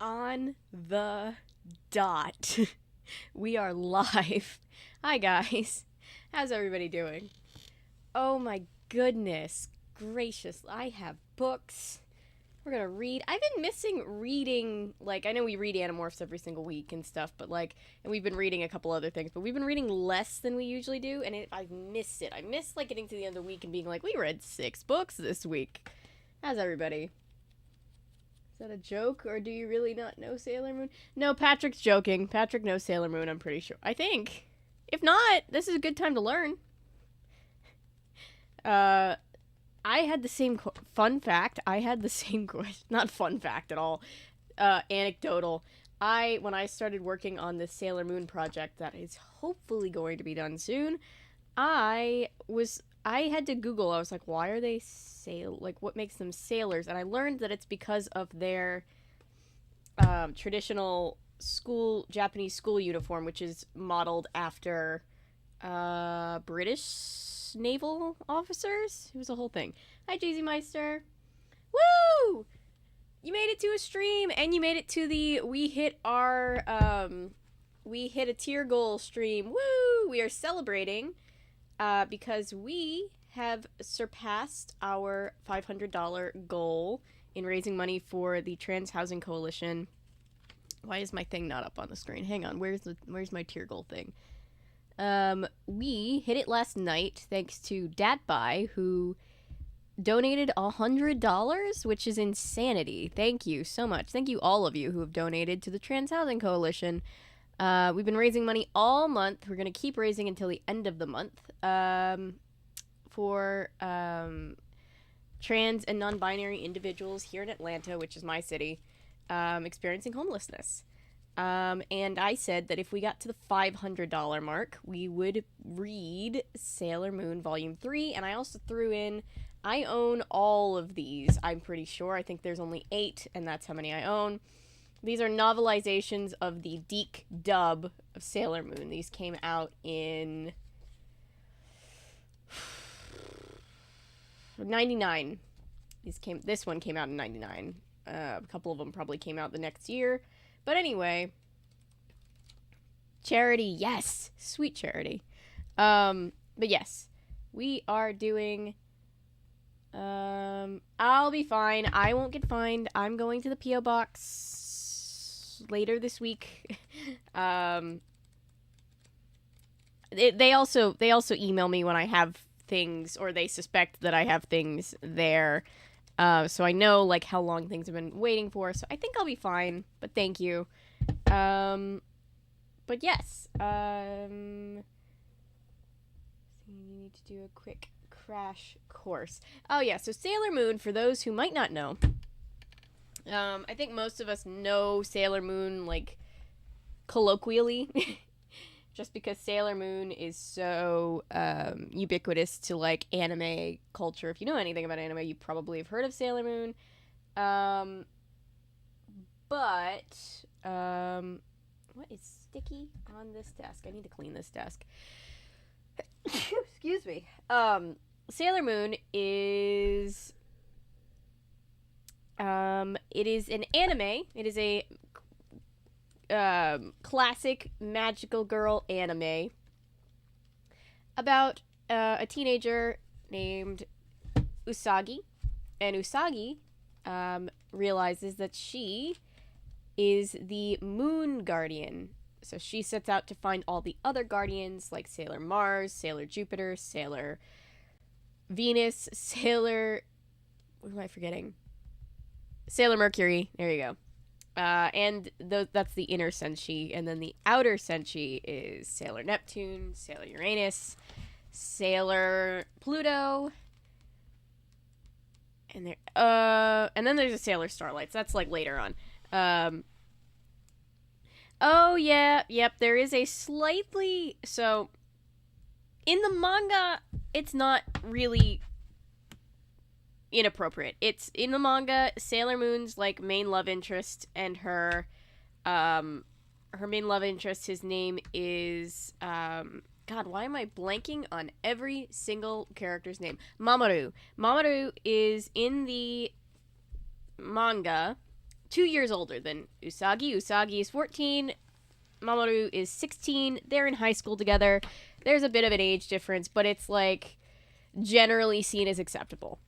On the dot. We are live. Hi, guys. How's everybody doing? Oh my goodness gracious. I have books. We're gonna read. I've been missing reading. Like, I know we read Animorphs every single week and stuff, but like, and we've been reading a couple other things, but we've been reading less than we usually do, and I miss it. I miss, like, getting to the end of the week and being like, we read 6 books this week. How's everybody? Is that a joke, or do you really not know Sailor Moon? No, Patrick's joking. Patrick knows Sailor Moon, I'm pretty sure. I think. If not, this is a good time to learn. I had the same fun fact. I had the same question. Not fun fact at all. Anecdotal. When I started working on this Sailor Moon project that is hopefully going to be done soon, I had to Google. I was like, why are they what makes them sailors? And I learned that it's because of their traditional Japanese school uniform, which is modeled after British naval officers. It was a whole thing. Hi, Jay-Z Meister. Woo! You made it to a stream, and you made it to the we hit a tier goal stream. Woo! We are celebrating because we have surpassed our $500 goal in raising money for the Trans Housing Coalition. Why is my thing not up on the screen? Hang on, where's my tier goal thing? We hit it last night thanks to Datby, who donated $100, which is insanity. Thank you so much. Thank you all of you who have donated to the Trans Housing Coalition. We've been raising money all month. We're going to keep raising until the end of the month for trans and non-binary individuals here in Atlanta, which is my city, experiencing homelessness. And I said that if we got to the $500 mark, we would read Sailor Moon Volume 3, and I also threw in, I own all of these, I'm pretty sure. I think there's only 8, and that's how many I own. These are novelizations of the Deke dub of Sailor Moon. These came out in 99. This one came out in 99. A couple of them probably came out the next year. But anyway, charity, yes, sweet charity. But yes, we are doing, I'll be fine. I won't get fined. I'm going to the P.O. box later this week. They also email me when I have things, or they suspect that I have things there. So I know, like, how long things have been waiting for, so I think I'll be fine, but thank you. But yes, you need to do a quick crash course. Oh yeah, so Sailor Moon, for those who might not know, I think most of us know Sailor Moon, like, colloquially, just because Sailor Moon is so ubiquitous to, like, anime culture. If you know anything about anime, you probably have heard of Sailor Moon. What is sticky on this desk? I need to clean this desk. Excuse me. Sailor Moon is it is an anime. It is a classic magical girl anime about a teenager named Usagi, and Usagi realizes that she is the moon guardian. So she sets out to find all the other guardians, like Sailor Mars, Sailor Jupiter, Sailor Venus, Sailor... what am I forgetting? Sailor Mercury. There you go. And that's the inner Senshi, and then the outer Senshi is Sailor Neptune, Sailor Uranus, Sailor Pluto, and then there's a Sailor Starlight. So that's, like, later on. Oh yeah, yep. There is a slightly, so in the manga, it's not really inappropriate. It's in the manga, Sailor Moon's, like, main love interest, and her main love interest, his name is God, why am I blanking on every single character's name? Mamoru. Mamoru is in the manga 2 years older than Usagi. Usagi is 14. Mamoru is 16. They're in high school together. There's a bit of an age difference, but it's like generally seen as acceptable.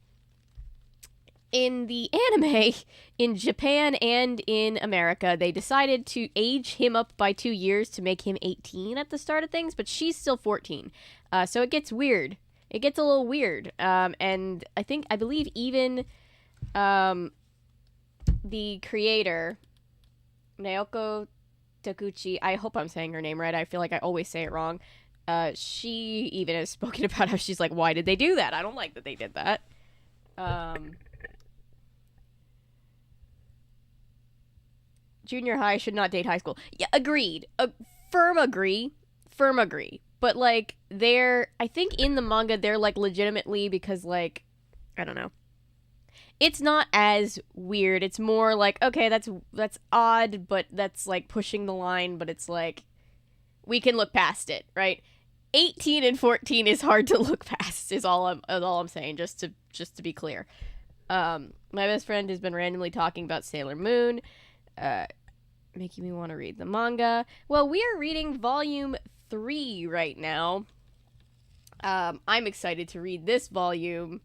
In the anime, in Japan and in America, they decided to age him up by 2 years to make him 18 at the start of things, but she's still 14. So it gets weird. It gets a little weird. And I believe even the creator, Naoko Takeuchi, I hope I'm saying her name right. I feel like I always say it wrong. She even has spoken about how she's like, why did they do that? I don't like that they did that. Junior high should not date high school. Yeah, agreed. Firm agree. But, like, I think in the manga, they're, like, legitimately because, like, I don't know. It's not as weird. It's more like, okay, that's odd, but that's, like, pushing the line, but it's, like, we can look past it, right? 18 and 14 is hard to look past, is all I'm saying, just to be clear. My best friend has been randomly talking about Sailor Moon, making me want to read the manga. Well, we are reading volume 3 right now. I'm excited to read this volume,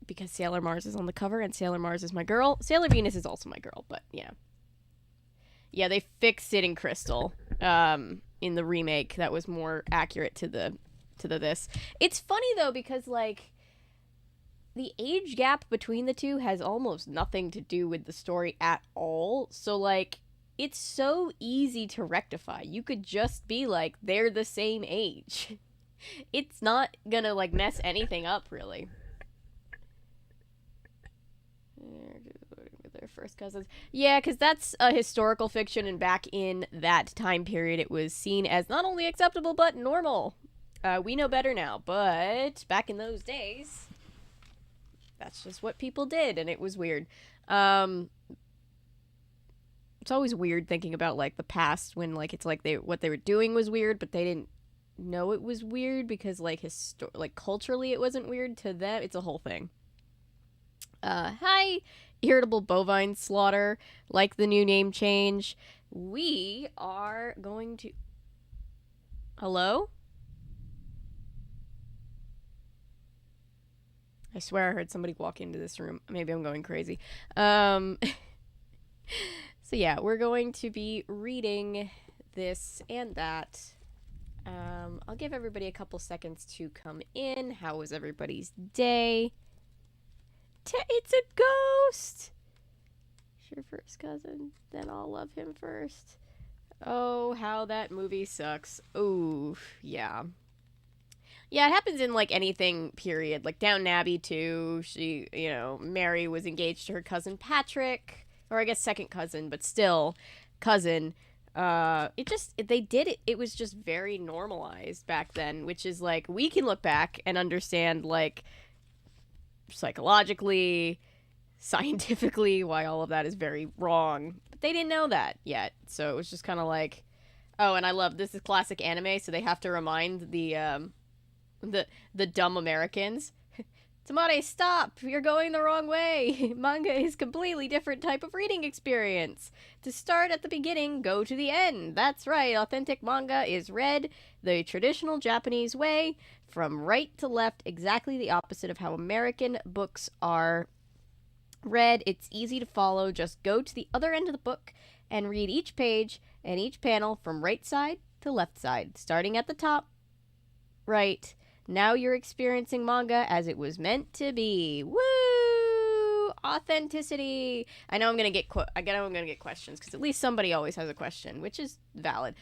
because Sailor Mars is on the cover, and Sailor Mars is my girl. Sailor Venus is also my girl, but yeah. Yeah, they fixed it in Crystal, in the remake that was more accurate to the this. It's funny, though, because, like, the age gap between the two has almost nothing to do with the story at all. So, like, it's so easy to rectify. You could just be like, they're the same age. It's not gonna, like, mess anything up, really. Their first cousins. Yeah, because that's a historical fiction, and back in that time period, it was seen as not only acceptable, but normal. We know better now, but back in those days, that's just what people did, and it was weird. It's always weird thinking about, like, the past when, like, it's like what they were doing was weird, but they didn't know it was weird because, like, culturally it wasn't weird to them. It's a whole thing. Hi, Irritable Bovine Slaughter. Like the new name change. We are going to... Hello? I swear I heard somebody walk into this room. Maybe I'm going crazy. So yeah, we're going to be reading this and that. I'll give everybody a couple seconds to come in. How was everybody's day? It's a ghost! It's your first cousin. Then I'll love him first. Oh, how that movie sucks. Ooh, yeah. Yeah, it happens in, like, anything, period. Like, Downton Abbey, too. She, Mary was engaged to her cousin Patrick. Or I guess second cousin, but still cousin. They did it. It was just very normalized back then, which is, like, we can look back and understand, like, psychologically, scientifically, why all of that is very wrong. But they didn't know that yet. So it was just kind of like, oh, and I love, this is classic anime, so they have to remind the dumb Americans, Tamare, stop! You're going the wrong way! Manga is completely different type of reading experience. To start at the beginning, go to the end. That's right, authentic manga is read the traditional Japanese way, from right to left, exactly the opposite of how American books are read. It's easy to follow. Just go to the other end of the book and read each page and each panel from right side to left side, starting at the top. Right. Now you're experiencing manga as it was meant to be. Woo! Authenticity. I know I'm gonna get questions, because at least somebody always has a question, which is valid.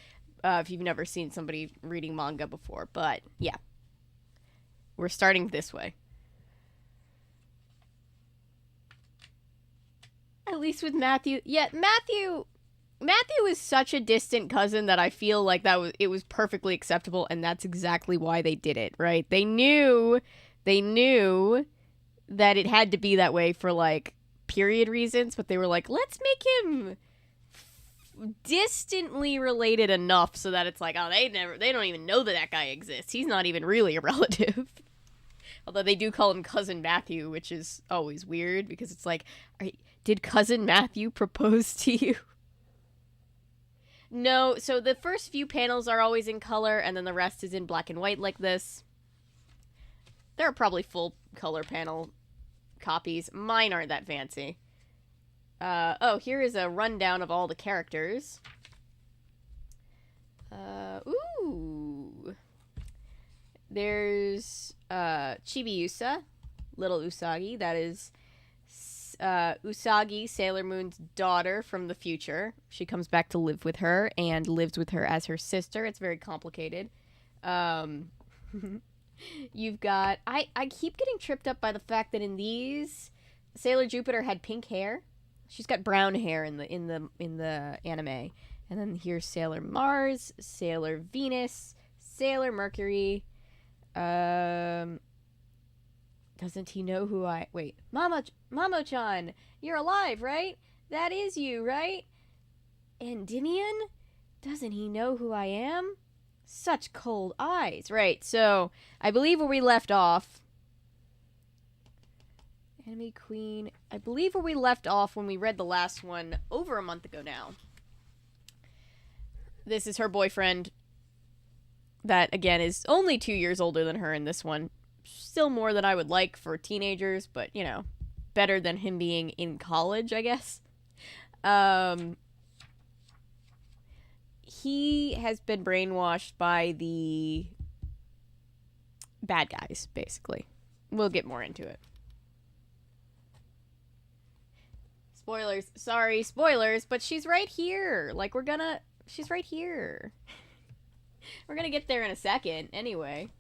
If you've never seen somebody reading manga before, but yeah, we're starting this way. At least with Matthew. Yeah, Matthew is such a distant cousin that I feel like it was perfectly acceptable, and that's exactly why they did it, right? They knew that it had to be that way for, like, period reasons, but they were like, let's make him distantly related enough so that it's like, oh, they don't even know that guy exists. He's not even really a relative. Although they do call him Cousin Matthew, which is always weird because it's like, did Cousin Matthew propose to you? No, so the first few panels are always in color, and then the rest is in black and white like this. There are probably full color panel copies. Mine aren't that fancy. Oh, here is a rundown of all the characters. Ooh. There's Chibiusa, little Usagi. That is Usagi, Sailor Moon's daughter from the future. She comes back to live with her and lives with her as her sister. It's very complicated. You've got... I keep getting tripped up by the fact that in these, Sailor Jupiter had pink hair. She's got brown hair in the anime. And then here's Sailor Mars, Sailor Venus, Sailor Mercury. Doesn't he know who I... Wait. Mamo-chan, you're alive, right? That is you, right? Endymion? Doesn't he know who I am? Such cold eyes. Right, so I believe where we left off... Enemy Queen... I believe where we left off when we read the last one over a month ago now. This is her boyfriend. That, again, is only 2 years older than her in this one. Still more than I would like for teenagers, but, you know, better than him being in college, I guess. He has been brainwashed by the bad guys, basically. We'll get more into it. Spoilers. Sorry, spoilers, but she's right here. Like, she's right here. We're gonna get there in a second, anyway.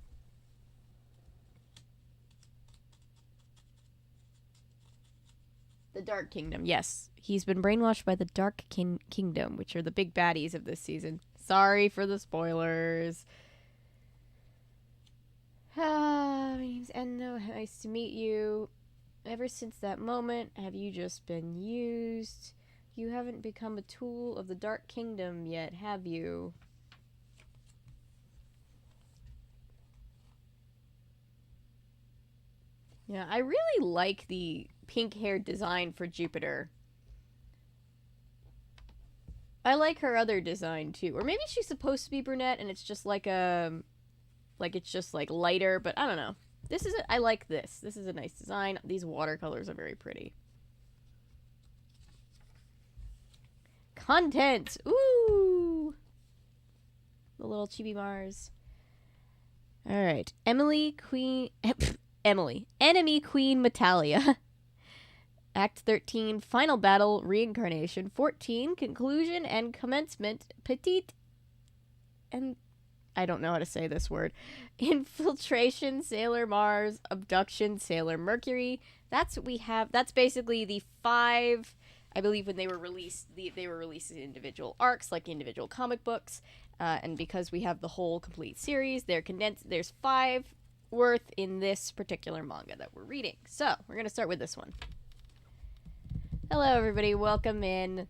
The Dark Kingdom, yes. He's been brainwashed by the Dark Kingdom, which are the big baddies of this season. Sorry for the spoilers. My name's Endo. Nice to meet you. Ever since that moment, have you just been used? You haven't become a tool of the Dark Kingdom yet, have you? Yeah, I really like the pink-haired design for Jupiter. I like her other design, too. Or maybe she's supposed to be brunette, and it's just like a... Like, it's just, like, lighter, but I don't know. I like this. This is a nice design. These watercolors are very pretty. Content! Ooh! The little Chibi Mars. Alright. Enemy Queen Metalia. Act 13, Final Battle, Reincarnation. 14, Conclusion and Commencement. Petite... And... I don't know how to say this word. Infiltration, Sailor Mars. Abduction, Sailor Mercury. That's what we have. That's basically the 5... I believe when they were released, they were released as individual arcs, like individual comic books. And because we have the whole complete series, they're condensed. There's 5 worth in this particular manga that we're reading. So, we're going to start with this one. Hello, everybody. Welcome in.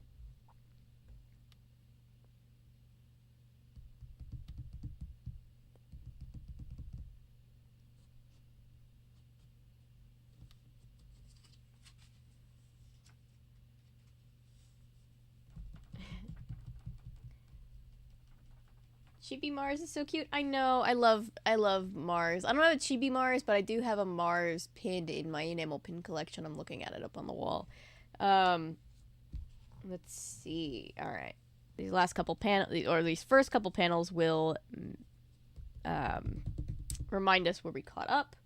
Chibi Mars is so cute. I know. I love Mars. I don't have a Chibi Mars, but I do have a Mars pinned in my enamel pin collection. I'm looking at it up on the wall. Let's see. All right. These last couple panels, or these first couple panels will remind us where we caught up.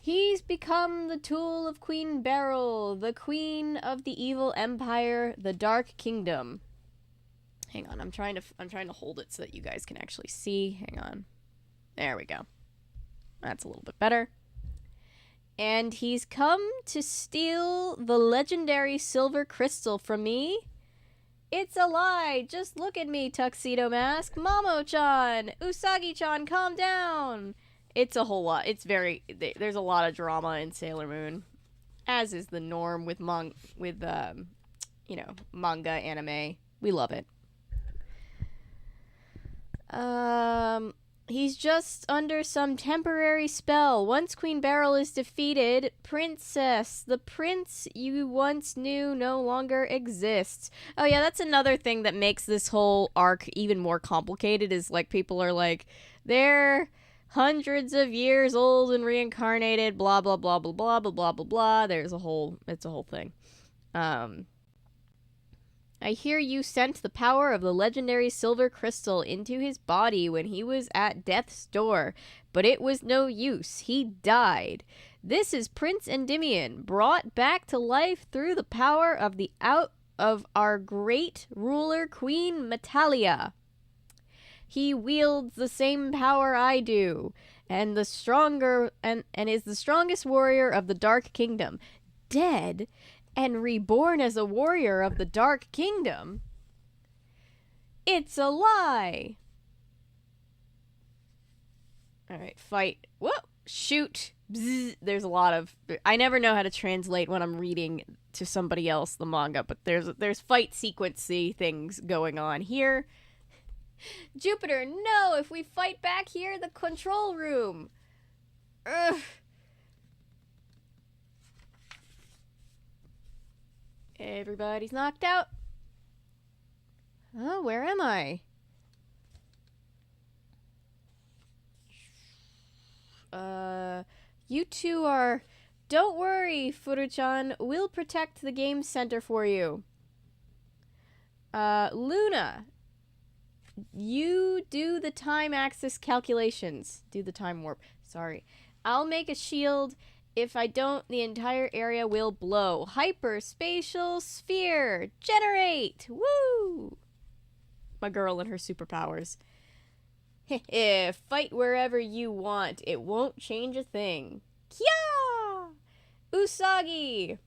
He's become the tool of Queen Beryl, the queen of the evil empire, the Dark Kingdom. Hang on, I'm trying to hold it so that you guys can actually see. Hang on. There we go. That's a little bit better. And he's come to steal the legendary silver crystal from me. It's a lie. Just look at me, Tuxedo Mask. Mamo-chan, Usagi-chan, calm down. It's a whole lot. There's a lot of drama in Sailor Moon, as is the norm with manga, anime. We love it. He's just under some temporary spell. Once Queen Beryl is defeated, Princess, the prince you once knew, no longer exists. Oh yeah, that's another thing that makes this whole arc even more complicated, is like people are like, they're hundreds of years old and reincarnated, blah blah blah blah blah blah blah blah blah. It's a whole thing. I hear you sent the power of the legendary silver crystal into his body when he was at death's door, but it was no use. He died. This is Prince Endymion, brought back to life through the power of our great ruler, Queen Metalia. He wields the same power I do, and is the strongest warrior of the Dark Kingdom. Dead and reborn as a warrior of the Dark Kingdom? It's a lie! Alright, fight. Whoa! Shoot! Bzz. There's a lot of... I never know how to translate when I'm reading to somebody else the manga, but there's fight sequence-y things going on here. Jupiter, no! If we fight back here, the control room! Ugh! Everybody's knocked out. Oh, where am I? You two are... Don't worry, Furu-chan. We'll protect the game center for you. Luna. You do the time axis calculations. Do the time warp. Sorry. I'll make a shield. If I don't, the entire area will blow. Hyperspatial sphere! Generate! Woo! My girl and her superpowers. Fight wherever you want. It won't change a thing. Kya! Usagi!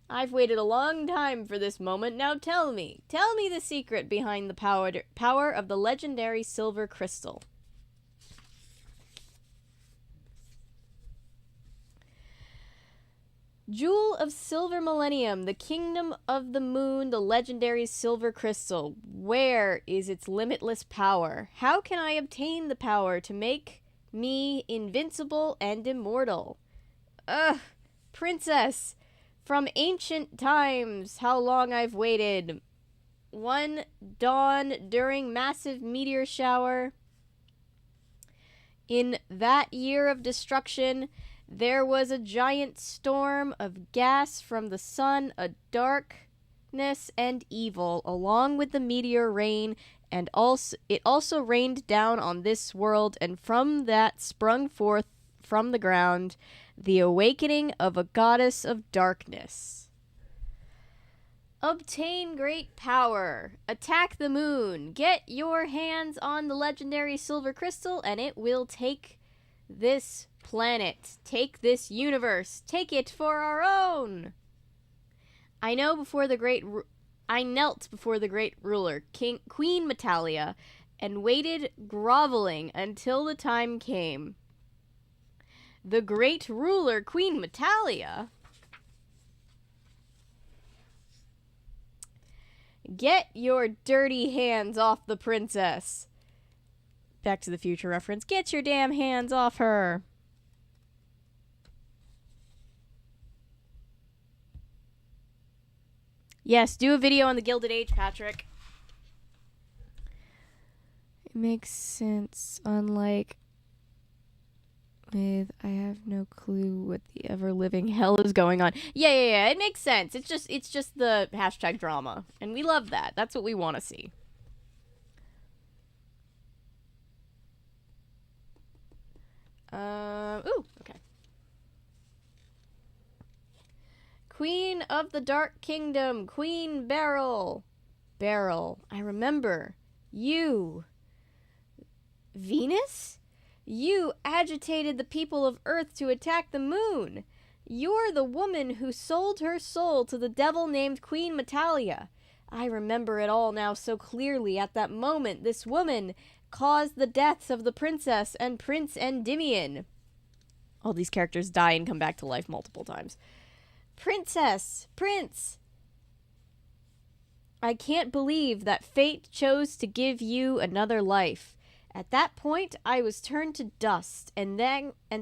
I've waited a long time for this moment. Now tell me. Tell me the secret behind the power of the legendary silver crystal. Jewel of Silver Millennium, the Kingdom of the Moon, the legendary silver crystal. Where is its limitless power? How can I obtain the power to make me invincible and immortal? Ugh, princess, from ancient times, how long I've waited. One dawn during massive meteor shower. In that year of destruction, there was a giant storm of gas from the sun, a darkness and evil, along with the meteor rain, and it also rained down on this world, and from that sprung forth from the ground the awakening of a goddess of darkness. Obtain great power. Attack the moon. Get your hands on the legendary silver crystal, and it will take this planet, take this universe, take it for our own. I knelt before the great ruler, Queen Metalia, and waited groveling until the time came. The great ruler, Queen Metalia? Get your dirty hands off the princess. Back to the Future reference. Get your damn hands off her. Yes, do a video on the Gilded Age, Patrick. It makes sense, unlike with I have no clue what the ever-living hell is going on. Yeah, it makes sense. It's just the hashtag drama, and we love that. That's what we want to see. Ooh, okay. Queen of the Dark Kingdom, Queen Beryl. Beryl, I remember. You. Venus? You agitated the people of Earth to attack the moon. You're the woman who sold her soul to the devil named Queen Metalia. I remember it all now so clearly. At that moment, this woman caused the deaths of the princess and Prince Endymion. All these characters die and come back to life multiple times. Princess! Prince! I can't believe that fate chose to give you another life. At that point, I was turned to dust, and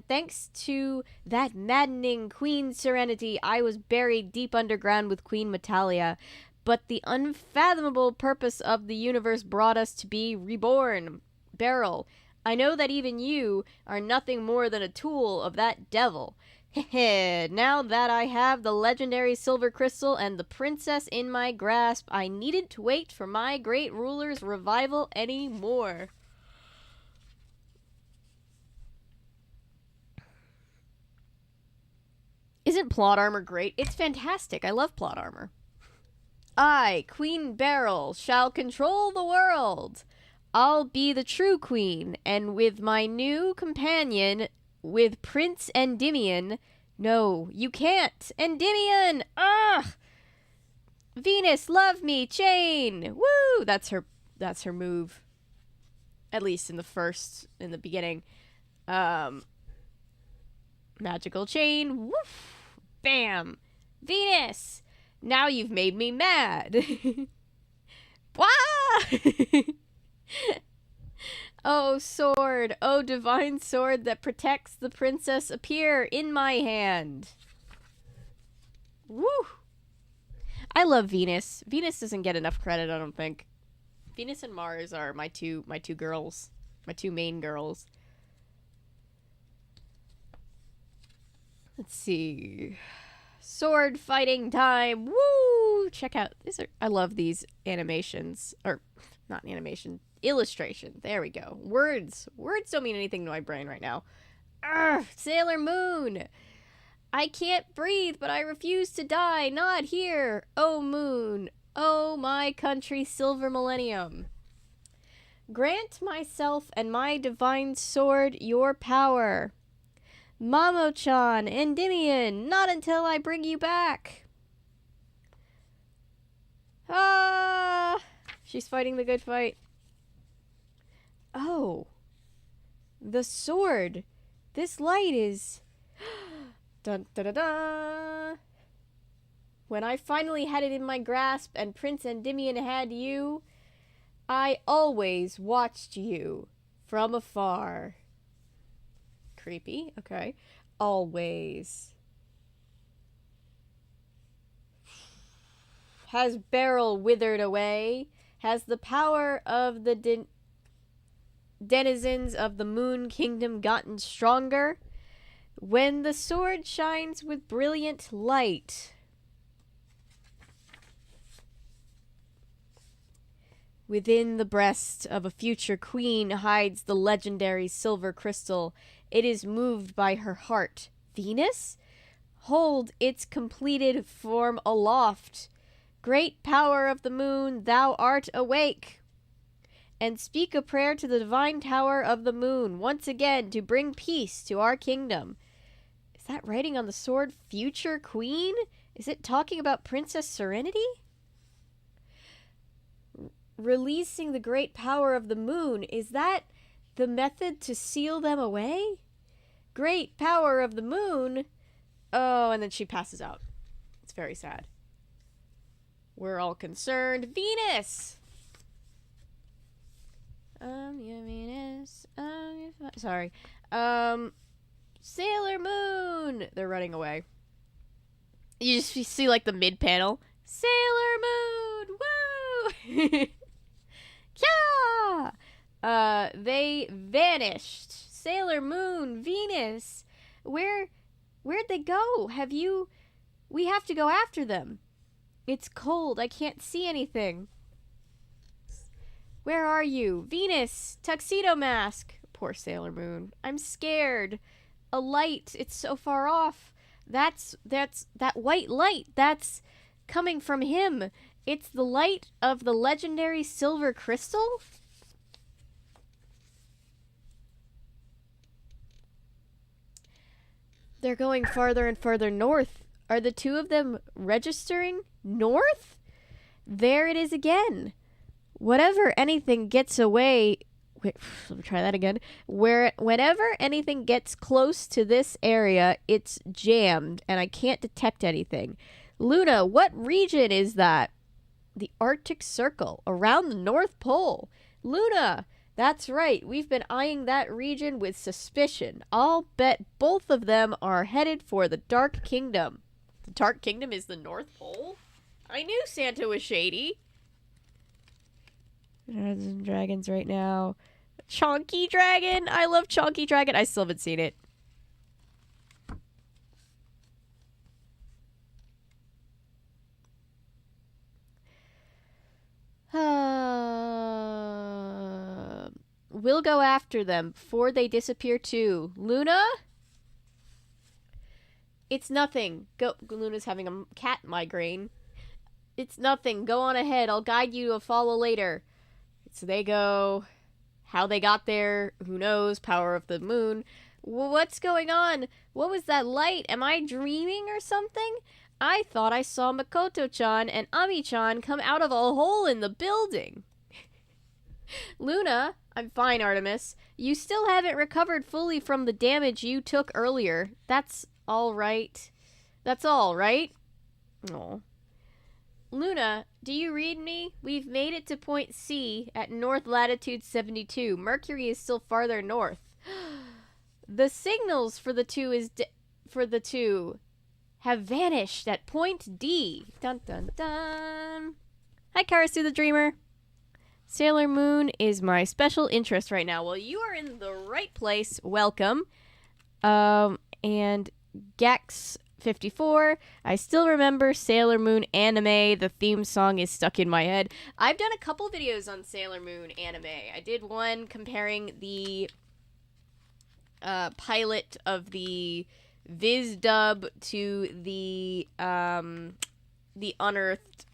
thanks to that maddening Queen Serenity, I was buried deep underground with Queen Metalia. But the unfathomable purpose of the universe brought us to be reborn. Beryl, I know that even you are nothing more than a tool of that devil. Heh, now that I have the legendary silver crystal and the princess in my grasp, I needn't wait for my great ruler's revival anymore. Isn't plot armor great? It's fantastic. I love plot armor. I, Queen Beryl, shall control the world. I'll be the true queen, and with my new companion, with Prince Endymion... No, you can't! Endymion! Ugh! Venus, love me, chain! Woo! That's her move. At least in the beginning. Magical chain. Woof! Bam! Venus! Now you've made me mad. Wah! Oh, sword. Oh, divine sword that protects the princess, appear in my hand. Woo! I love Venus. Venus doesn't get enough credit, I don't think. Venus and Mars are my two girls. My two main girls. Let's see. Sword fighting time. Woo! Check out I love these animations. Or not animation. Illustration. There we go. Words don't mean anything to my brain right now. Urgh, Sailor Moon. I can't breathe, but I refuse to die. Not here. Oh, moon. Oh, my country, silver millennium. Grant myself and my divine sword your power. Mamo-chan, Endymion, not until I bring you back. Ah! She's fighting the good fight. Oh. The sword. This light is... Dun da da da. When I finally had it in my grasp and Prince Endymion had you, I always watched you from afar. Creepy. Okay. Always. Has Beryl withered away? Has the power of the denizens of the Moon Kingdom gotten stronger? When the sword shines with brilliant light. Within the breast of a future queen hides the legendary silver crystal. It is moved by her heart. Venus? Hold its completed form aloft. Great power of the moon, thou art awake. And speak a prayer to the divine tower of the moon, once again to bring peace to our kingdom. Is that writing on the sword, future queen? Is it talking about Princess Serenity? Releasing the great power of the moon, is that the method to seal them away? Great power of the moon. Oh, and then she passes out. It's very sad. We're all concerned. Venus! Yeah, Venus. Sorry. Sailor Moon! They're running away. You see, like, the mid-panel. Sailor Moon! Woo! Yeah! They vanished. Sailor Moon, Venus. Where'd they go? We have to go after them. It's cold. I can't see anything. Where are you? Venus, tuxedo mask. Poor Sailor Moon. I'm scared. A light. It's so far off. That's that white light. That's coming from him. It's the light of the legendary silver crystal? They're going farther and farther north. Are the two of them registering north? There it is again. Whatever anything gets away... Wait, let me try that again. Whenever anything gets close to this area, it's jammed, and I can't detect anything. Luna, what region is that? The Arctic Circle, around the North Pole. Luna! That's right, we've been eyeing that region with suspicion. I'll bet both of them are headed for the Dark Kingdom. The Dark Kingdom is the North Pole? I knew Santa was shady. Dragons right now. Chonky Dragon! I love Chonky Dragon. I still haven't seen it. We'll go after them before they disappear too. Luna? It's nothing. Go. Luna's having a cat migraine. It's nothing. Go on ahead. I'll guide you to a follow later. So they go. How they got there, who knows? Power of the moon. What's going on? What was that light? Am I dreaming or something? I thought I saw Makoto-chan and Ami-chan come out of a hole in the building. Luna, I'm fine, Artemis. You still haven't recovered fully from the damage you took earlier. That's all right. That's all, right? Oh. Luna, do you read me? We've made it to point C at north latitude 72. Mercury is still farther north. The signals for the two have vanished at point D. Dun dun dun. Hi, Karasu the Dreamer. Sailor Moon is my special interest right now. Well, you are in the right place. Welcome. And Gex 54. I still remember Sailor Moon anime. The theme song is stuck in my head. I've done a couple videos on Sailor Moon anime. I did one comparing the pilot of the Viz dub to the unearthed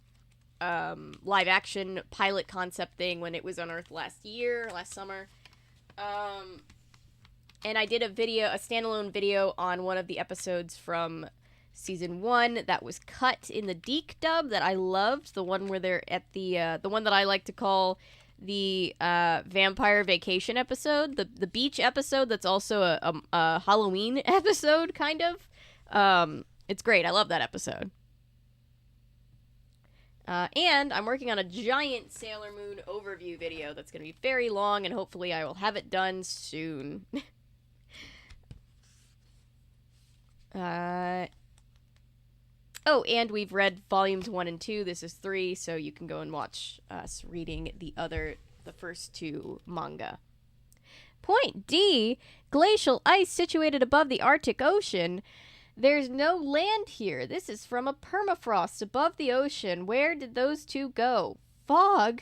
live action pilot concept thing when it was unearthed last summer. And I did a standalone video on one of the episodes from season 1 that was cut in the Deke dub that I loved. The one where they're at the one that I like to call the vampire vacation episode, the beach episode that's also a Halloween episode, kind of. It's great. I love that episode. And I'm working on a giant Sailor Moon overview video that's going to be very long, and hopefully I will have it done soon. Oh, and we've read volumes 1 and 2. This is 3, so you can go and watch us reading the first 2 manga. Point D, glacial ice situated above the Arctic Ocean. There's no land here. This is from a permafrost above the ocean. Where did those 2 go? Fog?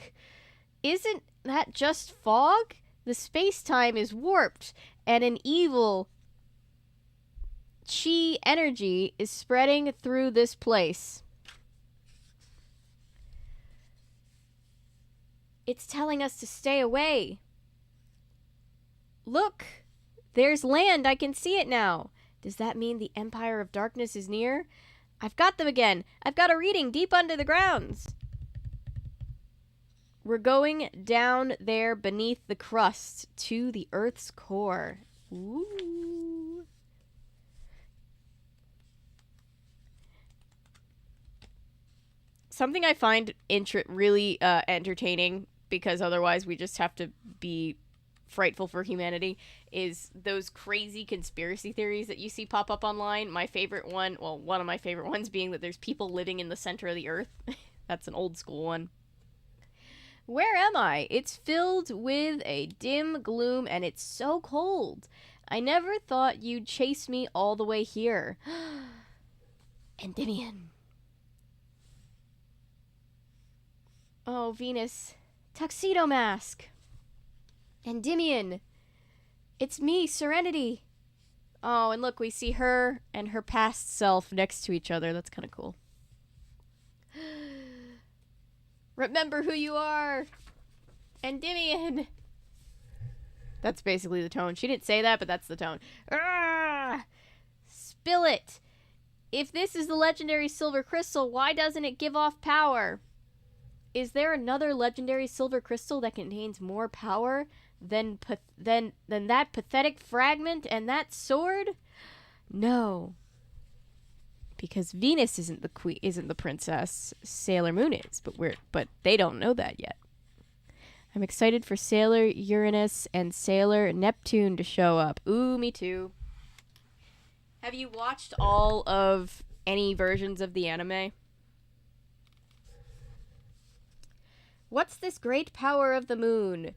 Isn't that just fog? The space-time is warped, and an evil chi energy is spreading through this place. It's telling us to stay away. Look, there's land. I can see it now. Does that mean the Empire of Darkness is near? I've got them again. I've got a reading deep under the grounds. We're going down there beneath the crust to the Earth's core. Ooh. Something I find really entertaining, because otherwise we just have to be frightful for humanity, is those crazy conspiracy theories that you see pop up online. My favorite one, well, one of my favorite ones being that there's people living in the center of the Earth. That's an old school one. Where am I? It's filled with a dim gloom, and it's so cold. I never thought you'd chase me all the way here. Endymion. Oh, Venus. Tuxedo Mask. Endymion. It's me, Serenity. Oh, and look, we see her and her past self next to each other. That's kind of cool. Remember who you are. Endymion. That's basically the tone. She didn't say that, but that's the tone. Arrgh! Spill it. If this is the legendary silver crystal, why doesn't it give off power? Is there another legendary silver crystal that contains more power than that pathetic fragment and that sword? No. because Venus isn't the queen, isn't the princess. Sailor Moon is, but they don't know that yet. I'm excited for Sailor Uranus and Sailor Neptune to show up. Ooh, me too. Have you watched all of any versions of the anime? What's this great power of the moon?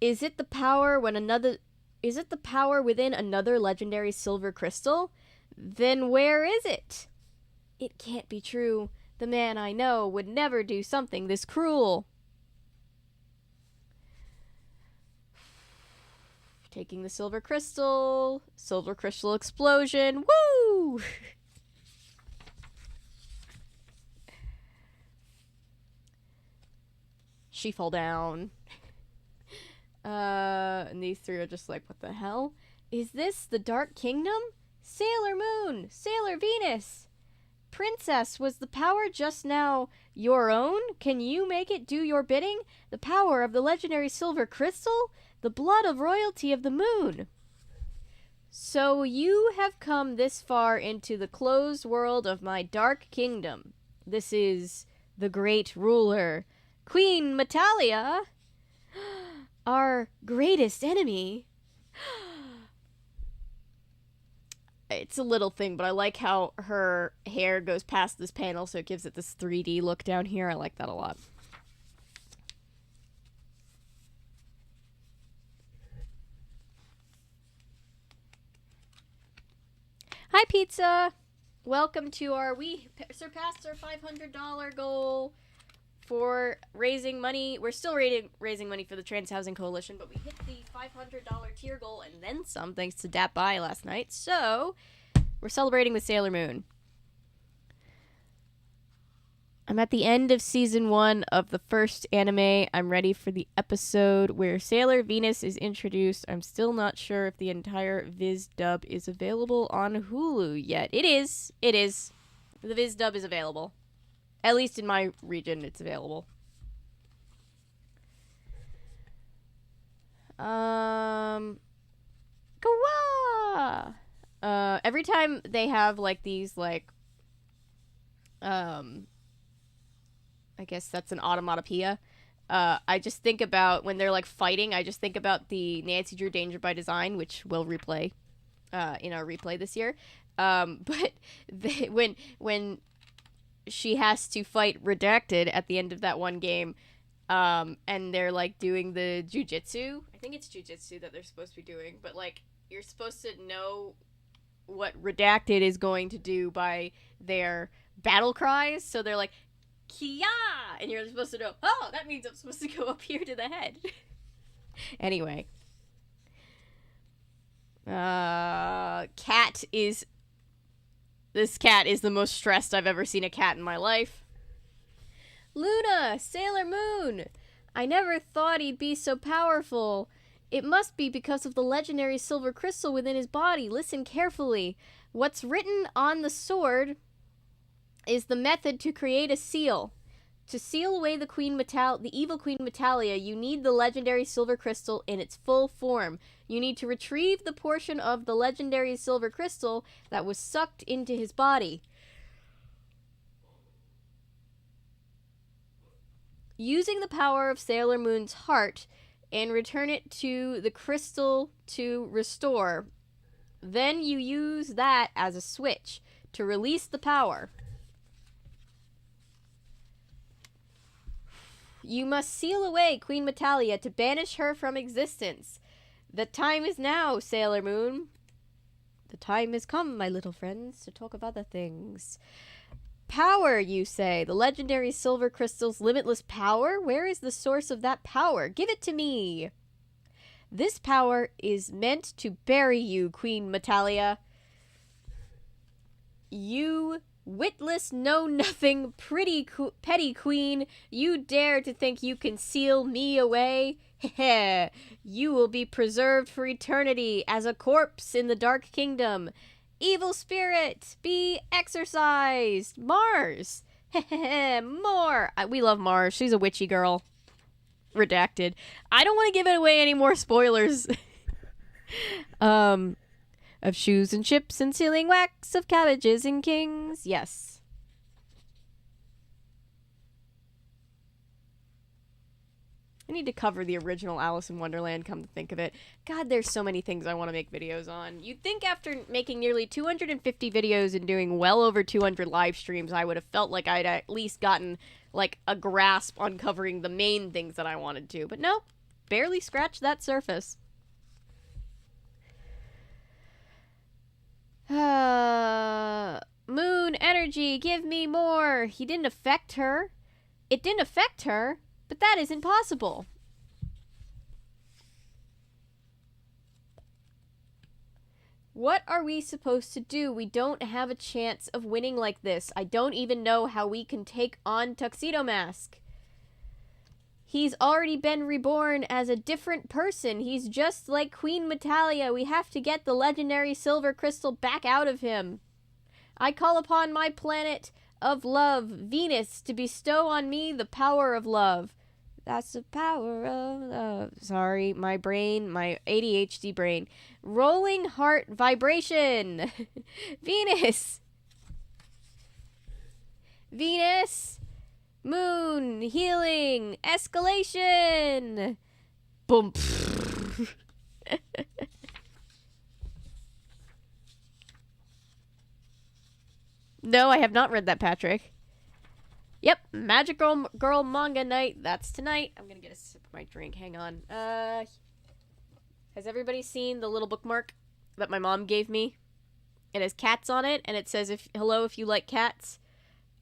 Is it the power within another legendary silver crystal? Then where is it? It can't be true. The man I know would never do something this cruel. Taking the silver crystal explosion. Woo! She fall down. And these three are just like, what the hell? Is this the Dark Kingdom? Sailor Moon! Sailor Venus! Princess, was the power just now your own? Can you make it do your bidding? The power of the legendary silver crystal? The blood of royalty of the moon. So you have come this far into the closed world of my dark kingdom. This is the great ruler, Queen Metalia, our greatest enemy. It's a little thing, but I like how her hair goes past this panel, so it gives it this 3D look down here. I like that a lot. Hi, Pizza! Welcome to we surpassed our $500 goal for raising money. We're still raising money for the Trans Housing Coalition, but we hit the $500 tier goal and then some, thanks to Dat Bai last night. So, we're celebrating with Sailor Moon. I'm at the end of season 1 of the first anime. I'm ready for the episode where Sailor Venus is introduced. I'm still not sure if the entire Viz dub is available on Hulu yet. It is. It is. The Viz dub is available. At least in my region, it's available. Kawa! Every time they have, like, these, like, I guess that's an automatopoeia. I just think about, when they're, like, fighting, I just think about the Nancy Drew Danger by Design, which we'll replay in our replay this year. But when she has to fight Redacted at the end of that one game, and they're, like, doing the jujitsu. I think it's jujitsu that they're supposed to be doing, but, like, you're supposed to know what Redacted is going to do by their battle cries, so they're like, Kia! And you're supposed to know, oh, that means I'm supposed to go up here to the head. Anyway. This cat is the most stressed I've ever seen a cat in my life. Luna! Sailor Moon! I never thought he'd be so powerful. It must be because of the legendary silver crystal within his body. Listen carefully. What's written on the sword is the method to create a seal. To seal away the evil Queen Metalia, you need the legendary silver crystal in its full form. You need to retrieve the portion of the legendary silver crystal that was sucked into his body. Using the power of Sailor Moon's heart, and return it to the crystal to restore. Then you use that as a switch to release the power. You must seal away Queen Metalia to banish her from existence. The time is now, Sailor Moon. The time has come, my little friends, to talk of other things. Power, you say. The legendary silver crystal's limitless power? Where is the source of that power? Give it to me. This power is meant to bury you, Queen Metalia. You witless, know-nothing, petty queen, you dare to think you can seal me away? Heh, you will be preserved for eternity as a corpse in the Dark Kingdom. Evil spirit, be exorcised. Mars! Heh, more! We love Mars. She's a witchy girl. Redacted. I don't want to give it away any more spoilers. of shoes and chips and sealing wax of cabbages and kings. Yes. I need to cover the original Alice in Wonderland, come to think of it. God, there's so many things I want to make videos on. You'd think after making nearly 250 videos and doing well over 200 live streams, I would have felt like I'd at least gotten, like, a grasp on covering the main things that I wanted to. But no, barely scratched that surface. Moon energy, give me more. He didn't affect her. It didn't affect her. But that isn't possible. What are we supposed to do? We don't have a chance of winning like this. I don't even know how we can take on Tuxedo Mask. He's already been reborn as a different person. He's just like Queen Metalia. We have to get the legendary silver crystal back out of him. I call upon my planet of love, Venus, to bestow on me the power of love. That's the power of love. Sorry, my brain, my ADHD brain. Rolling heart vibration. Venus. Venus. Moon. Healing. Escalation. Boom. No, I have not read that, Patrick. Yep, Magic Girl Manga Night. That's tonight. I'm gonna get a sip of my drink. Hang on. Has everybody seen the little bookmark that my mom gave me? It has cats on it, and it says, hello if you like cats.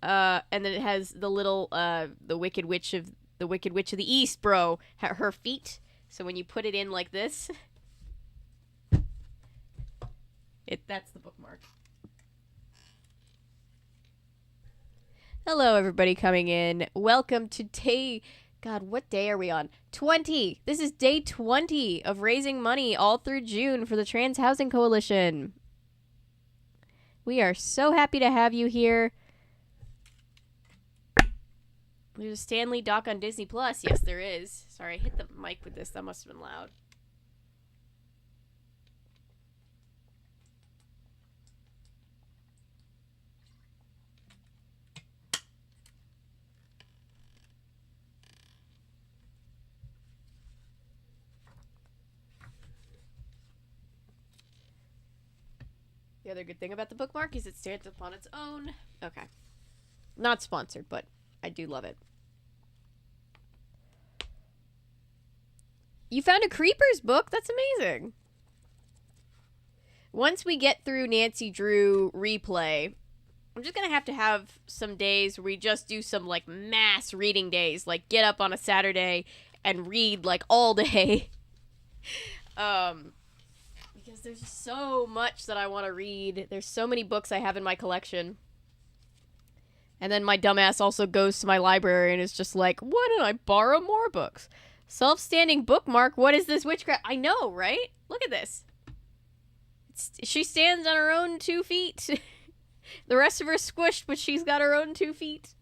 And then it has the little, the Wicked Witch of the East, bro. Her feet. So when you put it in like this, that's the bookmark. Hello, everybody coming in. Welcome to day... God, what day are we on? 20! This is day 20 of raising money all through June for the Trans Housing Coalition. We are so happy to have you here. There's a Stanley doc on Disney+. Yes, there is. Sorry, I hit the mic with this. That must have been loud. The other good thing about the bookmark is it stands up on its own. Okay. Not sponsored, but I do love it. You found a Creepers book? That's amazing. Once we get through Nancy Drew replay, I'm just going to have some days where we just do some, like, mass reading days. Like, get up on a Saturday and read, like, all day. Because there's so much that I want to read. There's so many books I have in my collection. And then my dumbass also goes to my library and is just like, why don't I borrow more books? Self-standing bookmark? What is this witchcraft? I know, right? Look at this. She stands on her own 2 feet. The rest of her squished, but she's got her own 2 feet.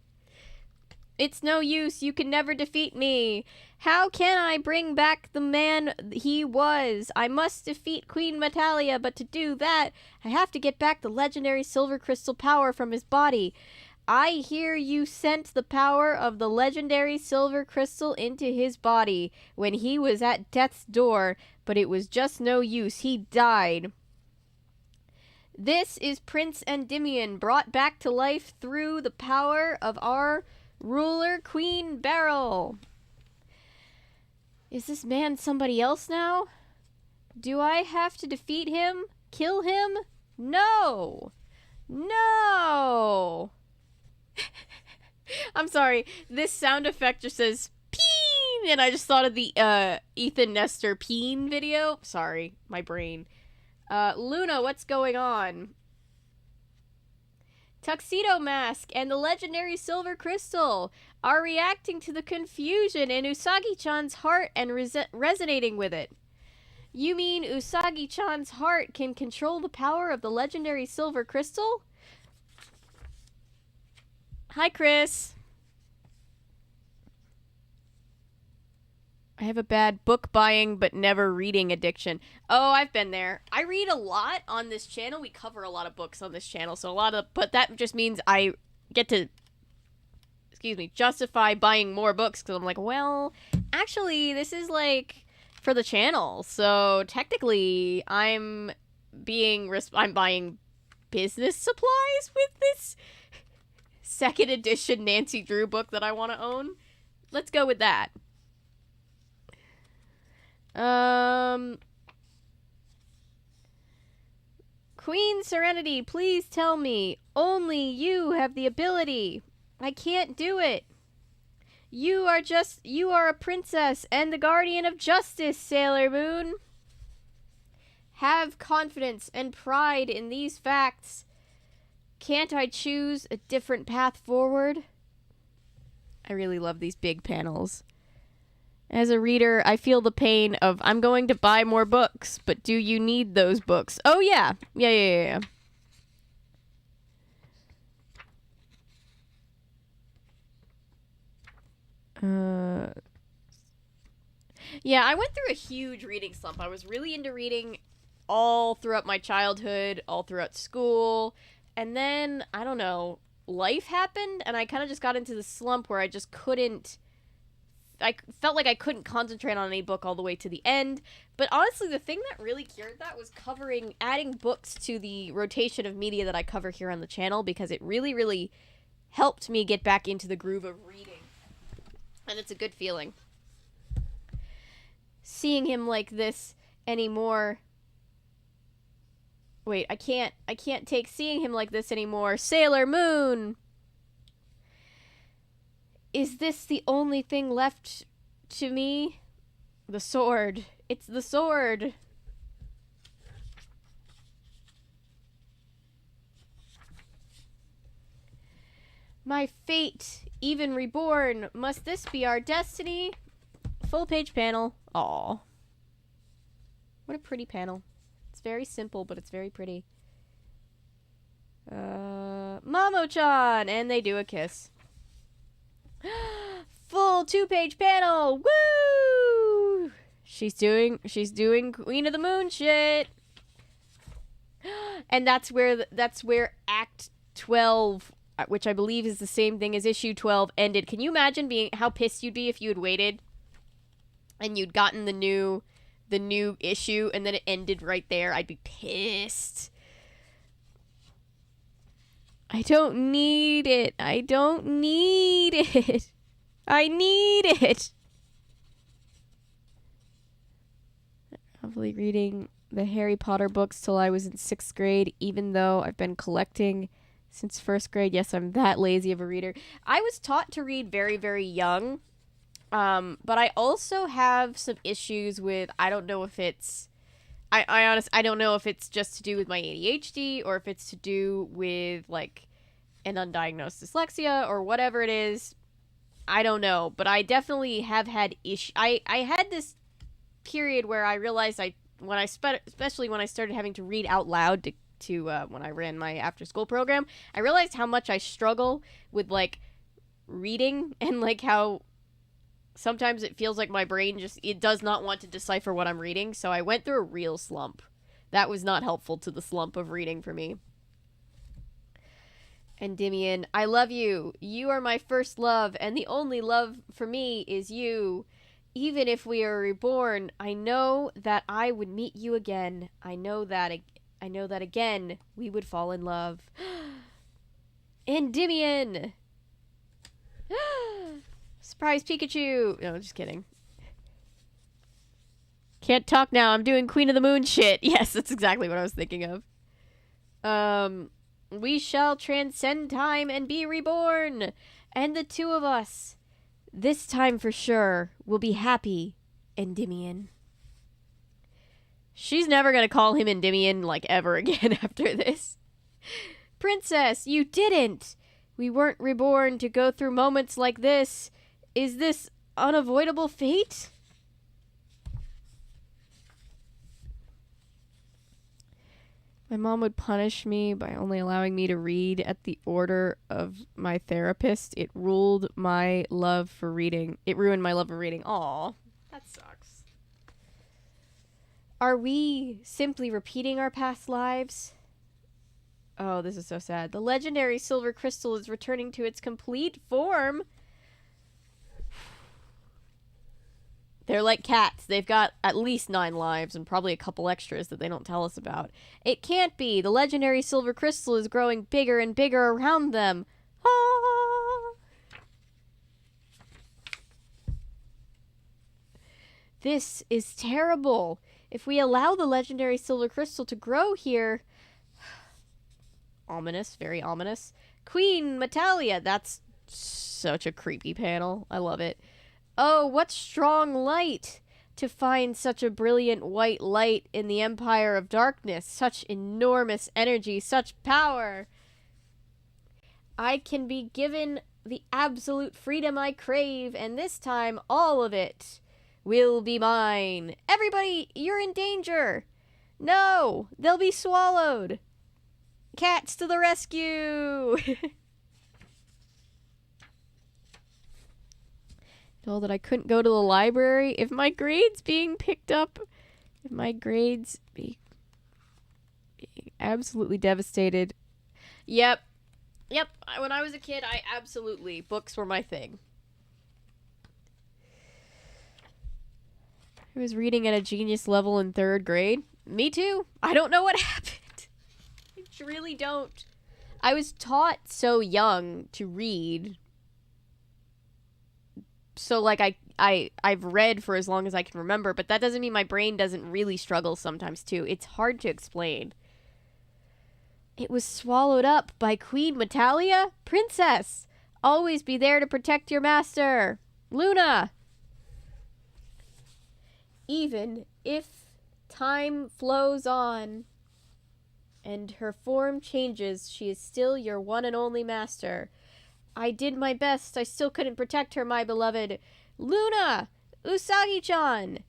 It's no use. You can never defeat me. How can I bring back the man he was? I must defeat Queen Metalia, but to do that, I have to get back the legendary silver crystal power from his body. I hear you sent the power of the legendary silver crystal into his body when he was at death's door, but it was just no use. He died. This is Prince Endymion, brought back to life through the power of our ruler, Queen Beryl. Is this man somebody else now? Do I have to defeat him? Kill him? No! No! I'm sorry, this sound effect just says peen, and I just thought of the Ethan Nestor peen video. Sorry, my brain. Luna, what's going on? Tuxedo Mask and the legendary silver crystal are reacting to the confusion in Usagi-chan's heart and resonating with it. You mean Usagi-chan's heart can control the power of the legendary silver crystal? Hi, Chris. I have a bad book buying but never reading addiction. Oh, I've been there. I read a lot on this channel. We cover a lot of books on this channel, but that just means I get to, justify buying more books because I'm like, well, actually, this is like for the channel, so technically, I'm buying business supplies with this second edition Nancy Drew book that I want to own. Let's go with that. Queen Serenity, please tell me. Only you have the ability. I can't do it. You are a princess and the guardian of justice, Sailor Moon. Have confidence and pride in these facts. Can't I choose a different path forward? I really love these big panels. As a reader, I feel the pain of, I'm going to buy more books, but do you need those books? Oh, yeah. Yeah. Yeah, I went through a huge reading slump. I was really into reading all throughout my childhood, all throughout school, and then, I don't know, life happened, and I kind of just got into the slump where I just couldn't... I felt like I couldn't concentrate on any book all the way to the end, but honestly, the thing that really cured that was adding books to the rotation of media that I cover here on the channel, because it really, really helped me get back into the groove of reading, and it's a good feeling. Seeing him like this anymore... Wait, I can't take seeing him like this anymore. Sailor Moon! Is this the only thing left to me? The sword. It's the sword. My fate, even reborn. Must this be our destiny? Full page panel. Aw. What a pretty panel. It's very simple, but it's very pretty. Mamo-chan! And they do a kiss. Full 2-page panel! Woo! She's doing Queen of the Moon shit. And that's where Act 12, which I believe is the same thing as issue 12, ended. Can you imagine how pissed you'd be if you had waited and you'd gotten the new issue and then it ended right there? I'd be pissed. I don't need it. I don't need it. I need it. Probably reading the Harry Potter books till I was in 6th grade, even though I've been collecting since 1st grade. Yes, I'm that lazy of a reader. I was taught to read very, very young. But I also have some issues with, I don't know if it's, I don't know if it's just to do with my ADHD or if it's to do with, like, an undiagnosed dyslexia or whatever it is. I don't know, but I definitely have had I had this period where I realized especially when I started having to read out loud to when I ran my after school program, I realized how much I struggle with, like, reading and, like, how sometimes it feels like my brain it does not want to decipher what I'm reading, so I went through a real slump. That was not helpful to the slump of reading for me. Endymion, I love you. You are my first love, and the only love for me is you. Even if we are reborn, I know that I would meet you again. I know that again we would fall in love. Endymion! Surprise Pikachu! No, just kidding. Can't talk now. I'm doing Queen of the Moon shit. Yes, that's exactly what I was thinking of. We shall transcend time and be reborn. And the two of us, this time for sure, will be happy, Endymion. She's never gonna call him Endymion, like, ever again after this. Princess, you didn't! We weren't reborn to go through moments like this. Is this unavoidable fate? My mom would punish me by only allowing me to read at the order of my therapist. It ruined my love for reading. Aw. That sucks. Are we simply repeating our past lives? Oh, this is so sad. The legendary silver crystal is returning to its complete form. They're like cats. They've got at least 9 lives and probably a couple extras that they don't tell us about. It can't be. The legendary silver crystal is growing bigger and bigger around them. Ah! This is terrible. If we allow the legendary silver crystal to grow here... Ominous. Very ominous. Queen Metalia. That's such a creepy panel. I love it. Oh, what strong light! To find such a brilliant white light in the Empire of Darkness. Such enormous energy, such power! I can be given the absolute freedom I crave, and this time, all of it will be mine. Everybody, you're in danger! No! They'll be swallowed! Cats to the rescue! Told that I couldn't go to the library. If my grades being picked up, if my grades being absolutely devastated. Yep. When I was a kid, books were my thing. I was reading at a genius level in 3rd grade. Me too. I don't know what happened. I really don't. I was taught so young to read. So, like, I've read for as long as I can remember, but that doesn't mean my brain doesn't really struggle sometimes, too. It's hard to explain. It was swallowed up by Queen Metalia? Princess! Always be there to protect your master! Luna! Even if time flows on and her form changes, she is still your one and only master. I did my best. I still couldn't protect her, my beloved. Luna! Usagi-chan!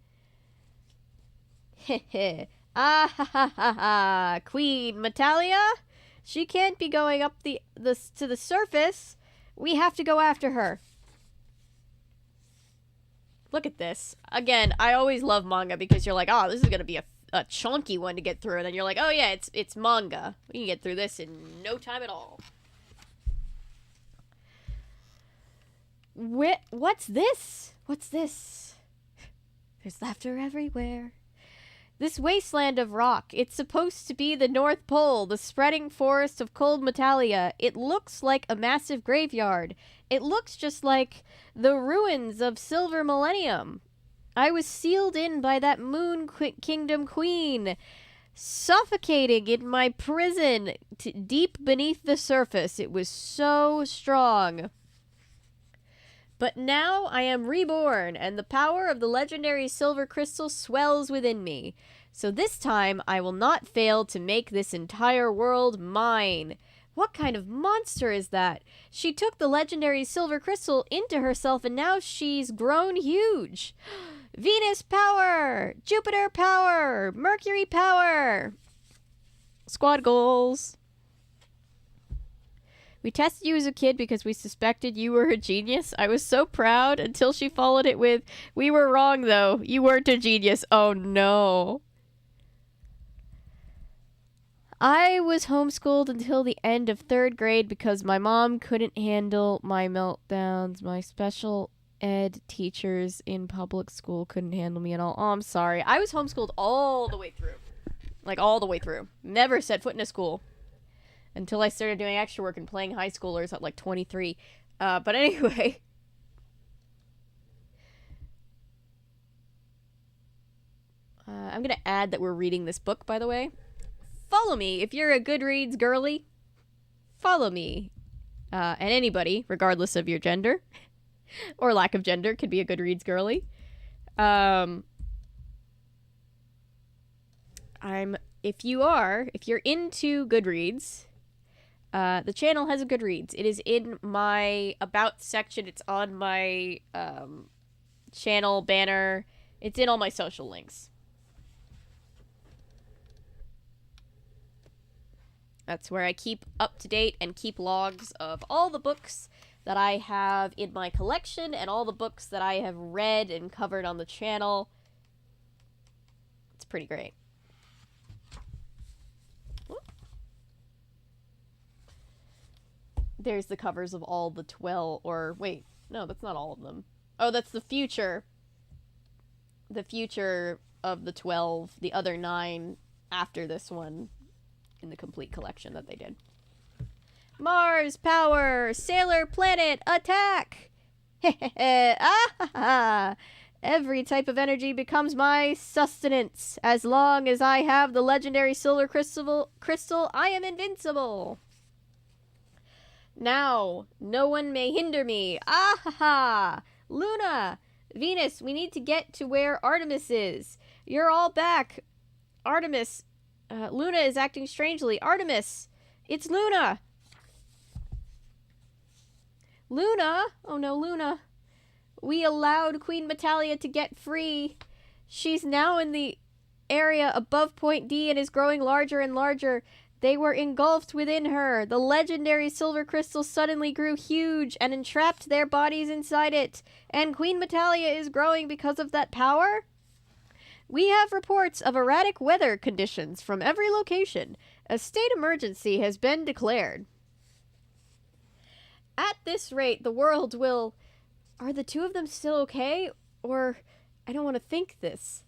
Heh. Ah ha ha ha ha. Queen Metalia? She can't be going up to the surface. We have to go after her. Look at this. Again, I always love manga because you're like, oh, this is going to be a chunky one to get through. And then you're like, oh yeah, it's manga. We can get through this in no time at all. What's this? What's this? There's laughter everywhere. This wasteland of rock, it's supposed to be the North Pole, the spreading forest of cold Metalia. It looks like a massive graveyard. It looks just like the ruins of Silver Millennium. I was sealed in by that Moon Kingdom Queen, suffocating in my prison deep beneath the surface. It was so strong. But now I am reborn, and the power of the legendary silver crystal swells within me. So this time, I will not fail to make this entire world mine. What kind of monster is that? She took the legendary silver crystal into herself, and now she's grown huge. Venus power! Jupiter power! Mercury power! Squad goals. We tested you as a kid because we suspected you were a genius. I was so proud until she followed it with, we were wrong though. You weren't a genius. Oh no. I was homeschooled until the end of 3rd grade because my mom couldn't handle my meltdowns. My special ed teachers in public school couldn't handle me at all. Oh, I'm sorry. I was homeschooled all the way through. Like all the way through. Never set foot in a school. Until I started doing extra work and playing high schoolers at like 23. But anyway. I'm going to add that we're reading this book, by the way. Follow me if you're a Goodreads girly. Follow me. And anybody, regardless of your gender. Or lack of gender, could be a Goodreads girly. If you're into Goodreads... the channel has a Goodreads. It is in my About section. It's on my channel banner. It's in all my social links. That's where I keep up to date and keep logs of all the books that I have in my collection and all the books that I have read and covered on the channel. It's pretty great. There's the covers of all the 12, or wait, no, that's not all of them. Oh, that's the future. The future of the 12, the other 9 after this one in the complete collection that they did. Mars, power, sailor planet, attack! Ah! Every type of energy becomes my sustenance. As long as I have the legendary silver crystal, I am invincible. Now, no one may hinder me. Ah ha ha! Luna! Venus, we need to get to where Artemis is. You're all back. Artemis. Luna is acting strangely. Artemis! It's Luna! Luna? Oh no, Luna. We allowed Queen Metalia to get free. She's now in the area above Point D and is growing larger and larger. They were engulfed within her. The legendary silver crystal suddenly grew huge and entrapped their bodies inside it. And Queen Metalia is growing because of that power? We have reports of erratic weather conditions from every location. A state emergency has been declared. At this rate, the world will... Are the two of them still okay? Or... I don't want to think this.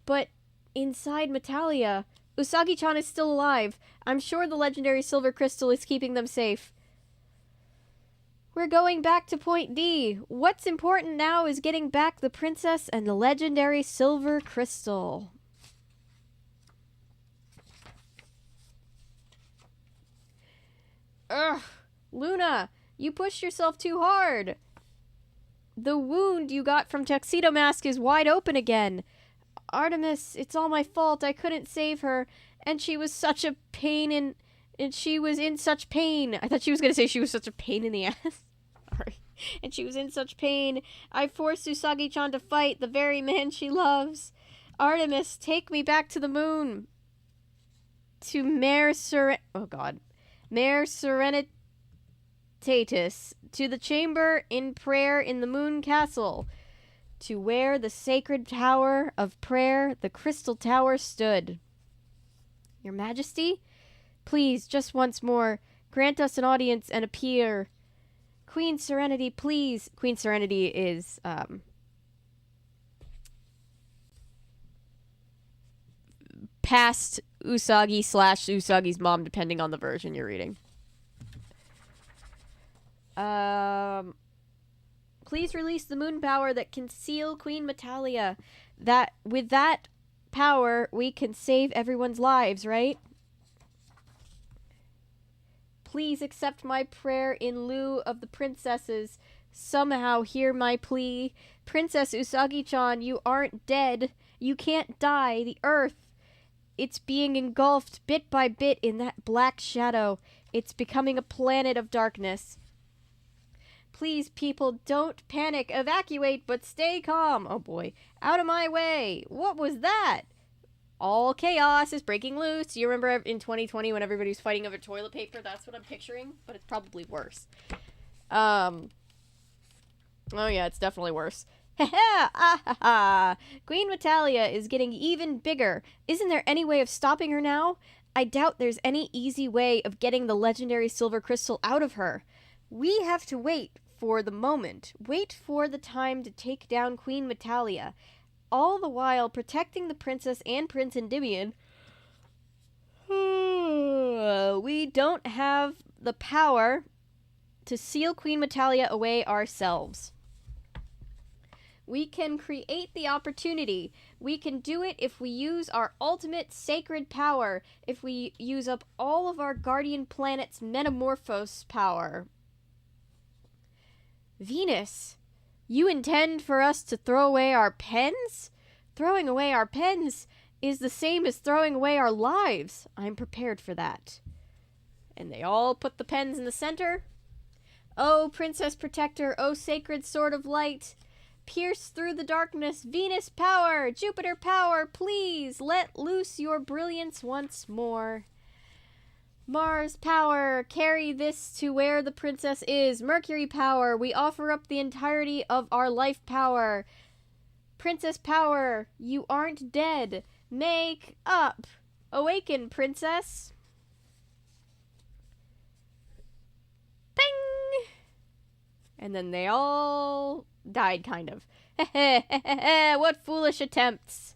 But inside Metalia... Usagi-chan is still alive. I'm sure the legendary silver crystal is keeping them safe. We're going back to Point D. What's important now is getting back the princess and the legendary silver crystal. Ugh! Luna, you pushed yourself too hard. The wound you got from Tuxedo Mask is wide open again. Artemis, it's all my fault. I couldn't save her. And she was such a pain in... And she was in such pain. I thought she was going to say she was such a pain in the ass. Sorry. And she was in such pain. I forced Usagi-chan to fight the very man she loves. Artemis, take me back to the moon. To Mare Serenitatis. To the chamber in prayer in the moon castle. To where the sacred tower of prayer, the crystal tower, stood. Your Majesty, please, just once more, grant us an audience and appear. Queen Serenity, please. Queen Serenity is, past Usagi / Usagi's mom, depending on the version you're reading. Please release the moon power that can seal Queen Metalia. With that power, we can save everyone's lives, right? Please accept my prayer in lieu of the princesses. Somehow hear my plea. Princess Usagi-chan, you aren't dead. You can't die. The earth, it's being engulfed bit by bit in that black shadow. It's becoming a planet of darkness. Please, people, don't panic. Evacuate, but stay calm. Oh, boy. Out of my way. What was that? All chaos is breaking loose. You remember in 2020 when everybody was fighting over toilet paper? That's what I'm picturing, but it's probably worse. Oh, yeah, it's definitely worse. Ha ha! Queen Metalia is getting even bigger. Isn't there any way of stopping her now? I doubt there's any easy way of getting the legendary silver crystal out of her. We have to wait for the moment. Wait for the time to take down Queen Metalia. All the while protecting the princess and Prince Endymion. We don't have the power to seal Queen Metalia away ourselves. We can create the opportunity. We can do it if we use our ultimate sacred power. If we use up all of our guardian planet's metamorphose power. Venus, you intend for us to throw away our pens? Throwing away our pens is the same as throwing away our lives. I'm prepared for that. And they all put the pens in the center. Oh, Princess Protector, oh, sacred sword of light, pierce through the darkness. Venus power, Jupiter power, please let loose your brilliance once more. Mars power, carry this to where the princess is. Mercury power, we offer up the entirety of our life power. Princess power, you aren't dead. Make up. Awaken, princess. Bing! And then they all died, kind of. What foolish attempts.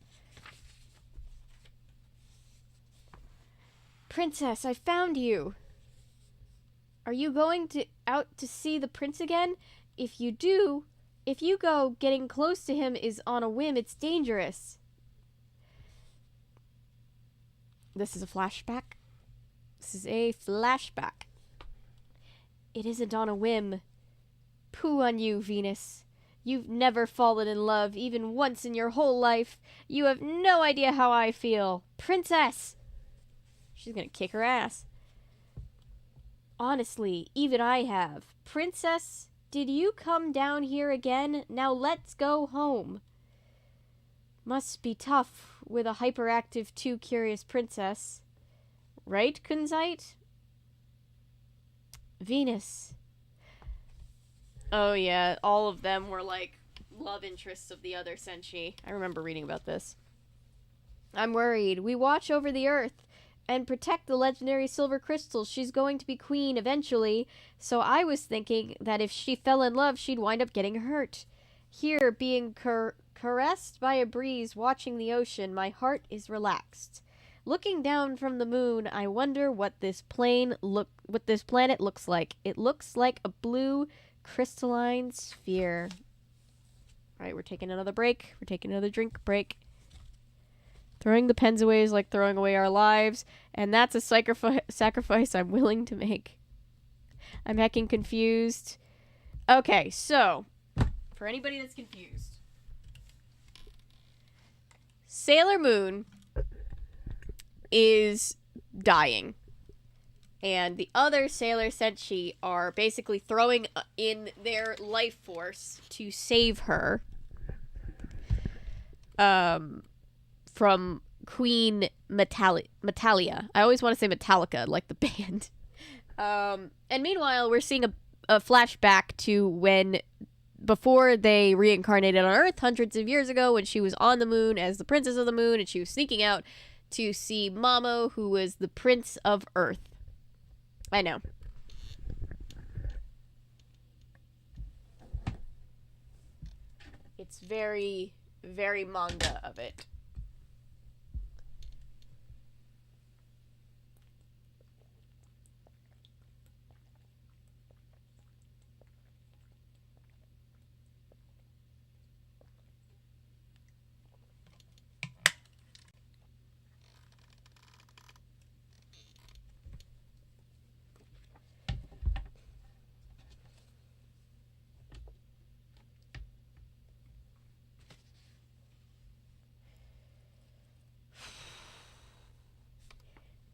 Princess, I found you. Are you going out to see the prince again? If you go, getting close to him is on a whim. It's dangerous. This is a flashback. This is a flashback. It isn't on a whim. Pooh on you, Venus. You've never fallen in love, even once in your whole life. You have no idea how I feel. Princess! She's gonna kick her ass. Honestly, even I have. Princess, did you come down here again? Now let's go home. Must be tough with a hyperactive, too curious princess. Right, Kunzite? Venus. Oh yeah, all of them were like love interests of the other Senshi. I remember reading about this. I'm worried. We watch over the earth and protect the legendary silver crystals. She's going to be queen eventually, so I was thinking that if she fell in love, she'd wind up getting hurt. Here, being caressed by a breeze, watching the ocean, my heart is relaxed. Looking down from the moon, I wonder what this planet looks like. It looks like a blue crystalline sphere. All right, we're taking another break. We're taking another drink break. Throwing the pens away is like throwing away our lives, and that's a sacrifice I'm willing to make. I'm hecking confused. Okay, so, for anybody that's confused, Sailor Moon is dying, and the other Sailor Senshi are basically throwing in their life force to save her. From Queen Metalia. I always want to say Metallica, like the band. And meanwhile, we're seeing a flashback to before they reincarnated on Earth hundreds of years ago, when she was on the moon as the Princess of the Moon, and she was sneaking out to see Mamo, who was the Prince of Earth. I know. It's very, very manga of it.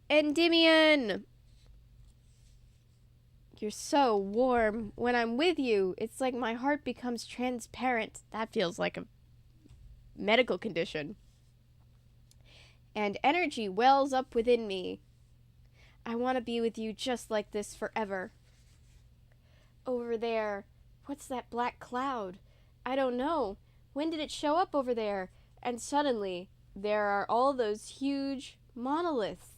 Endymion! You're so warm. When I'm with you, it's like my heart becomes transparent. That feels like a medical condition. And energy wells up within me. I want to be with you just like this forever. Over there. What's that black cloud? I don't know. When did it show up over there? And suddenly, there are all those huge monoliths.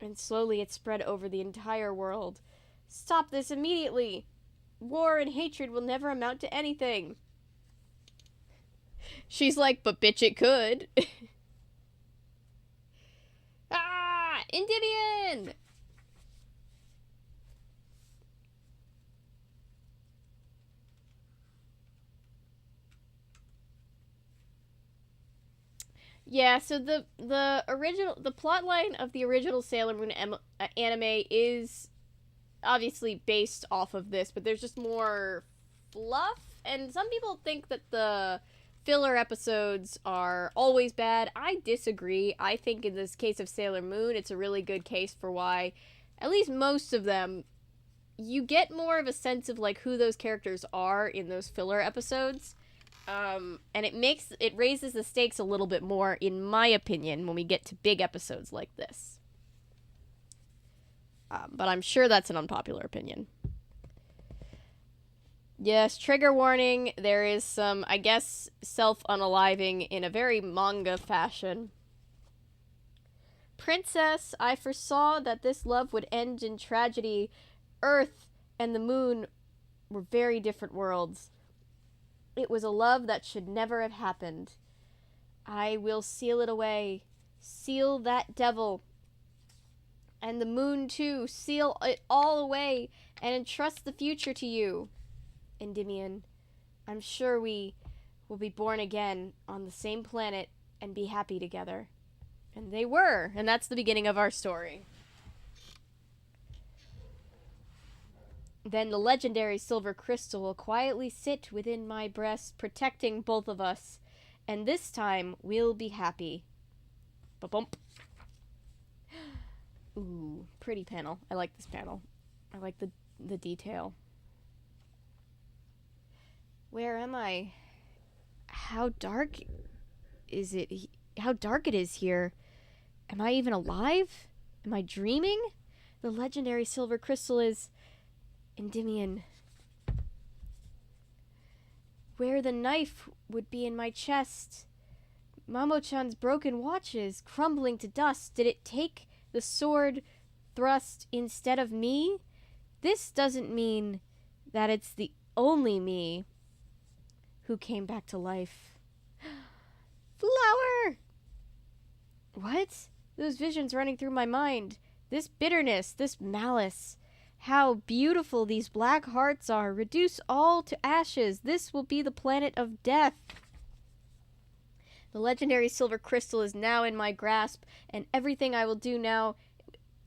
And slowly it spread over the entire world. Stop this immediately! War and hatred will never amount to anything. She's like, but bitch, it could. Ah! Endymion! Yeah, so the plot line of the original Sailor Moon anime is obviously based off of this, but there's just more fluff, and some people think that the filler episodes are always bad. I disagree. I think in this case of Sailor Moon, it's a really good case for why, at least most of them, you get more of a sense of like who those characters are in those filler episodes. And it raises the stakes a little bit more, in my opinion, when we get to big episodes like this. But I'm sure that's an unpopular opinion. Yes, trigger warning. There is some, I guess, self-unaliving in a very manga fashion. Princess, I foresaw that this love would end in tragedy. Earth and the moon were very different worlds. It was a love that should never have happened. I will seal it away. Seal that devil. And the moon too. Seal it all away and entrust the future to you. Endymion, I'm sure we will be born again on the same planet and be happy together. And they were, and that's the beginning of our story. Then the legendary silver crystal will quietly sit within my breast, protecting both of us. And this time, we'll be happy. Ba-bump. Ooh, pretty panel. I like this panel. I like the detail. Where am I? How dark is it? How dark it is here. Am I even alive? Am I dreaming? The legendary silver crystal is Endymion. Where the knife would be in my chest. Mamo-chan's broken watches crumbling to dust. Did it take the sword thrust instead of me? This doesn't mean that it's the only me who came back to life. Flower! What? Those visions running through my mind. This bitterness, this malice. How beautiful these black hearts are. Reduce all to ashes. This will be the planet of death. The legendary silver crystal is now in my grasp, and everything I will do now,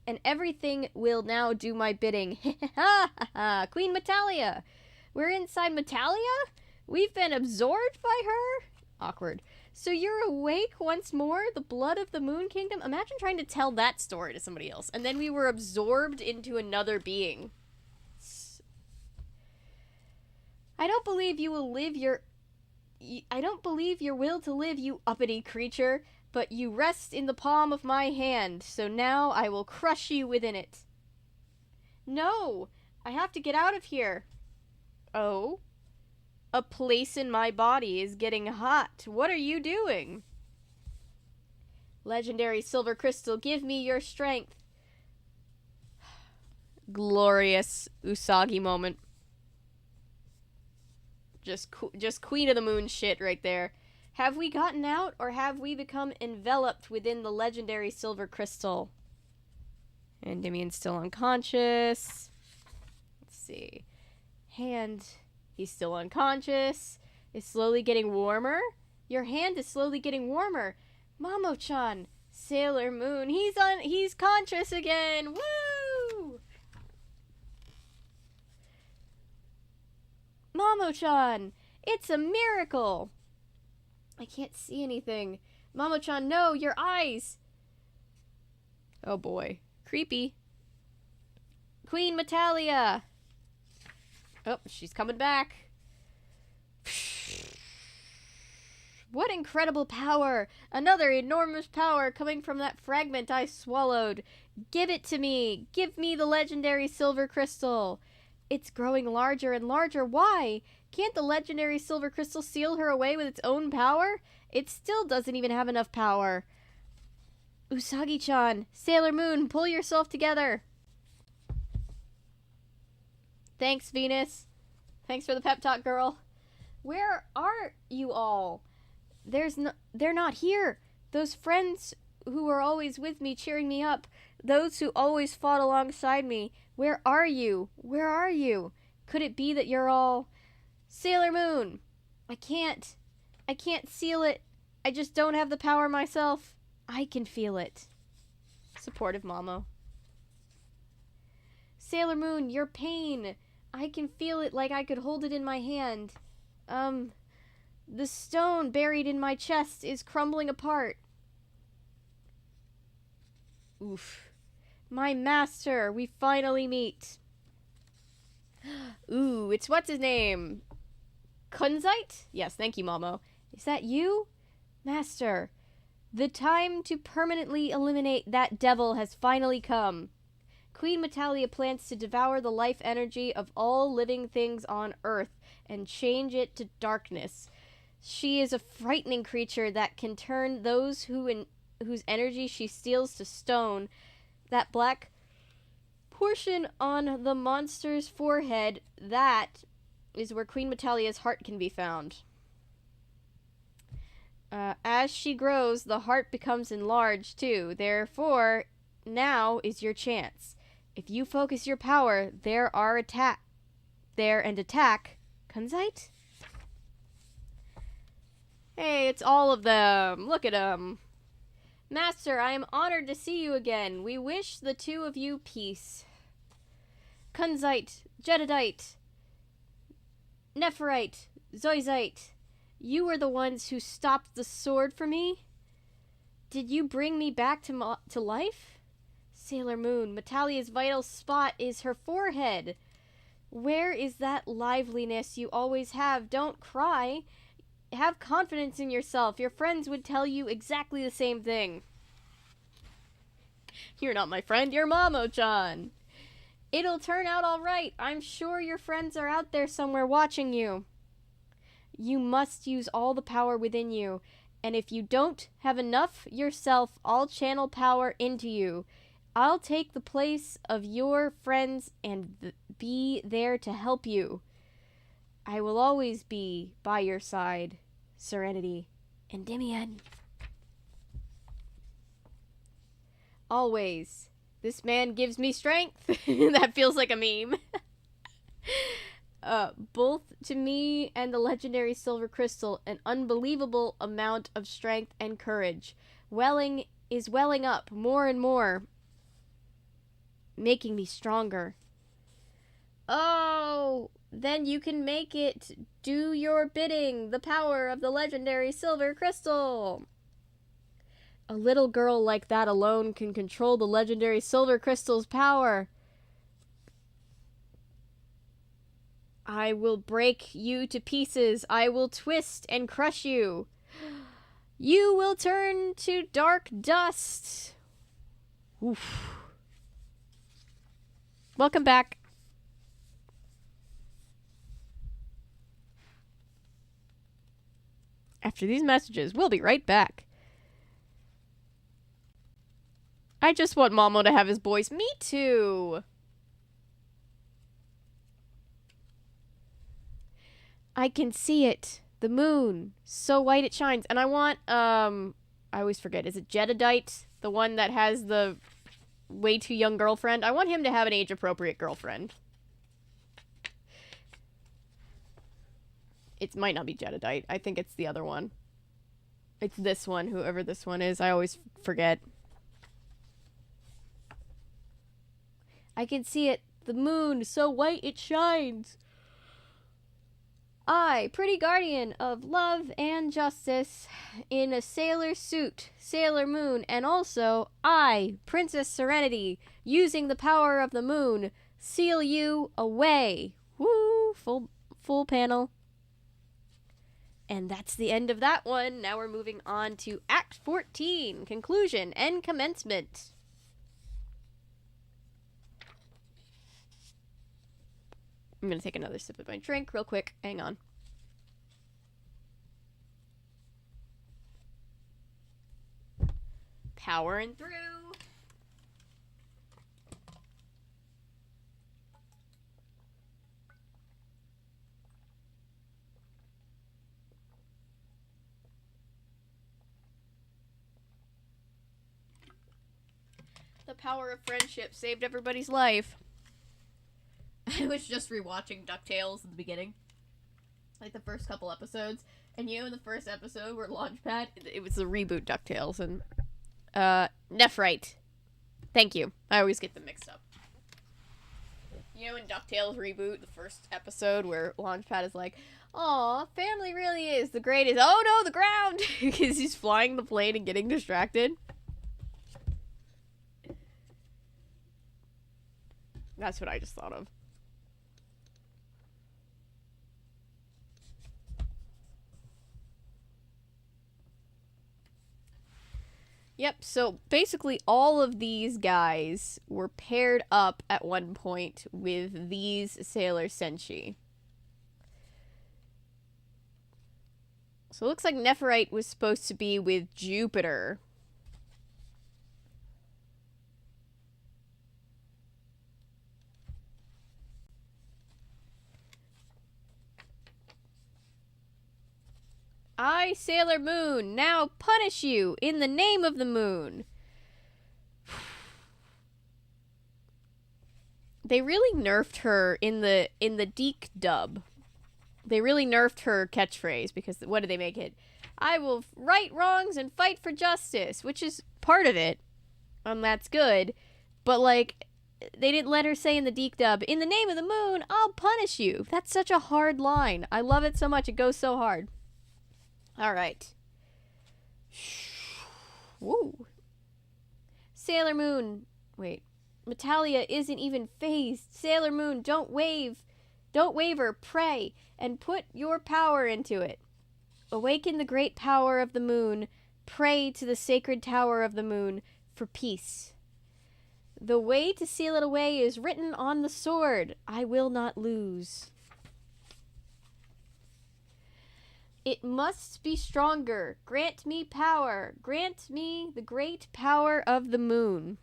and everything will now do my bidding. Ha ha ha! Queen Metalia! We're inside Metalia? We've been absorbed by her? Awkward. So you're awake once more? The blood of the Moon Kingdom? Imagine trying to tell that story to somebody else. And then we were absorbed into another being. I don't believe you will live your... I don't believe your will to live, you uppity creature. But you rest in the palm of my hand. So now I will crush you within it. No! I have to get out of here. Oh? A place in my body is getting hot. What are you doing? Legendary silver crystal, give me your strength. Glorious Usagi moment. Just Queen of the Moon shit right there. Have we gotten out, or have we become enveloped within the legendary silver crystal? Endymion's still unconscious. Let's see. Hand... He's still unconscious. It's slowly getting warmer. Your hand is slowly getting warmer. Mamo-chan, Sailor Moon, he's conscious again. Woo! Mamo-chan, it's a miracle. I can't see anything. Mamo-chan, no, your eyes. Oh boy, creepy. Queen Metalia. Oh, she's coming back. What incredible power! Another enormous power coming from that fragment I swallowed. Give it to me! Give me the legendary silver crystal! It's growing larger and larger. Why? Can't the legendary silver crystal seal her away with its own power? It still doesn't even have enough power. Usagi-chan, Sailor Moon, pull yourself together. Thanks, Venus. Thanks for the pep talk, girl. Where are you all? They're not here. Those friends who were always with me, cheering me up. Those who always fought alongside me. Where are you? Where are you? Could it be that you're all... Sailor Moon! I can't seal it. I just don't have the power myself. I can feel it. Supportive Mamo. Sailor Moon, your pain. I can feel it like I could hold it in my hand. The stone buried in my chest is crumbling apart. Oof. My master, we finally meet. Ooh, it's what's his name? Kunzite? Yes, thank you, Mamo. Is that you? Master, the time to permanently eliminate that devil has finally come. Queen Metalia plans to devour the life energy of all living things on Earth and change it to darkness. She is a frightening creature that can turn those whose energy she steals to stone. That black portion on the monster's forehead, that is where Queen Metalia's heart can be found. As she grows, the heart becomes enlarged too. Therefore, now is your chance. If you focus your power, attack. Kunzite? Hey, it's all of them. Look at them. Master, I am honored to see you again. We wish the two of you peace. Kunzite, Jedidite, Nephirite, Zoisite, you were the ones who stopped the sword for me? Did you bring me back to life? Sailor Moon, Metalia's vital spot is her forehead. Where is that liveliness you always have? Don't cry. Have confidence in yourself. Your friends would tell you exactly the same thing. You're not my friend, you're Mamo-chan. It'll turn out all right. I'm sure your friends are out there somewhere watching you. You must use all the power within you. And if you don't have enough yourself, I'll channel power into you. I'll take the place of your friends and be there to help you. I will always be by your side. Serenity. Endymion. Always. This man gives me strength. That feels like a meme. Both to me and the legendary silver crystal, an unbelievable amount of strength and courage. Welling up more and more, making me stronger. Oh, then you can make it. Do your bidding. The power of the legendary silver crystal. A little girl like that alone can control the legendary silver crystal's power. I will break you to pieces. I will twist and crush you. You will turn to dark dust. Oof. Welcome back. After these messages, we'll be right back. I just want Mamo to have his boys. Me too. I can see it. The moon. So white it shines. And I want, I always forget. Is it Jedidite? The one that has the way too young girlfriend? I want him to have an age-appropriate girlfriend. It might not be Jedidite. I think it's the other one. It's this one, whoever this one is. I always forget. I can see it. The moon, so white it shines. I, pretty guardian of love and justice, in a sailor suit, Sailor Moon, and also I, Princess Serenity, using the power of the moon, seal you away. Woo! Full panel. And that's the end of that one. Now we're moving on to Act 14, Conclusion and Commencement. I'm going to take another sip of my drink real quick. Hang on. Powering through. The power of friendship saved everybody's life. I was just rewatching DuckTales at the beginning. Like the first couple episodes. And you know, in the first episode where Launchpad, it was the reboot DuckTales, and Nephrite. Thank you. I always get them mixed up. You know, in DuckTales reboot, the first episode where Launchpad is like, "Aw, family really is the greatest." Oh no, the ground! Because he's flying the plane and getting distracted. That's what I just thought of. Yep, so basically all of these guys were paired up at one point with these Sailor Senshi. So it looks like Nephirite was supposed to be with Jupiter. I, Sailor Moon, now punish you in the name of the moon. They really nerfed her in the Deke dub. They really nerfed her catchphrase because what did they make it? I will right wrongs and fight for justice, which is part of it. That's good. But like they didn't let her say in the Deke dub, in the name of the moon, I'll punish you. That's such a hard line. I love it so much. It goes so hard. All right. Woo. Sailor Moon. Wait. Metalia isn't even phased. Sailor Moon, don't waver, pray, and put your power into it. Awaken the great power of the moon. Pray to the sacred tower of the moon for peace. The way to seal it away is written on the sword. I will not lose. It must be stronger. Grant me power. Grant me the great power of the moon.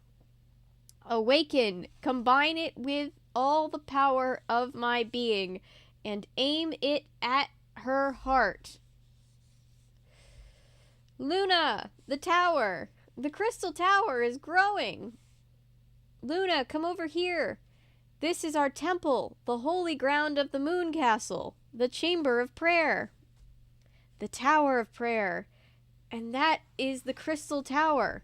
Awaken. Combine it with all the power of my being and aim it at her heart. Luna, the tower. The crystal tower is growing. Luna, come over here. This is our temple, the holy ground of the moon castle, the chamber of prayer. The Tower of Prayer, and that is the Crystal Tower.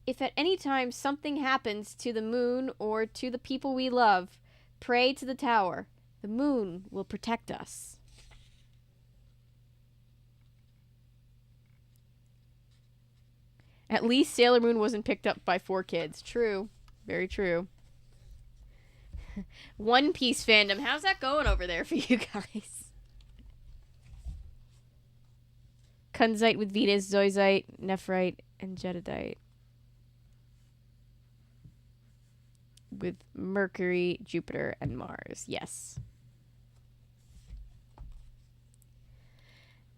If at any time something happens to the moon or to the people we love, pray to the tower. The moon will protect us. At least Sailor Moon wasn't picked up by 4 kids. True. Very true. One Piece fandom. How's that going over there for you guys? Kunzite with Venus, Zoisite, Nephirite, and Jedidite. With Mercury, Jupiter, and Mars. Yes.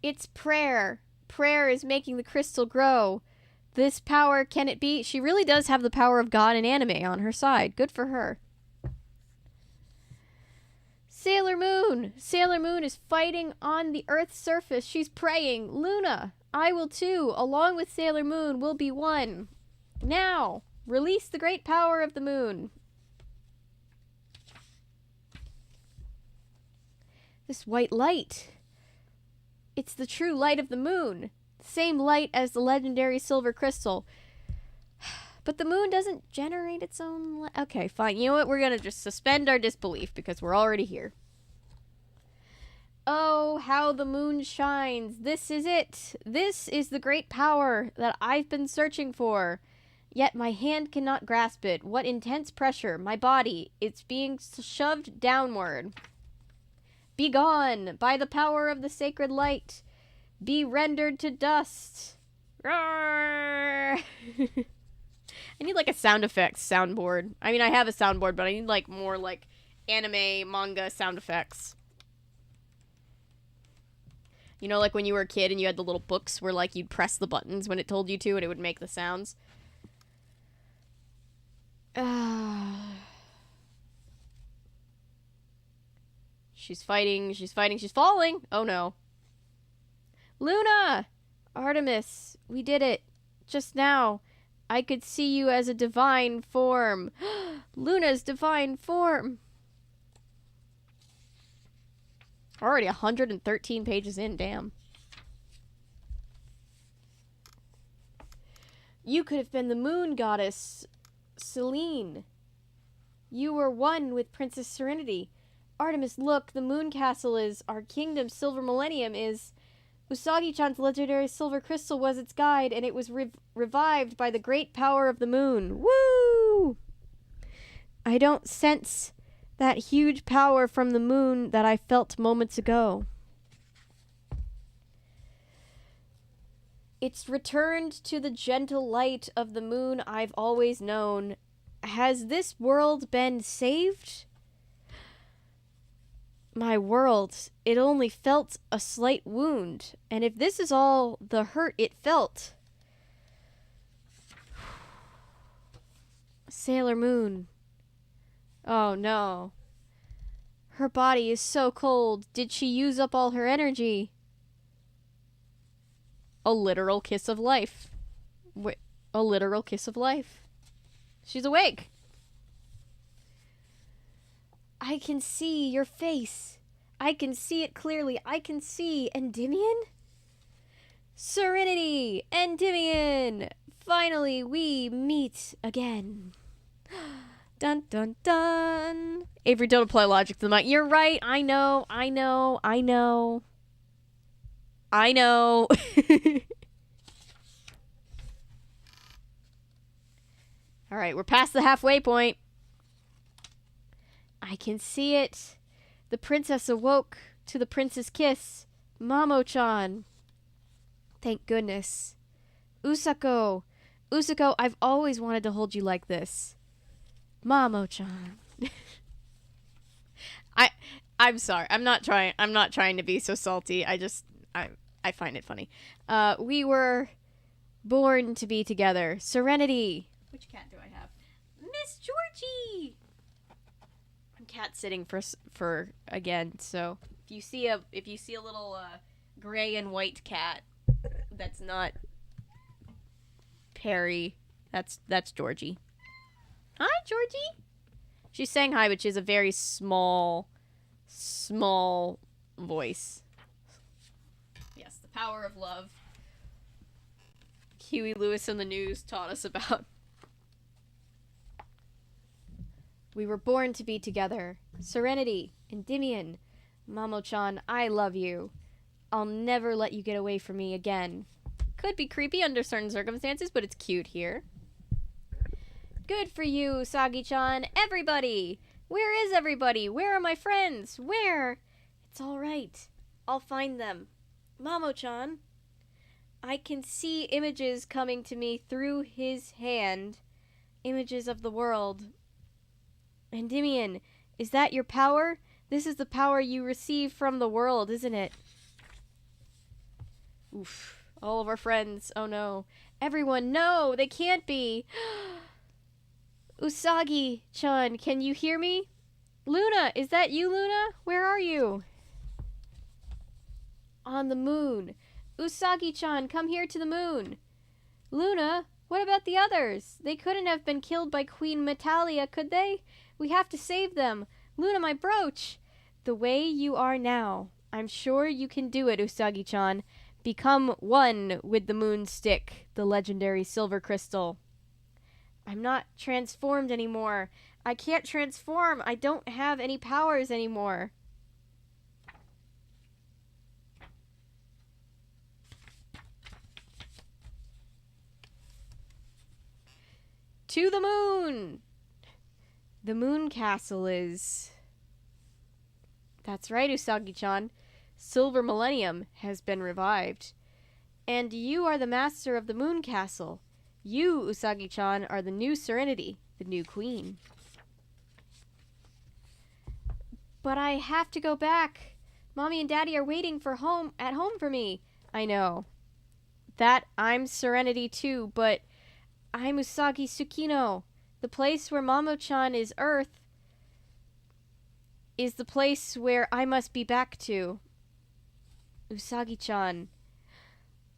It's prayer. Prayer is making the crystal grow. This power, can it be? She really does have the power of God and anime on her side. Good for her. Sailor Moon! Sailor Moon is fighting on the Earth's surface. She's praying. Luna, I will too, along with Sailor Moon, will be one. Now, release the great power of the moon. This white light. It's the true light of the moon. Same light as the legendary silver crystal. But the moon doesn't generate its own light. Okay, fine. You know what? We're going to just suspend our disbelief because we're already here. Oh, how the moon shines. This is it. This is the great power that I've been searching for. Yet my hand cannot grasp it. What intense pressure. My body. It's being shoved downward. Be gone by the power of the sacred light. Be rendered to dust. Roar! I need like a sound effects soundboard. I mean, I have a soundboard, but I need like more like anime, manga sound effects. You know, like when you were a kid and you had the little books where like you'd press the buttons when it told you to and it would make the sounds. She's fighting, she's falling! Oh no. Luna! Artemis, we did it. Just now. I could see you as a divine form. Luna's divine form. Already 113 pages in, damn. You could have been the moon goddess, Selene. You were one with Princess Serenity. Artemis, look, the moon castle is, our kingdom's silver millennium is... Usagi-chan's legendary silver crystal was its guide, and it was revived by the great power of the moon. Woo! I don't sense that huge power from the moon that I felt moments ago. It's returned to the gentle light of the moon I've always known. Has this world been saved? My world, it only felt a slight wound, and if this is all the hurt it felt... Sailor Moon. Oh no. Her body is so cold. Did she use up all her energy? A literal kiss of life. A literal kiss of life. She's awake. I can see your face. I can see it clearly. I can see Endymion? Serenity! Endymion! Finally, we meet again. Dun dun dun. Avery, don't apply logic to the mic. You're right. I know. All right, we're past the halfway point. I can see it. The princess awoke to the prince's kiss. Mamo-chan. Thank goodness. Usako, I've always wanted to hold you like this. Mamo-chan. I'm sorry. I'm not trying to be so salty. I find it funny. We were born to be together. Serenity. Which cat do I have? Miss Georgie. I'm cat sitting for again. So if you see a little gray and white cat, that's not Perry. That's Georgie. Hi, Georgie. She's saying hi, but she has a very small voice. Yes, the power of love. Huey Lewis and the News taught us about. We were born to be together. Serenity, Endymion, Mamo-chan, I love you. I'll never let you get away from me again. Could be creepy under certain circumstances, but it's cute here. Good for you, Usagi-chan. Everybody! Where is everybody? Where are my friends? Where? It's all right. I'll find them. Mamo-chan. I can see images coming to me through his hand. Images of the world. Endymion, is that your power? This is the power you receive from the world, isn't it? Oof. All of our friends. Oh no. Everyone, no! They can't be! Usagi-chan, can you hear me? Luna, is that you, Luna? Where are you? On the moon. Usagi-chan, come here to the moon. Luna, what about the others? They couldn't have been killed by Queen Metalia, could they? We have to save them. Luna, my brooch. The way you are now. I'm sure you can do it, Usagi-chan. Become one with the moon stick, the legendary silver crystal. I'm not transformed anymore. I can't transform. I don't have any powers anymore. To the moon! The moon castle is... That's right, Usagi-chan. Silver Millennium has been revived. And you are the master of the moon castle. You, Usagi-chan, are the new Serenity, the new queen. But I have to go back. Mommy and Daddy are waiting at home for me. I know. That I'm Serenity too, but I'm Usagi Tsukino. The place where Mamo-chan is Earth is the place where I must be back to. Usagi-chan.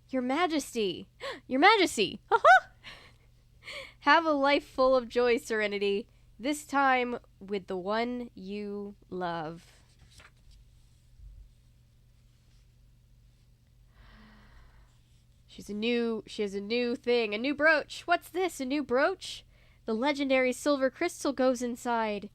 Your Majesty! Your Majesty! Haha! Have a life full of joy, Serenity. This time with the one you love. She has a new thing. A new brooch. What's this? A new brooch? The legendary silver crystal goes inside.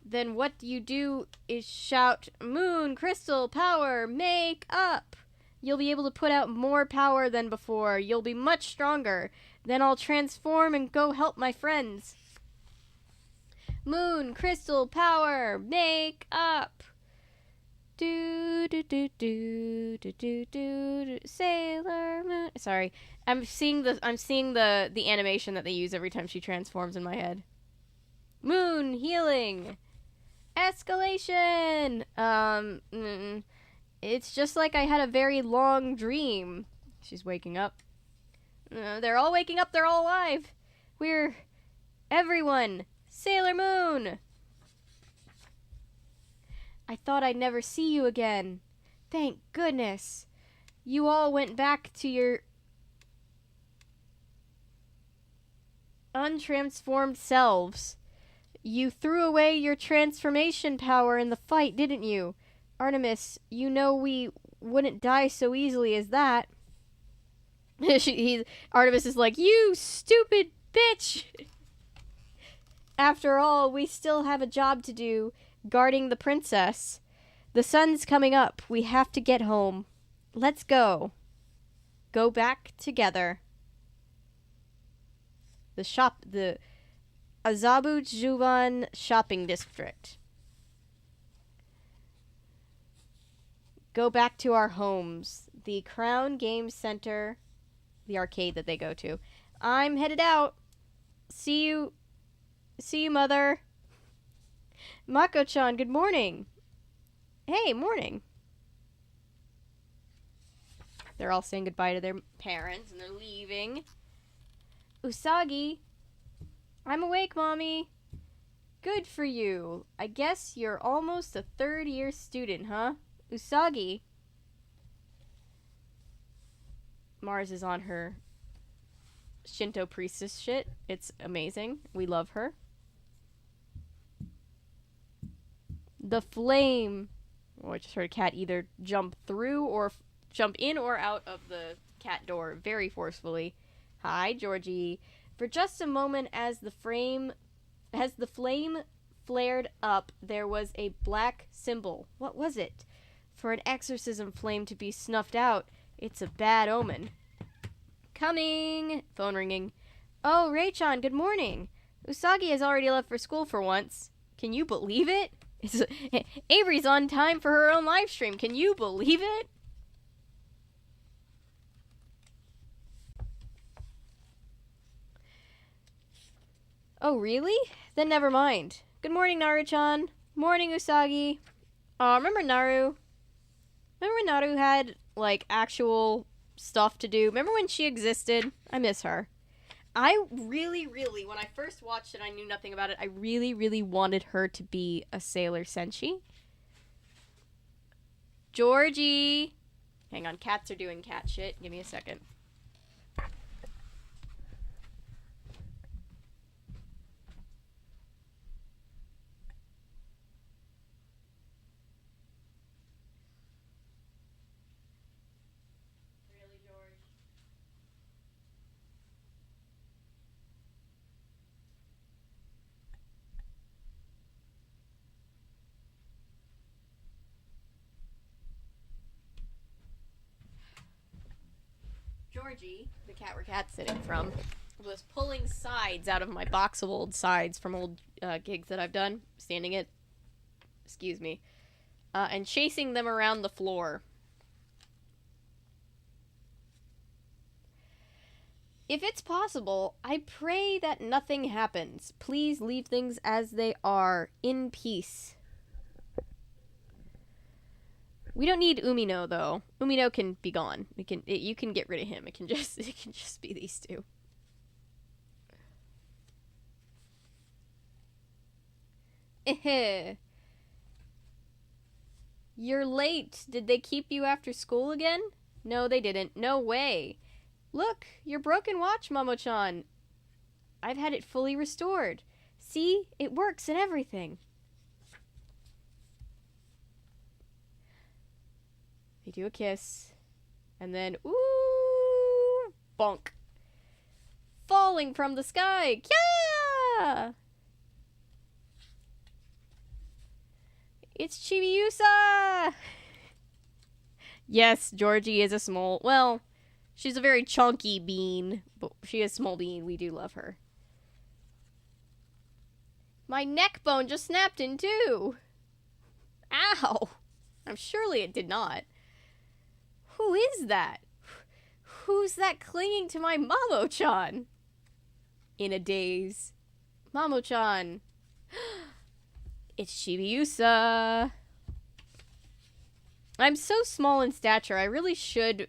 Then what you do is shout, Moon, crystal, power, make up. You'll be able to put out more power than before. You'll be much stronger. Then I'll transform and go help my friends. Moon, crystal, power, make up. Do do do do do do do Sailor Moon. Sorry, I'm seeing the animation that they use every time she transforms in my head. Moon healing, escalation. It's just like I had a very long dream. She's waking up. They're all waking up. They're all alive. We're everyone. Sailor Moon. I thought I'd never see you again. Thank goodness. You all went back to your untransformed selves. You threw away your transformation power in the fight, didn't you? Artemis, you know we wouldn't die so easily as that. Artemis is like, you stupid bitch! After all, we still have a job to do, guarding the princess. The sun's coming up. We have to get home. Let's go. Go back together. The Azabu Juban shopping district. Go back to our homes. The Crown Game Center, the arcade that they go to. I'm headed out. See you, Mother. Mako-chan, good morning. Hey, morning. They're all saying goodbye to their parents and they're leaving. Usagi, I'm awake, Mommy. Good for you. I guess you're almost a third-year student, huh? Usagi. Mars is on her Shinto priestess shit. It's amazing. We love her. The flame. Oh, I just heard a cat either jump through or jump in or out of the cat door very forcefully. Hi, Georgie. For just a moment, as the flame flared up, there was a black symbol. What was it? For an exorcism flame to be snuffed out, it's a bad omen. Coming! Phone ringing. Oh, Ray-chan, good morning. Usagi has already left for school for once. Can you believe it? Avery's on time for her own live stream. Can you believe it? Oh, really? Then never mind. Good morning, Naru-chan. Morning, Usagi. Remember Naru? Remember when Naru had, like, actual stuff to do? Remember when she existed? I miss her. I really, when I first watched it, I knew nothing about it. I really wanted her to be a Sailor Senshi. Georgie! Hang on, cats are doing cat shit. Give me a second. Georgie, the cat where cat's sitting from, was pulling sides out of my box of old sides from old gigs that I've done, standing it, excuse me, and chasing them around the floor. If it's possible, I pray that nothing happens. Please leave things as they are, in peace. We don't need Umino, though. Umino can be gone. You can get rid of him. It can just be these two. You're late. Did they keep you after school again? No, they didn't. No way. Look, your broken watch, Momo-chan. I've had it fully restored. See? It works and everything. They do a kiss. And then, ooh, bonk. Falling from the sky. Kya! It's Chibiusa! Yes, Georgie is a small, well, she's a very chunky bean, but she is small bean. We do love her. My neck bone just snapped in two. Ow! Surely it did not. Who is that? Who's that clinging to my Mamo-chan? In a daze. Mamo-chan. It's Chibiusa. I'm so small in stature. I really should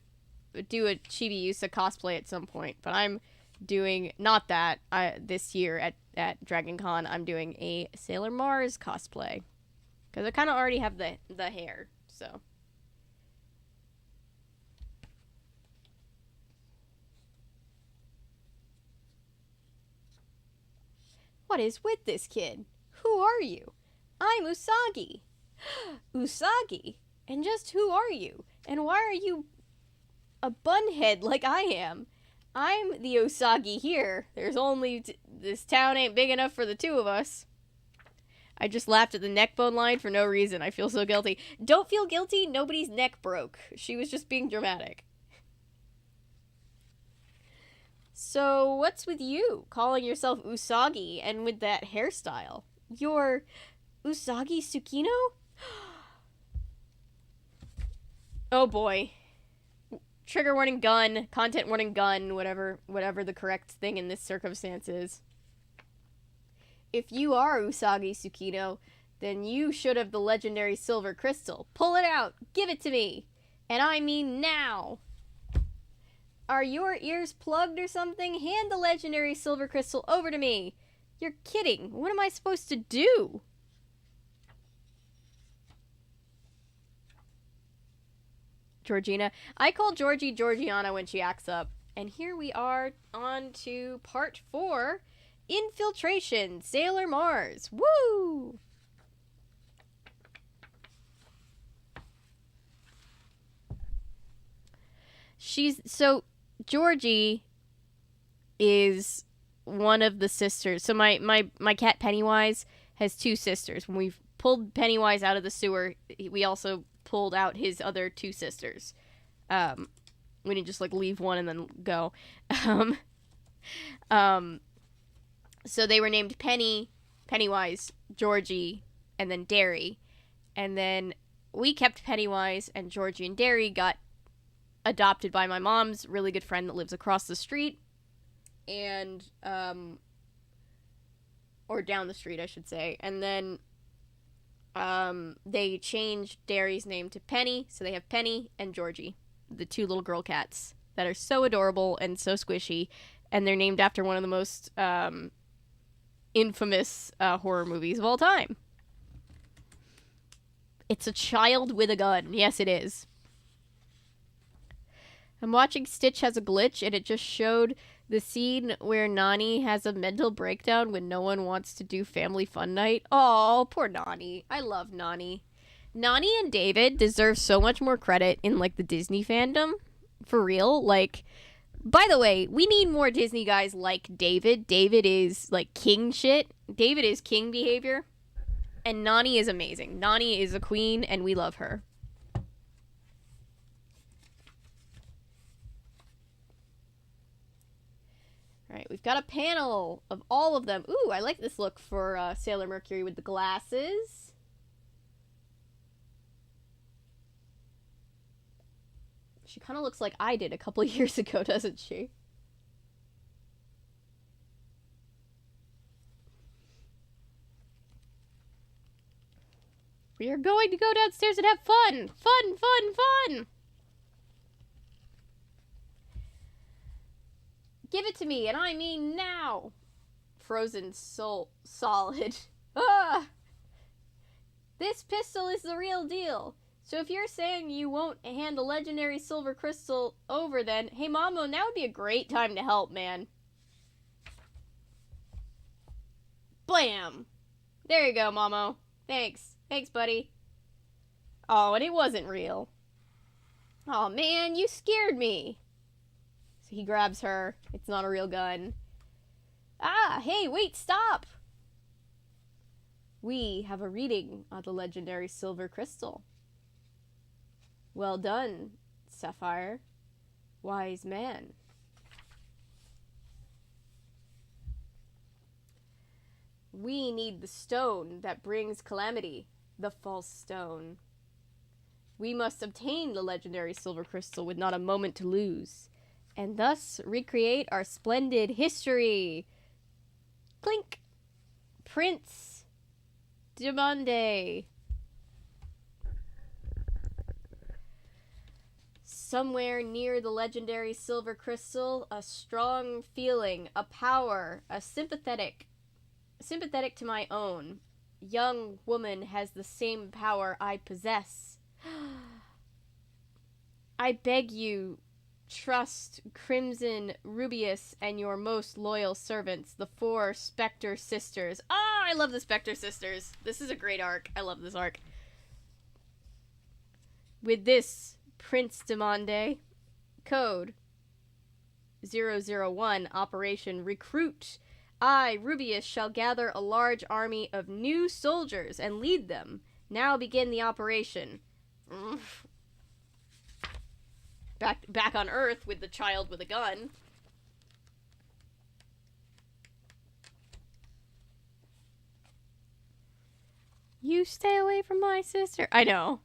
do a Chibiusa cosplay at some point, but I'm doing not that. This year at Dragon Con, I'm doing a Sailor Mars cosplay because I kind of already have the hair. So what is with this kid? Who are you? I'm Usagi. Usagi? And just who are you? And why are you a bunhead like I am? I'm the Usagi here. There's only... this town ain't big enough for the two of us. I just laughed at the neck bone line for no reason. I feel so guilty. Don't feel guilty. Nobody's neck broke. She was just being dramatic. So, what's with you? Calling yourself Usagi and with that hairstyle? You're Usagi Tsukino? Oh boy. Trigger warning gun, content warning gun, whatever the correct thing in this circumstance is. If you are Usagi Tsukino, then you should have the legendary silver crystal. Pull it out! Give it to me! And I mean now! Are your ears plugged or something? Hand the legendary silver crystal over to me! You're kidding! What am I supposed to do? Georgina. I call Georgie Georgiana when she acts up. And here we are on to part 4. Infiltration, Sailor Mars. Woo! So Georgie is one of the sisters. So my cat Pennywise has 2 sisters. When we've pulled Pennywise out of the sewer, we also pulled out his other 2 sisters. We didn't just like leave one and then go. So they were named Pennywise, Georgie, and then Derry. And then we kept Pennywise, and Georgie and Derry got adopted by my mom's really good friend that lives across the street. And, or down the street, I should say. And then they changed Derry's name to Penny, so they have Penny and Georgie, the 2 little girl cats that are so adorable and so squishy, and they're named after one of the most infamous horror movies of all time. It's a child with a gun. Yes, it is. I'm watching Stitch Has a Glitch, and it just showed the scene where Nani has a mental breakdown when no one wants to do family fun night. Oh, poor Nani. I love Nani. Nani and David deserve so much more credit in, like, the Disney fandom. For real. Like, by the way, we need more Disney guys like David. David is, like, king shit. David is king behavior. And Nani is amazing. Nani is a queen, and we love her. Alright, we've got a panel of all of them. Ooh, I like this look for Sailor Mercury with the glasses. She kind of looks like I did a couple years ago, doesn't she? We are going to go downstairs and have fun! Fun, fun, fun! Give it to me, and I mean now! Frozen soul solid. Ah! This pistol is the real deal. So if you're saying you won't hand the legendary silver crystal over then, hey Mamo, now would be a great time to help, man. Blam! There you go, Mamo. Thanks. Thanks, buddy. Oh, and it wasn't real. Oh man, you scared me. So he grabs her. It's not a real gun. Ah, hey, wait, stop! We have a reading on the legendary silver crystal. Well done, Sapphire. Wise man. We need the stone that brings calamity. The false stone. We must obtain the legendary silver crystal with not a moment to lose, and thus recreate our splendid history. Clink! Prince Demande. Somewhere near the legendary silver crystal, a strong feeling, a power, a sympathetic to my own young woman has the same power I possess. I beg you, trust Crimson, Rubius, and your most loyal servants, the 4 Specter sisters. Oh, I love the Specter sisters. This is a great arc. I love this arc. With this, Prince Demande, code 001, Operation Recruit, I, Rubius, shall gather a large army of new soldiers and lead them. Now begin the operation. Back on Earth with the child with a gun. You stay away from my sister. I know.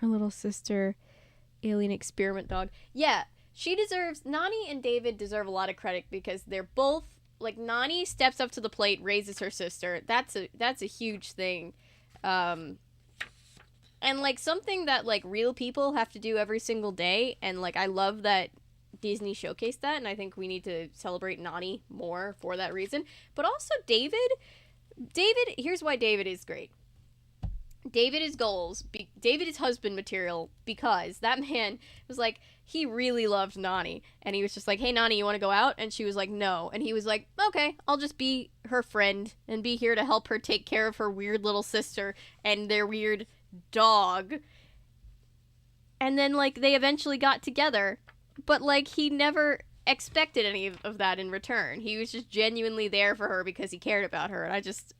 Her little sister, alien experiment dog. Yeah, she deserves... Nani and David deserve a lot of credit because they're both... Like, Nani steps up to the plate, raises her sister. That's a huge thing. And, like, something that, like, real people have to do every single day. And, like, I love that Disney showcased that. And I think we need to celebrate Nani more for that reason. But also David... Here's why David is great. David is goals. David is husband material because that man was like, he really loved Nani. And he was just like, hey, Nani, you want to go out? And she was like, no. And he was like, okay, I'll just be her friend and be here to help her take care of her weird little sister and their weird dog. And then, like, they eventually got together. But, like, he never expected any of that in return. He was just genuinely there for her because he cared about her.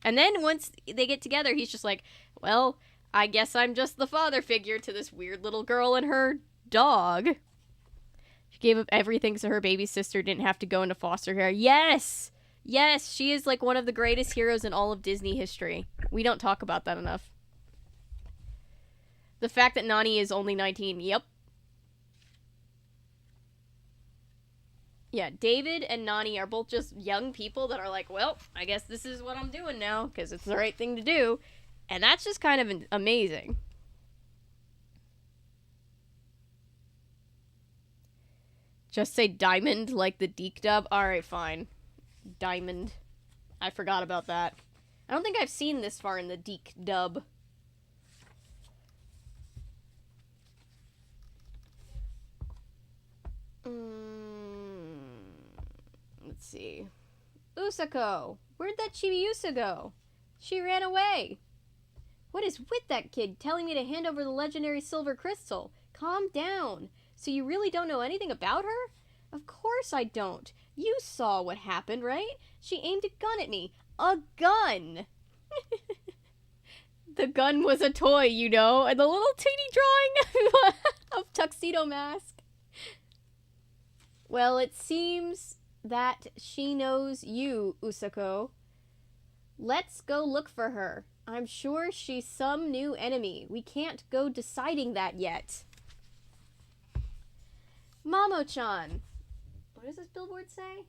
And then once they get together, he's just like, well, I guess I'm just the father figure to this weird little girl and her dog. She gave up everything so her baby sister didn't have to go into foster care. Yes! Yes, she is like one of the greatest heroes in all of Disney history. We don't talk about that enough. The fact that Nani is only 19, yep. Yeah, David and Nani are both just young people that are like, well, I guess this is what I'm doing now, because it's the right thing to do. And that's just kind of amazing. Just say Diamond like the Deke dub? Alright, fine. Diamond. I forgot about that. I don't think I've seen this far in the Deke dub. Let's see. Usako! Where'd that Chibiusa go? She ran away. What is with that kid telling me to hand over the legendary silver crystal? Calm down. So you really don't know anything about her? Of course I don't. You saw what happened, right? She aimed a gun at me. A gun! The gun was a toy, you know, and the little teeny drawing of Tuxedo Mask. Well, it seems that she knows you, Usako. Let's go look for her. I'm sure she's some new enemy. We can't go deciding that yet. Mamo-chan. What does this billboard say?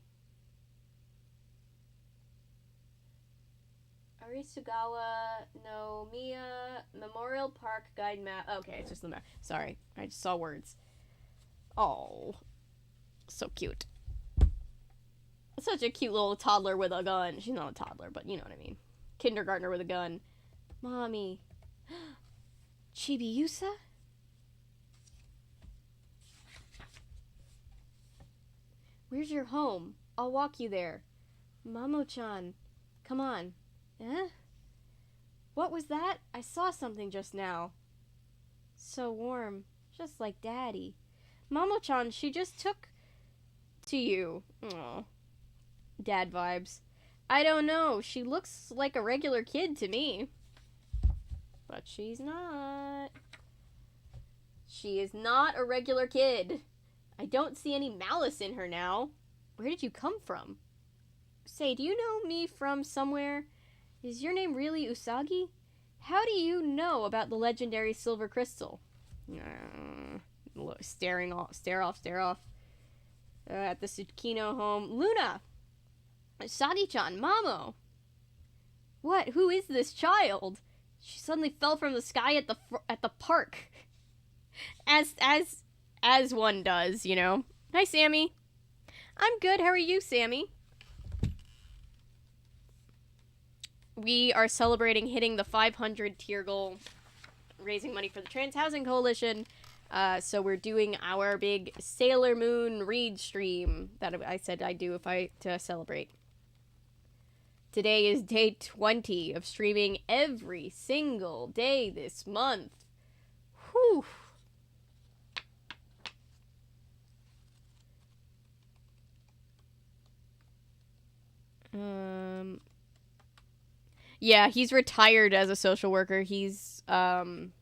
Arisugawa no Miya Memorial Park Guide Map. Okay, it's just the map. Sorry, I just saw words. Oh, so cute. Such a cute little toddler with a gun. She's not a toddler, but you know what I mean. Kindergartner with a gun. Mommy. Chibiusa? Where's your home? I'll walk you there. Mamo-chan. Come on. Eh? What was that? I saw something just now. So warm. Just like Daddy. Mamo-chan, she just took to you. Aw. Dad vibes. I don't know. She looks like a regular kid to me. But she's not. She is not a regular kid. I don't see any malice in her now. Where did you come from? Say, do you know me from somewhere? Is your name really Usagi? How do you know about the legendary silver crystal? Stare off. At the Tsukino home. Luna! Usagi-chan, Mamo! What? Who is this child? She suddenly fell from the sky at the park. As one does, you know. Hi, Sammy. I'm good. How are you, Sammy? We are celebrating hitting the 500 tier goal, raising money for the Trans Housing Coalition. So we're doing our big Sailor Moon read stream that I said I'd do to celebrate. Today is day 20 of streaming every single day this month. Whew. Yeah, he's retired as a social worker. He was Men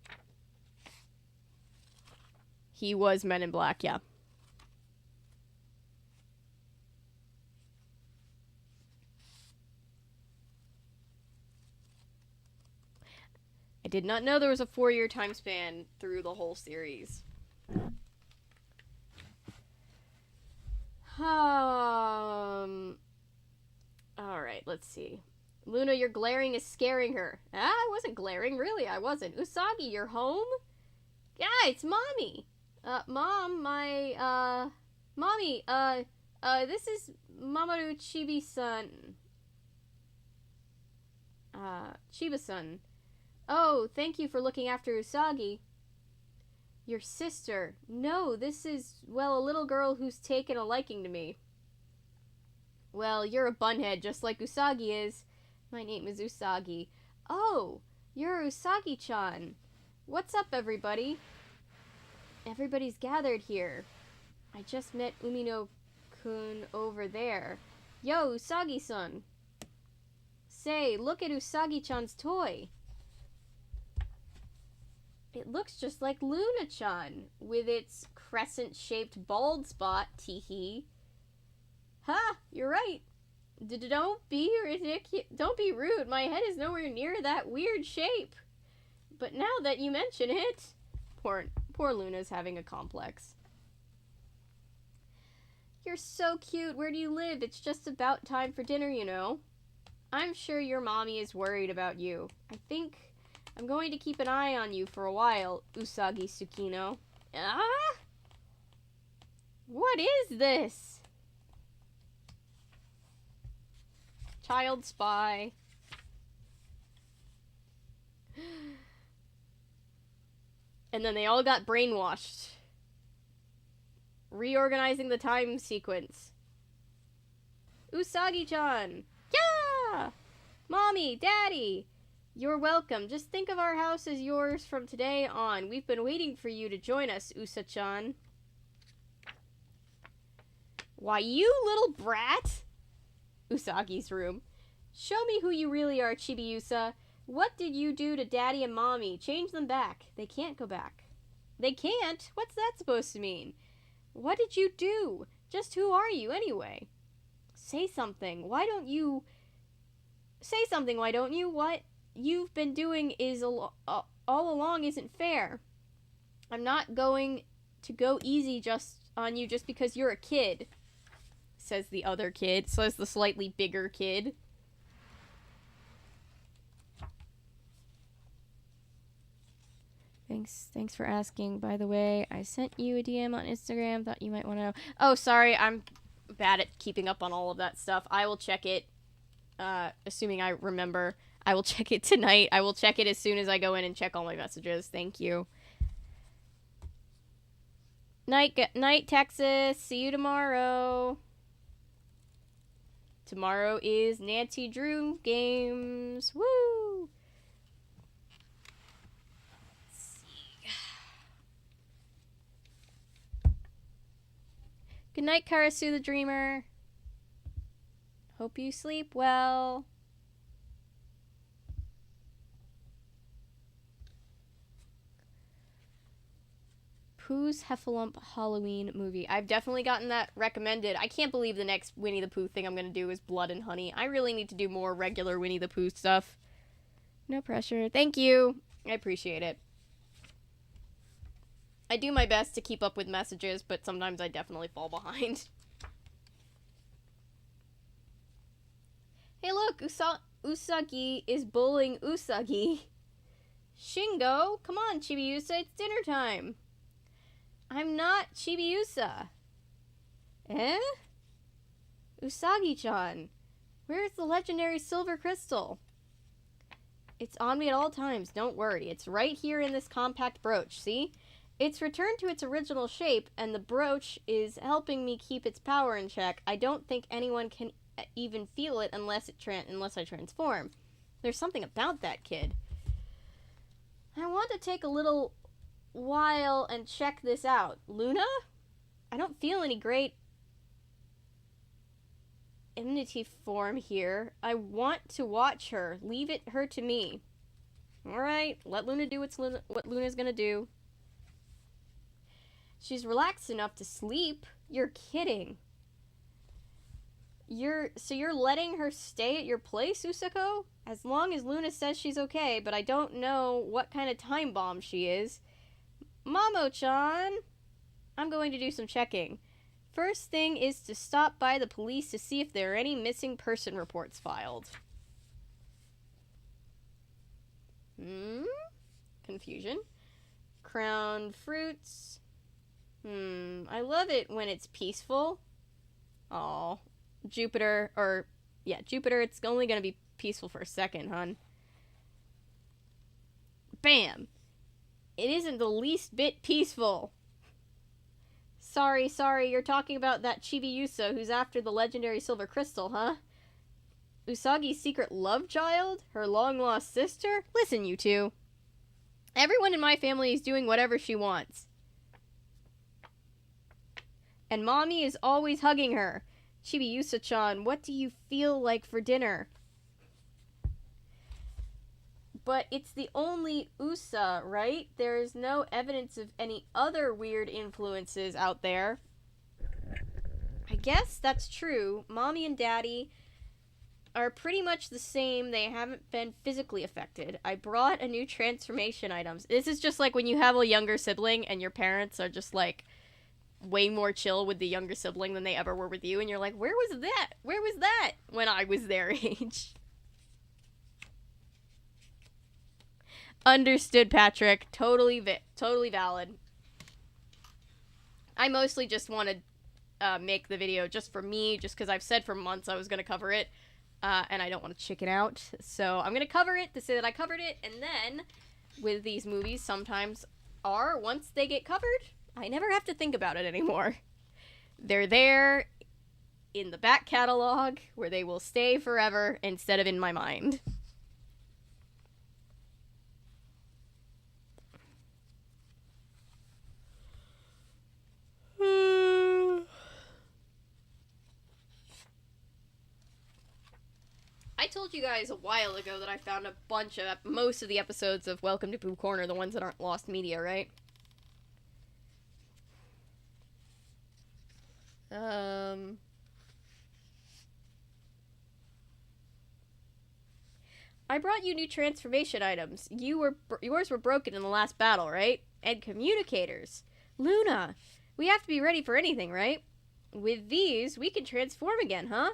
in Black, yeah. I did not know there was a 4-year time span through the whole series. Alright, let's see. Luna, your glaring is scaring her. I wasn't glaring. Really, I wasn't. Usagi, you're home? Yeah, it's Mommy. Mom, Mommy, this is Mamoru Chibi-san. Chiba-san. Oh, thank you for looking after Usagi. Your sister. No, this is, well, a little girl who's taken a liking to me. Well, you're a bunhead, just like Usagi is. My name is Usagi. Oh, you're Usagi-chan. What's up, everybody? Everybody's gathered here. I just met Umino-kun over there. Yo, Usagi-san. Say, look at Usagi-chan's toy. It looks just like Luna-chan, with its crescent-shaped bald spot, teehee. Ha! You're right. Don't be ridiculous. Don't be rude. My head is nowhere near that weird shape. But now that you mention it, poor Luna's having a complex. You're so cute. Where do you live? It's just about time for dinner, you know. I'm sure your mommy is worried about you. I think I'm going to keep an eye on you for a while, Usagi Tsukino. Ah? What is this? Child spy. And then they all got brainwashed. Reorganizing the time sequence. Usagi-chan! Yeah! Mommy, Daddy! You're welcome. Just think of our house as yours from today on. We've been waiting for you to join us, Usa-chan. Why, you little brat! Usagi's room. Show me who you really are, Chibiusa. What did you do to Daddy and Mommy? Change them back. They can't go back. They can't? What's that supposed to mean? What did you do? Just who are you, anyway? Say something. Why don't you... Say something, why don't you? What you've been doing is all along isn't fair. I'm not going to go easy on you just because you're a kid, says the other kid, says the slightly bigger kid. Thanks for asking. By the way, I sent you a DM on Instagram. Thought you might want to know. Oh, sorry. I'm bad at keeping up on all of that stuff. I will check it. Assuming I remember. I will check it tonight. I will check it as soon as I go in and check all my messages. Thank you. Night, Texas. See you tomorrow. Tomorrow is Nancy Drew games. Woo! Good night, Karasu the Dreamer. Hope you sleep well. Who's Heffalump Halloween movie? I've definitely gotten that recommended. I can't believe the next Winnie the Pooh thing I'm going to do is Blood and Honey. I really need to do more regular Winnie the Pooh stuff. No pressure. Thank you. I appreciate it. I do my best to keep up with messages, but sometimes I definitely fall behind. Hey look, Usagi is bullying Usagi. Shingo, come on Chibiusa, it's dinner time. I'm not Chibiusa. Eh? Usagi-chan, where's the legendary silver crystal? It's on me at all times, don't worry. It's right here in this compact brooch, see? It's returned to its original shape, and the brooch is helping me keep its power in check. I don't think anyone can even feel it unless I transform. There's something about that kid. I want to take a little while and check this out. Luna? I don't feel any great enmity form here. I want to watch her. Leave her to me. Alright, let Luna do what Luna's gonna do. She's relaxed enough to sleep. You're kidding. You're letting her stay at your place, Usako? As long as Luna says she's okay, but I don't know what kind of time bomb she is. Mamo-chan! I'm going to do some checking. First thing is to stop by the police to see if there are any missing person reports filed. Confusion. Crown fruits. I love it when it's peaceful. Aw. Jupiter, it's only gonna be peaceful for a second, hon. Bam! It isn't the least bit peaceful. Sorry, you're talking about that Chibiusa who's after the legendary silver crystal, huh? Usagi's secret love child? Her long-lost sister? Listen, you two. Everyone in my family is doing whatever she wants. And Mommy is always hugging her. Chibiusa-chan, what do you feel like for dinner? But it's the only Usa, right? There is no evidence of any other weird influences out there. I guess that's true. Mommy and Daddy are pretty much the same. They haven't been physically affected. I brought a new transformation items. This is just like when you have a younger sibling and your parents are just like way more chill with the younger sibling than they ever were with you, and you're like, where was that when I was their age? Understood, Patrick. Totally valid. I mostly just want to make the video just for me, just because I've said for months I was going to cover it, and I don't want to chicken out. So I'm going to cover it to say that I covered it, and then with these movies sometimes once they get covered, I never have to think about it anymore. They're there in the back catalog where they will stay forever instead of in my mind. I told you guys a while ago that I found most of the episodes of Welcome to Pooh Corner, the ones that aren't lost media, right? I brought you new transformation items. Yours were broken in the last battle, right? And communicators. Luna, we have to be ready for anything, right? With these, we can transform again, huh?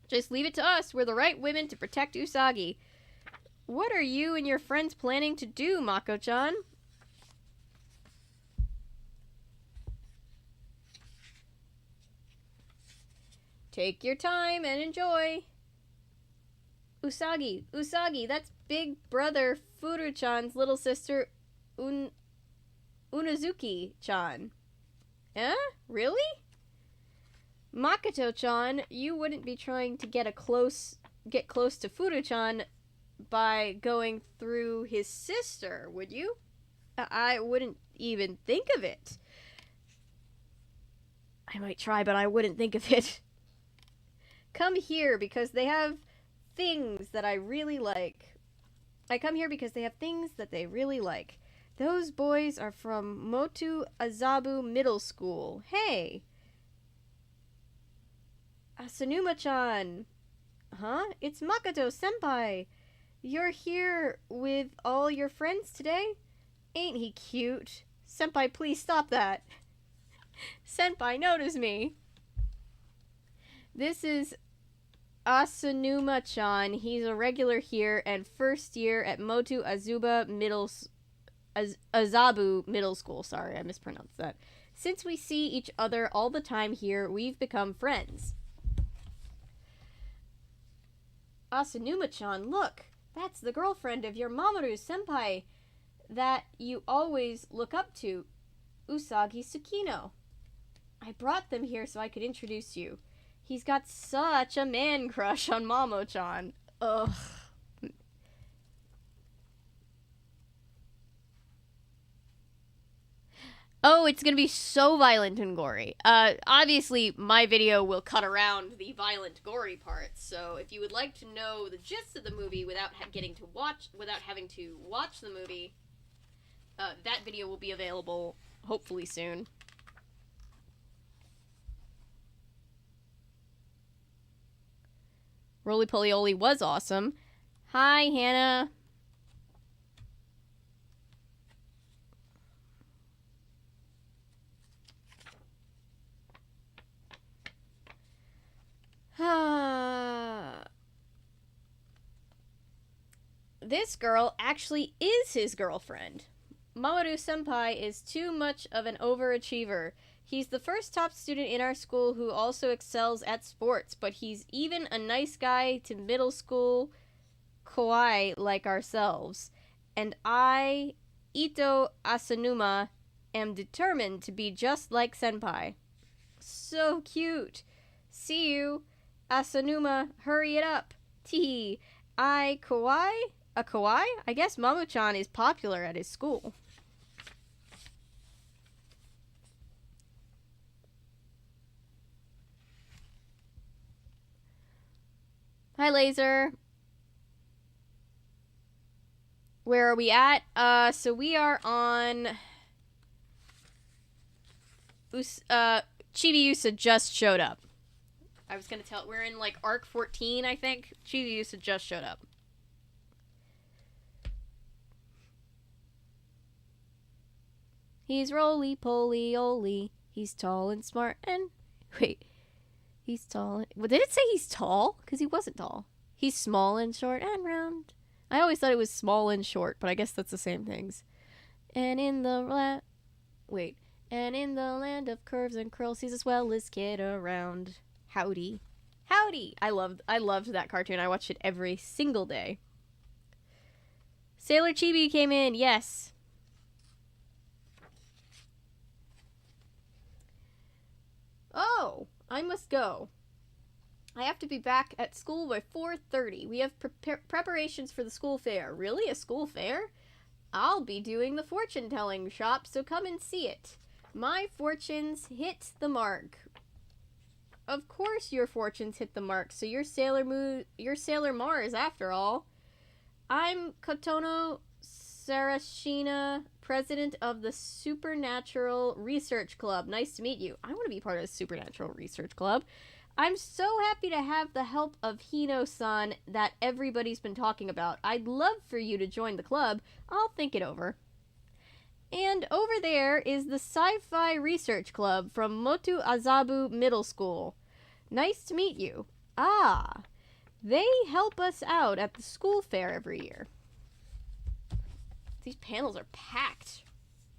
Just leave it to us. We're the right women to protect Usagi. What are you and your friends planning to do, Mako-chan? Take your time and enjoy. Usagi, that's big brother Furu-chan's little sister Unazuki-chan. Eh? Really? Makoto-chan, you wouldn't be trying to get close to Furu-chan by going through his sister, would you? I wouldn't even think of it. I might try, but I wouldn't think of it. Come here because they have things that I really like. I come here because they have things that they really like. Those boys are from Motu Azabu Middle School. Hey! Asanuma-chan! Huh? It's Makoto-senpai! You're here with all your friends today? Ain't he cute? Senpai, please stop that. Senpai, notice me. This is Asanuma-chan. He's a regular here and first year at Motu Azabu Middle School. Sorry, I mispronounced that. Since we see each other all the time here, we've become friends. Asanuma-chan, look! That's the girlfriend of your Mamoru-senpai that you always look up to, Usagi Tsukino. I brought them here so I could introduce you. He's got such a man crush on Mamo-chan. Ugh. Oh, it's gonna be so violent and gory. Obviously, my video will cut around the violent, gory parts, so if you would like to know the gist of the movie without having to watch the movie, that video will be available, hopefully soon. Roly Poly Oly was awesome. Hi, Hannah. This girl actually is his girlfriend. Mamoru-senpai is too much of an overachiever. He's the first top student in our school who also excels at sports, but he's even a nice guy to middle school kawaii like ourselves. And I, Ito Asanuma, am determined to be just like senpai. So cute. See you. Asanuma, hurry it up. Tee. Kawaii? A kawaii? I guess Mamu-chan is popular at his school. Hi, Laser. Where are we at? So we are on... Chibiusa just showed up. I was gonna tell... We're in, like, Arc 14, I think. Chibiusa just showed up. He's roly-poly-oly. He's tall and smart and... Wait. He's tall and... Well, did it say he's tall? Because he wasn't tall. He's small and short and round. I always thought it was small and short, but I guess that's the same things. And in the And in the land of curves and curls, he's the swellest kid around. Howdy. Howdy! I loved that cartoon. I watched it every single day. Sailor Chibi came in, yes. Oh, I must go. I have to be back at school by 4:30. We have preparations for the school fair. Really? A school fair? I'll be doing the fortune-telling shop, so come and see it. My fortunes hit the mark. Of course your fortunes hit the mark, so you're Sailor Mars after all. I'm Kotono Sarashina, president of the Supernatural Research Club. Nice to meet you. I want to be part of the Supernatural Research Club. I'm so happy to have the help of Hino-san that everybody's been talking about. I'd love for you to join the club. I'll think it over. And over there is the Sci-Fi Research Club from Motu Azabu Middle School. Nice to meet you. Ah, they help us out at the school fair every year. These panels are packed.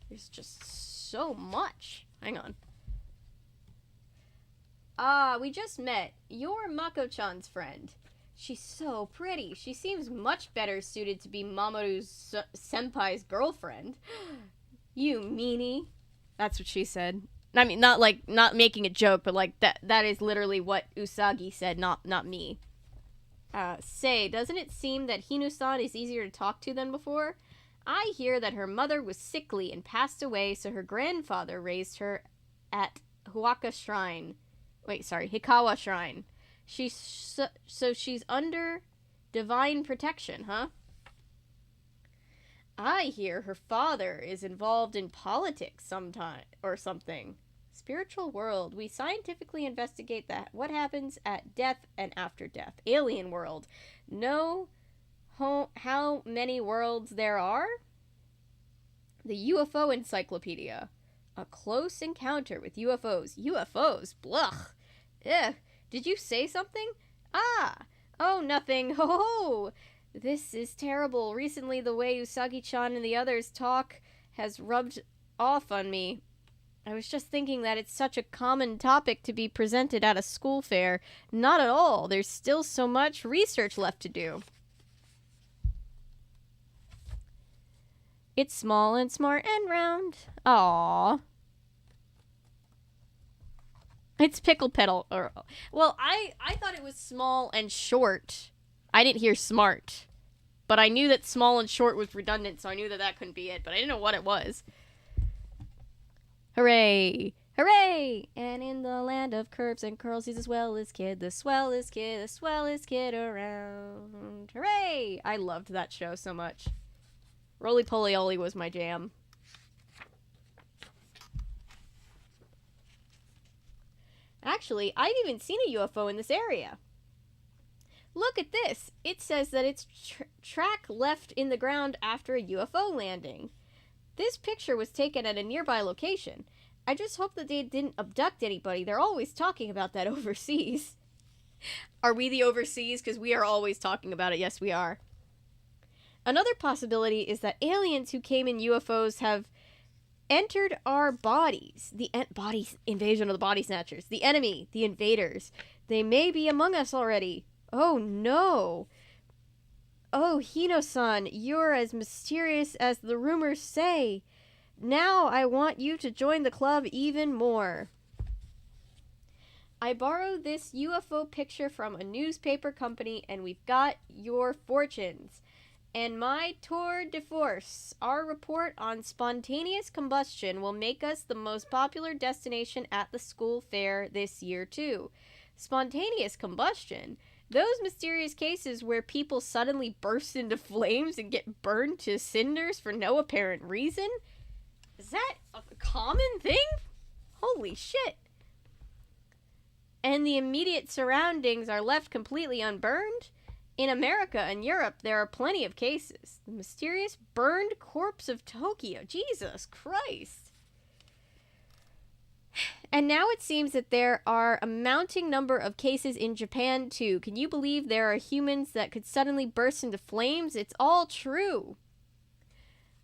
There's just so much. Hang on. Ah, we just met. You're Mako-chan's friend. She's so pretty. She seems much better suited to be Mamoru's senpai's girlfriend. You meanie. That's what she said. I mean, not making a joke, but like that is literally what Usagi said, not me. Say, doesn't it seem that Hino-san is easier to talk to than before? I hear that her mother was sickly and passed away, so her grandfather raised her at Hikawa Shrine. So she's under divine protection, huh? I hear her father is involved in politics sometime or something. Spiritual world. We scientifically investigate that. What happens at death and after death. Alien world. Know how many worlds there are? The UFO Encyclopedia. A close encounter with UFOs. UFOs? Blah. Ugh. Did you say something? Ah. Oh, nothing. Ho ho. This is terrible. Recently, the way Usagi-chan and the others talk has rubbed off on me. I was just thinking that it's such a common topic to be presented at a school fair. Not at all. There's still so much research left to do. It's small and smart and round. Aww. It's pickle pedal. Well, I thought it was small and short. I didn't hear smart. But I knew that small and short was redundant, so I knew that that couldn't be it. But I didn't know what it was. Hooray! Hooray! And in the land of curves and curls, he's the swellest kid, the swellest kid, the swellest kid around. Hooray! I loved that show so much. Roly Poly Oly was my jam. Actually, I've even seen a UFO in this area. Look at this. It says that it's track left in the ground after a UFO landing. This picture was taken at a nearby location. I just hope that they didn't abduct anybody. They're always talking about that overseas. Are we the overseas? Because we are always talking about it. Yes, we are. Another possibility is that aliens who came in UFOs have entered our bodies. The invasion of the body snatchers. The enemy. The invaders. They may be among us already. Oh, no. Oh, Hino-san, you're as mysterious as the rumors say. Now I want you to join the club even more. I borrowed this UFO picture from a newspaper company, and we've got your fortunes. And my tour de force, our report on spontaneous combustion will make us the most popular destination at the school fair this year, too. Spontaneous combustion? Those mysterious cases where people suddenly burst into flames and get burned to cinders for no apparent reason? Is that a common thing? Holy shit. And the immediate surroundings are left completely unburned? In America and Europe, there are plenty of cases. The mysterious burned corpse of Tokyo. Jesus Christ. And now it seems that there are a mounting number of cases in Japan, too. Can you believe there are humans that could suddenly burst into flames? It's all true.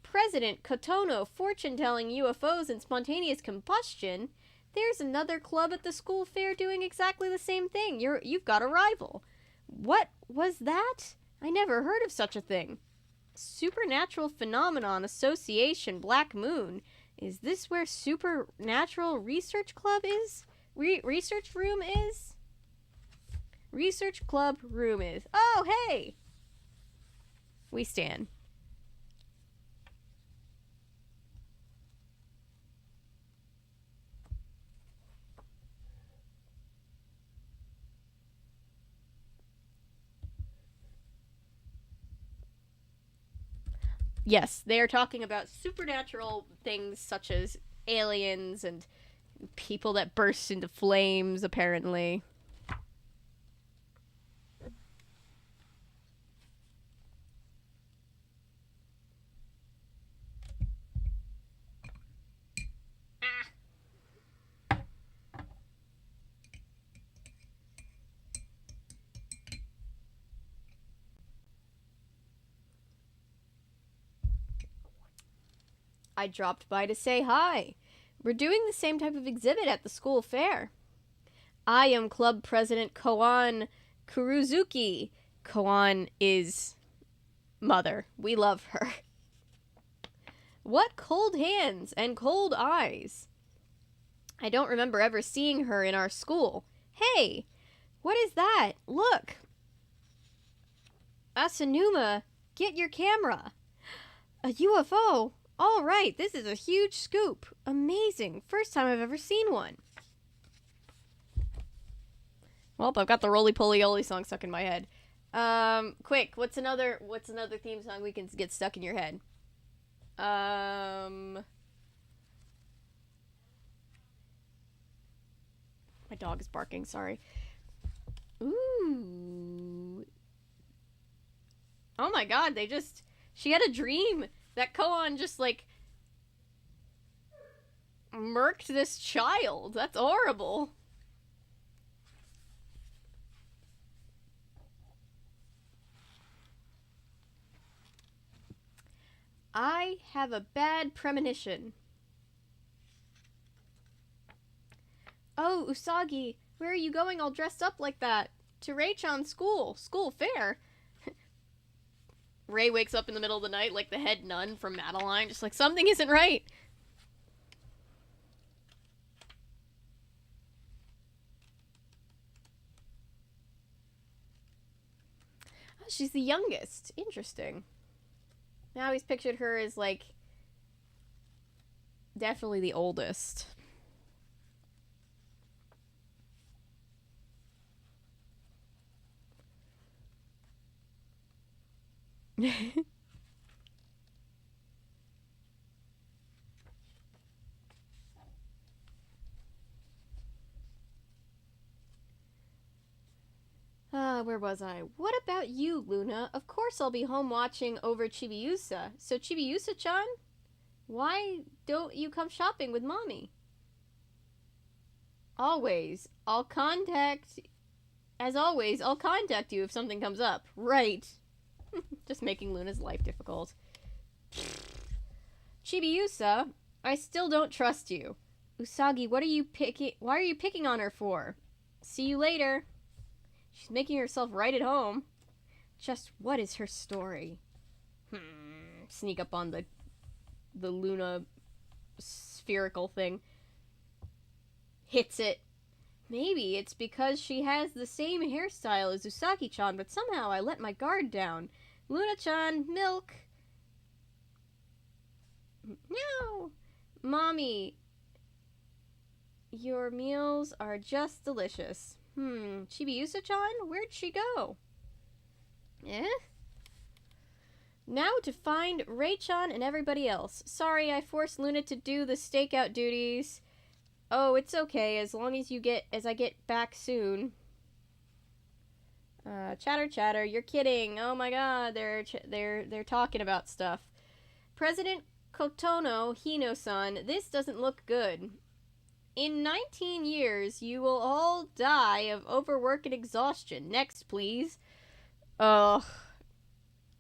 President Kotono, fortune-telling UFOs and spontaneous combustion. There's another club at the school fair doing exactly the same thing. You've got a rival. What was that? I never heard of such a thing. Supernatural Phenomenon Association Black Moon. Is this where Supernatural Research Club is? Research Room is? Research Club Room is. Oh, hey! We stand. Yes, they are talking about supernatural things such as aliens and people that burst into flames, apparently. I dropped by to say hi. We're doing the same type of exhibit at the school fair. I am club president Koan Kuruzuki. Koan is mother. We love her. What cold hands and cold eyes. I don't remember ever seeing her in our school. Hey, what is that? Look. Asanuma, get your camera. A UFO. All right, this is a huge scoop. Amazing. First time I've ever seen one. Well, I've got the Roly Poly Oly song stuck in my head. Quick, what's another theme song we can get stuck in your head? My dog is barking, sorry. Ooh. Oh my god, she had a dream that Koan just, like, murked this child. That's horrible. I have a bad premonition. Oh, Usagi, where are you going all dressed up like that? To Rei-chan's school fair. Rei wakes up in the middle of the night like the head nun from Madeline, just like, something isn't right. Oh, she's the youngest. Interesting. Now he's pictured her as, like, definitely the oldest. Where was I? What about you, Luna? Of course I'll be home watching over Chibiusa. So Chibiusa-chan? Why don't you come shopping with Mommy? Always. As always, I'll contact you if something comes up. Right. Just making Luna's life difficult. Chibiusa, I still don't trust you. Usagi, why are you picking on her for? See you later. She's making herself right at home. Just what is her story? Sneak up on the Luna spherical thing. Hits it. Maybe it's because she has the same hairstyle as Usagi-chan, but somehow I let my guard down. Luna-chan, milk. No! Mommy, your meals are just delicious. Chibiusa-chan? Where'd she go? Now to find Rei-chan and everybody else. Sorry, I forced Luna to do the stakeout duties. Oh, it's okay, as long as I get back soon. Chatter, you're kidding. Oh my god, they're talking about stuff. President Kotono Hino-san, this doesn't look good. In 19 years, you will all die of overwork and exhaustion. Next, please. Ugh.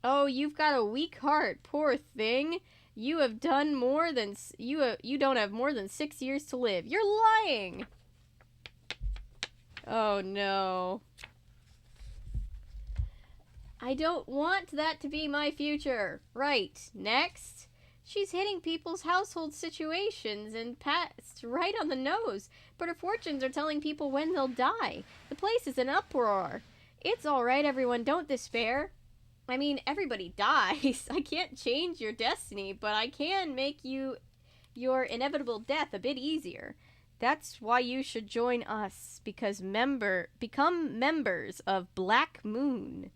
Oh, you've got a weak heart, poor thing. You have done more than... You don't have more than 6 years to live. You're lying! Oh, no. I don't want that to be my future. Right. Next. She's hitting people's household situations and past right on the nose, but her fortunes are telling people when they'll die. The place is in uproar. It's alright, everyone. Don't despair. I mean, everybody dies. I can't change your destiny, but I can make your inevitable death a bit easier. That's why you should join us, because become members of Black Moon.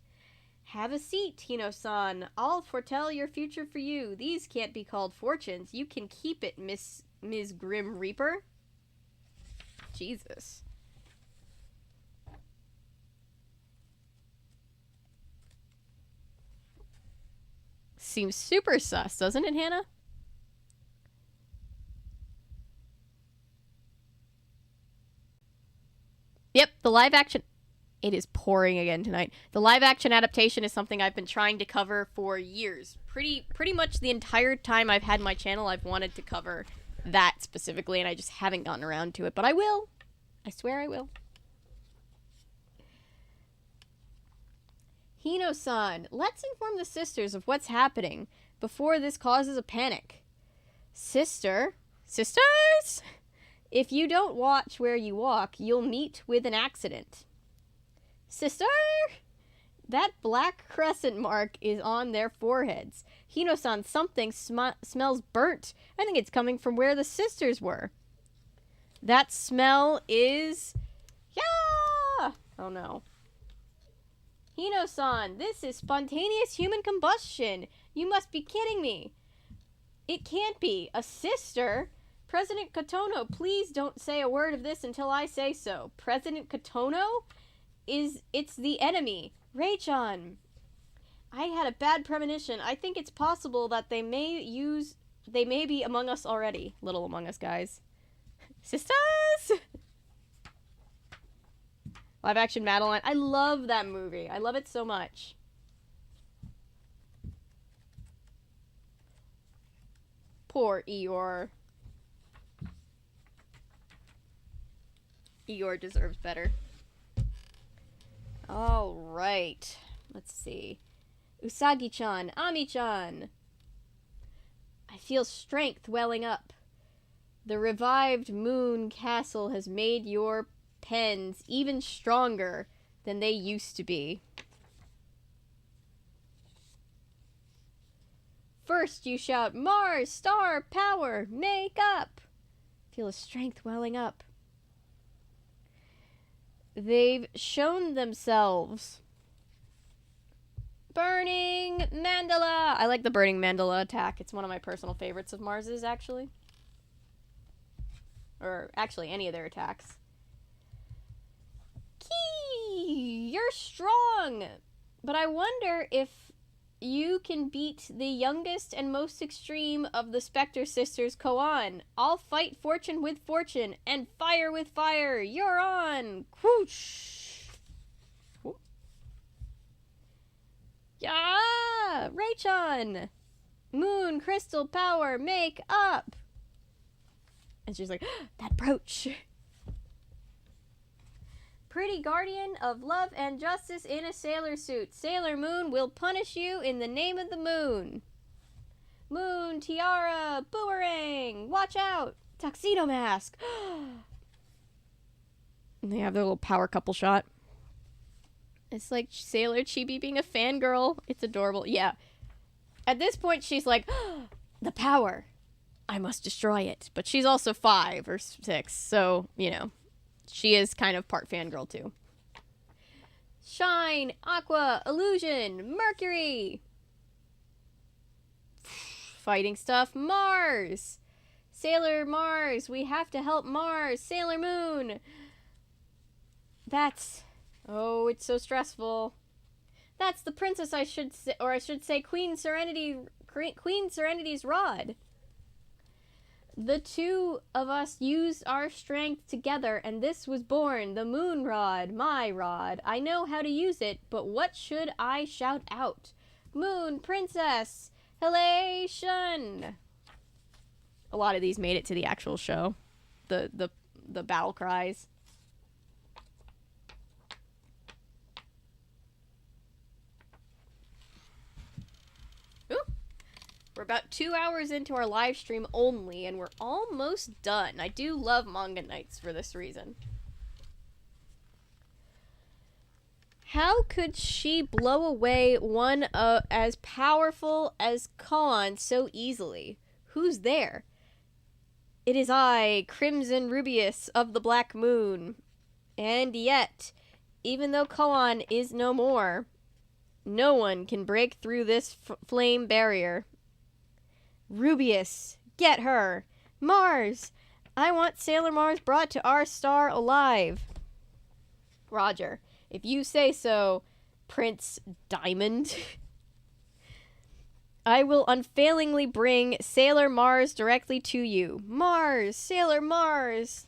Have a seat, Hino-san. I'll foretell your future for you. These can't be called fortunes. You can keep it, Ms. Grim Reaper. Jesus. Seems super sus, doesn't it, Hannah? Yep, the live action... It is pouring again tonight. The live action adaptation is something I've been trying to cover for years. Pretty much the entire time I've had my channel, I've wanted to cover that specifically, and I just haven't gotten around to it. But I will. I swear I will. Hino-san, let's inform the sisters of what's happening before this causes a panic. Sisters? If you don't watch where you walk, you'll meet with an accident. Sister? That black crescent mark is on their foreheads. Hino-san, something smells burnt. I think it's coming from where the sisters were. That smell is... Yeah! Oh no. Hino-san, this is spontaneous human combustion. You must be kidding me. It can't be. A sister? President Kotono, please don't say a word of this until I say so. President Kotono? It's the enemy. Rei-chan. I had a bad premonition. I think it's possible that they may be among us already. Little Among Us, guys. Sisters! Live action Madeline. I love that movie. I love it so much. Poor Eeyore. Eeyore deserves better. Alright. Let's see. Usagi-chan. Ami-chan. I feel strength welling up. The revived moon castle has made your pens even stronger than they used to be. First you shout, Mars, star, power, make up. Feel a strength welling up. They've shown themselves. Burning mandala. I like the burning mandala attack. It's one of my personal favorites of Mars's, actually. Or actually any of their attacks. Key! You're strong! But I wonder if you can beat the youngest and most extreme of the Specter sisters, Koan. I'll fight fortune with fortune and fire with fire. You're on! Whoosh! Whoop. Yeah! Rei-chan! Moon, crystal, power, make up! And she's like, that brooch! Pretty guardian of love and justice in a sailor suit. Sailor Moon will punish you in the name of the moon. Moon, tiara, boomerang, watch out, tuxedo mask. And they have their little power couple shot. It's like Sailor Chibi being a fangirl. It's adorable. Yeah. At this point, she's like, the power. I must destroy it. But she's also 5 or 6, so, you know. She is kind of part fangirl, too. Shine, Aqua, Illusion, Mercury. Fighting stuff, Mars. Sailor Mars, we have to help Mars. Sailor Moon. That's... Oh, it's so stressful. That's the princess, I should say, or I should say Queen Serenity's rod. The two of us used our strength together, and this was born, the moon rod, my rod. I know how to use it, but what should I shout out? Moon princess, halation. A lot of these made it to the actual show. The battle cries. Ooh. We're about 2 hours into our live stream only, and we're almost done. I do love manga nights for this reason. How could she blow away one as powerful as Koan so easily? Who's there? It is I, Crimson Rubius of the Black Moon. And yet, even though Koan is no more, no one can break through this flame barrier. Rubius, get her. Mars, I want Sailor Mars brought to our star alive. Roger, if you say so, Prince Diamond. I will unfailingly bring Sailor Mars directly to you. Mars, Sailor Mars.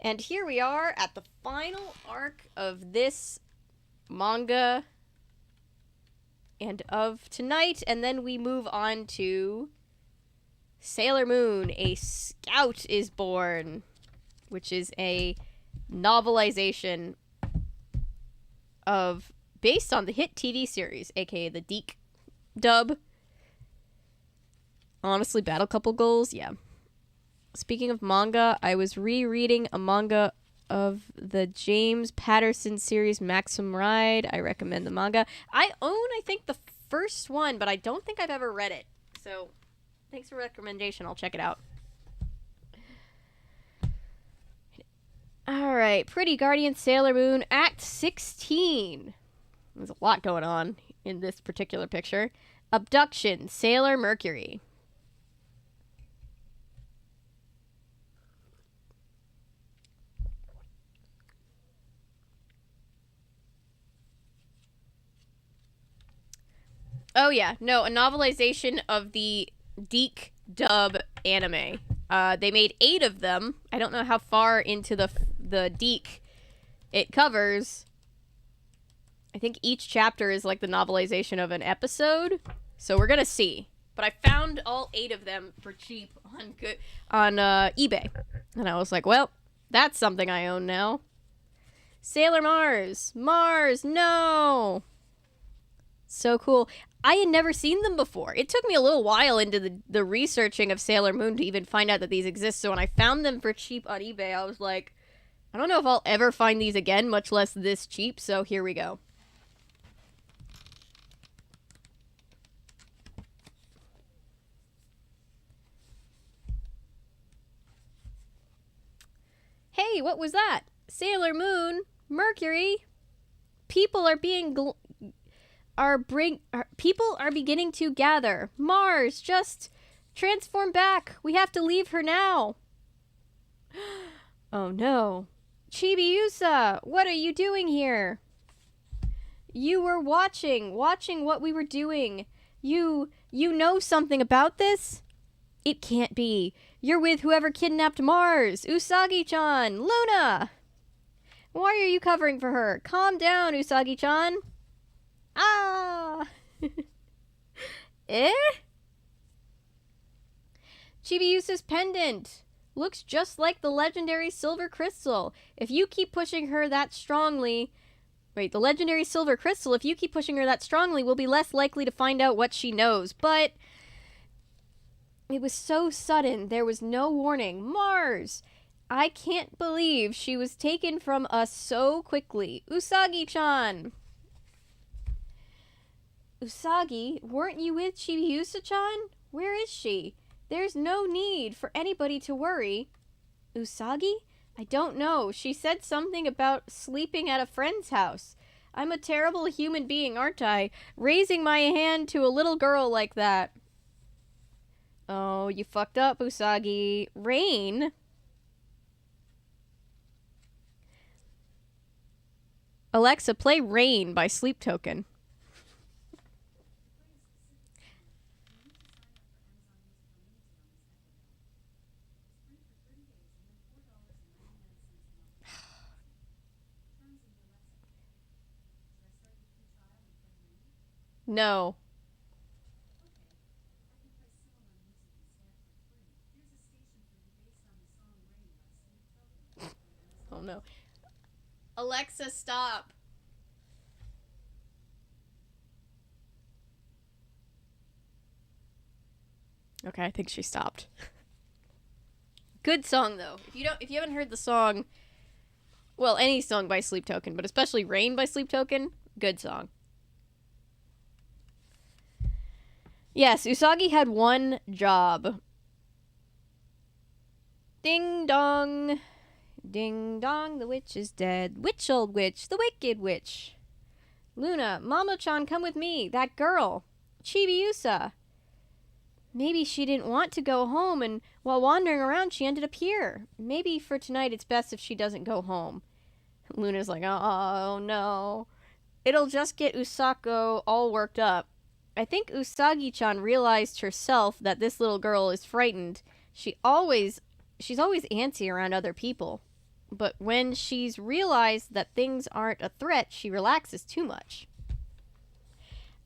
And here we are at the final arc of this manga and of tonight, and then we move on to Sailor Moon, A Scout is Born, which is a novelization of, based on the hit TV series, aka the Deke dub. Honestly, Battle Couple Goals, yeah. Speaking of manga, I was rereading a manga of the James Patterson series Maxim Ride. I recommend the manga. I own, I think, the first one, but I don't think I've ever read it. So, thanks for the recommendation. I'll check it out. Alright, Pretty Guardian Sailor Moon, Act 16. There's a lot going on in this particular picture. Abduction, Sailor Mercury. Oh yeah, no, a novelization of the Deke dub anime. They made 8 of them. I don't know how far into the Deke it covers. I think each chapter is like the novelization of an episode. So we're gonna see. But I found all 8 of them for cheap on eBay. And I was like, well, that's something I own now. Sailor Mars! Mars, no! So cool. I had never seen them before. It took me a little while into the researching of Sailor Moon to even find out that these exist. So when I found them for cheap on eBay, I was like, I don't know if I'll ever find these again, much less this cheap. So here we go. Hey, what was that? Sailor Moon, Mercury. People are being people are beginning to gather. Mars, just transform back. We have to leave her now. Oh no. Chibiusa, what are you doing here? You were watching what we were doing. You know something about this? It can't be. You're with whoever kidnapped Mars. Usagi-chan, Luna. Why are you covering for her? Calm down, Usagi-chan. Ah! Eh? Chibiusa's pendant looks just like the legendary silver crystal. If you keep pushing her that strongly... Wait, the legendary silver crystal, if you keep pushing her that strongly, we'll be less likely to find out what she knows. But... it was so sudden. There was no warning. Mars! I can't believe she was taken from us so quickly. Usagi-chan! Usagi, weren't you with Chibiusa-chan? Where is she? There's no need for anybody to worry. Usagi? I don't know. She said something about sleeping at a friend's house. I'm a terrible human being, aren't I? Raising my hand to a little girl like that. Oh, you fucked up, Usagi. Rain? Alexa, play Rain by Sleep Token. No. Oh no. Alexa, stop. Okay, I think she stopped. Good song though. If you haven't heard the song, well, any song by Sleep Token, but especially Rain by Sleep Token, good song. Yes, Usagi had one job. Ding dong. Ding dong, the witch is dead. Witch, old witch, the wicked witch. Luna, Mamo-chan, come with me. That girl. Chibiusa. Maybe she didn't want to go home, and while wandering around, she ended up here. Maybe for tonight it's best if she doesn't go home. Luna's like, oh no. It'll just get Usako all worked up. I think Usagi-chan realized herself that this little girl is frightened. She's always antsy around other people. But when she's realized that things aren't a threat, she relaxes too much.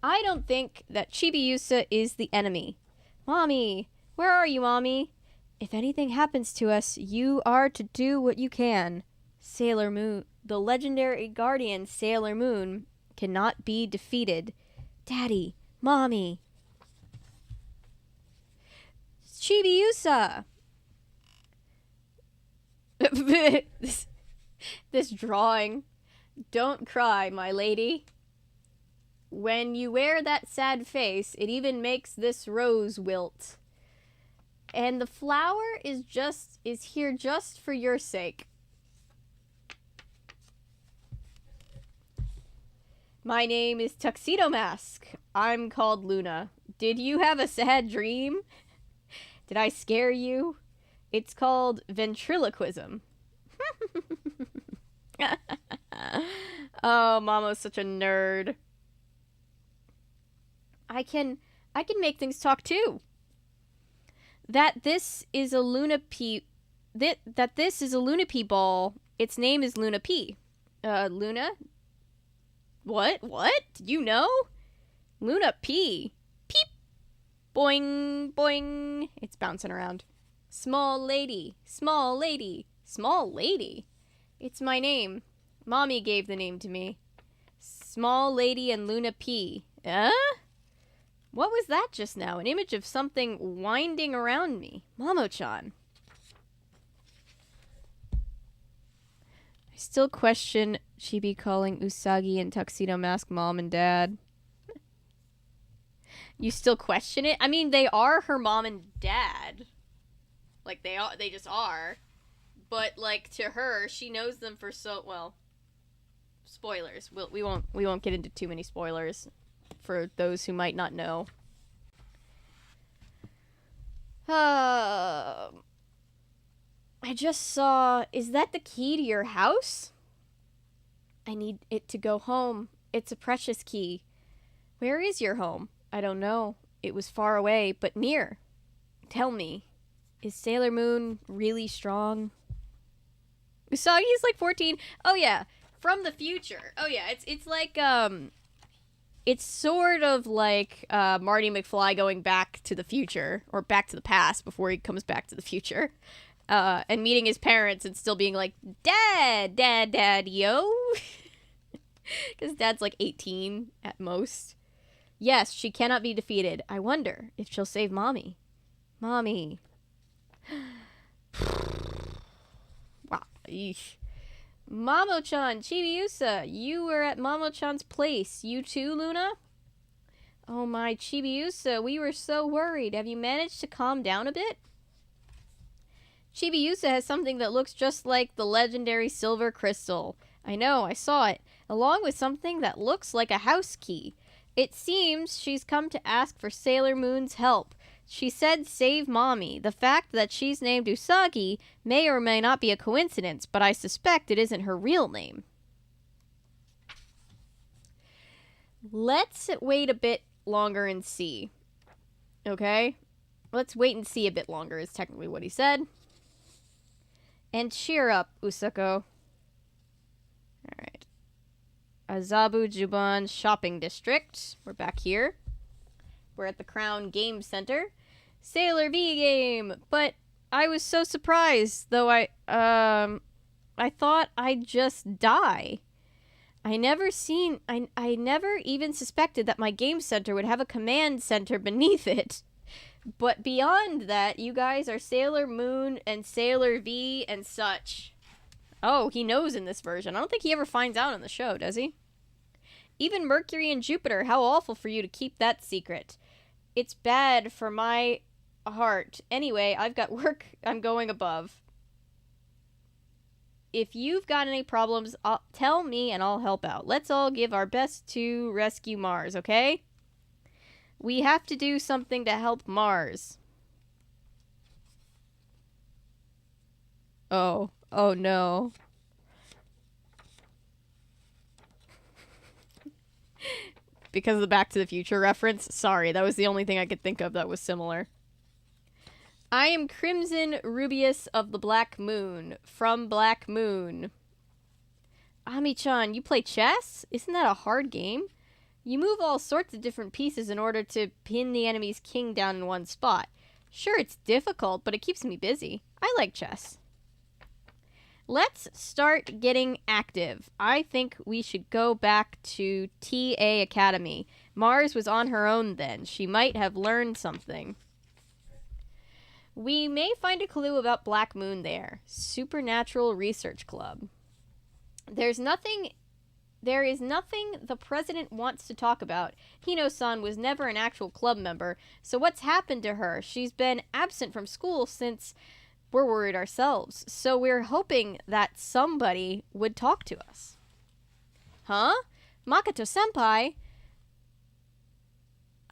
I don't think that Chibiusa is the enemy. Mommy! Where are you, Mommy? If anything happens to us, you are to do what you can. Sailor Moon, the legendary guardian Sailor Moon, cannot be defeated. Daddy! Mommy! Chibiusa! this drawing. Don't cry, my lady. When you wear that sad face, it even makes this rose wilt. And the flower is here just for your sake. My name is Tuxedo Mask. I'm called Luna. Did you have a sad dream? Did I scare you? It's called ventriloquism. Oh, Mamo's such a nerd. I can make things talk too. That this is a Luna P. That this is a Luna P ball. Its name is Luna P. Luna? What? Did you know? Luna P. Peep. Boing, boing. It's bouncing around. Small lady. Small lady. Small lady? It's my name. Mommy gave the name to me. Small lady and Luna P. What was that just now? An image of something winding around me. Mamo-chan. I still question Chibi calling Usagi and Tuxedo Mask mom and dad. You still question it? I mean, they are her mom and dad. Like, they just are. But, like, to her, she knows them for well, spoilers. We won't get into too many spoilers for those who might not know. I just saw... Is that the key to your house? I need it to go home. It's a precious key. Where is your home? I don't know. It was far away, but near. Tell me, is Sailor Moon really strong? Usagi's like 14. Oh yeah, from the future. Oh yeah, it's like it's sort of like Marty McFly going back to the future or back to the past before he comes back to the future, and meeting his parents and still being like, Dad, yo, because Dad's like 18 at most. Yes, she cannot be defeated. I wonder if she'll save Mommy. Mommy. Wow. Eesh. Mamo-chan, Chibiusa, you were at Mamo-chan's place. You too, Luna? Oh my, Chibiusa, we were so worried. Have you managed to calm down a bit? Chibiusa has something that looks just like the legendary silver crystal. I know, I saw it. Along with something that looks like a house key. It seems she's come to ask for Sailor Moon's help. She said save Mommy. The fact that she's named Usagi may or may not be a coincidence, but I suspect it isn't her real name. Let's wait a bit longer and see. Okay? Let's wait and see a bit longer is technically what he said. And cheer up, Usako. Alright. Azabu Juban Shopping District. We're back here. We're at the Crown Game Center. Sailor V game! But I was so surprised, though I thought I'd just die. I never even suspected that my game center would have a command center beneath it. But beyond that, you guys are Sailor Moon and Sailor V and such. Oh, he knows in this version. I don't think he ever finds out in the show, does he? Even Mercury and Jupiter, how awful for you to keep that secret. It's bad for my heart. Anyway, I've got work. I'm going above. If you've got any problems, tell me and I'll help out. Let's all give our best to rescue Mars, okay? We have to do something to help Mars. Oh no. Because of the Back to the Future reference? Sorry, that was the only thing I could think of that was similar. I am Crimson Rubius of the Black Moon. From Black Moon. Ami-chan, you play chess? Isn't that a hard game? You move all sorts of different pieces in order to pin the enemy's king down in one spot. Sure, it's difficult, but it keeps me busy. I like chess. Let's start getting active. I think we should go back to TA Academy. Mars was on her own then. She might have learned something. We may find a clue about Black Moon there. Supernatural Research Club. There is nothing the president wants to talk about. Hino-san was never an actual club member, so what's happened to her? She's been absent from school since... We're worried ourselves, so we're hoping that somebody would talk to us. Huh? Makoto-senpai?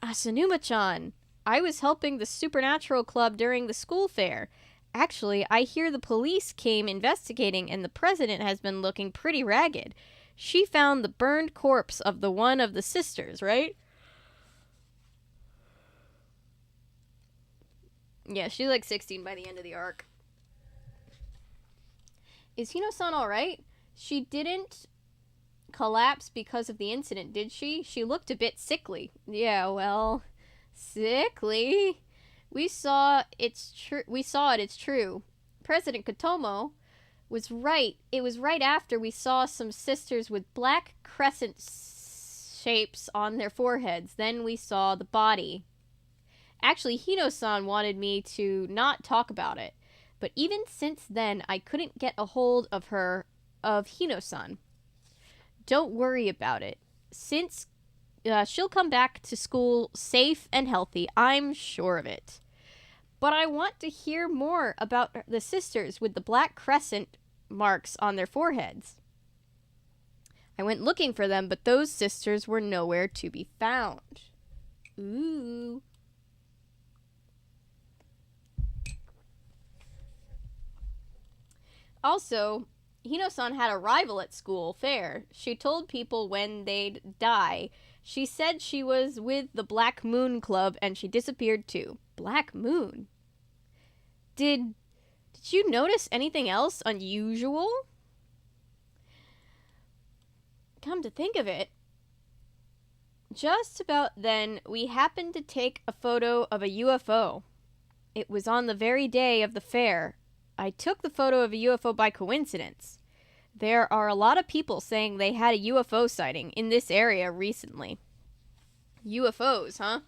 Asanuma-chan, I was helping the Supernatural Club during the school fair. Actually, I hear the police came investigating and the president has been looking pretty ragged. She found the burned corpse of one of the sisters, right? Yeah, she's like 16 by the end of the arc. Is Hino-san alright? She didn't collapse because of the incident, did she? She looked a bit sickly. Yeah, well, sickly? We saw it's true. President Kotomo was right. It was right after we saw some sisters with black crescent shapes on their foreheads. Then we saw the body. Actually, Hino-san wanted me to not talk about it. But even since then, I couldn't get a hold of Hino-san. Don't worry about it. Since she'll come back to school safe and healthy, I'm sure of it. But I want to hear more about the sisters with the black crescent marks on their foreheads. I went looking for them, but those sisters were nowhere to be found. Ooh. Also, Hino-san had a rival at school fair. She told people when they'd die. She said she was with the Black Moon Club and she disappeared too. Black Moon? Did you notice anything else unusual? Come to think of it, just about then we happened to take a photo of a UFO. It was on the very day of the fair. I took the photo of a UFO by coincidence. There are a lot of people saying they had a UFO sighting in this area recently. UFOs, huh?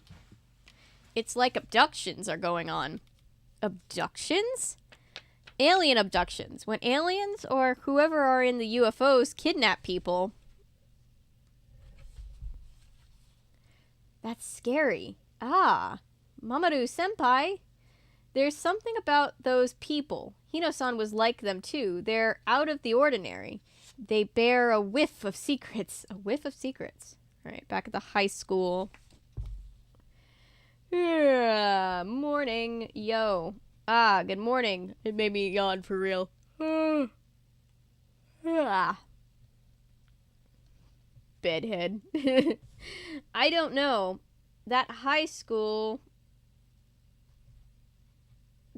It's like abductions are going on. Abductions? Alien abductions. When aliens or whoever are in the UFOs kidnap people. That's scary. Ah, Mamoru-senpai. There's something about those people. Hino-san was like them too. They're out of the ordinary. They bear a whiff of secrets. A whiff of secrets. Alright, back at the high school. Yeah, morning. Yo. Ah, good morning. It made me yawn for real. Bedhead. I don't know. That high school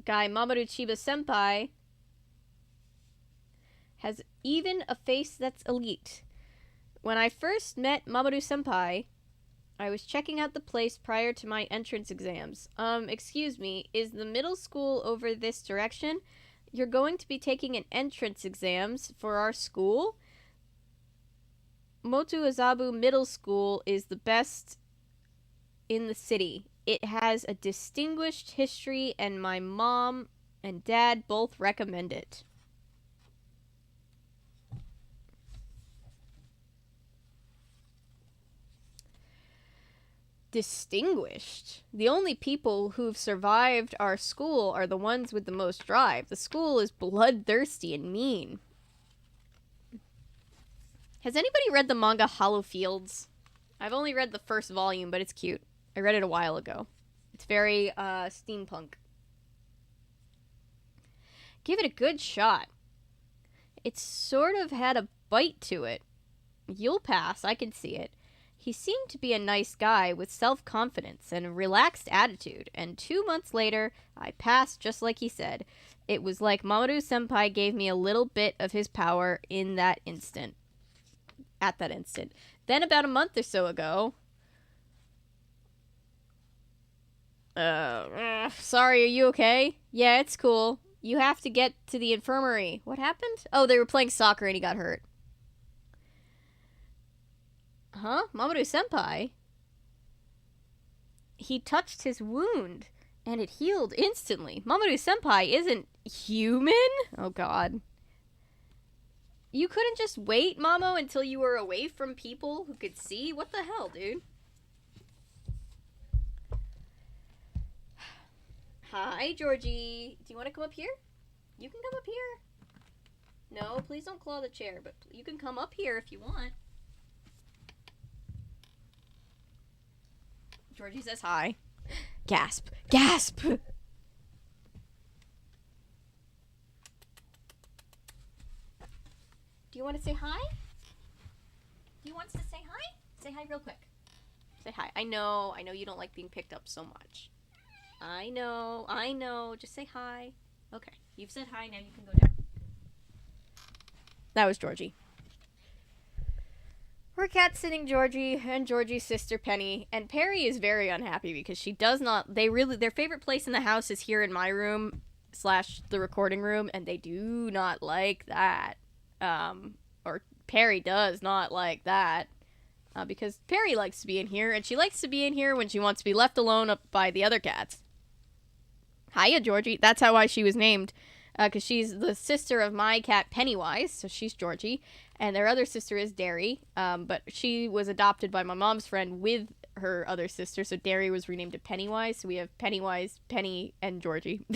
guy, Mamoru Chiba-senpai, has even a face that's elite. When I first met Mamoru-senpai, I was checking out the place prior to my entrance exams. Excuse me, is the middle school over this direction? You're going to be taking an entrance exams for our school? Moto-Azabu Middle School is the best in the city. It has a distinguished history, and my mom and dad both recommend it. Distinguished? The only people who've survived our school are the ones with the most drive. The school is bloodthirsty and mean. Has anybody read the manga Hollow Fields? I've only read the first volume, but it's cute. I read it a while ago. It's very steampunk. Give it a good shot. It's sort of had a bite to it. You'll pass, I can see it. He seemed to be a nice guy with self-confidence and a relaxed attitude, and 2 months later, I passed just like he said. It was like Mamoru-senpai gave me a little bit of his power in that instant. At that instant. Then about a month or so ago... sorry, are you okay? Yeah, it's cool. You have to get to the infirmary. What happened? Oh, they were playing soccer and he got hurt. Huh? Mamoru-senpai? He touched his wound, and it healed instantly. Mamoru-senpai isn't human? Oh, God. You couldn't just wait, Mamo, until you were away from people who could see? What the hell, dude? Hi, Georgie. Do you want to come up here? You can come up here. No, please don't claw the chair, but you can come up here if you want. Georgie says hi. Gasp. Gasp! Do you want to say hi? Do you want us to say hi? Say hi real quick. Say hi. I know you don't like being picked up so much. I know. Just say hi. Okay, you've said hi, now you can go down. That was Georgie. We're cat-sitting Georgie and Georgie's sister Penny, and Perry is very unhappy because she does not, their favorite place in the house is here in my room / the recording room, and they do not like that. Or Perry does not like that. Because Perry likes to be in here, and she likes to be in here when she wants to be left alone up by the other cats. Hiya, Georgie. That's why she was named. Because she's the sister of my cat, Pennywise, so she's Georgie. And their other sister is Derry, but she was adopted by my mom's friend with her other sister, so Derry was renamed to Pennywise, so we have Pennywise, Penny, and Georgie.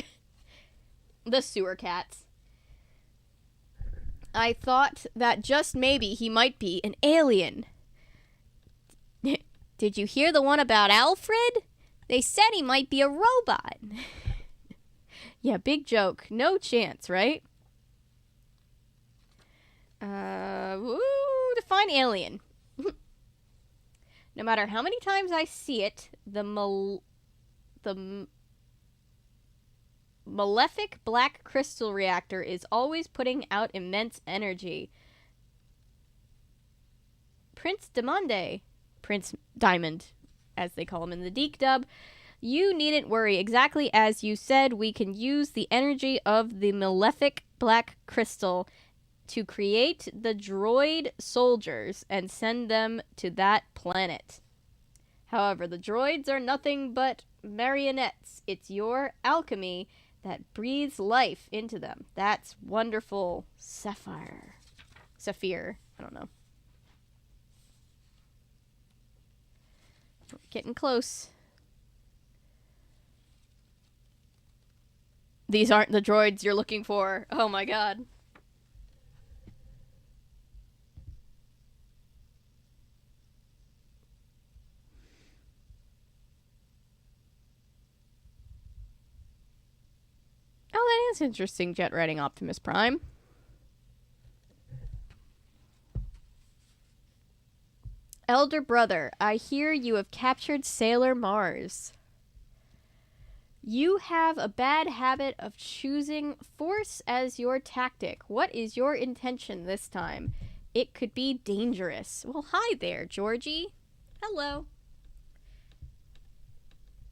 The sewer cats. I thought that just maybe he might be an alien. Did you hear the one about Alfred? They said he might be a robot. Yeah, big joke. No chance, right? Define alien. No matter how many times I see it, the malefic black crystal reactor is always putting out immense energy. Prince Diamond, as they call him in the Deke dub. You needn't worry. Exactly as you said, we can use the energy of the malefic black crystal to create the droid soldiers and send them to that planet. However, the droids are nothing but marionettes. It's your alchemy that breathes life into them. That's wonderful. Sapphire. I don't know. Getting close. These aren't the droids you're looking for. Oh my god. Oh, that is interesting, jet riding Optimus Prime. Elder brother, I hear you have captured Sailor Mars. You have a bad habit of choosing force as your tactic. What is your intention this time? It could be dangerous. Well, hi there, Georgie. Hello.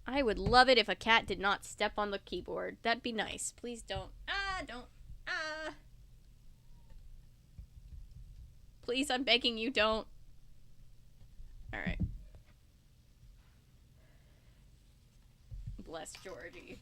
I would love it if a cat did not step on the keyboard. That'd be nice. Please don't. Don't. Please, I'm begging you, don't. Alright. Bless Georgie.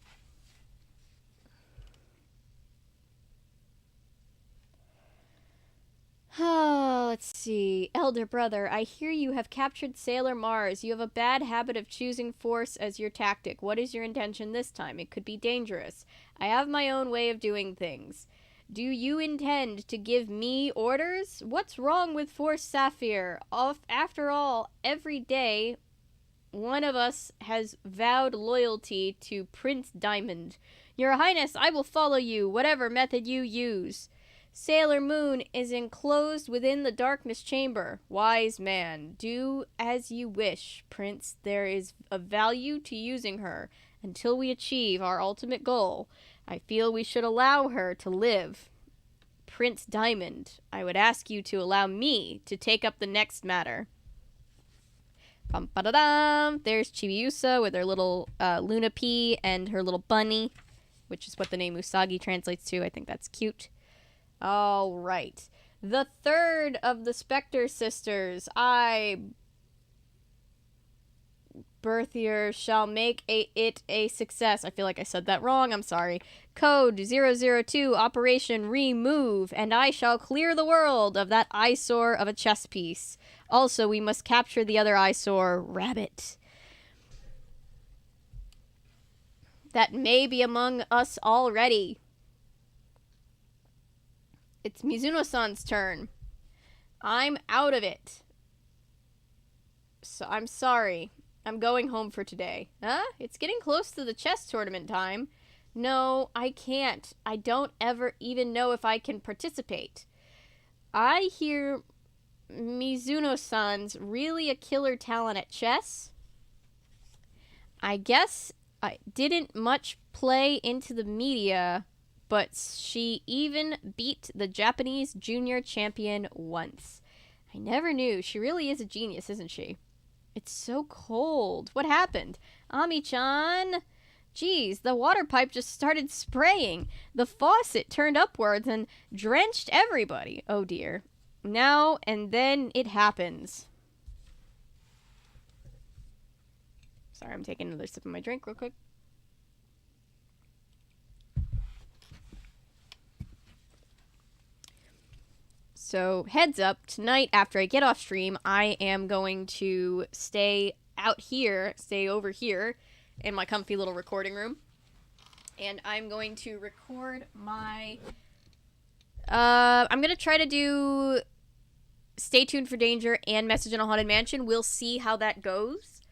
Oh, let's see. Elder brother, I hear you have captured Sailor Mars. You have a bad habit of choosing force as your tactic. What is your intention this time? It could be dangerous. I have my own way of doing things. Do you intend to give me orders? What's wrong with Force Sapphire? After all, every day, one of us has vowed loyalty to Prince Diamond. Your Highness, I will follow you, whatever method you use. Sailor Moon is enclosed within the darkness chamber. Wise man, do as you wish, Prince. There is a value to using her. Until we achieve our ultimate goal, I feel we should allow her to live. Prince Diamond, I would ask you to allow me to take up the next matter. Bum-ba-da-dum. There's Chibiusa with her little Luna P and her little bunny, which is what the name Usagi translates to. I think that's cute. All right. The third of the Specter sisters, Birthier shall make it a success. I feel like I said that wrong. I'm sorry. Code 002, Operation Remove, and I shall clear the world of that eyesore of a chess piece. Also, we must capture the other eyesore, Rabbit. That may be among us already. It's Mizuno-san's turn. I'm out of it. So I'm sorry. I'm going home for today. Huh? It's getting close to the chess tournament time. No, I can't. I don't ever even know if I can participate. I hear Mizuno-san's really a killer talent at chess. I guess I didn't much play into the media, but she even beat the Japanese junior champion once. I never knew. She really is a genius, isn't she? It's so cold. What happened? Ami-chan? Geez, the water pipe just started spraying. The faucet turned upwards and drenched everybody. Oh dear. Now and then it happens. Sorry, I'm taking another sip of my drink real quick. So, heads up, tonight after I get off stream, I am going to stay over here in my comfy little recording room. And I'm going to record my... I'm going to try to do Stay Tuned for Danger and Message in a Haunted Mansion. We'll see how that goes.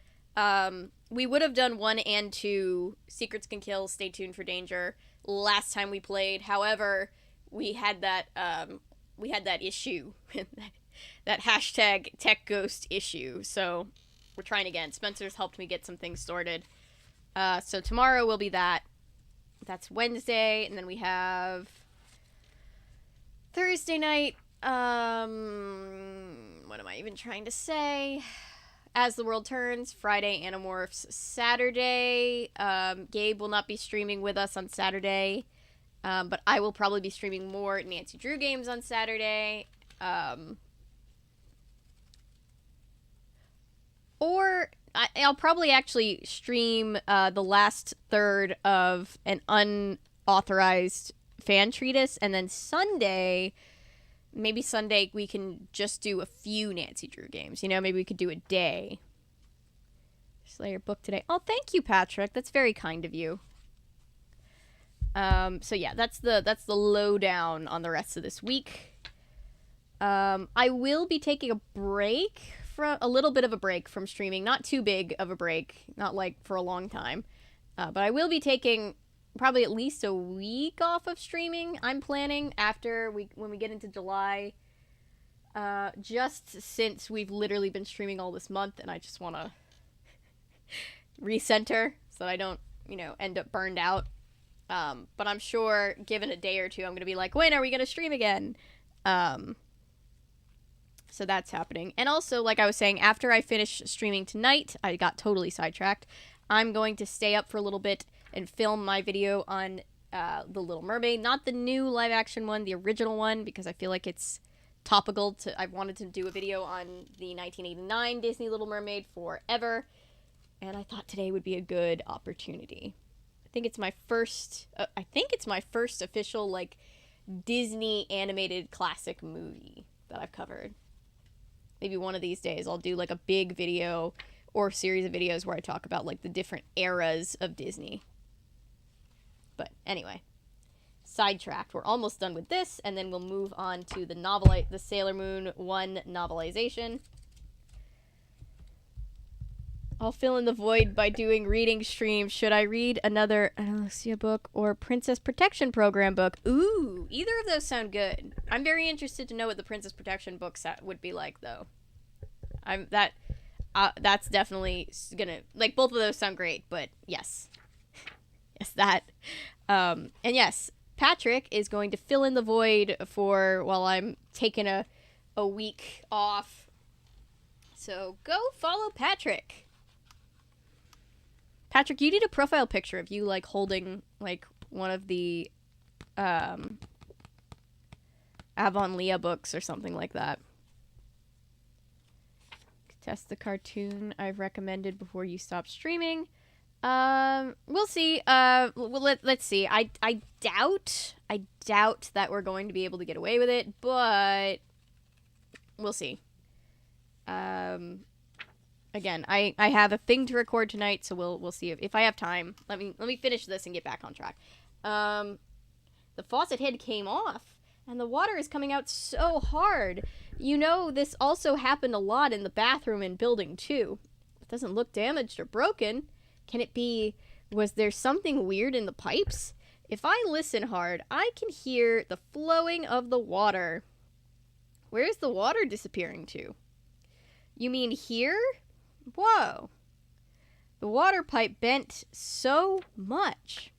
We would have done 1 and 2, Secrets Can Kill, Stay Tuned for Danger, last time we played. However, we had that issue, that hashtag tech ghost issue, so we're trying again. Spencer's helped me get some things sorted. So tomorrow will be that. That's Wednesday, and then we have Thursday night, what am I even trying to say? As the World Turns, Friday, Animorphs, Saturday. Gabe will not be streaming with us on Saturday. But I will probably be streaming more Nancy Drew games on Saturday. Or I'll probably actually stream the last third of an unauthorized fan treatise. And then maybe Sunday we can just do a few Nancy Drew games. You know, maybe we could do a day. Slayer book today. Oh, thank you, Patrick. That's very kind of you. So yeah, that's the lowdown on the rest of this week. I will be taking a little bit of a break from streaming, not too big of a break, not like for a long time, but I will be taking probably at least a week off of streaming. I'm planning when we get into July, just since we've literally been streaming all this month, and I just want to recenter so that I don't, end up burned out. But I'm sure, given a day or two, I'm going to be like, when are we going to stream again? So that's happening. And also, like I was saying, after I finish streaming tonight, I got totally sidetracked, I'm going to stay up for a little bit and film my video on The Little Mermaid. Not the new live-action one, the original one, because I feel like it's topical. I've wanted to do a video on the 1989 Disney Little Mermaid forever, and I thought today would be a good opportunity. I think it's my first official, like, Disney animated classic movie that I've covered. Maybe one of these days I'll do, like, a big video or series of videos where I talk about, like, the different eras of Disney. But anyway, sidetracked. We're almost done with this, and then we'll move on to the Sailor Moon 1 novelization. I'll fill in the void by doing reading streams. Should I read another Alexia book or Princess Protection Program book? Ooh, either of those sound good. I'm very interested to know what the Princess Protection book set would be like, though. That's definitely gonna, like, both of those sound great, but yes. Yes, that. And yes, Patrick is going to fill in the void while I'm taking a week off. So go follow Patrick. Patrick, you need a profile picture of you, like, holding, like, one of the, Avon Leah books or something like that. Test the cartoon I've recommended before you stop streaming. We'll see. Let's see. I doubt that we're going to be able to get away with it, but we'll see. Again, I have a thing to record tonight, so we'll see if I have time. Let me finish this and get back on track. The faucet head came off, and the water is coming out so hard. This also happened a lot in the bathroom in Building 2. Doesn't look damaged or broken. Can it be... Was there something weird in the pipes? If I listen hard, I can hear the flowing of the water. Where's the water disappearing to? You mean here? Whoa. The water pipe bent so much.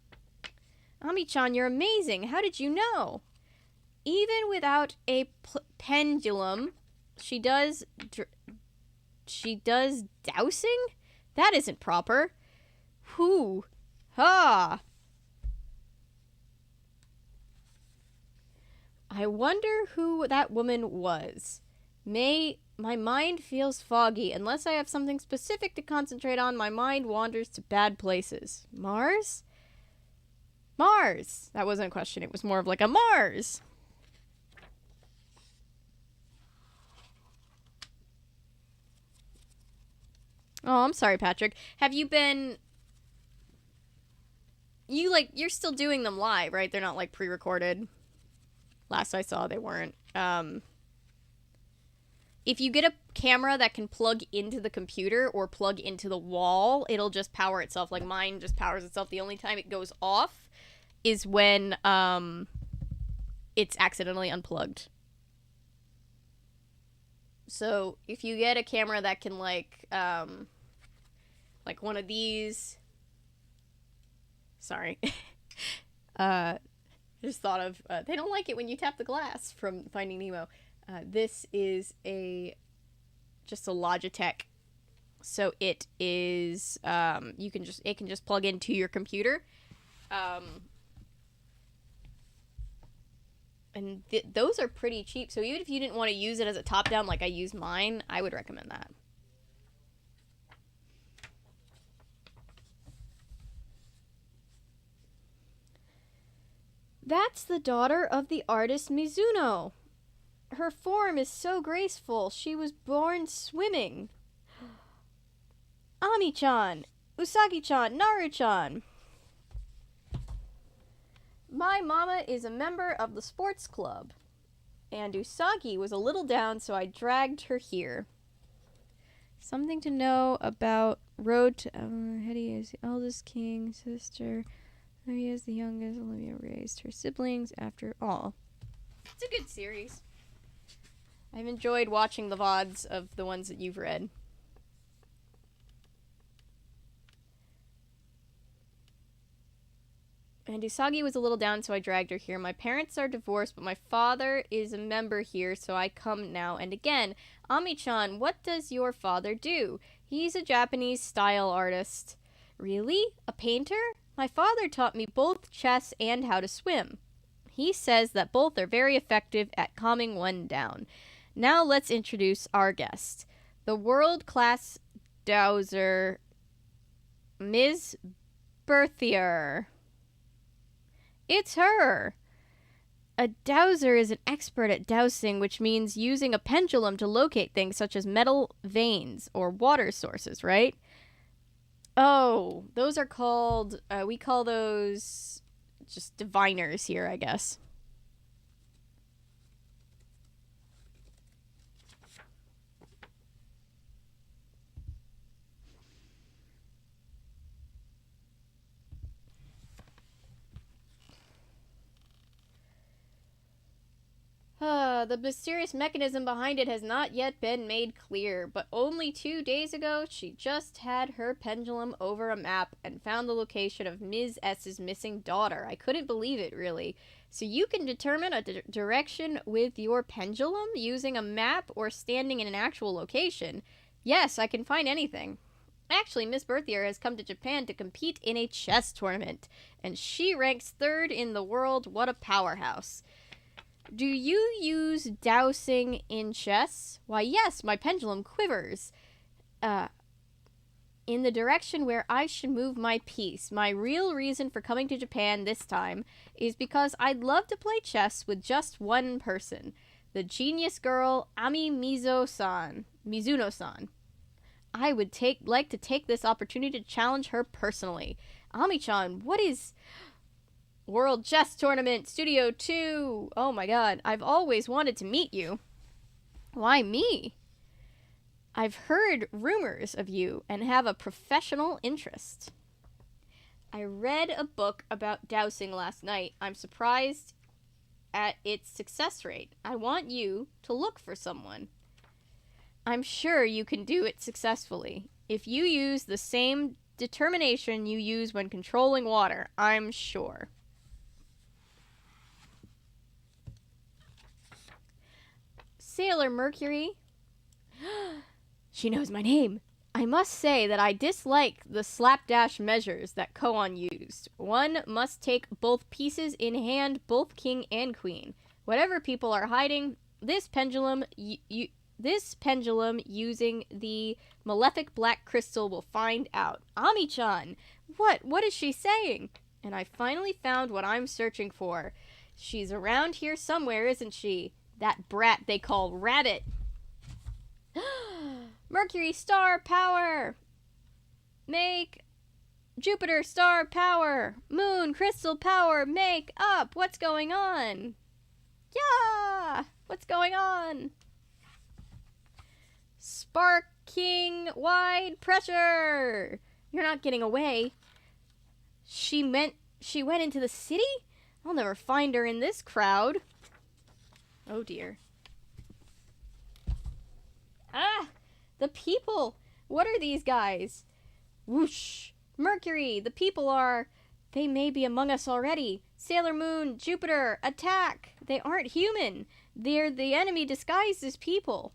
Ami-chan, you're amazing. How did you know? Even without a pendulum, she does dowsing? That isn't proper. Whew. Ha. I wonder who that woman was. My mind feels foggy. Unless I have something specific to concentrate on, my mind wanders to bad places. Mars? Mars! That wasn't a question. It was more of like a Mars. Oh, I'm sorry, Patrick. Have you been... You're still doing them live, right? They're not, like, pre-recorded. Last I saw, they weren't. If you get a camera that can plug into the computer or plug into the wall, it'll just power itself. Like, mine just powers itself. The only time it goes off is when, it's accidentally unplugged. So, if you get a camera that can, like one of these... Sorry. Just thought of... they don't like it when you tap the glass from Finding Nemo. This is just a Logitech. So it is... it can just plug into your computer. And those are pretty cheap. So even if you didn't want to use it as a top-down like I use mine, I would recommend that. That's the daughter of the artist Mizuno. Her form is so graceful. She was born swimming. Ami-chan, Usagi-chan, Naru-chan. My mama is a member of the sports club. And Usagi was a little down, so I dragged her here. Something to know about Road to... Hetty is the eldest king, sister... Olivia is the youngest. Olivia raised her siblings after all. It's a good series. I've enjoyed watching the VODs of the ones that you've read. And Usagi was a little down, so I dragged her here. My parents are divorced, but my father is a member here, so I come now and again. Ami-chan, what does your father do? He's a Japanese style artist. Really? A painter? My father taught me both chess and how to swim. He says that both are very effective at calming one down. Now let's introduce our guest. The world-class dowser, Ms. Berthier. It's her! A dowser is an expert at dowsing, which means using a pendulum to locate things such as metal veins or water sources, right? Oh, those are called, we call those just diviners here, I guess. The mysterious mechanism behind it has not yet been made clear, but only 2 days ago, she just had her pendulum over a map and found the location of Ms. S's missing daughter. I couldn't believe it, really. So you can determine a direction with your pendulum using a map or standing in an actual location. Yes, I can find anything. Actually, Miss Berthier has come to Japan to compete in a chess tournament, and she ranks 3rd in the world. What a powerhouse. Do you use dowsing in chess? Why, yes, my pendulum quivers. In the direction where I should move my piece. My real reason for coming to Japan this time is because I'd love to play chess with just one person. The genius girl, Ami Mizuno-san. I would like to take this opportunity to challenge her personally. Ami-chan, what is... World Chess Tournament, Studio 2. Oh my god, I've always wanted to meet you. Why me? I've heard rumors of you and have a professional interest. I read a book about dowsing last night. I'm surprised at its success rate. I want you to look for someone. I'm sure you can do it successfully. If you use the same determination you use when controlling water, I'm sure. Sailor Mercury. She knows my name. I must say that I dislike the slapdash measures that Koan used. One must take both pieces in hand, both king and queen. Whatever people are hiding, this pendulum using the malefic black crystal will find out. Ami-chan! What is she saying? And I finally found what I'm searching for. She's around here somewhere, isn't she? That brat they call Rabbit. Mercury star power! Make Jupiter star power! Moon crystal power! Make up! What's going on? Yeah! What's going on? Sparking wide pressure! You're not getting away. She went into the city? I'll never find her in this crowd. Oh dear. Ah! The people! What are these guys? Whoosh! Mercury! The people are... They may be among us already. Sailor Moon, Jupiter, attack! They aren't human. They're the enemy disguised as people.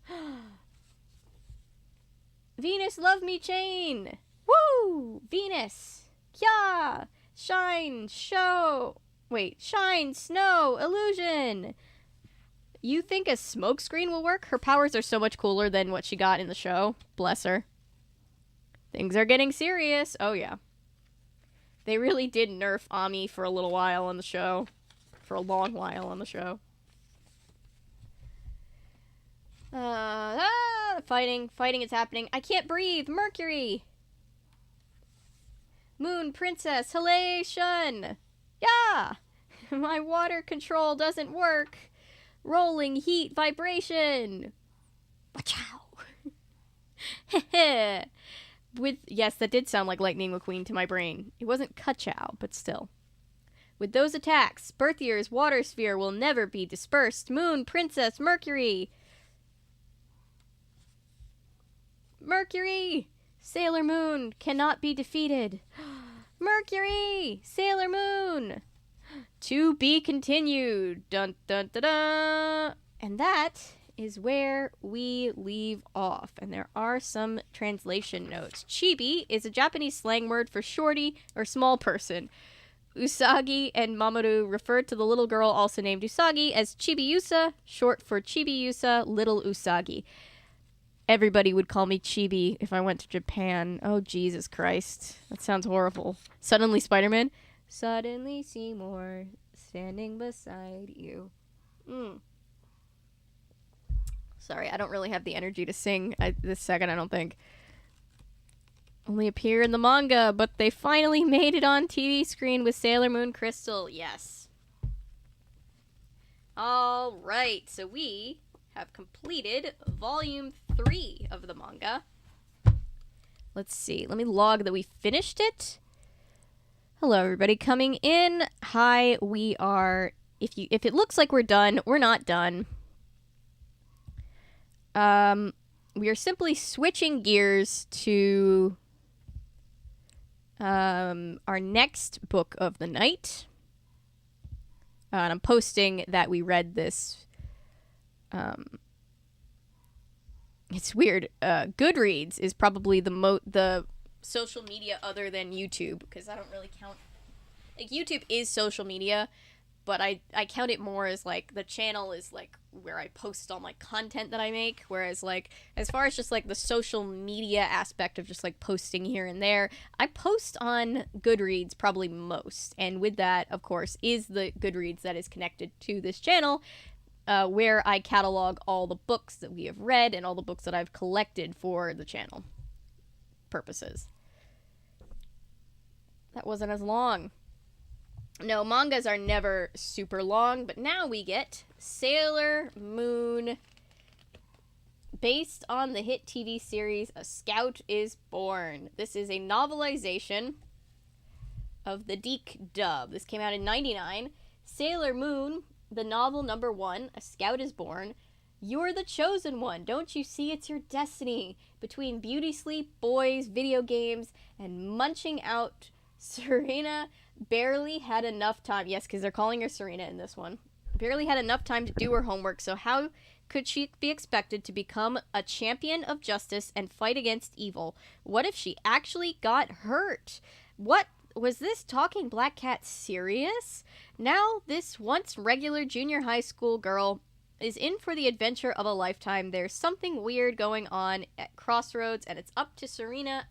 Venus love me chain! Woo! Venus! Yeah! Shine! Show! Wait. Shine! Snow! Illusion! You think a smokescreen will work? Her powers are so much cooler than what she got in the show. Bless her. Things are getting serious. Oh, yeah. They really did nerf Ami for a little while on the show. For a long while on the show. Fighting is happening. I can't breathe. Mercury. Moon Princess. Halation. Yeah. My water control doesn't work. Rolling heat vibration. Wachow. Yes, that did sound like Lightning McQueen to my brain. It wasn't Kachow, but still. With those attacks, Berthier's water sphere will never be dispersed. Moon, Princess, Mercury. Mercury! Sailor Moon cannot be defeated. Mercury! Sailor Moon! To be continued. Dun dun dun dun. And that is where we leave off. And there are some translation notes. Chibi is a Japanese slang word for shorty or small person. Usagi and Mamoru refer to the little girl also named Usagi as Chibiusa, short for Chibiusa, little Usagi. Everybody would call me Chibi if I went to Japan. Oh, Jesus Christ. That sounds horrible. Suddenly Spider-Man. Suddenly Seymour standing beside you. Sorry, I don't really have the energy to sing this second, I don't think. Only appear in the manga, but they finally made it on TV screen with Sailor Moon Crystal. Yes. Alright, so we have completed Volume 3 of the manga. Let's see. Let me log that we finished it. Hello, everybody coming in. Hi, we are... If it looks like we're done, we're not done. We are simply switching gears to our next book of the night. And I'm posting that we read this. It's weird. Goodreads is probably the social media other than YouTube, because I don't really count... Like, YouTube is social media, but I count it more as, like, the channel is, like, where I post all my content that I make, whereas, like, as far as just, like, the social media aspect of just, like, posting here and there, I post on Goodreads probably most, and with that, of course, is the Goodreads that is connected to this channel, where I catalog all the books that we have read and all the books that I've collected for the channel purposes. That wasn't as long. No, mangas are never super long, but now we get Sailor Moon based on the hit TV series A Scout is Born. This is a novelization of the Deke dub. This came out in 99. Sailor Moon, the novel number 1, A Scout is Born. You're the chosen one. Don't you see it's your destiny? Between beauty sleep, boys, video games, and munching out, Serena barely had enough time. Yes, because they're calling her Serena in this one. Barely had enough time to do her homework, so how could she be expected to become a champion of justice and fight against evil? What if she actually got hurt? What was this Talking Black Cat serious? Now this once regular junior high school girl is in for the adventure of a lifetime. There's something weird going on at Crossroads, and it's up to Serena,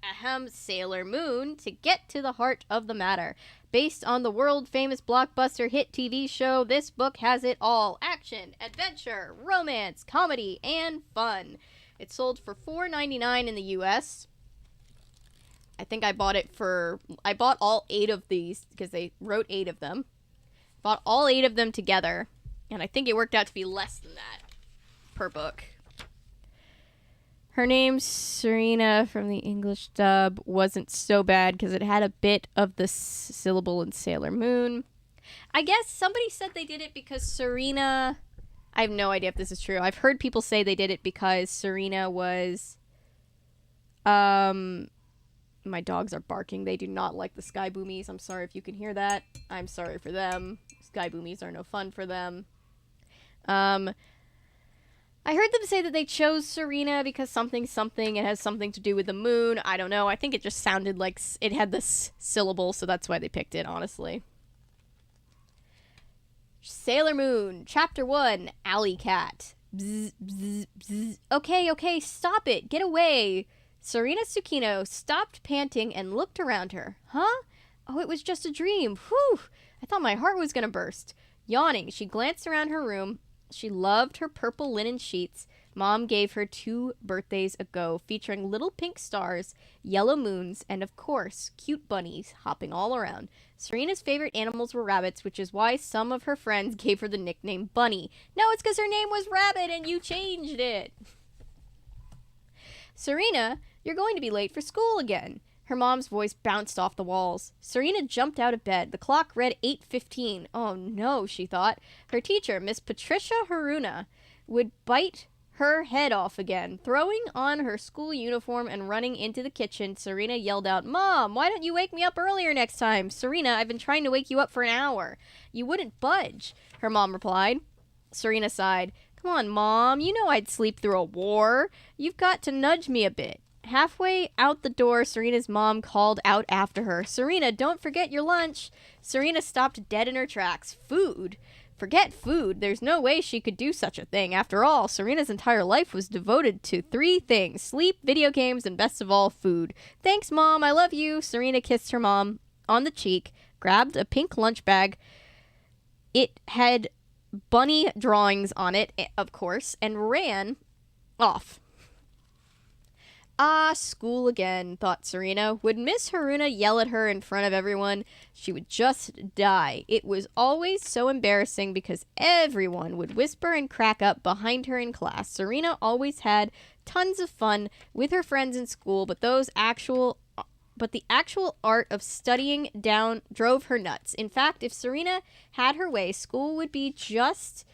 Sailor Moon, to get to the heart of the matter. Based on the world-famous blockbuster hit TV show, this book has it all. Action, adventure, romance, comedy, and fun. It sold for $4.99 in the US. I think I bought all 8 of these, because they wrote 8 of them. Bought all 8 of them together. And I think it worked out to be less than that per book. Her name's Serena from the English dub wasn't so bad because it had a bit of the syllable in Sailor Moon. I guess somebody said they did it because Serena... I have no idea if this is true. I've heard people say they did it because Serena was... My dogs are barking. They do not like the Sky Boomies. I'm sorry if you can hear that. I'm sorry for them. Sky Boomies are no fun for them. I heard them say that they chose Serena because something, it has something to do with the moon. I don't know. I think it just sounded like it had this syllable, so that's why they picked it, honestly. Sailor Moon, Chapter 1, Alley Cat. Bzz, bzz, bzz. Okay, stop it. Get away. Serena Tsukino stopped panting and looked around her. Huh? Oh, it was just a dream. Whew. I thought my heart was going to burst. Yawning, she glanced around her room. She loved her purple linen sheets Mom gave her 2 birthdays ago, featuring little pink stars, yellow moons, and of course, cute bunnies hopping all around. Serena's favorite animals were rabbits, which is why some of her friends gave her the nickname Bunny. No, it's because her name was Rabbit and you changed it. Serena, you're going to be late for school again. Her mom's voice bounced off the walls. Serena jumped out of bed. The clock read 8:15. Oh no, she thought. Her teacher, Miss Patricia Haruna, would bite her head off again. Throwing on her school uniform and running into the kitchen, Serena yelled out, Mom, why don't you wake me up earlier next time? Serena, I've been trying to wake you up for an hour. You wouldn't budge, her mom replied. Serena sighed. Come on, Mom, you know I'd sleep through a war. You've got to nudge me a bit. Halfway out the door, Serena's mom called out after her, Serena, don't forget your lunch. Serena stopped dead in her tracks. Food? Forget food. There's no way she could do such a thing. After all, Serena's entire life was devoted to 3 things: sleep, video games, and best of all, food. Thanks, Mom. I love you. Serena kissed her mom on the cheek, grabbed a pink lunch bag. It had bunny drawings on it, of course, and ran off. Ah, school again, thought Serena. Would Miss Haruna yell at her in front of everyone? She would just die. It was always so embarrassing because everyone would whisper and crack up behind her in class. Serena always had tons of fun with her friends in school, but the actual art of studying down drove her nuts. In fact, if Serena had her way, school would just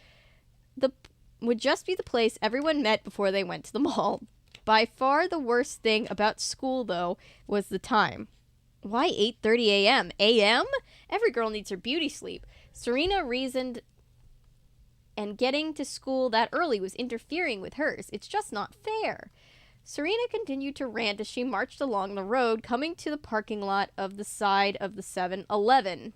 be the place everyone met before they went to the mall. By far the worst thing about school, though, was the time. Why 8:30 a.m.? A.m.? Every girl needs her beauty sleep. Serena reasoned, and getting to school that early was interfering with hers. It's just not fair. Serena continued to rant as she marched along the road, coming to the parking lot of the side of the 7-Eleven.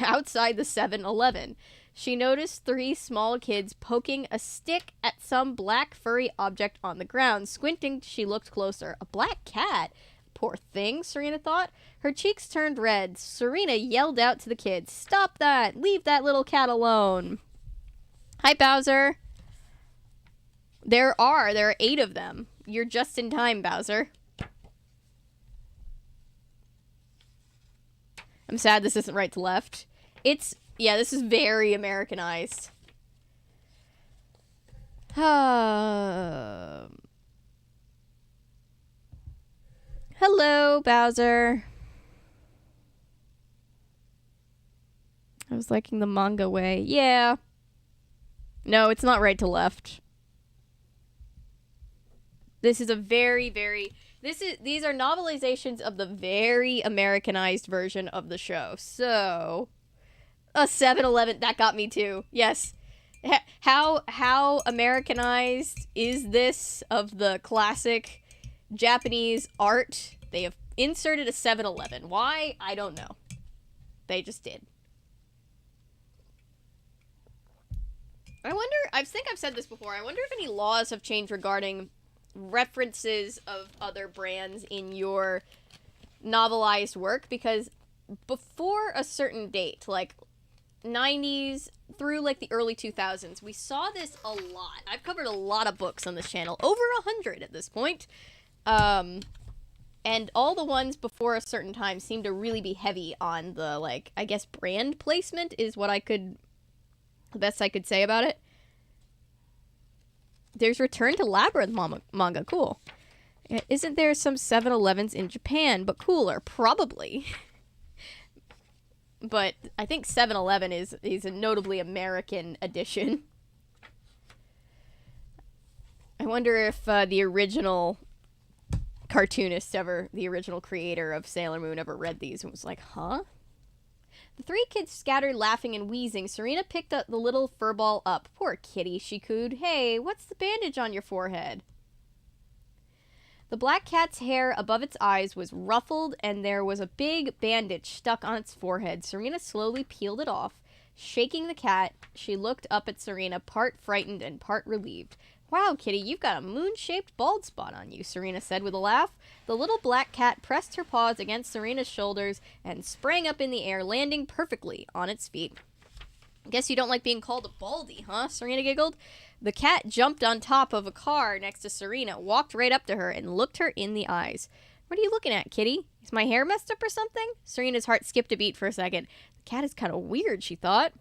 Outside the 7-Eleven. She noticed 3 small kids poking a stick at some black furry object on the ground. Squinting, she looked closer. A black cat? Poor thing, Serena thought. Her cheeks turned red. Serena yelled out to the kids, Stop that! Leave that little cat alone! Hi, Bowser. There are 8 of them. You're just in time, Bowser. I'm sad this isn't right to left. Yeah, this is very Americanized. Hello, Bowser. I was liking the manga way. Yeah. No, it's not right to left. This is a very, very... These are novelizations of the very Americanized version of the show. So... A 7-Eleven, that got me too. Yes. How Americanized is this of the classic Japanese art? They have inserted a 7-Eleven. Why? I don't know. They just did. I wonder, I think I've said this before, I wonder if any laws have changed regarding references of other brands in your novelized work, because before a certain date, like 90s through like the early 2000s, we saw this a lot. I've covered a lot of books on this channel, over 100 at this point. And all the ones before a certain time seem to really be heavy on the, like, I guess brand placement is what the best I could say about it. There's Return to Labyrinth manga. Cool. Isn't there some 7-Elevens in Japan, but cooler? Probably. But I think 7-Eleven is a notably American edition. I wonder if the original cartoonist the original creator of Sailor Moon ever read these and was like, huh? The three kids scattered laughing and wheezing. Serena picked up the little furball up. Poor kitty, she cooed. Hey, what's the bandage on your forehead? The black cat's hair above its eyes was ruffled, and there was a big bandage stuck on its forehead. Serena slowly peeled it off. Shaking the cat, she looked up at Serena, part frightened and part relieved. Wow, kitty, you've got a moon-shaped bald spot on you, Serena said with a laugh. The little black cat pressed her paws against Serena's shoulders and sprang up in the air, landing perfectly on its feet. Guess you don't like being called a baldy, huh? Serena giggled. The cat jumped on top of a car next to Serena, walked right up to her, and looked her in the eyes. What are you looking at, kitty? Is my hair messed up or something? Serena's heart skipped a beat for a second. The cat is kind of weird, she thought.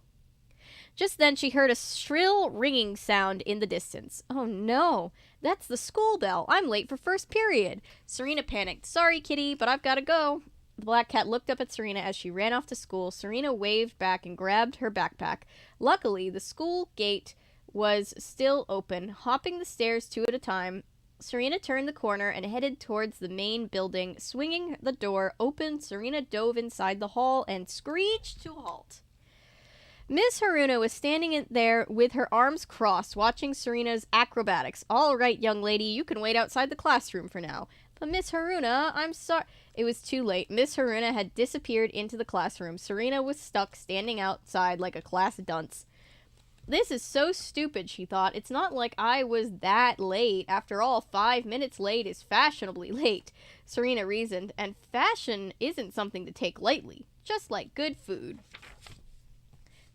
Just then she heard a shrill ringing sound in the distance. Oh no, that's the school bell. I'm late for first period. Serena panicked. Sorry, kitty, but I've got to go. The black cat looked up at Serena as she ran off to school. Serena waved back and grabbed her backpack. Luckily, the school gate was still open. Hopping the stairs two at a time, Serena turned the corner and headed towards the main building. Swinging the door open, Serena dove inside the hall and screeched to a halt. Miss Haruna was standing there with her arms crossed, watching Serena's acrobatics. All right, young lady, you can wait outside the classroom for now. But Miss Haruna, I'm sorry. It was too late. Miss Haruna had disappeared into the classroom. Serena was stuck standing outside like a class dunce. This is so stupid, she thought. It's not like I was that late. After all, 5 minutes late is fashionably late, Serena reasoned, and fashion isn't something to take lightly, just like good food.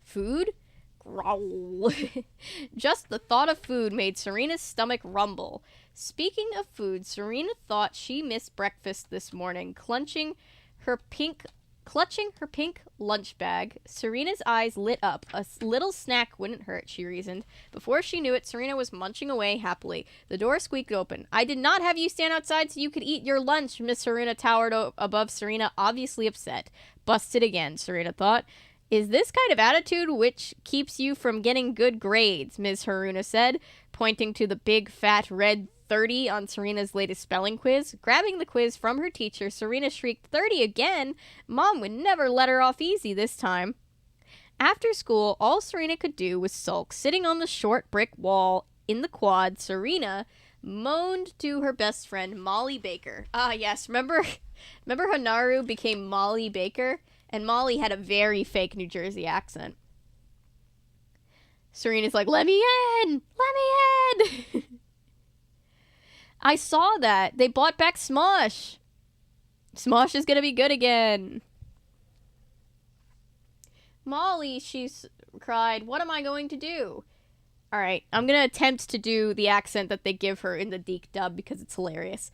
Food? Growl. Just the thought of food made Serena's stomach rumble. Speaking of food, Serena thought she missed breakfast this morning. Clutching her pink lunch bag, Serena's eyes lit up. A little snack wouldn't hurt, she reasoned. Before she knew it, Serena was munching away happily. The door squeaked open. I did not have you stand outside so you could eat your lunch, Miss Haruna towered above Serena, obviously upset. Busted again, Serena thought. Is this kind of attitude which keeps you from getting good grades, Ms. Haruna said, pointing to the big, fat, red 30 on Serena's latest spelling quiz. Grabbing the quiz from her teacher, Serena shrieked, 30 again? Mom would never let her off easy this time. After school, all Serena could do was sulk. Sitting on the short brick wall in the quad, Serena moaned to her best friend, Molly Baker. Ah, yes, remember Hanaru became Molly Baker? And Molly had a very fake New Jersey accent. Serena's like, let me in! Let me in! I saw that. They bought back Smosh. Smosh is gonna be good again. Molly, she cried, what am I going to do? Alright, I'm gonna attempt to do the accent that they give her in the Deke dub because it's hilarious.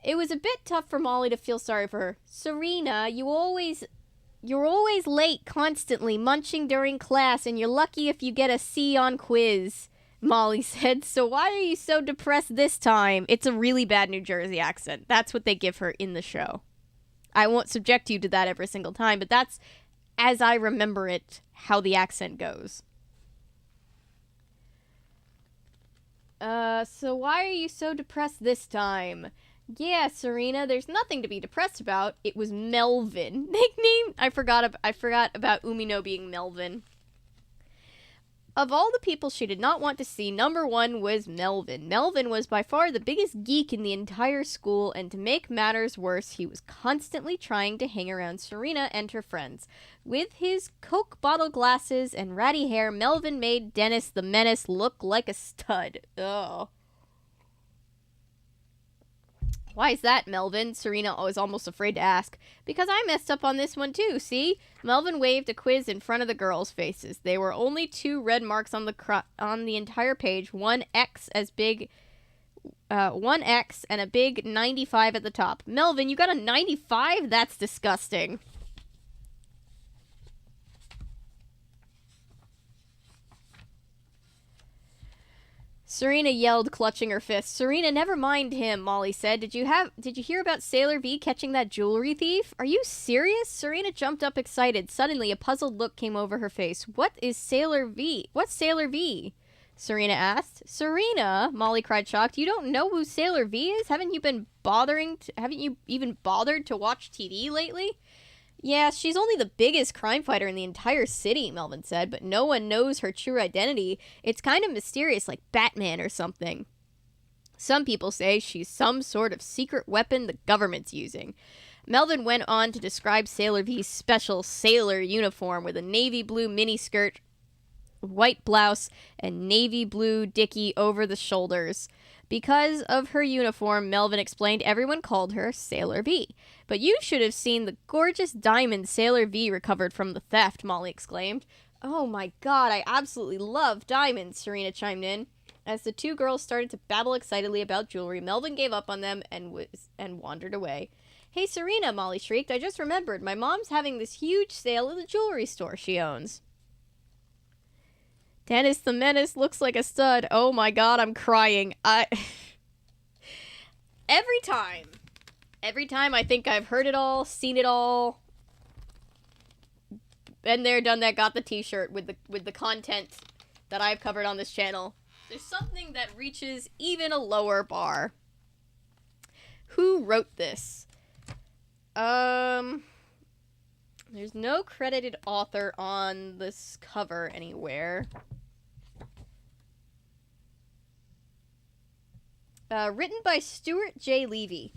It was a bit tough for Molly to feel sorry for her. Serena, you're always late constantly, munching during class, and you're lucky if you get a C on quiz. Molly said. So why are you so depressed this time? It's a really bad New Jersey accent. That's what they give her in the show. I won't subject you to that every single time, but that's, as I remember it, how the accent goes. So why are you so depressed this time? Yeah, Serena, there's nothing to be depressed about. It was Melvin. Nickname? I forgot about Umino being Melvin. Of all the people she did not want to see, number one was Melvin. Melvin was by far the biggest geek in the entire school, and to make matters worse, he was constantly trying to hang around Serena and her friends. With his Coke bottle glasses and ratty hair, Melvin made Dennis the Menace look like a stud. Ugh. Why is that, Melvin? Serena was almost afraid to ask. Because I messed up on this one too, see? Melvin waved a quiz in front of the girls' faces. There were only 2 red marks on the entire page, one X and a big 95 at the top. Melvin, you got a 95? That's disgusting. Serena yelled, clutching her fist. Serena, never mind him, Molly said. Did you hear about Sailor V catching that jewelry thief? Are you serious? Serena jumped up excited. Suddenly, a puzzled look came over her face. What is Sailor V? What's Sailor V? Serena asked. Serena, Molly cried shocked. You don't know who Sailor V is? Haven't you even bothered to watch TV lately? Yeah, she's only the biggest crime fighter in the entire city, Melvin said, but no one knows her true identity. It's kind of mysterious, like Batman or something. Some people say she's some sort of secret weapon the government's using. Melvin went on to describe Sailor V's special sailor uniform with a navy blue miniskirt, white blouse, and navy blue dickie over the shoulders. Because of her uniform, Melvin explained, everyone called her Sailor V. But you should have seen the gorgeous diamond Sailor V recovered from the theft, Molly exclaimed. Oh my god, I absolutely love diamonds, Serena chimed in. As the 2 girls started to babble excitedly about jewelry, Melvin gave up on them and wandered away. Hey Serena, Molly shrieked, I just remembered, my mom's having this huge sale at the jewelry store she owns. Dennis the Menace looks like a stud. Oh my god, I'm crying. Every time I think I've heard it all, seen it all, been there, done that, got the t-shirt with the content that I've covered on this channel, there's something that reaches even a lower bar. Who wrote this? There's no credited author on this cover anywhere. Written by Stuart J. Levy.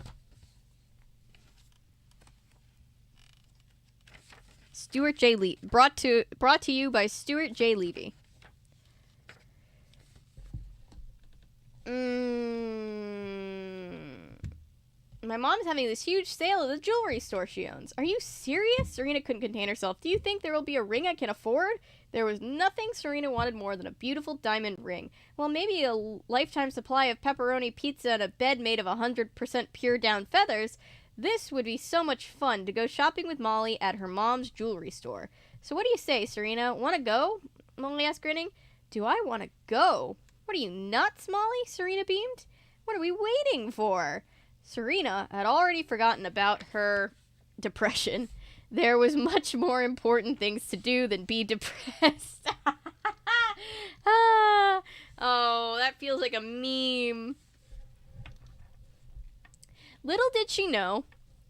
Stuart J. Levy. Brought to you by Stuart J. Levy. My mom's having this huge sale at the jewelry store she owns. Are you serious? Serena couldn't contain herself. Do you think there will be a ring I can afford? There was nothing Serena wanted more than a beautiful diamond ring. Well, maybe a lifetime supply of pepperoni pizza and a bed made of 100% pure down feathers. This would be so much fun to go shopping with Molly at her mom's jewelry store. So what do you say, Serena? Want to go? Molly asked, grinning. Do I want to go? What are you, nuts, Molly? Serena beamed. What are we waiting for? Serena had already forgotten about her depression. There was much more important things to do than be depressed. Oh, that feels like a meme. Little did she know,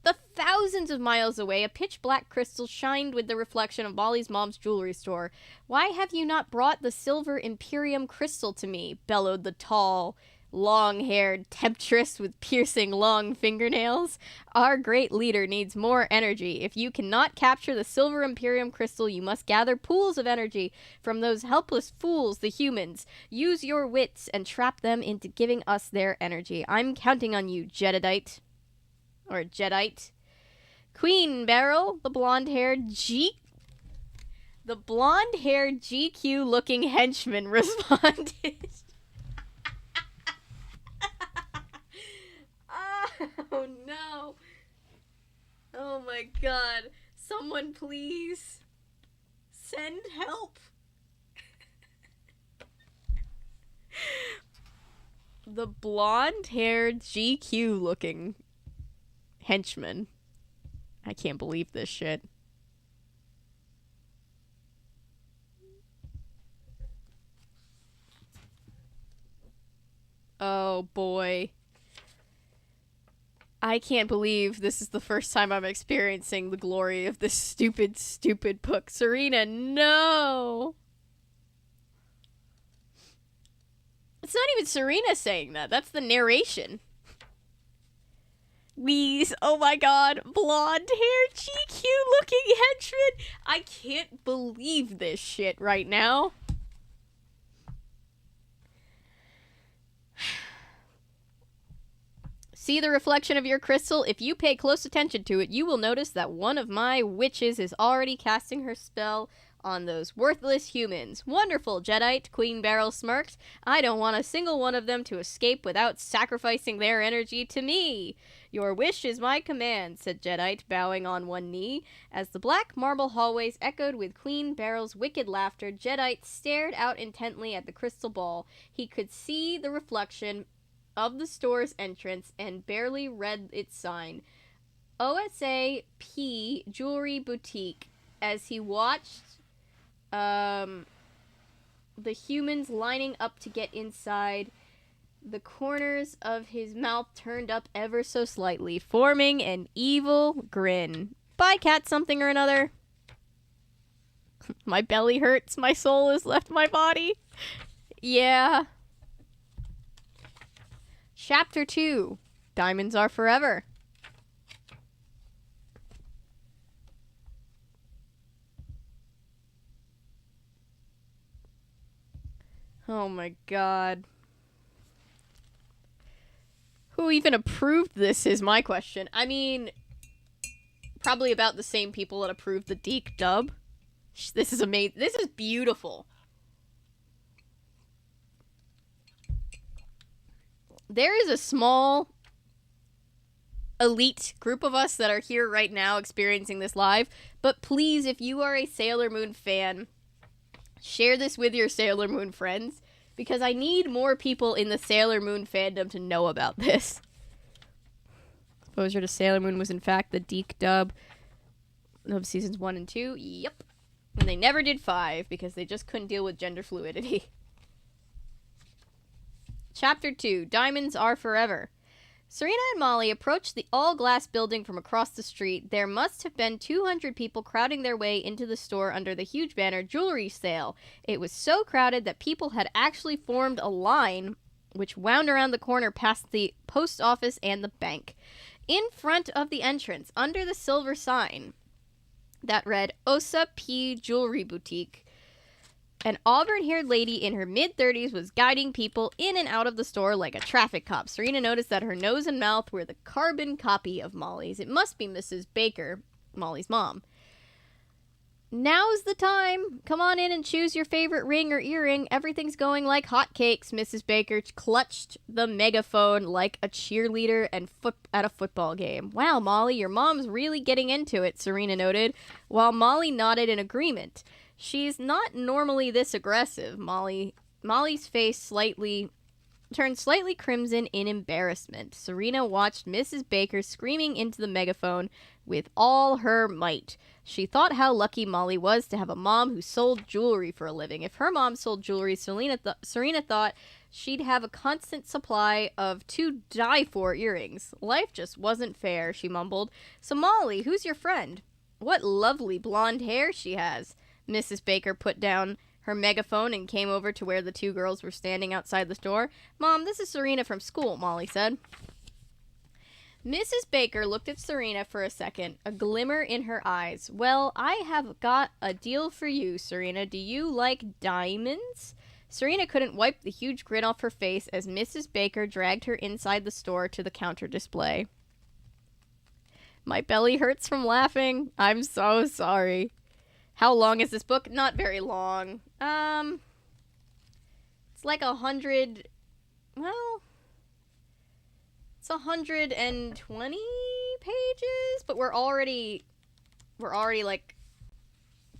the thousands of miles away, a pitch-black crystal shined with the reflection of Molly's mom's jewelry store. Why have you not brought the silver Imperium crystal to me? Bellowed the tall, long-haired temptress with piercing long fingernails. Our great leader needs more energy. If you cannot capture the silver Imperium crystal, you must gather pools of energy from those helpless fools, the humans. Use your wits and trap them into giving us their energy. I'm counting on you, Jedite. Or Jedite. Queen Beryl, the blonde-haired GQ-looking henchman responded. Oh no. Oh my god. Someone please send help. The blonde-haired GQ-looking henchman. I can't believe this shit. Oh boy. I can't believe this is the first time I'm experiencing the glory of this stupid, stupid book. Serena, no! It's not even Serena saying that. That's the narration. Wheeze, oh my god, blonde-haired GQ-looking henchman! I can't believe this shit right now. See the reflection of your crystal? If you pay close attention to it, you will notice that one of my witches is already casting her spell on those worthless humans. Wonderful, Jedi, Queen Beryl smirked. I don't want a single one of them to escape without sacrificing their energy to me. Your wish is my command, said Jedi, bowing on one knee. As the black marble hallways echoed with Queen Beryl's wicked laughter, Jedi stared out intently at the crystal ball. He could see the reflection of the store's entrance and barely read its sign. OSA P Jewelry Boutique. As he watched the humans lining up to get inside, the corners of his mouth turned up ever so slightly, forming an evil grin. Bye, cat something or another. My belly hurts. My soul has left my body. Yeah. Chapter 2. Diamonds Are Forever. Oh my god. Who even approved this is my question. I mean, probably about the same people that approved the Deke dub. This is amazing. This is beautiful. There is a small elite group of us that are here right now experiencing this live, but please, if you are a Sailor Moon fan, share this with your Sailor Moon friends, because I need more people in the Sailor Moon fandom to know about this. Exposure to Sailor Moon was in fact the Deke dub of seasons 1 and 2. Yep. And they never did 5 because they just couldn't deal with gender fluidity. Chapter 2. Diamonds Are Forever. Serena and Molly approached the all-glass building from across the street. There must have been 200 people crowding their way into the store under the huge banner Jewelry Sale. It was so crowded that people had actually formed a line which wound around the corner past the post office and the bank. In front of the entrance, under the silver sign that read Osa P Jewelry Boutique, an auburn-haired lady in her mid-30s was guiding people in and out of the store like a traffic cop. Serena noticed that her nose and mouth were the carbon copy of Molly's. It must be Mrs. Baker, Molly's mom. Now's the time. Come on in and choose your favorite ring or earring. Everything's going like hotcakes. Mrs. Baker clutched the megaphone like a cheerleader and at a football game. Wow, Molly, your mom's really getting into it, Serena noted, while Molly nodded in agreement. She's not normally this aggressive. Molly's face turned slightly crimson in embarrassment. Serena watched Mrs. Baker screaming into the megaphone with all her might. She thought how lucky Molly was to have a mom who sold jewelry for a living. If her mom sold jewelry, Serena thought she'd have a constant supply of to-die-for earrings. Life just wasn't fair, she mumbled. So Molly, who's your friend? What lovely blonde hair she has. Mrs. Baker put down her megaphone and came over to where the two girls were standing outside the store. Mom, this is Serena from school, Molly said. Mrs. Baker looked at Serena for a second, a glimmer in her eyes. Well, I have got a deal for you, Serena. Do you like diamonds? Serena couldn't wipe the huge grin off her face as Mrs. Baker dragged her inside the store to the counter display. My belly hurts from laughing. I'm so sorry. How long is this book? Not very long. It's like 100... Well... It's 120 pages, but we're already like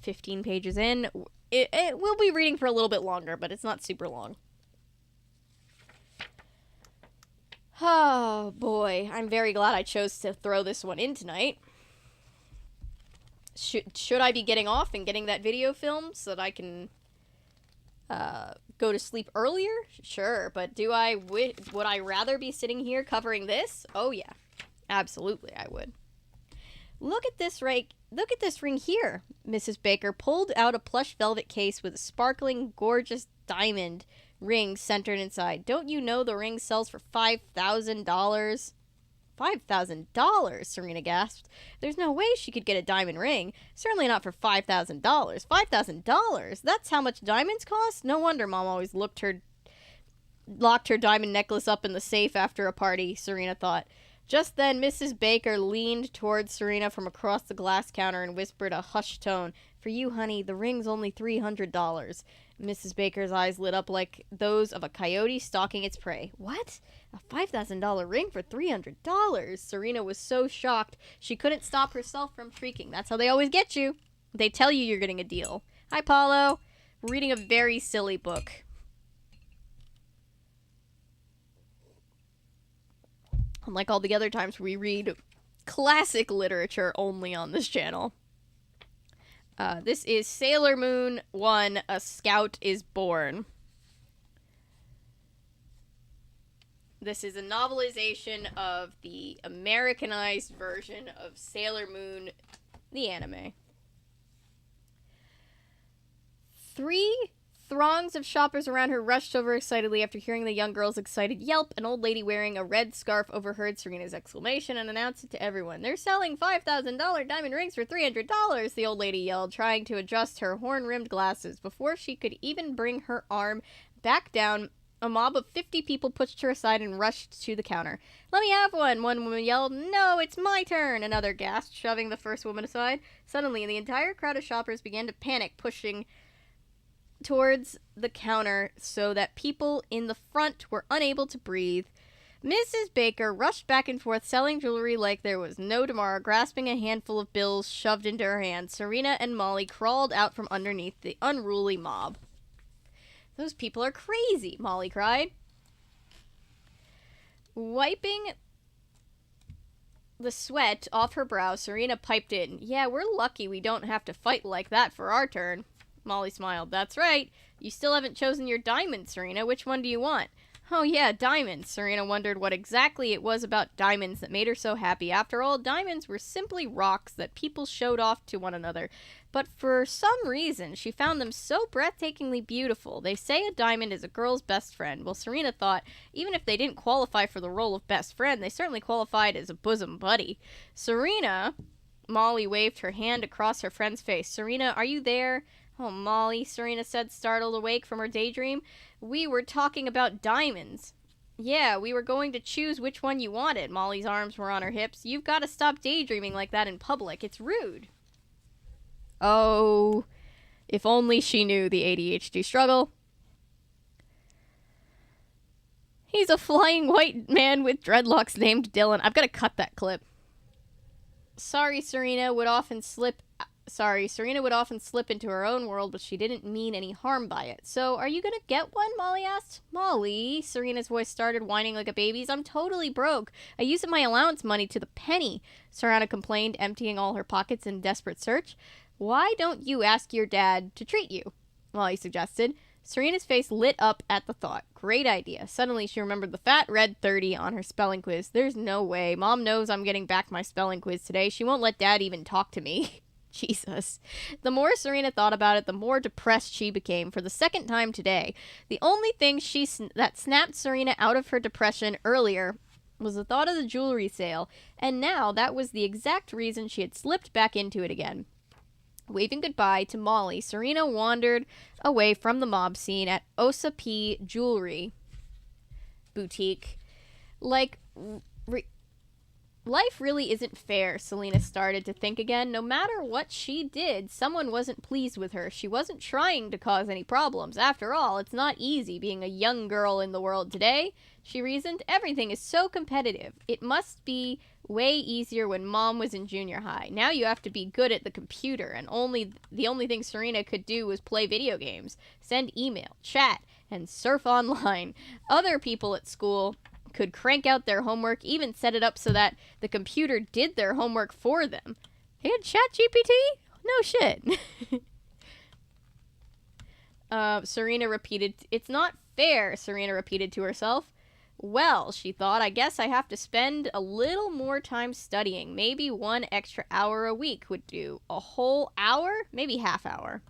15 pages in. We'll be reading for a little bit longer, but it's not super long. Oh, boy. I'm very glad I chose to throw this one in tonight. Should I be getting off and getting that video filmed so that I can go to sleep earlier? Sure, but would I rather be sitting here covering this? Oh yeah, absolutely I would. Look at this ring here. Mrs. Baker pulled out a plush velvet case with a sparkling, gorgeous diamond ring centered inside. Don't you know the ring sells for $5,000? $5,000, Serena gasped. There's no way she could get a diamond ring. Certainly not for $5,000. $5,000? That's how much diamonds cost? No wonder Mom always locked her diamond necklace up in the safe after a party, Serena thought. Just then, Mrs. Baker leaned towards Serena from across the glass counter and whispered a hushed tone. For you, honey, the ring's only $300. Mrs. Baker's eyes lit up like those of a coyote stalking its prey. What? A $5,000 ring for $300? Serena was so shocked she couldn't stop herself from shrieking. That's how they always get you. They tell you you're getting a deal. Hi, Paulo. We're reading a very silly book. Unlike all the other times we read classic literature only on this channel. This is Sailor Moon 1, A Scout is Born. This is a novelization of the Americanized version of Sailor Moon, the anime. 3 throngs of shoppers around her rushed over excitedly after hearing the young girl's excited yelp. An old lady wearing a red scarf overheard Serena's exclamation and announced it to everyone. They're selling $5,000 diamond rings for $300, the old lady yelled, trying to adjust her horn-rimmed glasses. Before she could even bring her arm back down, a mob of 50 people pushed her aside and rushed to the counter. Let me have one woman yelled. No, it's my turn, another gasped, shoving the first woman aside. Suddenly, the entire crowd of shoppers began to panic, pushing towards the counter so that people in the front were unable to breathe. Mrs. Baker rushed back and forth, selling jewelry like there was no tomorrow, grasping a handful of bills shoved into her hand. Serena and Molly crawled out from underneath the unruly mob. Those people are crazy, Molly cried. Wiping the sweat off her brow, Serena piped in. Yeah, we're lucky we don't have to fight like that for our turn. Molly smiled. That's right. You still haven't chosen your diamond, Serena. Which one do you want? Oh yeah, diamonds. Serena wondered what exactly it was about diamonds that made her so happy. After all, diamonds were simply rocks that people showed off to one another. But for some reason, she found them so breathtakingly beautiful. They say a diamond is a girl's best friend. Well, Serena thought, even if they didn't qualify for the role of best friend, they certainly qualified as a bosom buddy. Serena, Molly waved her hand across her friend's face. Serena, are you there? Oh, Molly, Serena said, startled awake from her daydream. We were talking about diamonds. Yeah, we were going to choose which one you wanted. Molly's arms were on her hips. You've got to stop daydreaming like that in public. It's rude. Oh, if only she knew the ADHD struggle. He's a flying white man with dreadlocks named Dylan. I've got to cut that clip. Serena would often slip into her own world, but she didn't mean any harm by it. So, are you gonna get one? Molly asked. Molly, Serena's voice started whining like a baby's. I'm totally broke. I used my allowance money to the penny, Serena complained, emptying all her pockets in desperate search. Why don't you ask your dad to treat you? Molly suggested. Serena's face lit up at the thought. Great idea. Suddenly, she remembered the fat red 30 on her spelling quiz. There's no way. Mom knows I'm getting back my spelling quiz today. She won't let Dad even talk to me. Jesus. The more Serena thought about it, the more depressed she became for the second time today. The only thing that snapped Serena out of her depression earlier was the thought of the jewelry sale, and now that was the exact reason she had slipped back into it again. Waving goodbye to Molly, Serena wandered away from the mob scene at Osapi Jewelry Boutique. Life really isn't fair, Selena started to think again. No matter what she did, someone wasn't pleased with her. She wasn't trying to cause any problems. After all, it's not easy being a young girl in the world today, she reasoned. Everything is so competitive. It must be way easier when Mom was in junior high. Now you have to be good at the computer, and the only thing Serena could do was play video games, send email, chat, and surf online. Other people at school could crank out their homework, even set it up so that the computer did their homework for them. They had ChatGPT? No shit. Serena repeated, "It's not fair," Serena repeated to herself. Well, she thought, I guess I have to spend a little more time studying. Maybe 1 extra hour a week would do. A whole hour? Maybe half hour.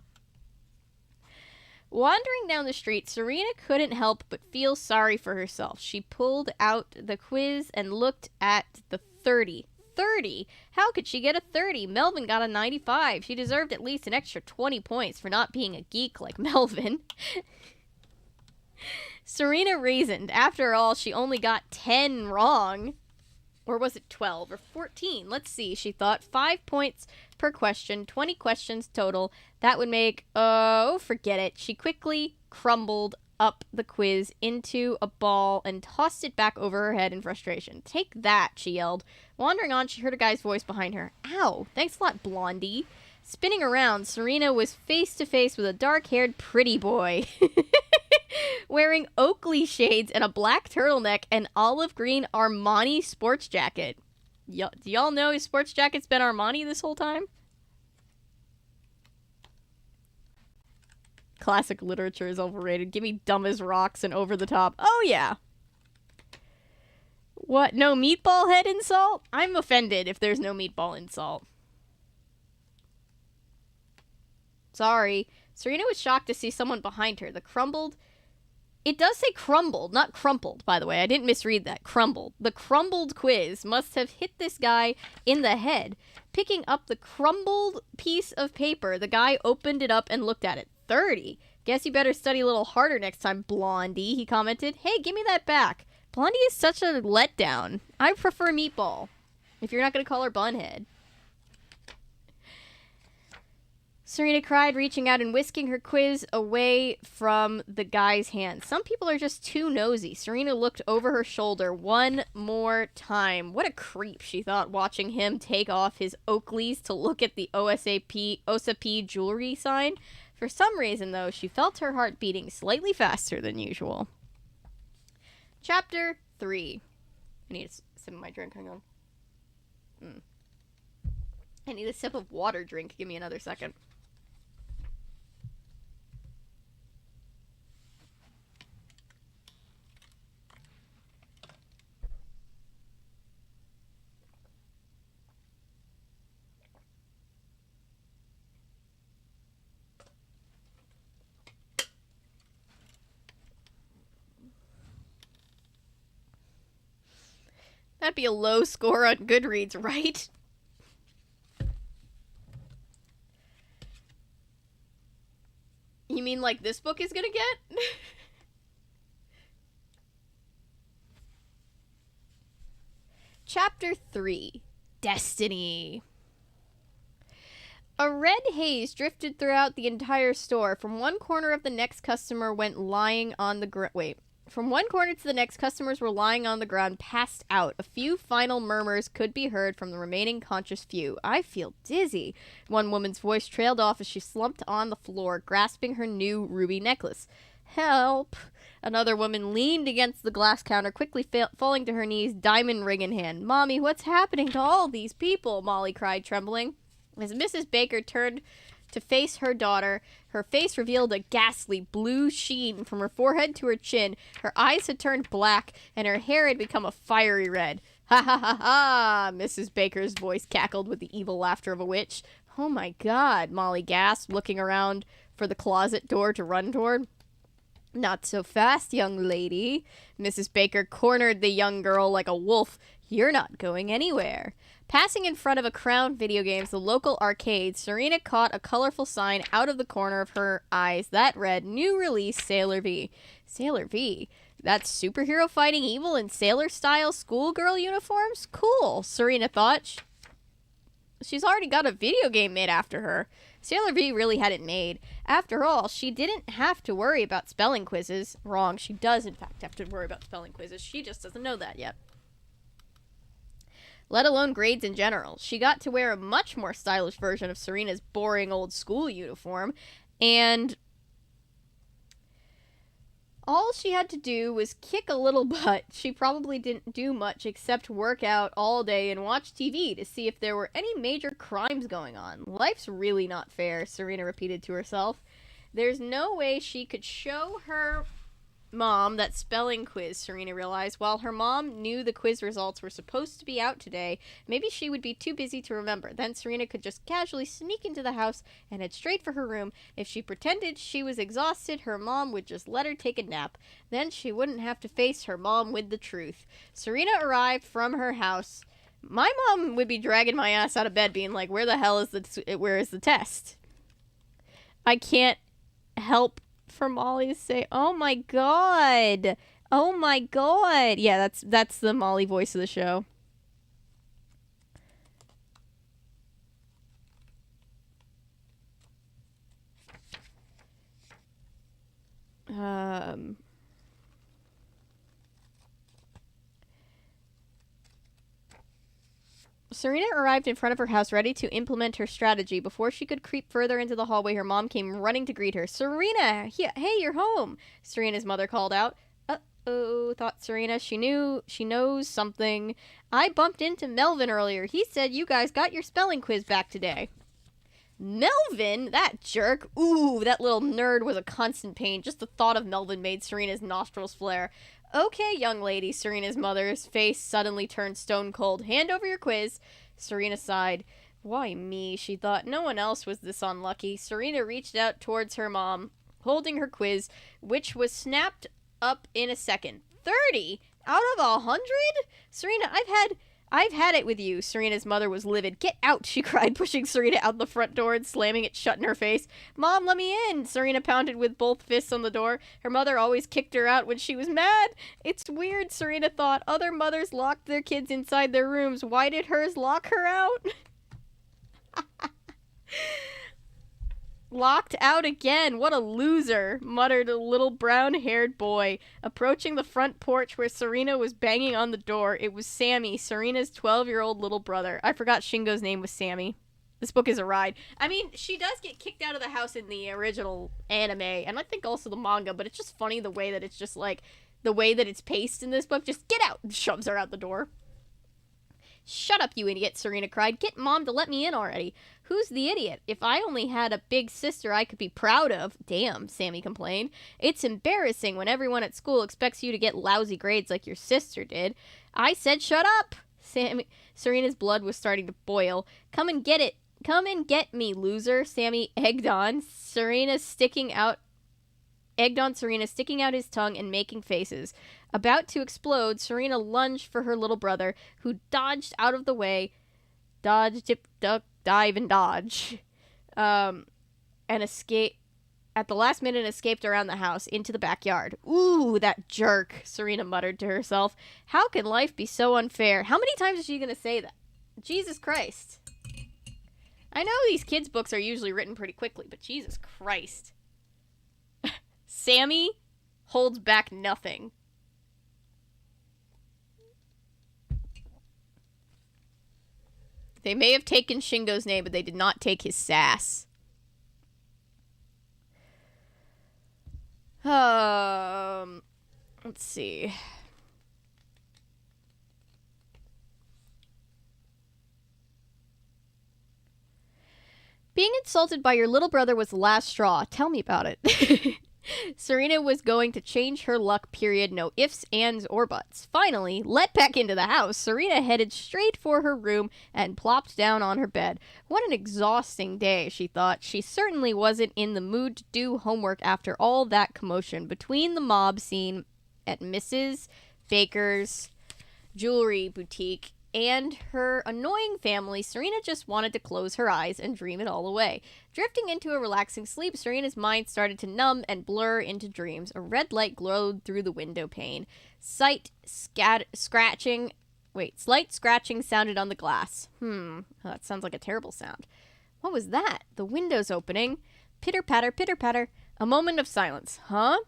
Wandering down the street, Serena couldn't help but feel sorry for herself. She pulled out the quiz and looked at the 30. 30? How could she get a 30? Melvin got a 95. She deserved at least an extra 20 points for not being a geek like Melvin. Serena reasoned. After all, she only got 10 wrong. Or was it 12 or 14? Let's see. She thought 5 points per question, 20 questions total. That would make, forget it. She quickly crumbled up the quiz into a ball and tossed it back over her head in frustration. "Take that," she yelled. Wandering on, she heard a guy's voice behind her. "Ow, thanks a lot, Blondie." Spinning around, Serena was face to face with a dark-haired pretty boy. Wearing Oakley shades and a black turtleneck and olive green Armani sports jacket. Do y'all know his sports jacket's been Armani this whole time? Classic literature is overrated. Give me Dumb as Rocks and Over the Top. Oh, yeah. What? No meatball head insult? I'm offended if there's no meatball insult. Sorry. Serena was shocked to see someone behind her. It does say crumbled, not crumpled, by the way. I didn't misread that. Crumbled. The crumbled quiz must have hit this guy in the head. Picking up the crumbled piece of paper, the guy opened it up and looked at it. 30. Guess you better study a little harder next time, Blondie, he commented. Hey, give me that back. Blondie is such a letdown. I prefer Meatball, if you're not going to call her Bunhead. Serena cried, reaching out and whisking her quiz away from the guy's hand. Some people are just too nosy. Serena looked over her shoulder one more time. What a creep, she thought, watching him take off his Oakleys to look at the OSAP jewelry sign. For some reason, though, she felt her heart beating slightly faster than usual. Chapter 3. I need a sip of my drink. Hang on. I need a sip of water drink. Give me another second. That'd be a low score on Goodreads, right? You mean like this book is gonna get? Chapter 3. Destiny. A red haze drifted throughout the entire store. From one corner of the next customer went lying on the From one corner to the next, customers were lying on the ground, passed out. A few final murmurs could be heard from the remaining conscious few. I feel dizzy. One woman's voice trailed off as she slumped on the floor, grasping her new ruby necklace. Help! Another woman leaned against the glass counter, quickly falling to her knees, diamond ring in hand. Mommy, what's happening to all these people? Molly cried, trembling. As Mrs. Baker turned to face her daughter, her face revealed a ghastly blue sheen from her forehead to her chin. Her eyes had turned black, and her hair had become a fiery red. Ha ha ha ha! Mrs. Baker's voice cackled with the evil laughter of a witch. Oh my God, Molly gasped, looking around for the closet door to run toward. Not so fast, young lady. Mrs. Baker cornered the young girl like a wolf. You're not going anywhere. Passing in front of a Crown Video Games, the local arcade, Serena caught a colorful sign out of the corner of her eyes that read, New Release Sailor V. Sailor V? That's superhero fighting evil in sailor-style schoolgirl uniforms? Cool, Serena thought. She's already got a video game made after her. Sailor V really had it made. After all, she didn't have to worry about spelling quizzes. Wrong, she does in fact have to worry about spelling quizzes. She just doesn't know that yet. Let alone grades in general. She got to wear a much more stylish version of Serena's boring old school uniform, and All she had to do was kick a little butt. She probably didn't do much except work out all day and watch TV to see if there were any major crimes going on. Life's really not fair, Serena repeated to herself. There's no way she could show her mom that spelling quiz, Serena realized. While her mom knew the quiz results were supposed to be out today, maybe she would be too busy to remember. Then Serena could just casually sneak into the house and head straight for her room. If she pretended she was exhausted, her mom would just let her take a nap. Then she wouldn't have to face her mom with the truth. Serena arrived from her house. My mom would be dragging my ass out of bed being like, where is the test? I can't help for Molly to say, oh my god, yeah, that's the Molly voice of the show. Serena arrived in front of her house ready to implement her strategy. Before she could creep further into the hallway, her mom came running to greet her. Serena! Hey, you're home! Serena's mother called out. Uh-oh, thought Serena. She knows something. I bumped into Melvin earlier. He said you guys got your spelling quiz back today. Melvin? That jerk. Ooh, that little nerd was a constant pain. Just the thought of Melvin made Serena's nostrils flare. Okay, young lady, Serena's mother's face suddenly turned stone cold. Hand over your quiz. Serena sighed. Why me, she thought. No one else was this unlucky. Serena reached out towards her mom, holding her quiz, which was snapped up in a second. 30? Out of 100? Serena, I've had it with you. Serena's mother was livid. Get out, she cried, pushing Serena out the front door and slamming it shut in her face. Mom, let me in. Serena pounded with both fists on the door. Her mother always kicked her out when she was mad. It's weird, Serena thought. Other mothers locked their kids inside their rooms. Why did hers lock her out? Locked out again. What a loser, muttered a little brown-haired boy, approaching the front porch where Serena was banging on the door. It was Sammy, Serena's 12-year-old little brother. I forgot Shingo's name was Sammy. This book is a ride. I mean, she does get kicked out of the house in the original anime, and I think also the manga, but it's just funny the way that it's just like, the way that it's paced in this book. Just get out, and shoves her out the door. Shut up, you idiot, Serena cried. Get Mom to let me in already. Who's the idiot? If I only had a big sister I could be proud of. Damn, Sammy complained. It's embarrassing when everyone at school expects you to get lousy grades like your sister did. I said shut up! Serena's blood was starting to boil. Come and get it. Come and get me, loser, Sammy egged on Serena, sticking out his tongue and making faces. About to explode, Serena lunged for her little brother, who dodged out of the way. Dodge, dip, duck, dive, and dodge. And escape. At the last minute, escaped around the house, into the backyard. Ooh, that jerk, Serena muttered to herself. How can life be so unfair? How many times is she going to say that? Jesus Christ. I know these kids' books are usually written pretty quickly, but Jesus Christ. Sammy holds back nothing. They may have taken Shingo's name, but they did not take his sass. Let's see. Being insulted by your little brother was the last straw. Tell me about it. Serena was going to change her luck, period. No ifs, ands, or buts. Finally, let back into the house, Serena headed straight for her room and plopped down on her bed. What an exhausting day, she thought. She certainly wasn't in the mood to do homework after all that commotion. Between the mob scene at Mrs. Baker's jewelry boutique and her annoying family, Serena just wanted to close her eyes and dream it all away. Drifting into a relaxing sleep, Serena's mind started to numb and blur into dreams. A red light glowed through the window pane. Slight scratching sounded on the glass. That sounds like a terrible sound. What was that? The window's opening. Pitter-patter, pitter-patter. A moment of silence. Huh?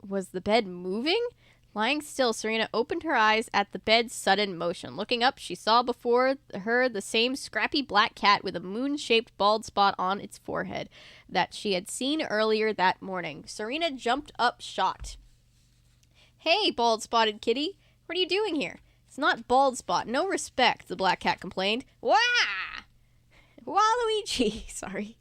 Was the bed moving? Lying still, Serena opened her eyes at the bed's sudden motion. Looking up, she saw before her the same scrappy black cat with a moon-shaped bald spot on its forehead that she had seen earlier that morning. Serena jumped up, shocked. "Hey, bald-spotted kitty, what are you doing here?" "It's not bald spot, no respect," the black cat complained. Wah! Waluigi! Sorry.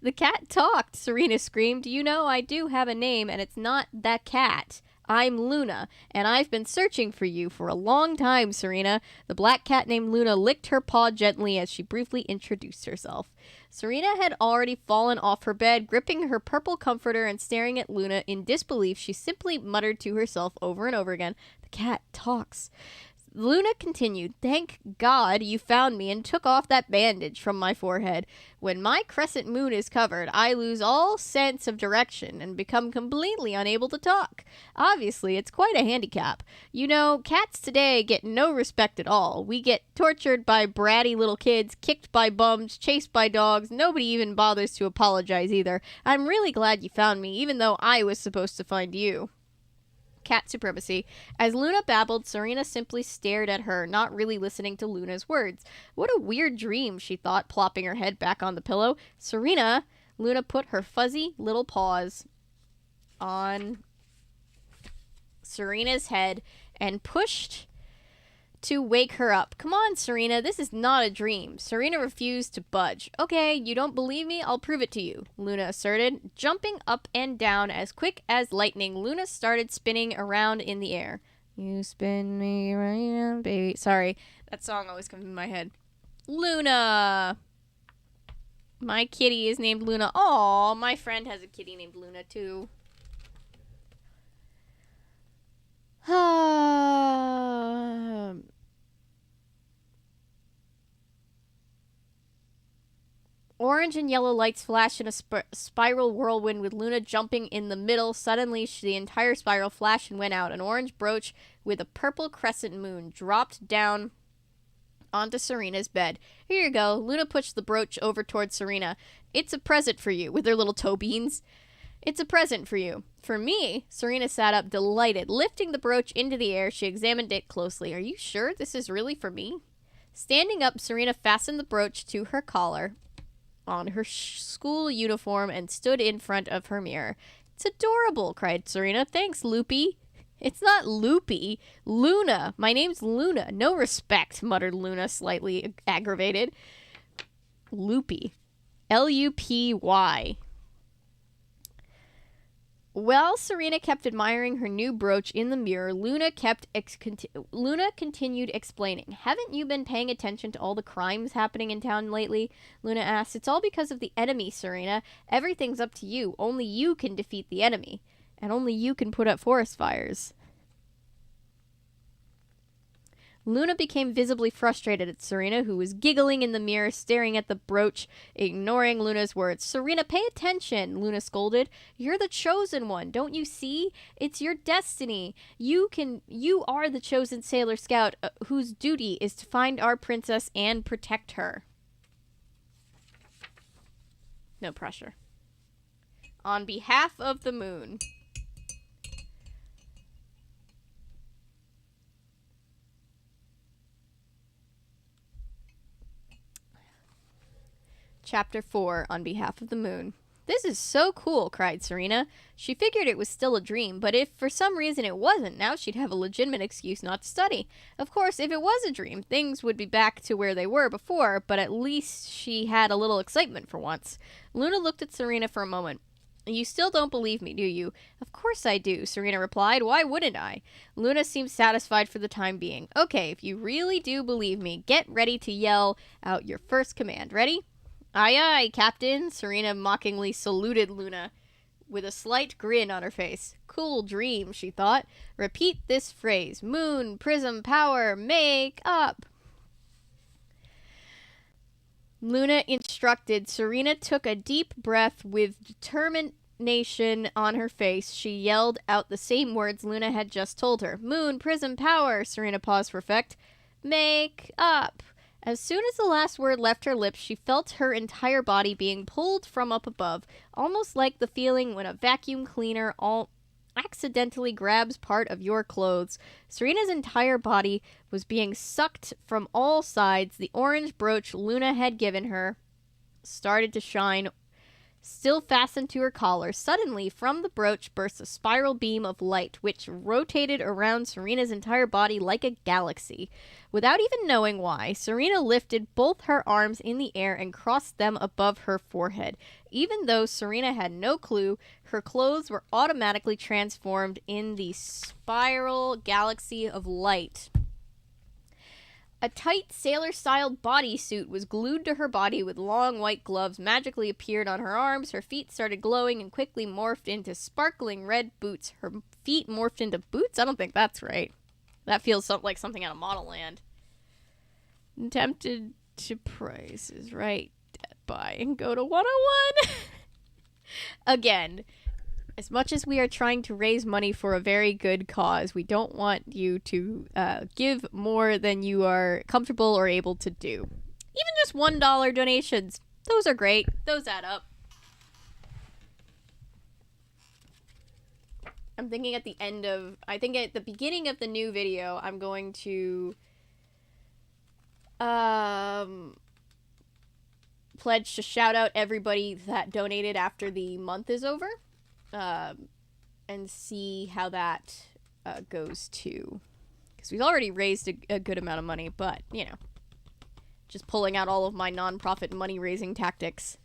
"The cat talked," Serena screamed. "You know, I do have a name, and it's not that cat. I'm Luna, and I've been searching for you for a long time, Serena." The black cat named Luna licked her paw gently as she briefly introduced herself. Serena had already fallen off her bed, gripping her purple comforter and staring at Luna in disbelief. She simply muttered to herself over and over again, "The cat talks." Luna continued, "Thank God you found me and took off that bandage from my forehead. When my crescent moon is covered, I lose all sense of direction and become completely unable to talk. Obviously, it's quite a handicap. You know, cats today get no respect at all. We get tortured by bratty little kids, kicked by bums, chased by dogs. Nobody even bothers to apologize either. I'm really glad you found me, even though I was supposed to find you." Cat supremacy. As Luna babbled, Serena simply stared at her, not really listening to Luna's words. What a weird dream, she thought, plopping her head back on the pillow. "Serena!" Luna put her fuzzy little paws on Serena's head and pushed to wake her up. "Come on, Serena, this is not a dream." Serena refused to budge. "Okay, you don't believe me? I'll prove it to you," Luna asserted. Jumping up and down as quick as lightning, Luna started spinning around in the air. "You spin me around, baby." Sorry, that song always comes in my head. Luna! My kitty is named Luna. Aw, my friend has a kitty named Luna, too. Orange and yellow lights flashed in a spiral whirlwind with Luna jumping in the middle. Suddenly, the entire spiral flashed and went out. An orange brooch with a purple crescent moon dropped down onto Serena's bed. "Here you go." Luna pushed the brooch over towards Serena. "It's a present for you," with her little toe beans. "It's a present for you." "For me?" Serena sat up, delighted. Lifting the brooch into the air, she examined it closely. "Are you sure this is really for me?" Standing up, Serena fastened the brooch to her collar on her school uniform and stood in front of her mirror. "It's adorable," cried Serena. "Thanks, Loopy." "It's not Loopy. Luna. My name's Luna. No respect," muttered Luna, slightly aggravated. Loopy. Lupy. While Serena kept admiring her new brooch in the mirror, Luna continued explaining. "Haven't you been paying attention to all the crimes happening in town lately?" Luna asked. "It's all because of the enemy, Serena. Everything's up to you. Only you can defeat the enemy. And only you can put out forest fires." Luna became visibly frustrated at Serena, who was giggling in the mirror, staring at the brooch, ignoring Luna's words. "Serena, pay attention," Luna scolded. "You're the chosen one, don't you see? It's your destiny. You are the chosen Sailor Scout whose duty is to find our princess and protect her." No pressure. On behalf of the moon. Chapter 4, On Behalf of the Moon. "This is so cool," cried Serena. She figured it was still a dream, but if for some reason it wasn't, now she'd have a legitimate excuse not to study. Of course, if it was a dream, things would be back to where they were before, but at least she had a little excitement for once. Luna looked at Serena for a moment. "You still don't believe me, do you?" "Of course I do," Serena replied. "Why wouldn't I?" Luna seemed satisfied for the time being. "Okay, if you really do believe me, get ready to yell out your first command. Ready?" "Aye, aye, Captain," Serena mockingly saluted Luna with a slight grin on her face. Cool dream, she thought. Repeat this phrase. Moon, prism, power, make up. Luna instructed. Serena took a deep breath with determination on her face. She yelled out the same words Luna had just told her. Moon, prism, power. Serena paused for effect. Make up. As soon as the last word left her lips, she felt her entire body being pulled from up above, almost like the feeling when a vacuum cleaner accidentally grabs part of your clothes. Serena's entire body was being sucked from all sides. The orange brooch Luna had given her started to shine, still fastened to her collar. Suddenly, from the brooch burst a spiral beam of light, which rotated around Serena's entire body like a galaxy. Without even knowing why, Serena lifted both her arms in the air and crossed them above her forehead. Even though Serena had no clue, her clothes were automatically transformed in the spiral galaxy of light. A tight sailor-style bodysuit was glued to her body with long white gloves magically appeared on her arms. Her feet started glowing and quickly morphed into sparkling red boots. Her feet morphed into boots? I don't think that's right. That feels like something out of Model Land. Tempted to Price is Right. Buy and go to 101. Again, as much as we are trying to raise money for a very good cause, we don't want you to give more than you are comfortable or able to do. Even just $1 donations, those are great. Those add up. I'm thinking at the beginning of the new video, I'm going to pledge to shout out everybody that donated after the month is over. And see how that goes too. Because we've already raised a good amount of money, but, you know, just pulling out all of my non-profit money-raising tactics.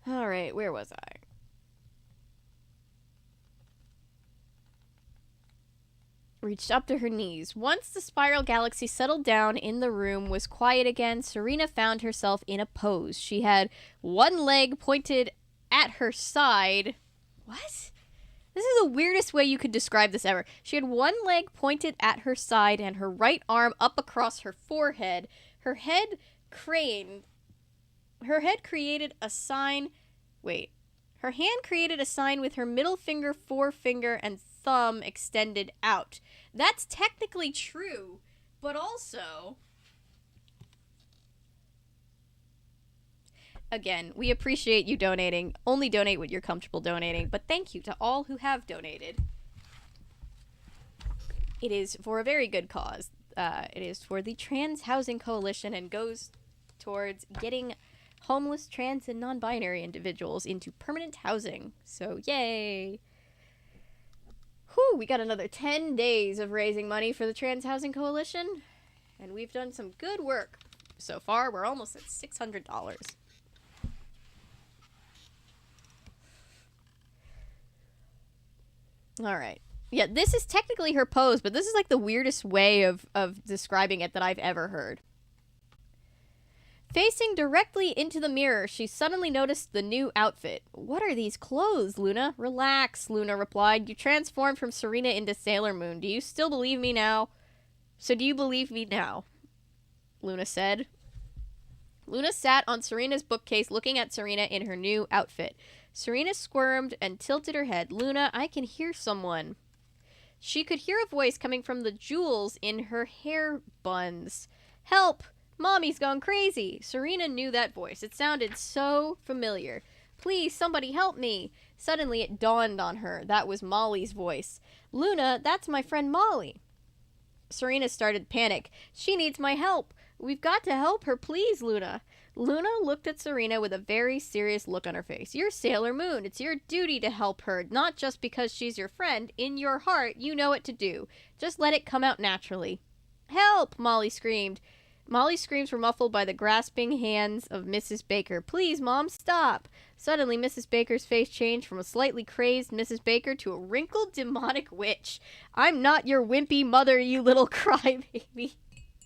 Alright, where was I? Reached up to her knees. Once the spiral galaxy settled down in the room was quiet again, Serena found herself in a pose. She had one leg pointed at her side. What? This is the weirdest way you could describe this ever. She had one leg pointed at her side and her right arm up across her forehead. Her head created a sign. Wait. Her hand created a sign with her middle finger, forefinger, and thumb extended out. That's technically true, but also... Again, we appreciate you donating. Only donate what you're comfortable donating, but thank you to all who have donated. It is for a very good cause. It is for the Trans Housing Coalition and goes towards getting homeless, trans, and non-binary individuals into permanent housing. So, yay! Whew, we got another 10 days of raising money for the Trans Housing Coalition, and we've done some good work so far. We're almost at $600. Alright. Yeah, this is technically her pose, but this is like the weirdest way of describing it that I've ever heard. Facing directly into the mirror, she suddenly noticed the new outfit. What are these clothes, Luna? Relax, Luna replied. You transformed from Serena into Sailor Moon. Do you still believe me now? So do you believe me now? Luna said. Luna sat on Serena's bookcase looking at Serena in her new outfit. Serena squirmed and tilted her head. Luna, I can hear someone. She could hear a voice coming from the jewels in her hair buns. Help! Mommy's gone crazy. Serena knew that voice. It sounded so familiar. Please, somebody help me. Suddenly it dawned on her. That was Molly's voice. Luna, that's my friend Molly. Serena started to panic. She needs my help. We've got to help her, please, Luna. Luna looked at Serena with a very serious look on her face. You're Sailor Moon. It's your duty to help her, not just because she's your friend. In your heart, you know what to do. Just let it come out naturally. Help! Molly screamed. Molly's screams were muffled by the grasping hands of Mrs. Baker. Please, Mom, stop! Suddenly, Mrs. Baker's face changed from a slightly crazed Mrs. Baker to a wrinkled, demonic witch. I'm not your wimpy mother, you little crybaby.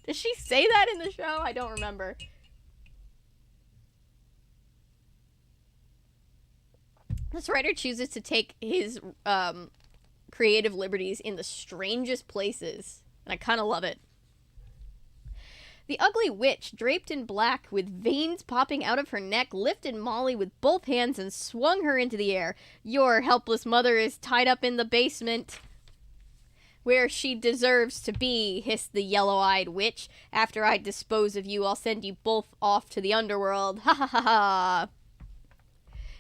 Does she say that in the show? I don't remember. This writer chooses to take his creative liberties in the strangest places, and I kind of love it. The ugly witch, draped in black with veins popping out of her neck, lifted Molly with both hands and swung her into the air. Your helpless mother is tied up in the basement. Where she deserves to be, hissed the yellow-eyed witch. After I dispose of you, I'll send you both off to the underworld. Ha ha ha ha!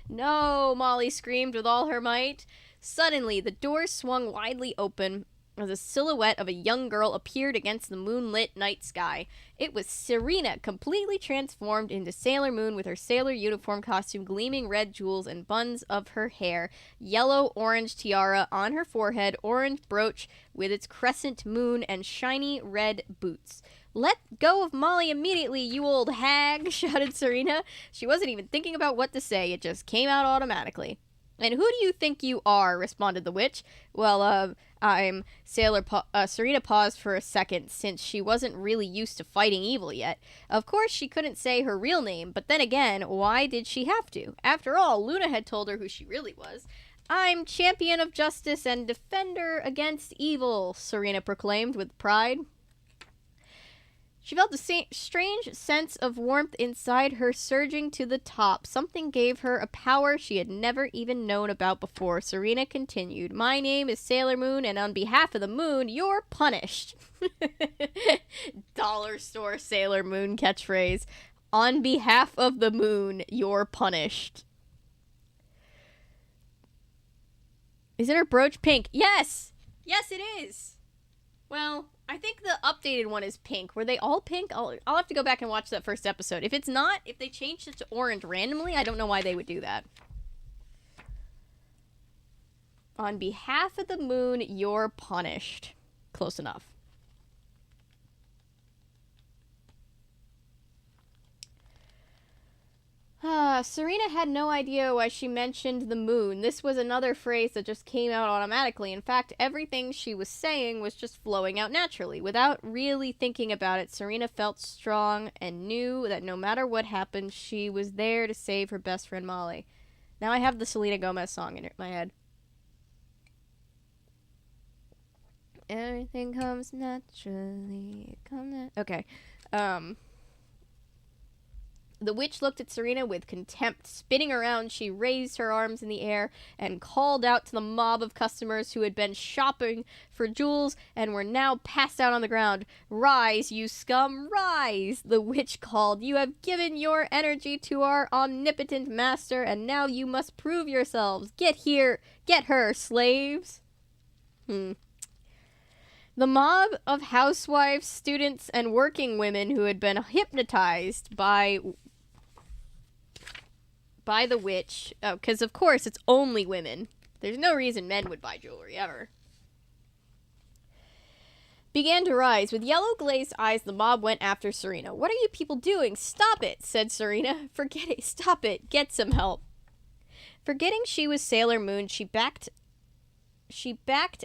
No, Molly screamed with all her might. Suddenly, the door swung widely open as a silhouette of a young girl appeared against the moonlit night sky. It was Serena, completely transformed into Sailor Moon with her sailor uniform costume, gleaming red jewels and buns of her hair, yellow-orange tiara on her forehead, orange brooch with its crescent moon, and shiny red boots. "Let go of Molly immediately, you old hag!" shouted Serena. She wasn't even thinking about what to say. It just came out automatically. "And who do you think you are?" responded the witch. "Well, I'm Serena paused for a second, since she wasn't really used to fighting evil yet. Of course, she couldn't say her real name, but then again, why did she have to? After all, Luna had told her who she really was. "I'm champion of justice and defender against evil," Serena proclaimed with pride. She felt a strange sense of warmth inside her surging to the top. Something gave her a power she had never even known about before. Serena continued, "My name is Sailor Moon, and on behalf of the moon, you're punished." Dollar store Sailor Moon catchphrase. On behalf of the moon, you're punished. Isn't her brooch pink? Yes! Yes, it is! Well, I think the updated one is pink. Were they all pink? I'll have to go back and watch that first episode. If it's not, if they changed it to orange randomly, I don't know why they would do that. On behalf of the moon, you're punished. Close enough. Serena had no idea why she mentioned the moon. This was another phrase that just came out automatically. In fact, everything she was saying was just flowing out naturally. Without really thinking about it, Serena felt strong and knew that no matter what happened, she was there to save her best friend Molly. Now I have the Selena Gomez song in my head. Everything comes naturally. Okay. The witch looked at Serena with contempt. Spinning around, she raised her arms in the air and called out to the mob of customers who had been shopping for jewels and were now passed out on the ground. "Rise, you scum, rise!" the witch called. "You have given your energy to our omnipotent master, and now you must prove yourselves. Get her, slaves!" The mob of housewives, students, and working women who had been hypnotized by the witch, because of course it's only women. There's no reason men would buy jewelry, ever. Began to rise. With yellow glazed eyes, the mob went after Serena. "What are you people doing? Stop it," said Serena. "Forget it. Stop it. Get some help." Forgetting she was Sailor Moon, she backed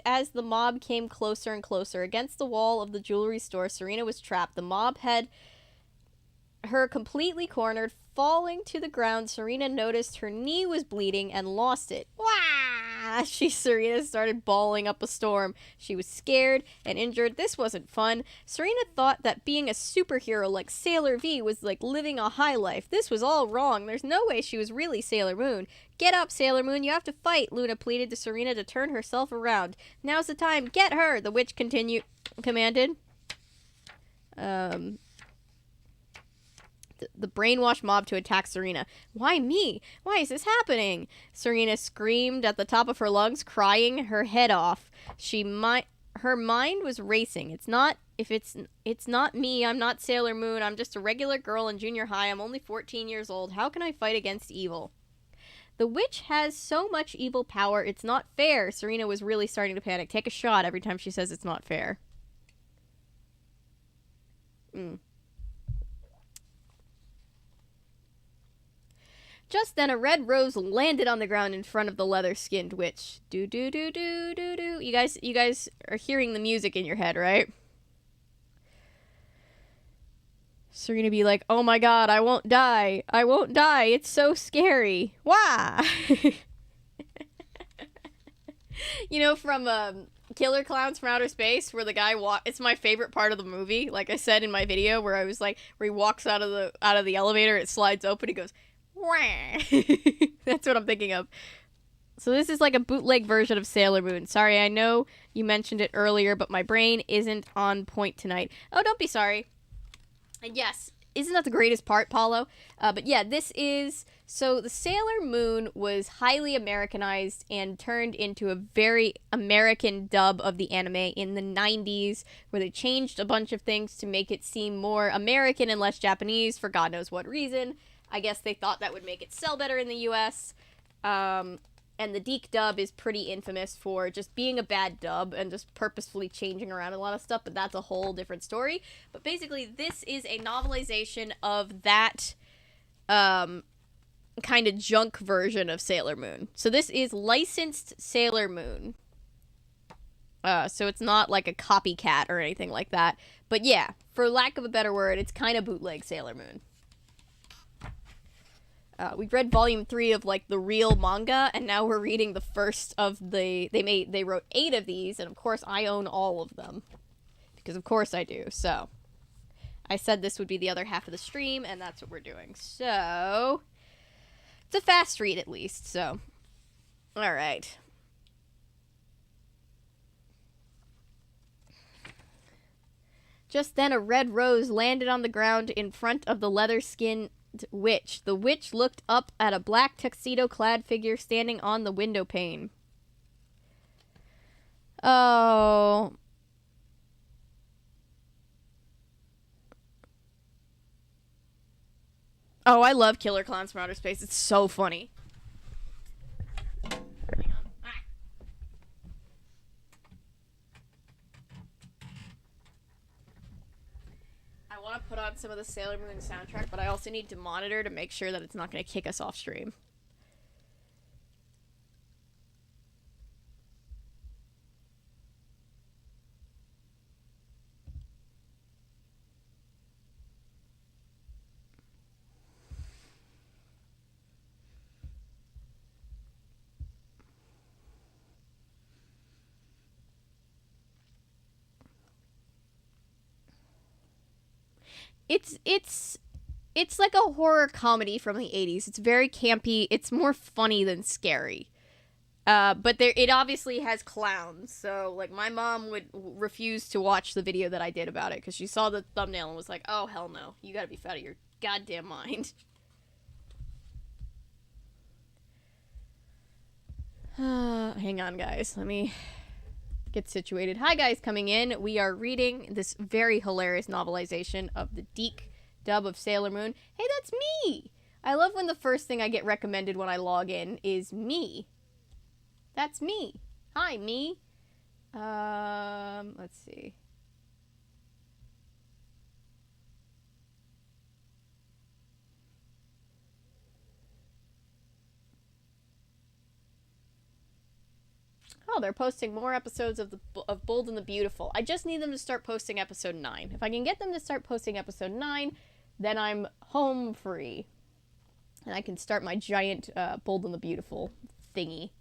as the mob came closer and closer. Against the wall of the jewelry store, Serena was trapped. The mob had her completely cornered. Falling to the ground, Serena noticed her knee was bleeding and lost it. Wah! Serena started bawling up a storm. She was scared and injured. This wasn't fun. Serena thought that being a superhero like Sailor V was like living a high life. This was all wrong. There's no way she was really Sailor Moon. "Get up, Sailor Moon. You have to fight," Luna pleaded to Serena to turn herself around. "Now's the time. Get her," the witch commanded. The brainwashed mob to attack Serena. "Why me? Why is this happening?" Serena screamed at the top of her lungs, crying her head off. Her mind was racing. It's not me. I'm not Sailor Moon. I'm just a regular girl in junior high. I'm only 14 years old. How can I fight against evil? The witch has so much evil power. It's not fair. Serena was really starting to panic. Take a shot every time she says it's not fair. Just then, a red rose landed on the ground in front of the leather-skinned witch. Do do do do do do. You guys are hearing the music in your head, right? Serena be like, "Oh my god, I won't die. I won't die. It's so scary. Wah!" You know, from Killer Clowns from Outer Space, where the guy it's my favorite part of the movie. Like I said in my video, where he walks out of the elevator, it slides open, he goes, "Wah!" That's what I'm thinking of. So this is like a bootleg version of Sailor Moon. Sorry, I know you mentioned it earlier, but my brain isn't on point tonight. Oh, don't be sorry. And yes, isn't that the greatest part, Paulo? But yeah, this is... So the Sailor Moon was highly Americanized and turned into a very American dub of the anime in the 90s, where they changed a bunch of things to make it seem more American and less Japanese for God knows what reason. I guess they thought that would make it sell better in the US. And the Deke dub is pretty infamous for just being a bad dub and just purposefully changing around a lot of stuff, but that's a whole different story. But basically, this is a novelization of that kind of junk version of Sailor Moon. So this is licensed Sailor Moon. So it's not like a copycat or anything like that. But yeah, for lack of a better word, it's kind of bootleg Sailor Moon. We've read volume 3 of like the real manga, and now we're reading the first of the... They wrote 8 of these, and of course I own all of them. Because of course I do, so... I said this would be the other half of the stream, and that's what we're doing. So... It's a fast read, at least, so... Alright. Just then a red rose landed on the ground in front of the leather-skinned witch. The witch looked up at a black tuxedo-clad figure standing on the window pane. Oh... Oh, I love Killer Clowns from Outer Space. It's so funny. Hang on. Ah. I want to put on some of the Sailor Moon soundtrack, but I also need to monitor to make sure that it's not going to kick us off stream. It's like a horror comedy from the 80s. It's very campy. It's more funny than scary. But it obviously has clowns. So, like, my mom would refuse to watch the video that I did about it because she saw the thumbnail and was like, oh, hell no. You gotta be out of your goddamn mind. Hang on, guys. Let me get situated. Hi, guys, coming in. We are reading this very hilarious novelization of the Deke dub of Sailor Moon. Hey, that's me! I love when the first thing I get recommended when I log in is me. That's me. Hi, me. Let's see. Oh, they're posting more episodes of Bold and the Beautiful. I just need them to start posting episode 9. If I can get them to start posting episode 9, then I'm home free. And I can start my giant Bold and the Beautiful thingy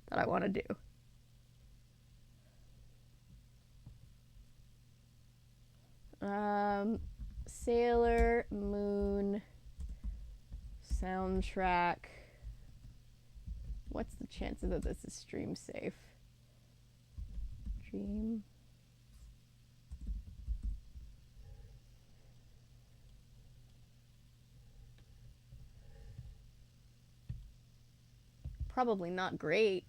that I want to do. Sailor Moon soundtrack. What's the chances that this is stream safe? Stream. Probably not great.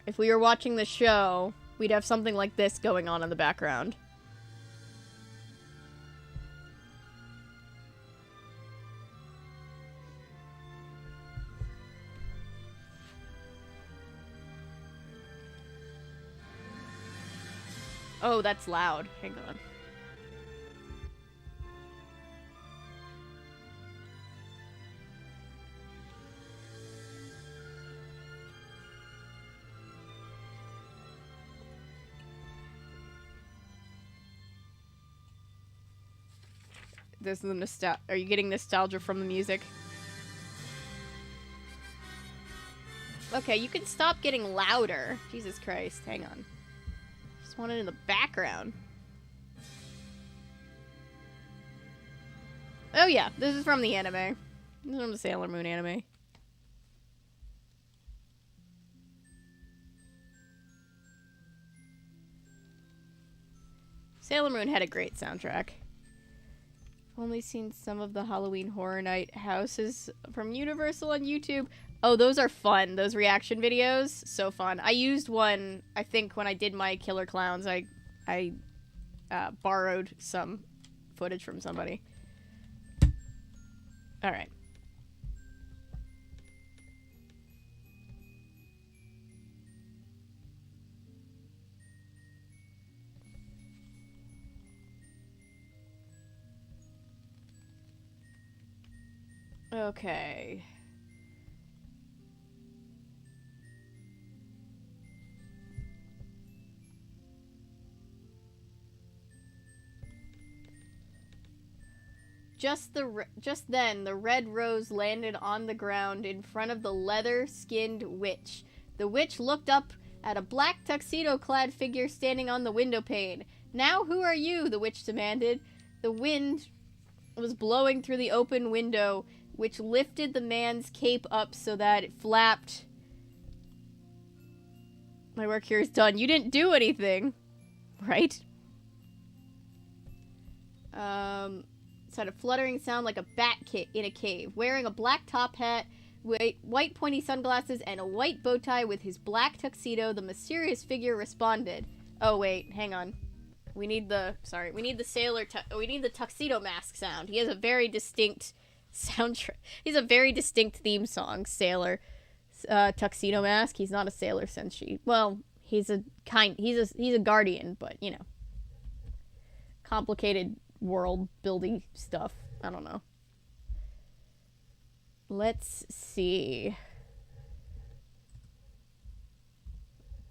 If we were watching the show, we'd have something like this going on in the background. Oh, that's loud. Hang on. This is the nostalgia. Are you getting nostalgia from the music? Okay, you can stop getting louder. Jesus Christ, hang on. Just want it in the background. Oh yeah, this is from the anime. This is from the Sailor Moon anime. Sailor Moon had a great soundtrack. I've only seen some of the Halloween Horror Night houses from Universal on YouTube. Oh, those are fun. Those reaction videos, so fun. I used one, I think, when I did my Killer Clowns. I borrowed some footage from somebody. All right. Okay. Just then, the red rose landed on the ground in front of the leather-skinned witch. The witch looked up at a black tuxedo-clad figure standing on the window pane. "Now who are you?" the witch demanded. The wind was blowing through the open window, which lifted the man's cape up so that it flapped. My work here is done. You didn't do anything, right? It had a fluttering sound like a bat in a cave. Wearing a black top hat, white pointy sunglasses, and a white bow tie with his black tuxedo, the mysterious figure responded. Oh wait, hang on. We need the tuxedo mask sound. He has a very distinct soundtrack. He's a very distinct theme song. Sailor, tuxedo mask. He's not a sailor senshi. Well, he's a guardian, but you know, complicated world building stuff. I don't know. Let's see.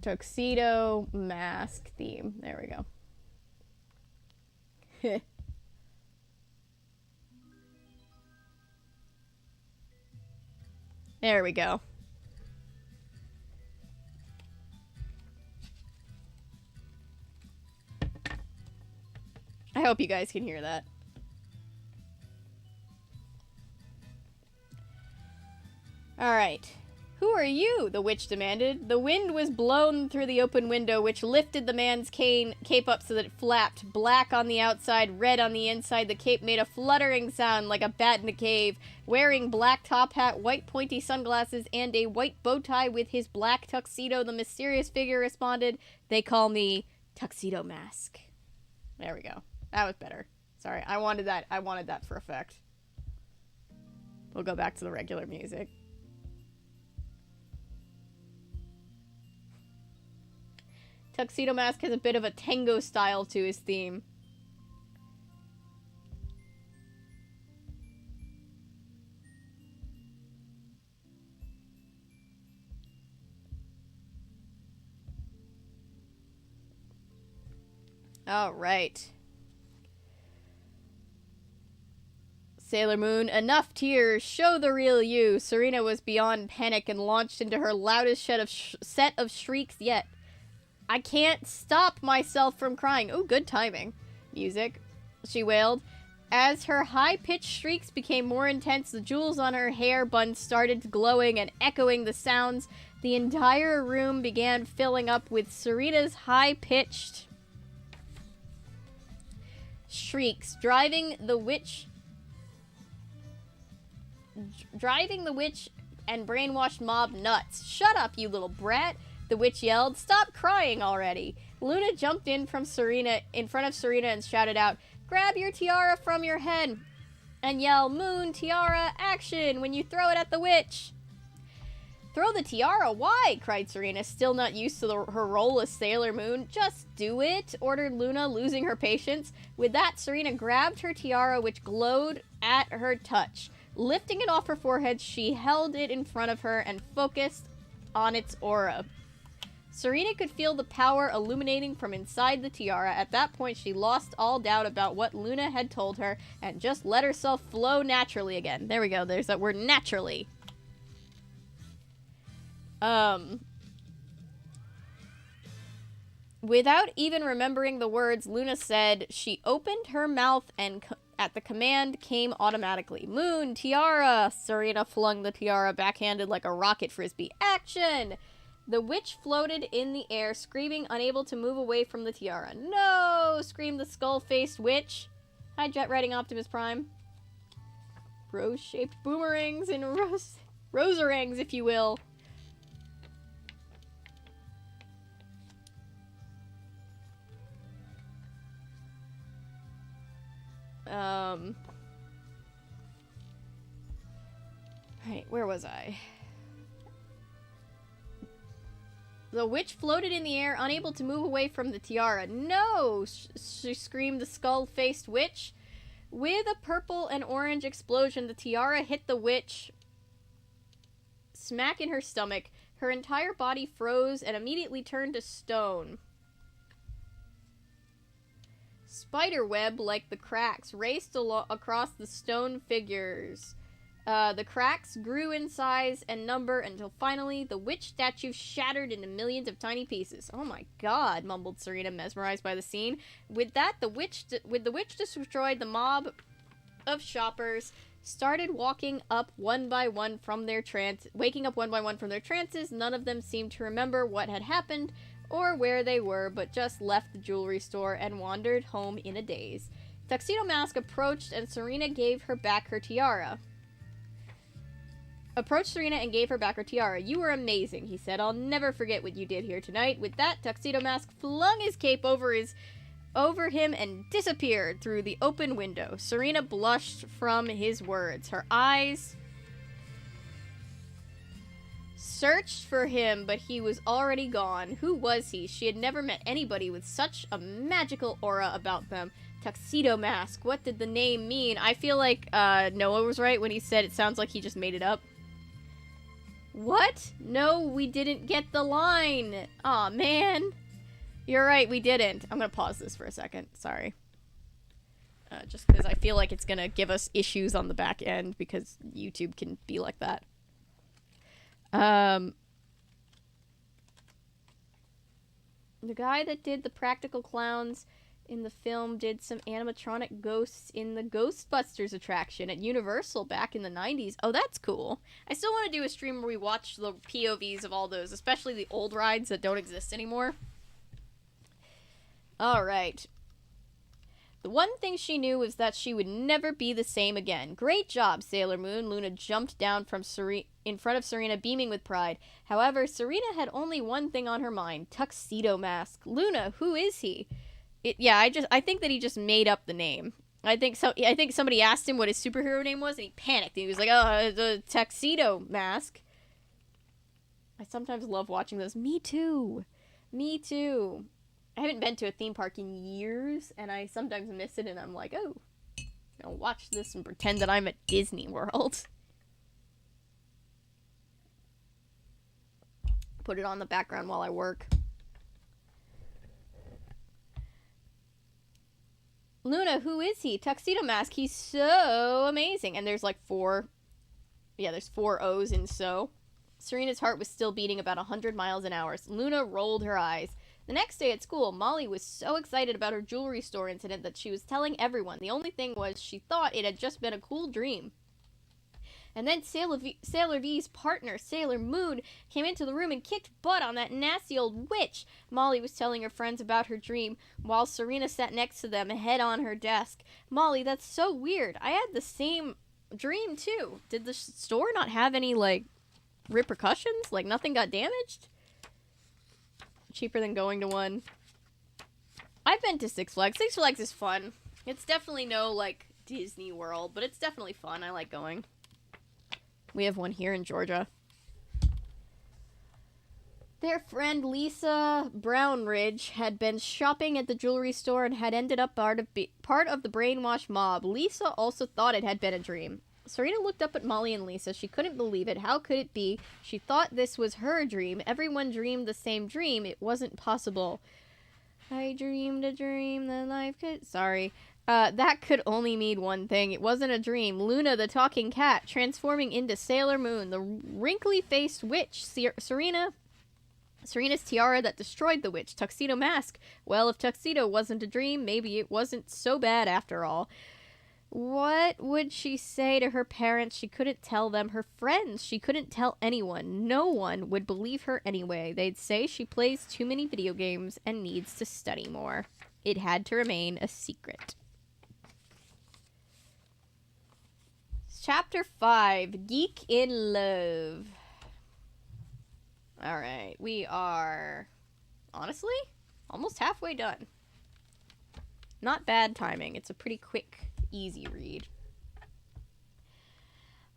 Tuxedo mask theme. There we go. There we go. I hope you guys can hear that. Alright. Who are you? The witch demanded. The wind was blown through the open window, which lifted the man's cape up so that it flapped. Black on the outside, red on the inside. The cape made a fluttering sound like a bat in a cave. Wearing black top hat, white pointy sunglasses, and a white bow tie with his black tuxedo, the mysterious figure responded, "They call me Tuxedo Mask." There we go. That was better. Sorry, I wanted that for effect. We'll go back to the regular music. Tuxedo Mask has a bit of a tango style to his theme. All right. Sailor Moon, enough tears, show the real you. Serena was beyond panic and launched into her loudest set of shrieks yet. I can't stop myself from crying. Oh, good timing. Music, she wailed. As her high-pitched shrieks became more intense, the jewels on her hair bun started glowing and echoing the sounds. The entire room began filling up with Serena's high-pitched shrieks, driving the witch and brainwashed mob nuts. "Shut up, you little brat," the witch yelled. "Stop crying already." Luna jumped in front of Serena and shouted out, "Grab your tiara from your head and yell, 'Moon, tiara, action,' when you throw it at the witch." "Throw the tiara? Why?" cried Serena, still not used to her role as Sailor Moon. "Just do it," ordered Luna, losing her patience. With that, Serena grabbed her tiara, which glowed at her touch. Lifting it off her forehead, she held it in front of her and focused on its aura. Serena could feel the power illuminating from inside the tiara. At that point, she lost all doubt about what Luna had told her and just let herself flow naturally again. There we go. There's that word, naturally. Without even remembering the words Luna said, she opened her mouth and at the command came automatically. Moon, tiara! Serena flung the tiara backhanded like a rocket frisbee. Action! The witch floated in the air, screaming, unable to move away from the tiara. No! Screamed the skull-faced witch. Hi, Jet Riding Optimus Prime. Rose-shaped boomerangs and rosarangs, if you will. Right, where was I? The witch floated in the air, unable to move away from the tiara. No! She screamed the skull-faced witch. With a purple and orange explosion, the tiara hit the witch smack in her stomach. Her entire body froze and immediately turned to stone. Spiderweb, like the cracks, raced across the stone figures. The cracks grew in size and number until finally the witch statue shattered into millions of tiny pieces. Oh my god, mumbled Serena, mesmerized by the scene. With the witch destroyed, the mob of shoppers started waking up one by one from their trances. None of them seemed to remember what had happened or where they were, but just left the jewelry store and wandered home in a daze. Tuxedo Mask approached and Serena gave her back her tiara. You were amazing, he said. I'll never forget what you did here tonight. With that, Tuxedo Mask flung his cape over him and disappeared through the open window. Serena blushed from his words. Her eyes searched for him, but he was already gone. Who was he? She had never met anybody with such a magical aura about them. Tuxedo Mask. What did the name mean? I feel like Noah was right when he said it sounds like he just made it up. What? No, we didn't get the line. Aw, man. You're right, we didn't. I'm gonna pause this for a second. Sorry. Just because I feel like it's gonna give us issues on the back end because YouTube can be like that. The guy that did the practical clowns in the film did some animatronic ghosts in the Ghostbusters attraction at Universal back in the 90s. Oh, that's cool. I still want to do a stream where we watch the POVs of all those, especially the old rides that don't exist anymore. Alright. The one thing she knew was that she would never be the same again. Great job, Sailor Moon. Luna jumped down from in front of Serena, beaming with pride. However, Serena had only one thing on her mind. Tuxedo Mask. Luna, who is he? I think that he just made up the name. I think somebody asked him what his superhero name was, and he panicked. He was like, "Oh, the Tuxedo Mask." I sometimes love watching those. Me too. Me too. I haven't been to a theme park in years, and I sometimes miss it, and I'm like, oh, I'm gonna watch this and pretend that I'm at Disney World. Put it on the background while I work. Luna, who is he? Tuxedo Mask, he's so amazing. And there's like there's 4 O's in so. Serena's heart was still beating about 100 miles an hour. Luna rolled her eyes. The next day at school, Molly was so excited about her jewelry store incident that she was telling everyone. The only thing was she thought it had just been a cool dream. And then Sailor V's partner, Sailor Moon, came into the room and kicked butt on that nasty old witch. Molly was telling her friends about her dream, while Serena sat next to them, head on her desk. Molly, that's so weird. I had the same dream, too. Did the store not have any, repercussions? Like, nothing got damaged? Cheaper than going to one. I've been to Six Flags. Six Flags is fun. It's definitely no, Disney World, but it's definitely fun. I like going. We have one here in Georgia. Their friend Lisa Brownridge had been shopping at the jewelry store and had ended up part of the brainwashed mob. Lisa also thought it had been a dream. Serena looked up at Molly and Lisa. She couldn't believe it. How could it be? She thought this was her dream. Everyone dreamed the same dream. It wasn't possible. I dreamed a dream that life could... Sorry. That could only mean one thing. It wasn't a dream. Luna, the talking cat, transforming into Sailor Moon, the wrinkly-faced witch. Serena's tiara that destroyed the witch. Tuxedo Mask. Well, if Tuxedo wasn't a dream, maybe it wasn't so bad after all. What would she say to her parents? She couldn't tell them. Her friends, she couldn't tell anyone. No one would believe her anyway. They'd say she plays too many video games and needs to study more. It had to remain a secret. Chapter 5, Geek in Love. Alright, we are, honestly, almost halfway done. Not bad timing. It's a pretty quick, easy read.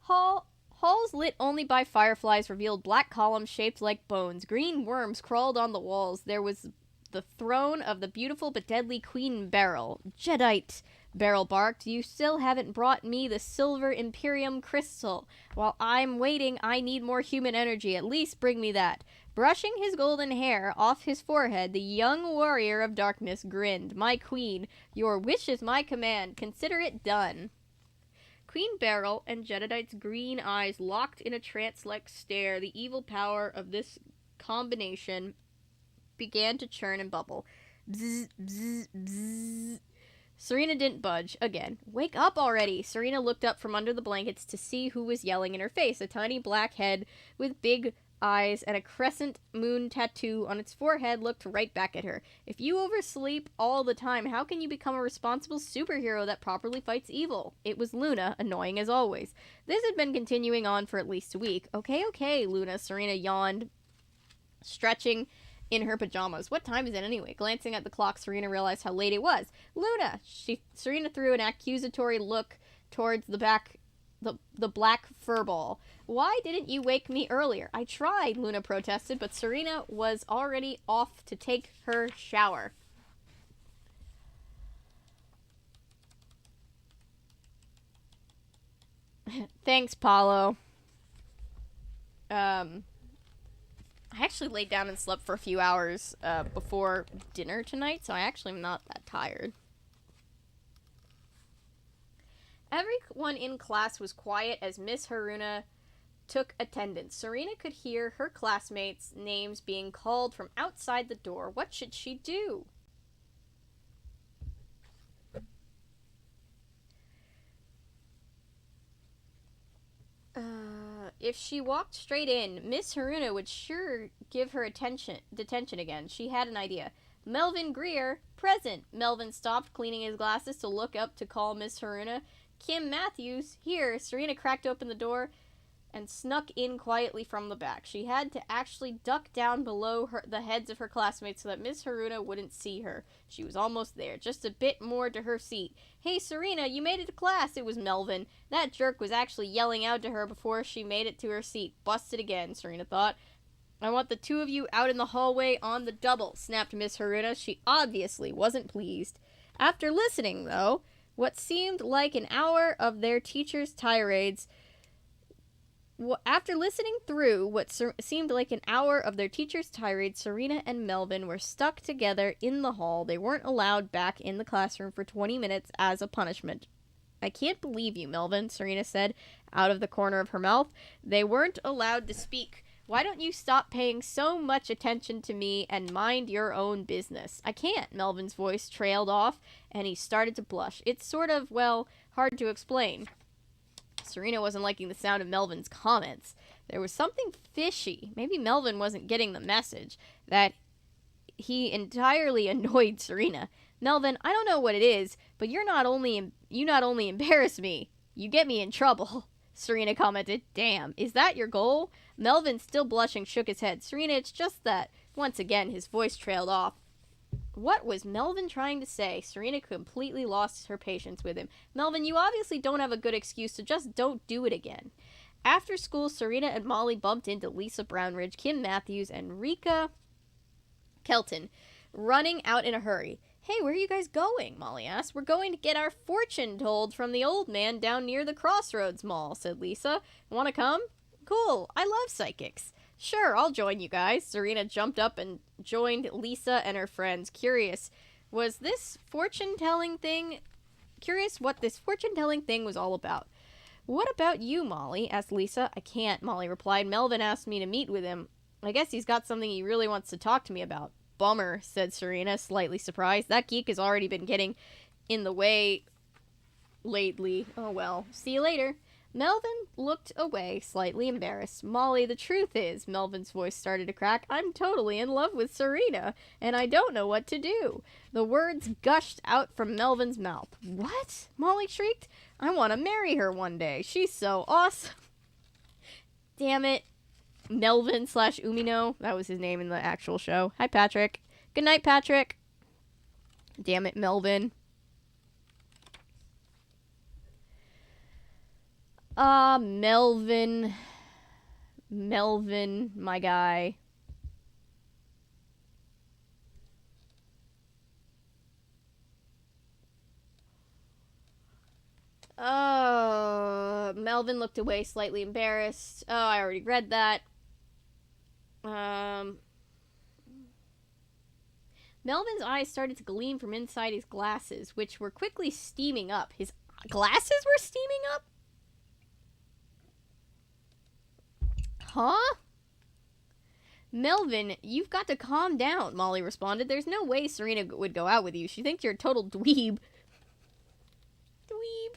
Halls lit only by fireflies revealed black columns shaped like bones. Green worms crawled on the walls. There was the throne of the beautiful but deadly Queen Beryl. Jadeite, Beryl barked. You still haven't brought me the silver Imperium crystal. While I'm waiting, I need more human energy. At least bring me that. Brushing his golden hair off his forehead, the young warrior of darkness grinned. My queen, your wish is my command. Consider it done. Queen Beryl and Jededite's green eyes locked in a trance-like stare. The evil power of this combination began to churn and bubble. Bzz, bzz, bzz. Serena didn't budge. Again. Wake up already! Serena looked up from under the blankets to see who was yelling in her face. A tiny black head with big eyes and a crescent moon tattoo on its forehead looked right back at her. If you oversleep all the time, how can you become a responsible superhero that properly fights evil? It was Luna, annoying as always. This had been continuing on for at least a week. Okay, Luna, Serena yawned, stretching in her pajamas. What time is it anyway? Glancing at the clock, Serena realized how late it was. Luna! Serena threw an accusatory look towards the black furball. Why didn't you wake me earlier? I tried, Luna protested, but Serena was already off to take her shower. Thanks, Paulo. I actually laid down and slept for a few hours before dinner tonight, so I actually am not that tired. Everyone in class was quiet as Miss Haruna took attendance. Serena could hear her classmates' names being called from outside the door. What should she do? If she walked straight in, Miss Haruna would sure give her detention again. She had an idea. Melvin Greer, present. Melvin stopped cleaning his glasses to look up to call Miss Haruna. Kim Matthews, here. Serena cracked open the door and snuck in quietly from the back. She had to actually duck down below the heads of her classmates so that Miss Haruna wouldn't see her. She was almost there, just a bit more to her seat. Hey, Serena, you made it to class. It was Melvin. That jerk was actually yelling out to her before she made it to her seat. Busted again, Serena thought. I want the two of you out in the hallway on the double, snapped Miss Haruna. She obviously wasn't pleased. After listening, though, what seemed like an hour of their teacher's tirades, Serena and Melvin were stuck together in the hall. They weren't allowed back in the classroom for 20 minutes as a punishment. I can't believe you, Melvin, Serena said out of the corner of her mouth. They weren't allowed to speak. Why don't you stop paying so much attention to me and mind your own business? I can't, Melvin's voice trailed off, and he started to blush. It's sort of, well, hard to explain. Serena wasn't liking the sound of Melvin's comments. There was something fishy. Maybe Melvin wasn't getting the message that he entirely annoyed Serena. Melvin, I don't know what it is, but you not only embarrass me, you get me in trouble. Serena commented. Damn, is that your goal? Melvin, still blushing, shook his head. Serena, it's just that. Once again, his voice trailed off. What was Melvin trying to say? Serena completely lost her patience with him. Melvin, you obviously don't have a good excuse, so just don't do it again. After school, Serena and Molly bumped into Lisa Brownridge, Kim Matthews, and Rika Kelton, running out in a hurry. Hey, where are you guys going? Molly asked. We're going to get our fortune told from the old man down near the Crossroads Mall, said Lisa. Want to come? Cool. I love psychics. Sure, I'll join you guys. Serena jumped up and joined Lisa and her friends. Curious what this fortune-telling thing was all about. What about you, Molly? Asked Lisa. I can't, Molly replied. Melvin asked me to meet with him. I guess he's got something he really wants to talk to me about. Bummer, said Serena, slightly surprised. That geek has already been getting in the way lately. Oh well. See you later. Melvin looked away, slightly embarrassed. Molly, the truth is, Melvin's voice started to crack, I'm totally in love with Serena, and I don't know what to do. The words gushed out from Melvin's mouth. What? Molly shrieked. I want to marry her one day. She's so awesome. Damn it. Melvin / Umino. That was his name in the actual show. Hi, Patrick. Good night, Patrick. Damn it, Melvin. Melvin. Melvin, my guy. Melvin looked away, slightly embarrassed. Oh, I already read that. Melvin's eyes started to gleam from inside his glasses, which were quickly steaming up. His glasses were steaming up? Huh? Melvin, you've got to calm down, Molly responded. There's no way Serena would go out with you. She thinks you're a total dweeb. Dweeb.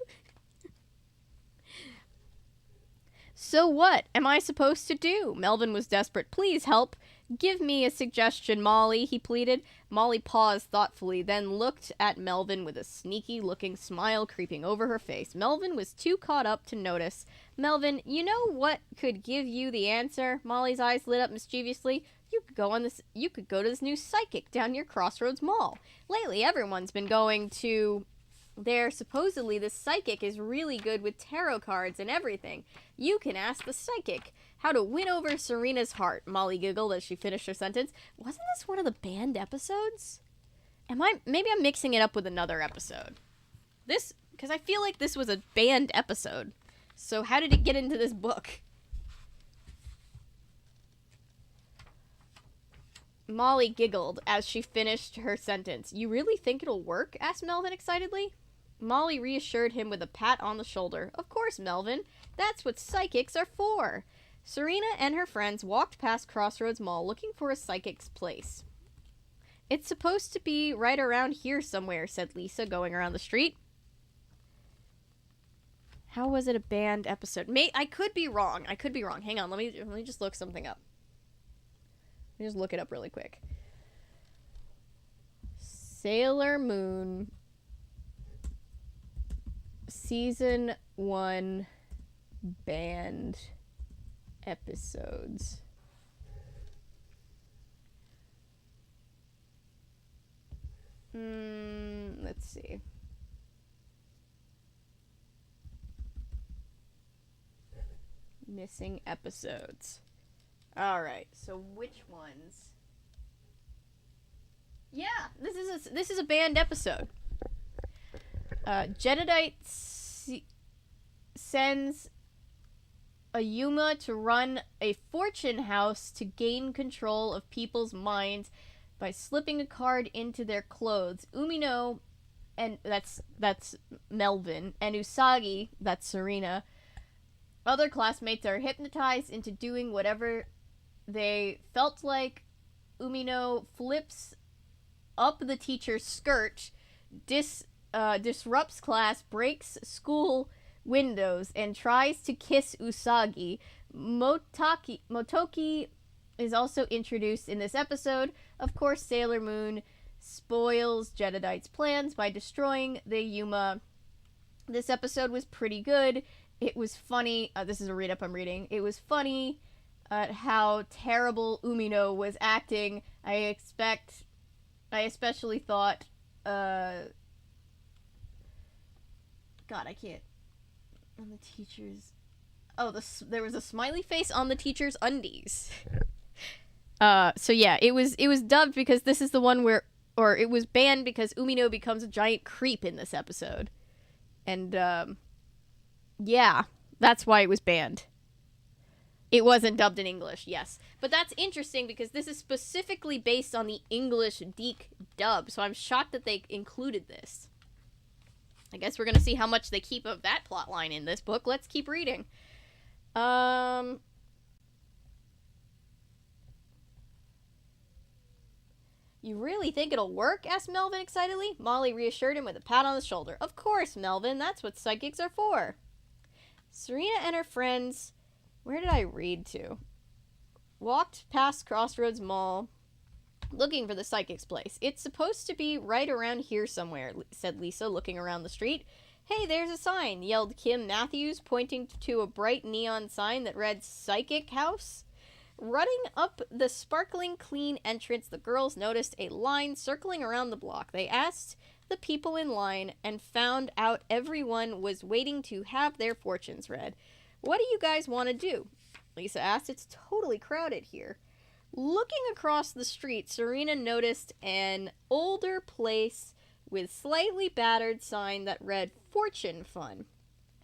So what am I supposed to do? Melvin was desperate. Please help. Give me a suggestion, Molly, he pleaded. Molly paused thoughtfully, then looked at Melvin with a sneaky-looking smile creeping over her face. Melvin was too caught up to notice. Melvin, you know what could give you the answer? Molly's eyes lit up mischievously. You could go to this new psychic down near Crossroads Mall. Lately, everyone's been going to there. Supposedly, the psychic is really good with tarot cards and everything. You can ask the psychic how to win over Serena's heart. Molly giggled as she finished her sentence. Wasn't this one of the banned episodes? Maybe I'm mixing it up with another episode. Because I feel like this was a banned episode. So how did it get into this book? Molly giggled as she finished her sentence. You really think it'll work? Asked Melvin excitedly. Molly reassured him with a pat on the shoulder. Of course, Melvin. That's what psychics are for. Serena and her friends walked past Crossroads Mall looking for a psychic's place. It's supposed to be right around here somewhere, said Lisa, going around the street. How was it a banned episode? I could be wrong. Hang on, let me just look something up. Let me just look it up really quick. Sailor Moon Season 1 banned episodes. Let's see. Missing episodes. Alright, so which ones? Yeah, this is a banned episode. Jedediah sends Ayuma to run a fortune house to gain control of people's minds by slipping a card into their clothes. Umino, and that's Melvin, and Usagi, that's Serena. Other classmates are hypnotized into doing whatever they felt like. Umino flips up the teacher's skirt, disrupts class, breaks school windows, and tries to kiss Usagi. Motoki is also introduced in this episode. Of course, Sailor Moon spoils Jedediah's plans by destroying the Yuma. This episode was pretty good. It was funny. This is a read-up I'm reading. It was funny at how terrible Umino was acting. I especially thought, God, I can't. On the teacher's... Oh, there was a smiley face on the teacher's undies. So yeah, it was dubbed because this is the one where... Or it was banned because Umino becomes a giant creep in this episode. And, yeah, that's why it was banned. It wasn't dubbed in English, yes. But that's interesting because this is specifically based on the English Deke dub, so I'm shocked that they included this. I guess we're going to see how much they keep of that plotline in this book. Let's keep reading. You really think it'll work? Asked Melvin excitedly. Molly reassured him with a pat on the shoulder. Of course, Melvin, that's what psychics are for. Serena and her friends, where did I read to? Walked past Crossroads Mall, looking for the psychic's place. It's supposed to be right around here somewhere, said Lisa, looking around the street. Hey, there's a sign, yelled Kim Matthews, pointing to a bright neon sign that read Psychic House. Running up the sparkling clean entrance, the girls noticed a line circling around the block. They asked the people in line and found out everyone was waiting to have their fortunes read. What do you guys want to do? Lisa asked. It's totally crowded here. Looking across the street, Serena noticed an older place with slightly battered sign that read Fortune Fun.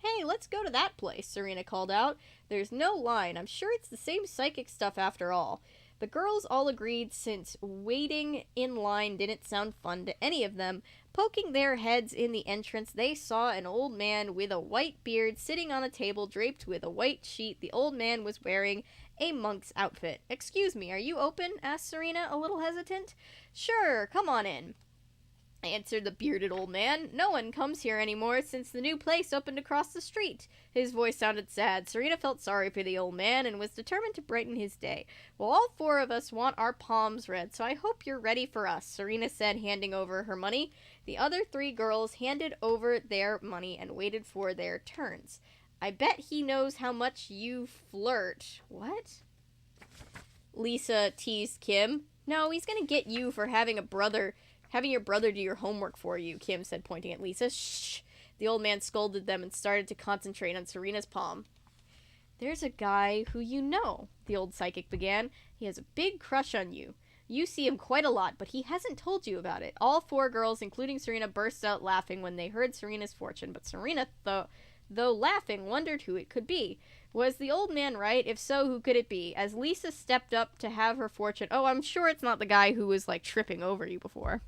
Hey, let's go to that place, Serena called out. There's no line. I'm sure it's the same psychic stuff after all. The girls all agreed since waiting in line didn't sound fun to any of them. Poking their heads in the entrance, they saw an old man with a white beard sitting on a table draped with a white sheet. The old man was wearing a monk's outfit. Excuse me, are you open? Asked Serena, a little hesitant. Sure, come on in, answered the bearded old man. No one comes here anymore since the new place opened across the street. His voice sounded sad. Serena felt sorry for the old man and was determined to brighten his day. Well, all four of us want our palms read, so I hope you're ready for us, Serena said, handing over her money. The other three girls handed over their money and waited for their turns. I bet he knows how much you flirt. What? Lisa teased Kim. No, he's gonna get you for having your brother do your homework for you, Kim said, pointing at Lisa. Shh! The old man scolded them and started to concentrate on Serena's palm. There's a guy who you know, the old psychic began. He has a big crush on you. You see him quite a lot, but he hasn't told you about it. All four girls, including Serena, burst out laughing when they heard Serena's fortune, but Serena, though laughing, wondered who it could be. Was the old man right? If so, who could it be? As Lisa stepped up to have her fortune... Oh, I'm sure it's not the guy who was, tripping over you before.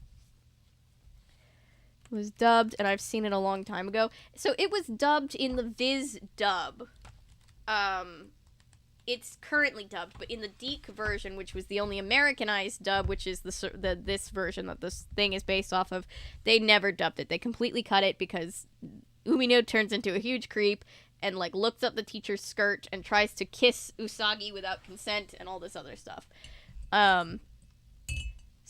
It was dubbed, and I've seen it a long time ago. So it was dubbed in the Viz dub. It's currently dubbed, but in the Deke version, which was the only Americanized dub, which is this version that this thing is based off of, they never dubbed it. They completely cut it because Umino turns into a huge creep and, looks up the teacher's skirt and tries to kiss Usagi without consent and all this other stuff. So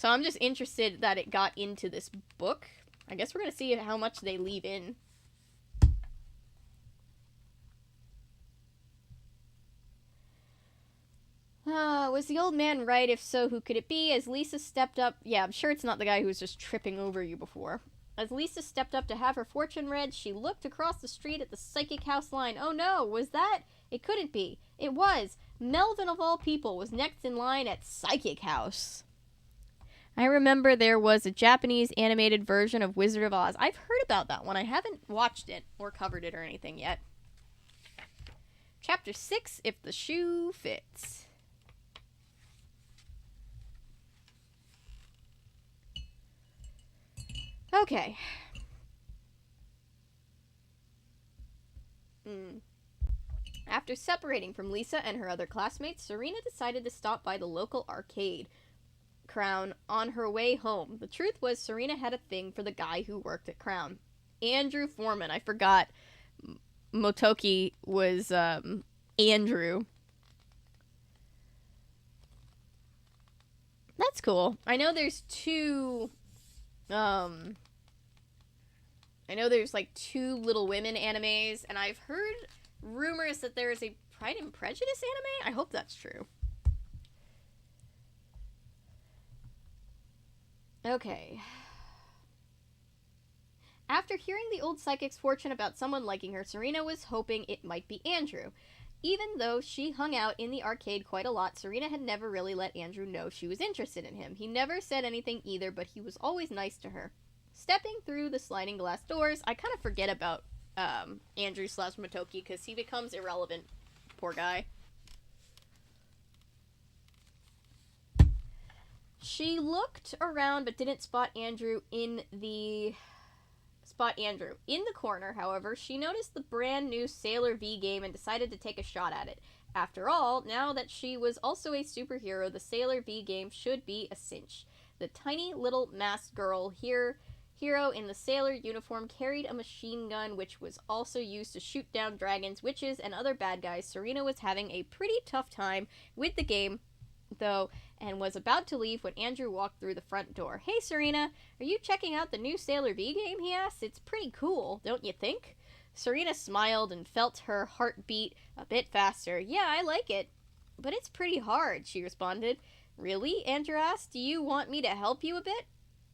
I'm just interested that it got into this book. I guess we're going to see how much they leave in. Was the old man right? If so, who could it be? As Lisa stepped up... Yeah, I'm sure it's not the guy who was just tripping over you before. As Lisa stepped up to have her fortune read, she looked across the street at the Psychic House line. Oh no, was that? It couldn't be. It was. Melvin, of all people, was next in line at Psychic House. I remember there was a Japanese animated version of Wizard of Oz. I've heard about that one. I haven't watched it or covered it or anything yet. Chapter 6, If the Shoe Fits. Okay. After separating from Lisa and her other classmates, Serena decided to stop by the local arcade Crown on her way home. The truth was, Serena had a thing for the guy who worked at Crown. Andrew Foreman. I forgot Motoki was Andrew. That's cool. I know there's two two Little Women animes, and I've heard rumors that there is a Pride and Prejudice anime. I hope that's true. Okay. After hearing the old psychic's fortune about someone liking her, Serena was hoping it might be Andrew. Even though she hung out in the arcade quite a lot, Serena had never really let Andrew know she was interested in him. He never said anything either, but he was always nice to her. Stepping through the sliding glass doors, I kind of forget about Andrew / Motoki because he becomes irrelevant. Poor guy. She looked around but didn't spot Andrew in the corner. However, she noticed the brand new Sailor V game and decided to take a shot at it. After all, now that she was also a superhero, the Sailor V game should be a cinch. The tiny little masked girl hero in the sailor uniform carried a machine gun, which was also used to shoot down dragons, witches, and other bad guys. Serena was having a pretty tough time with the game, though, and was about to leave when Andrew walked through the front door. "Hey, Serena, are you checking out the new Sailor V game?" he asked. "It's pretty cool, don't you think?" Serena smiled and felt her heart beat a bit faster. "Yeah, I like it, but it's pretty hard," she responded. "Really?" Andrew asked. "Do you want me to help you a bit?"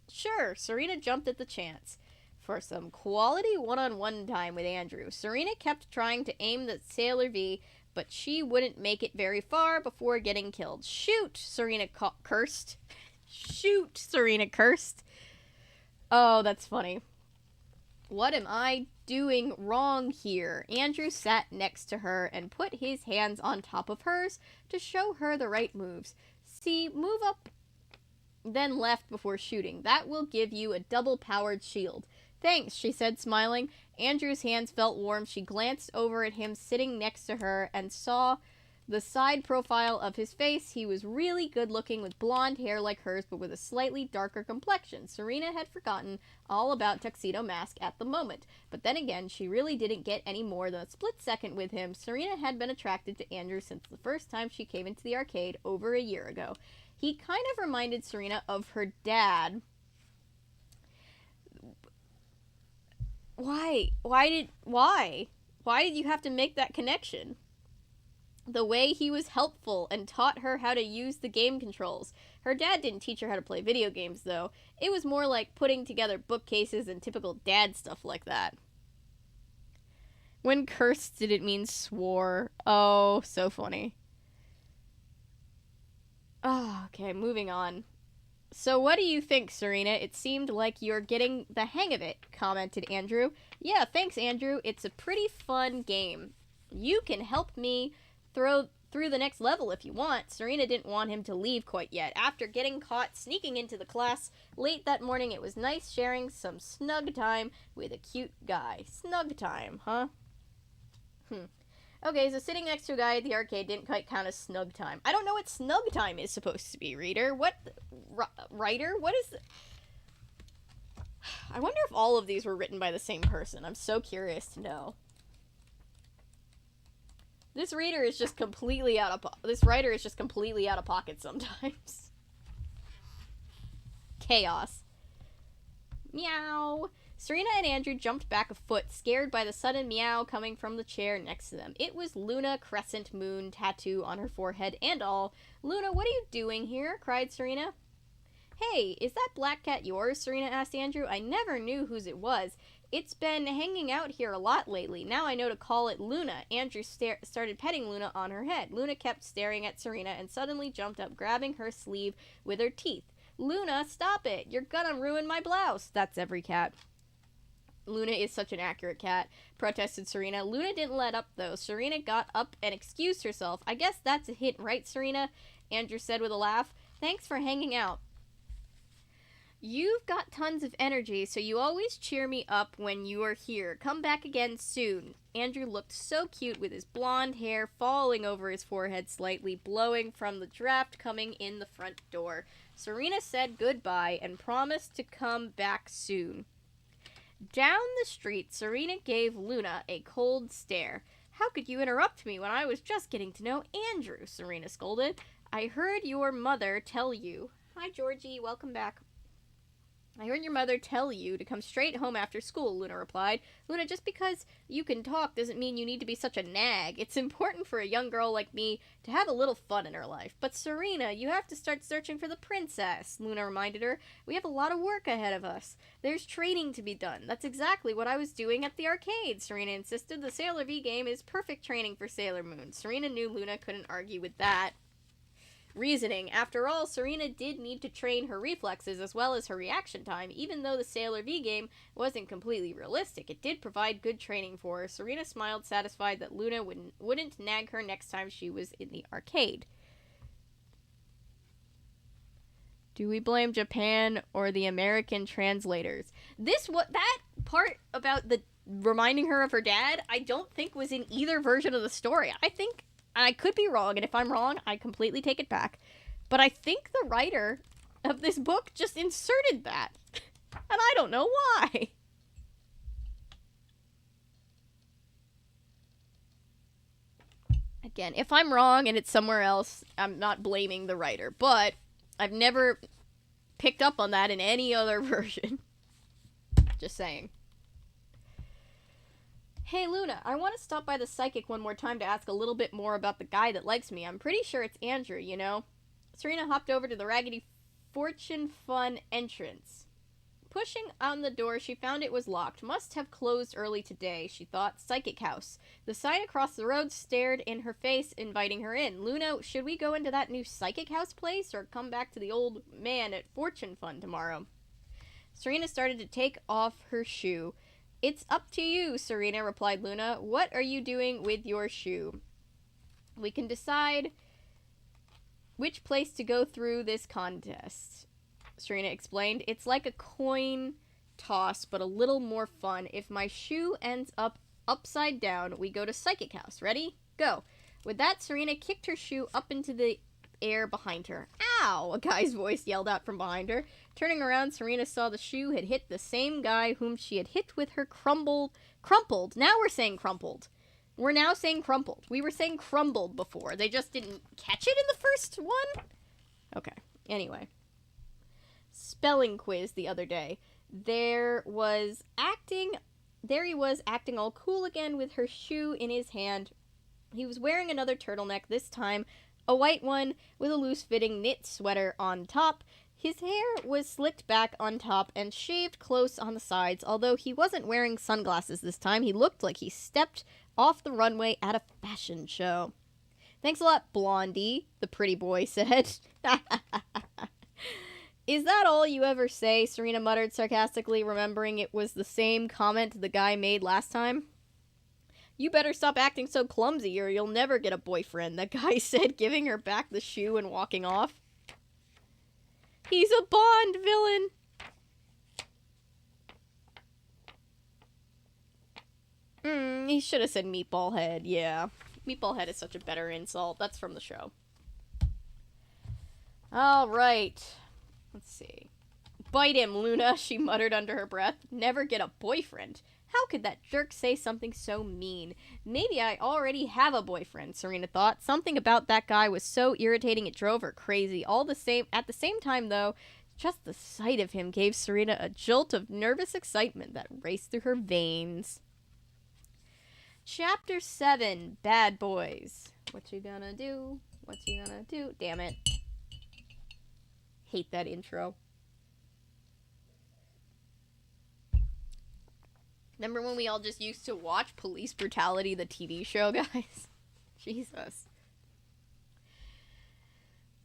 "Sure." Serena jumped at the chance for some quality one-on-one time with Andrew. Serena kept trying to aim the Sailor V, but she wouldn't make it very far before getting killed. "Shoot!" Serena cursed. "Shoot!" Serena cursed. Oh, that's funny. "What am I doing wrong here?" Andrew sat next to her and put his hands on top of hers to show her the right moves. "See, move up, then left before shooting. That will give you a double-powered shield." "Thanks," she said, smiling. Andrew's hands felt warm. She glanced over at him sitting next to her and saw the side profile of his face. He was really good-looking with blonde hair like hers, but with a slightly darker complexion. Serena had forgotten all about Tuxedo Mask at the moment. But then again, she really didn't get any more than a split second with him. Serena had been attracted to Andrew since the first time she came into the arcade over a year ago. He kind of reminded Serena of her dad. Why? Why did you have to make that connection? The way he was helpful and taught her how to use the game controls. Her dad didn't teach her how to play video games, though. It was more like putting together bookcases and typical dad stuff like that. When cursed, did it mean swore? Oh, so funny. Oh, okay, moving on. "So what do you think, Serena? It seemed like you're getting the hang of it," commented Andrew. "Yeah, thanks, Andrew. It's a pretty fun game. You can help me through the next level if you want." Serena didn't want him to leave quite yet. After getting caught sneaking into the class late that morning, it was nice sharing some snug time with a cute guy. Snug time, huh? Okay, so sitting next to a guy at the arcade didn't quite count as snug time. I don't know what snug time is supposed to be, reader. What? Writer? What is... I wonder if all of these were written by the same person. I'm so curious to know. This writer is just completely out of pocket sometimes. Chaos. Meow. Serena and Andrew jumped back a foot, scared by the sudden meow coming from the chair next to them. It was Luna Crescent Moon tattoo on her forehead and all. "Luna, what are you doing here?" cried Serena. "Hey, is that black cat yours?" Serena asked Andrew. "I never knew whose it was. It's been hanging out here a lot lately. Now I know to call it Luna." Andrew started petting Luna on her head. Luna kept staring at Serena and suddenly jumped up, grabbing her sleeve with her teeth. "Luna, stop it! You're gonna ruin my blouse." That's every cat. "Luna is such an accurate cat," protested Serena. Luna didn't let up, though. Serena got up and excused herself. "I guess that's a hint, right, Serena?" Andrew said with a laugh. "Thanks for hanging out. You've got tons of energy, so you always cheer me up when you are here. Come back again soon." Andrew looked so cute with his blonde hair falling over his forehead slightly, blowing from the draft coming in the front door. Serena said goodbye and promised to come back soon. Down the street, Serena gave Luna a cold stare. "How could you interrupt me when I was just getting to know Andrew?" Serena scolded. "I heard your mother tell you." "Hi, Georgie. Welcome back." "I heard your mother tell you to come straight home after school," Luna replied. "Luna, just because you can talk doesn't mean you need to be such a nag. It's important for a young girl like me to have a little fun in her life." "But Serena, you have to start searching for the princess," Luna reminded her. "We have a lot of work ahead of us. There's training to be done." "That's exactly what I was doing at the arcade," Serena insisted. "The Sailor V game is perfect training for Sailor Moon." Serena knew Luna couldn't argue with that reasoning. After all, Serena did need to train her reflexes as well as her reaction time. Even though the Sailor V game wasn't completely realistic, it did provide good training for her. Serena smiled, satisfied that Luna wouldn't nag her next time she was in the arcade. Do we blame Japan or the American translators? That part about the reminding her of her dad, I don't think was in either version of the story. I could be wrong, and if I'm wrong, I completely take it back. But I think the writer of this book just inserted that. And I don't know why. Again, if I'm wrong and it's somewhere else, I'm not blaming the writer, but I've never picked up on that in any other version. Just saying. Hey Luna, I want to stop by the psychic one more time to ask a little bit more about the guy that likes me. I'm pretty sure it's Andrew, you know? Serena hopped over to the Raggedy Fortune Fun entrance. Pushing on the door, she found it was locked. Must have closed early today, she thought. Psychic house. The sign across the road stared in her face, inviting her in. Luna, should we go into that new psychic house place or come back to the old man at Fortune Fun tomorrow? Serena started to take off her shoe. It's up to you, Serena, replied Luna. What are you doing with your shoe? We can decide which place to go through this contest, Serena explained. It's like a coin toss, but a little more fun. If my shoe ends up upside down, we go to Psychic House. Ready? Go. With that, Serena kicked her shoe up into the air behind her. Ow! A guy's voice yelled out from behind her. Turning around, Serena saw the shoe had hit the same guy whom she had hit with her crumpled. Now we're saying crumpled. We're now saying crumpled. We were saying crumbled before. They just didn't catch it in the first one? Okay. Anyway. Spelling quiz the other day. There he was acting all cool again with her shoe in his hand. He was wearing another turtleneck, this time a white one with a loose-fitting knit sweater on top. His hair was slicked back on top and shaved close on the sides. Although he wasn't wearing sunglasses this time, he looked like he stepped off the runway at a fashion show. Thanks a lot, Blondie, the pretty boy said. Is that all you ever say? Serena muttered sarcastically, remembering it was the same comment the guy made last time. You better stop acting so clumsy or you'll never get a boyfriend, the guy said, giving her back the shoe and walking off. He's a Bond villain! He should have said Meatball Head, yeah. Meatball Head is such a better insult. That's from the show. Alright. Let's see. Bite him, Luna, she muttered under her breath. Never get a boyfriend. How could that jerk say something so mean? Maybe I already have a boyfriend, Serena thought. Something about that guy was so irritating it drove her crazy. At the same time, though, just the sight of him gave Serena a jolt of nervous excitement that raced through her veins. Chapter 7, Bad Boys. What you gonna do? What you gonna do? Damn it. Hate that intro. Remember when we all just used to watch Police Brutality, the TV show, guys? Jesus.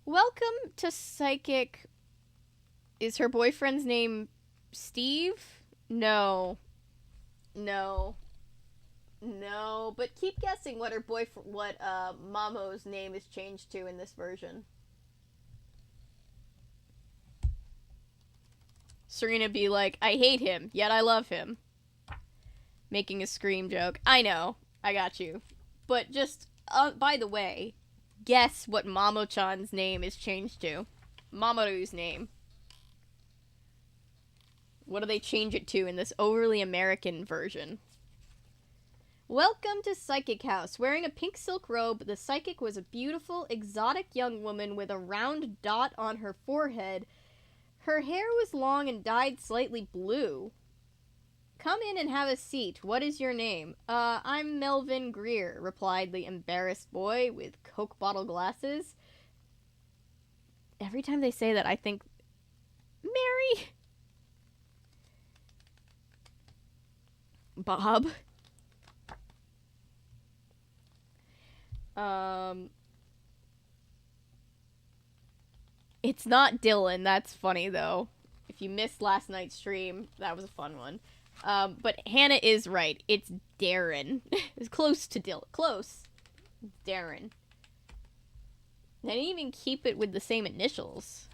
Welcome to Psychic. Is her boyfriend's name Steve? No. But keep guessing what Mamo's name is changed to in this version. Serena be like, I hate him, yet I love him. Making a scream joke. I know. I got you. But just, by the way, guess what Mamo-chan's name is changed to. Mamoru's name. What do they change it to in this overly American version? Welcome to Psychic House. Wearing a pink silk robe, the psychic was a beautiful, exotic young woman with a round dot on her forehead. Her hair was long and dyed slightly blue. Come in and have a seat. What is your name? I'm Melvin Greer, replied the embarrassed boy with Coke bottle glasses. Every time they say that, I think, Mary? Bob? It's not Dylan, that's funny though. If you missed last night's stream, that was a fun one. But Hannah is right. It's Darren. It's close to Dylan. Close. Darren. They didn't even keep it with the same initials,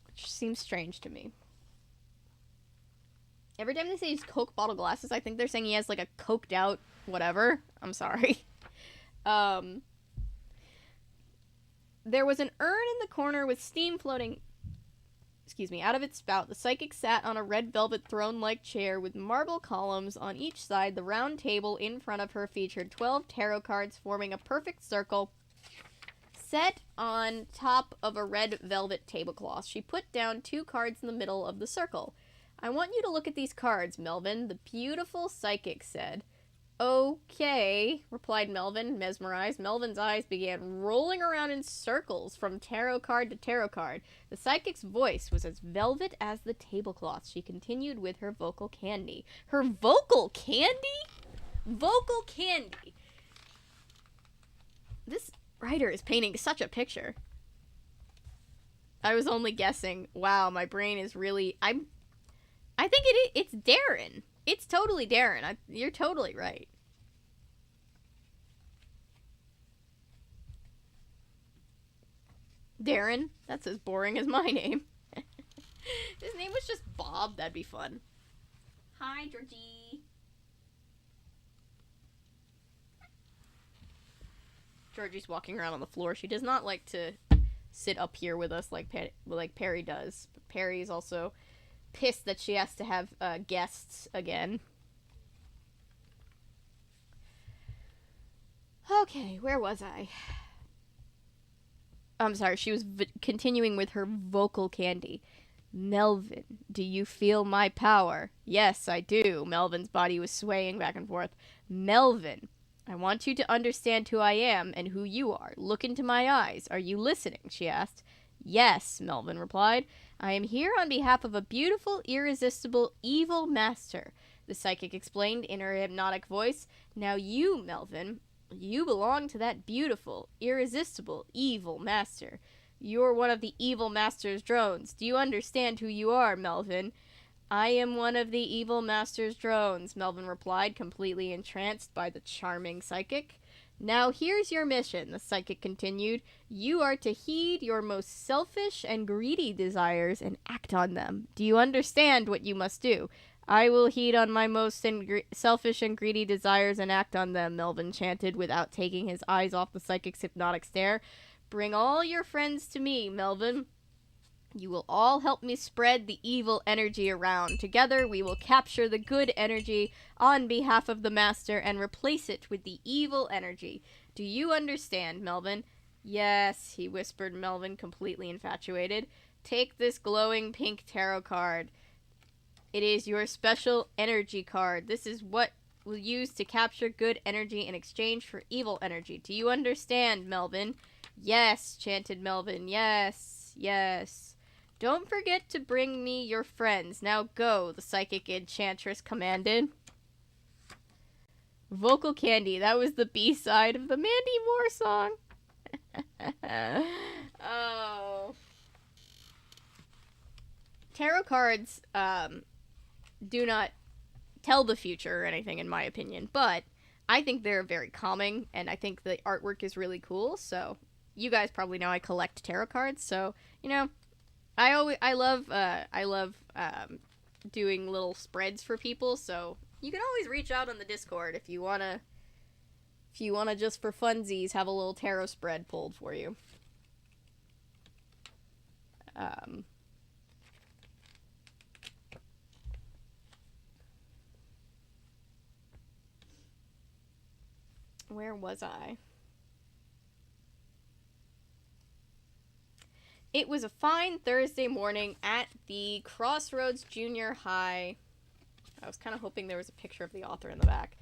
which seems strange to me. Every time they say he's Coke bottle glasses, I think they're saying he has like a coked out whatever. I'm sorry. There was an urn in the corner with steam floating out of its spout, the psychic sat on a red velvet throne-like chair with marble columns on each side. The round table in front of her featured 12 tarot cards forming a perfect circle set on top of a red velvet tablecloth. She put down 2 cards in the middle of the circle. "I want you to look at these cards, Melvin," the beautiful psychic said. "Okay," replied Melvin, mesmerized. Melvin's eyes began rolling around in circles from tarot card to tarot card. The psychic's voice was as velvet as the tablecloth. She continued with her vocal candy. Her vocal candy? Vocal candy! This writer is painting such a picture. I was only guessing. Wow, my brain is really... I think it's Darren. It's totally Darren. You're totally right. Darren? That's as boring as my name. His name was just Bob. That'd be fun. Hi, Georgie. Georgie's walking around on the floor. She does not like to sit up here with us like Perry does. But Perry is also pissed that she has to have guests again. Okay, where was I? I'm sorry, she was continuing with her vocal candy. "Melvin, do you feel my power?" "Yes, I do." Melvin's body was swaying back and forth. "Melvin, I want you to understand who I am and who you are. Look into my eyes. Are you listening?" she asked. "Yes," Melvin replied. "I am here on behalf of a beautiful, irresistible, evil master," the psychic explained in her hypnotic voice. "Now you, Melvin, you belong to that beautiful, irresistible, evil master. You're one of the evil master's drones. Do you understand who you are, Melvin?" "I am one of the evil master's drones," Melvin replied, completely entranced by the charming psychic. "Now here's your mission," the psychic continued. "You are to heed your most selfish and greedy desires and act on them. Do you understand what you must do?" "I will heed on my most selfish and greedy desires and act on them," Melvin chanted without taking his eyes off the psychic's hypnotic stare. "Bring all your friends to me, Melvin. You will all help me spread the evil energy around. Together we will capture the good energy on behalf of the master and replace it with the evil energy. Do you understand, Melvin?" "Yes," he whispered, Melvin, completely infatuated. "Take this glowing pink tarot card. It is your special energy card. This is what we'll use to capture good energy in exchange for evil energy. Do you understand, Melvin?" "Yes," chanted Melvin. "Yes, yes." "Don't forget to bring me your friends. Now go," the psychic enchantress commanded. Vocal candy. That was the B-side of the Mandy Moore song. Oh. Tarot cards, do not tell the future or anything, in my opinion, but I think they're very calming, and I think the artwork is really cool. So you guys probably know I collect tarot cards, so I love doing little spreads for people. So you can always reach out on the Discord if you wanna just for funsies have a little tarot spread pulled for you. Where was I? It was a fine Thursday morning at the Crossroads Junior High. I was kind of hoping there was a picture of the author in the back.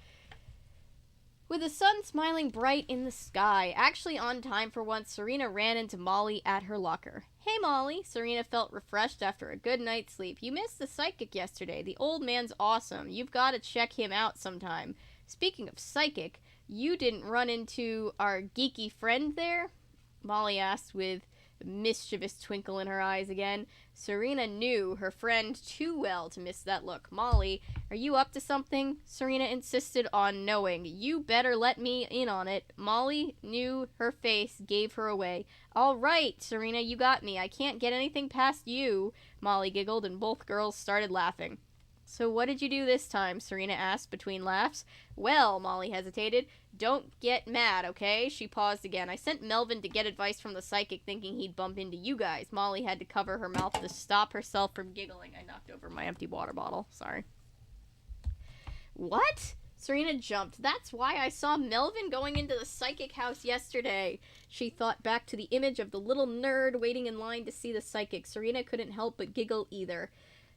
With the sun smiling bright in the sky, actually on time for once, Serena ran into Molly at her locker. "Hey, Molly." Serena felt refreshed after a good night's sleep. "You missed the psychic yesterday. The old man's awesome. You've got to check him out sometime. Speaking of psychic, you didn't run into our geeky friend there?" Molly asked with a mischievous twinkle in her eyes again. Serena knew her friend too well to miss that look. "Molly, are you up to something?" Serena insisted on knowing. "You better let me in on it." Molly knew her face gave her away. "All right, Serena, you got me. I can't get anything past you." Molly giggled, and both girls started laughing. So what did you do this time? Serena asked between laughs. Well, Molly hesitated. Don't get mad, okay? She paused again. I sent Melvin to get advice from the psychic thinking he'd bump into you guys. Molly had to cover her mouth to stop herself from giggling. I knocked over my empty water bottle. Sorry. What? Serena jumped. That's why I saw Melvin going into the psychic house yesterday. She thought back to the image of the little nerd waiting in line to see the psychic. Serena couldn't help but giggle either.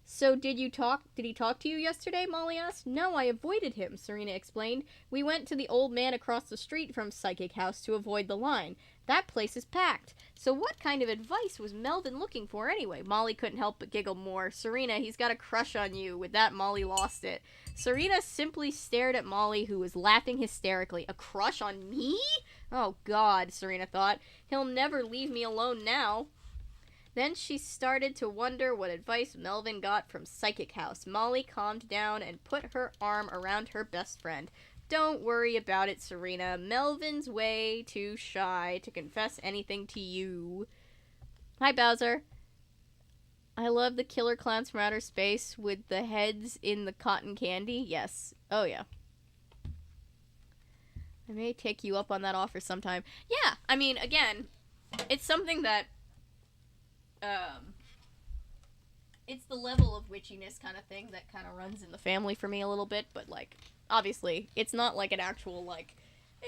So did he talk to you yesterday? Molly asked. No, I avoided him, Serena explained. We went to the old man across the street from Psychic House to avoid the line. That place is packed. So what kind of advice was Melvin looking for anyway? Molly couldn't help but giggle more. Serena, he's got a crush on you. With that, Molly lost it. Serena simply stared at Molly, who was laughing hysterically. A crush on me? Oh, God, Serena thought. He'll never leave me alone now. Then she started to wonder what advice Melvin got from Psychic House. Molly calmed down and put her arm around her best friend. Don't worry about it, Serena. Melvin's way too shy to confess anything to you. Hi, Bowser. I love the killer clowns from outer space with the heads in the cotton candy. Yes. Oh, yeah. I may take you up on that offer sometime. Yeah, I mean, again, it's something that it's the level of witchiness kind of thing that kind of runs in the family for me a little bit, but, like, obviously, it's not like an actual, like,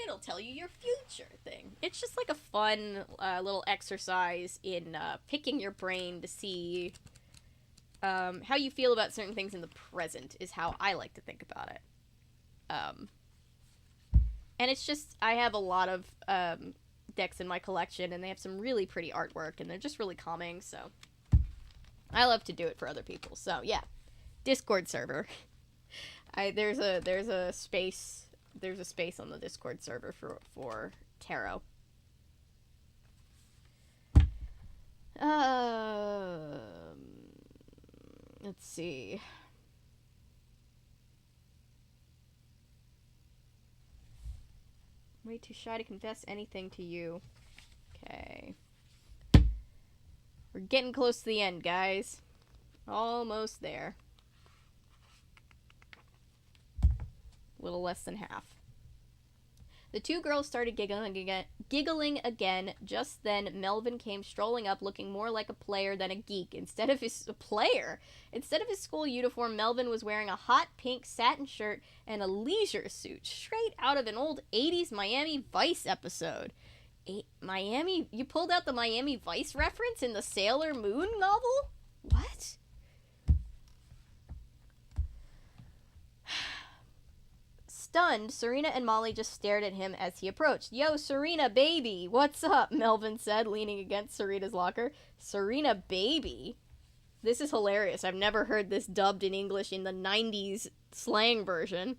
it'll tell you your future thing. It's just, like, a fun little exercise in picking your brain to see how you feel about certain things in the present is how I like to think about it. And it's just, I have a lot of decks in my collection, and they have some really pretty artwork, and they're just really calming, so I love to do it for other people. So yeah, Discord server. There's a space on the Discord server for tarot. Let's see. Way too shy to confess anything to you. Okay. We're getting close to the end, guys. Almost there. A little less than half. The two girls started giggling again. Just then, Melvin came strolling up, looking more like a player than a geek. Instead of his school uniform, Melvin was wearing a hot pink satin shirt and a leisure suit, straight out of an old 80s Miami Vice episode. Miami? You pulled out the Miami Vice reference in the Sailor Moon novel? What? Stunned, Serena and Molly just stared at him as he approached. Yo, Serena, baby, what's up? Melvin said, leaning against Serena's locker. Serena, baby? This is hilarious. I've never heard this dubbed in English in the 90s slang version.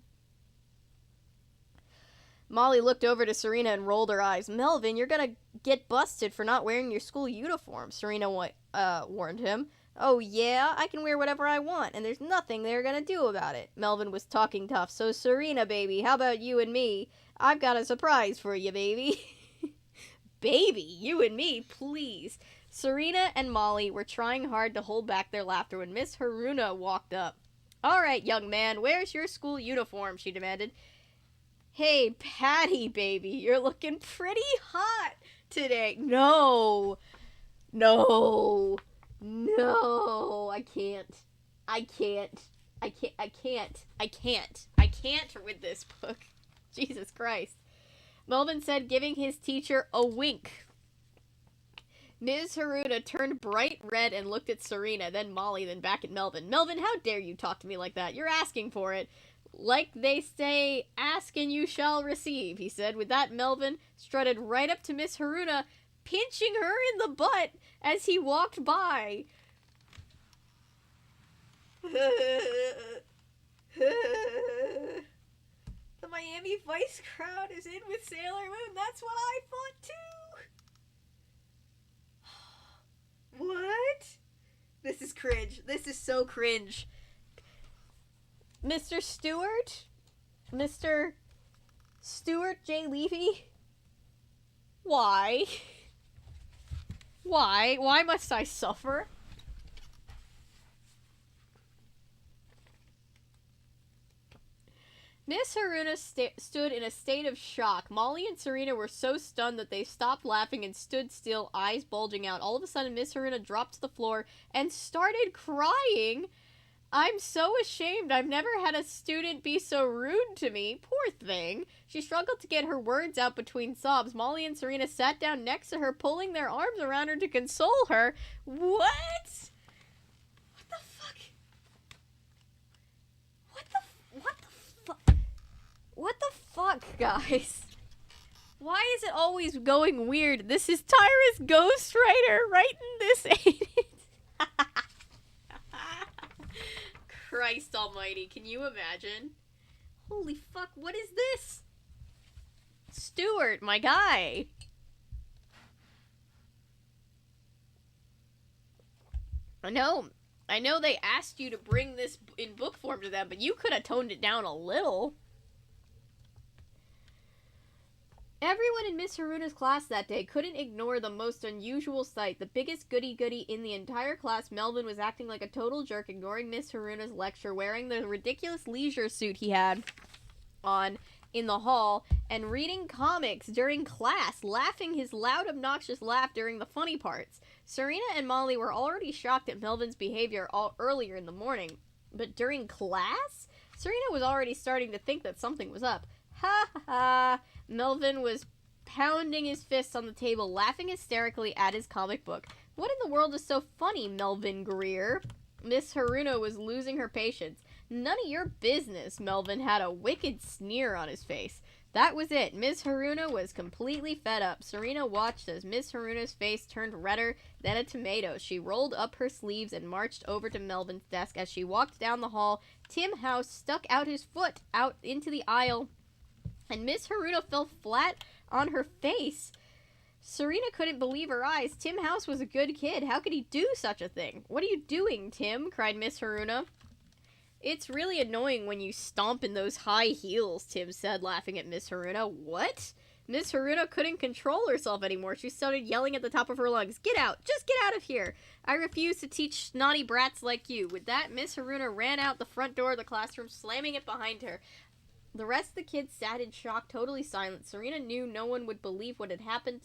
Molly looked over to Serena and rolled her eyes. Melvin, you're gonna get busted for not wearing your school uniform, Serena warned him. Oh yeah, I can wear whatever I want, and there's nothing they're gonna do about it. Melvin was talking tough. So Serena, baby, how about you and me? I've got a surprise for you, baby. Baby, you and me, please. Serena and Molly were trying hard to hold back their laughter when Miss Haruna walked up. All right, young man, where's your school uniform? She demanded. Hey, Patty, baby, you're looking pretty hot today. No, I can't with this book. Jesus Christ. Melvin said, giving his teacher a wink. Ms. Haruna turned bright red and looked at Serena, then Molly, then back at Melvin. Melvin, how dare you talk to me like that? You're asking for it. Like they say, ask and you shall receive, he said. With that, Melvin strutted right up to Miss Haruna, pinching her in the butt as he walked by. The Miami Vice crowd is in with Sailor Moon. That's what I thought too. What? This is cringe. This is so cringe. Mr. Stewart? Mr. Stuart J. Levy? Why? Why? Why must I suffer? Miss Haruna stood in a state of shock. Molly and Serena were so stunned that they stopped laughing and stood still, eyes bulging out. All of a sudden, Miss Haruna dropped to the floor and started crying. I'm so ashamed. I've never had a student be so rude to me. Poor thing. She struggled to get her words out between sobs. Molly and Serena sat down next to her, pulling their arms around her to console her. What? What the fuck? What the fuck, guys? Why is it always going weird? This is Tyra's ghostwriter writing this, ain't it? Christ almighty, can you imagine? Holy fuck, what is this? Stuart, my guy. I know they asked you to bring this in book form to them, but you could have toned it down a little. Everyone in Miss Haruna's class that day couldn't ignore the most unusual sight. The biggest goody-goody in the entire class, Melvin, was acting like a total jerk, ignoring Miss Haruna's lecture, wearing the ridiculous leisure suit he had on in the hall, and reading comics during class, laughing his loud, obnoxious laugh during the funny parts. Serena and Molly were already shocked at Melvin's behavior earlier in the morning, but during class, Serena was already starting to think that something was up. Ha ha ha! Melvin was pounding his fists on the table, laughing hysterically at his comic book. What in the world is so funny, Melvin Greer? Miss Haruna was losing her patience. None of your business. Melvin had a wicked sneer on his face. That was it. Miss Haruna was completely fed up. Serena watched as Miss Haruna's face turned redder than a tomato. She rolled up her sleeves and marched over to Melvin's desk. As she walked down the hall, Tim House stuck out his foot out into the aisle, and Miss Haruna fell flat on her face. Serena couldn't believe her eyes. Tim House was a good kid. How could he do such a thing? What are you doing, Tim? Cried Miss Haruna. It's really annoying when you stomp in those high heels, Tim said, laughing at Miss Haruna. What? Miss Haruna couldn't control herself anymore. She started yelling at the top of her lungs. Get out! Just get out of here! I refuse to teach snotty brats like you. With that, Miss Haruna ran out the front door of the classroom, slamming it behind her. The rest of the kids sat in shock, totally silent. Serena knew no one would believe what had happened.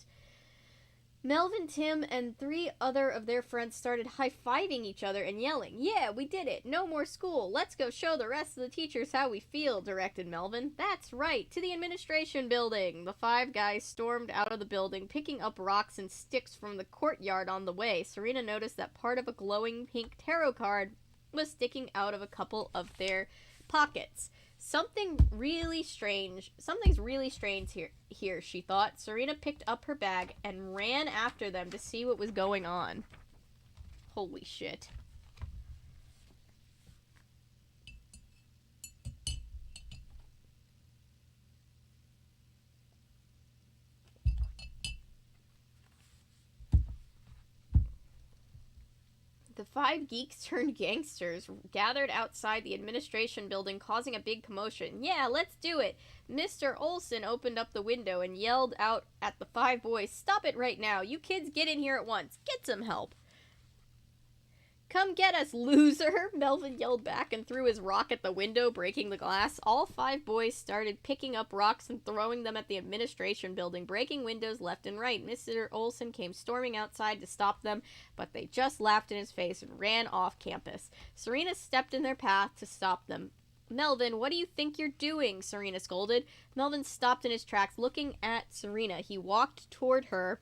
Melvin, Tim, and 3 other of their friends started high-fiving each other and yelling, "Yeah, we did it! No more school! Let's go show the rest of the teachers how we feel," directed Melvin. "That's right! To the administration building!" The 5 guys stormed out of the building, picking up rocks and sticks from the courtyard on the way. Serena noticed that part of a glowing pink tarot card was sticking out of a couple of their pockets. Something's really strange here, she thought. Serena picked up her bag and ran after them to see what was going on. Holy shit. The 5 geeks turned gangsters gathered outside the administration building, causing a big commotion. "Yeah, let's do it!" Mr. Olson opened up the window and yelled out at the 5 boys, "Stop it right now! You kids get in here at once! Get some help!" "Come get us, loser!" Melvin yelled back and threw his rock at the window, breaking the glass. All 5 boys started picking up rocks and throwing them at the administration building, breaking windows left and right. Mr. Olson came storming outside to stop them, but they just laughed in his face and ran off campus. Serena stepped in their path to stop them. "Melvin, what do you think you're doing?" Serena scolded. Melvin stopped in his tracks, looking at Serena. He walked toward her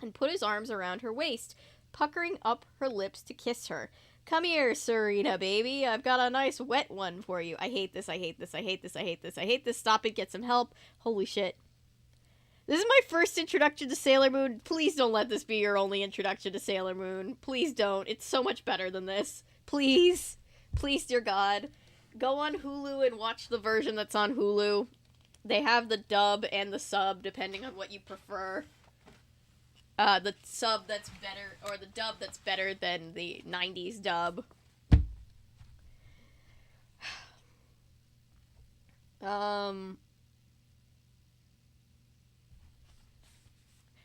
and put his arms around her waist, puckering up her lips to kiss her. "Come here, Serena, baby. I've got a nice wet one for you." I hate this, I hate this, I hate this, I hate this, I hate this. Stop it, get some help. Holy shit. This is my first introduction to Sailor Moon. Please don't let this be your only introduction to Sailor Moon. Please don't. It's so much better than this. Please. Please, dear God. Go on Hulu and watch the version that's on Hulu. They have the dub and the sub, depending on what you prefer. The sub that's better, or the dub that's better than the 90s dub.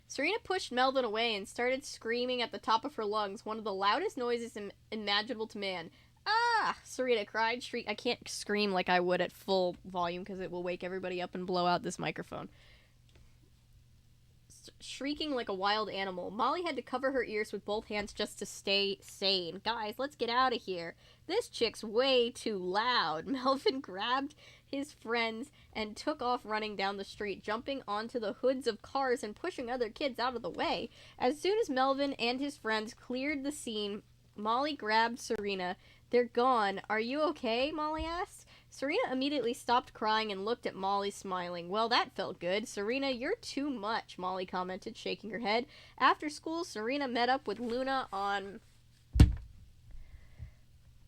Serena pushed Melvin away and started screaming at the top of her lungs, one of the loudest noises imaginable to man. Ah! Serena cried. Shriek. I can't scream like I would at full volume because it will wake everybody up and blow out this microphone. Shrieking like a wild animal. Molly had to cover her ears with both hands just to stay sane. Guys, let's get out of here. This chick's way too loud. Melvin grabbed his friends and took off running down the street, jumping onto the hoods of cars and pushing other kids out of the way. As soon as Melvin and his friends cleared the scene, Molly grabbed Serena. They're gone. Are you okay? Molly asked. Serena immediately stopped crying and looked at Molly, smiling. Well, that felt good. Serena, you're too much, Molly commented, shaking her head. After school, Serena met up with Luna on...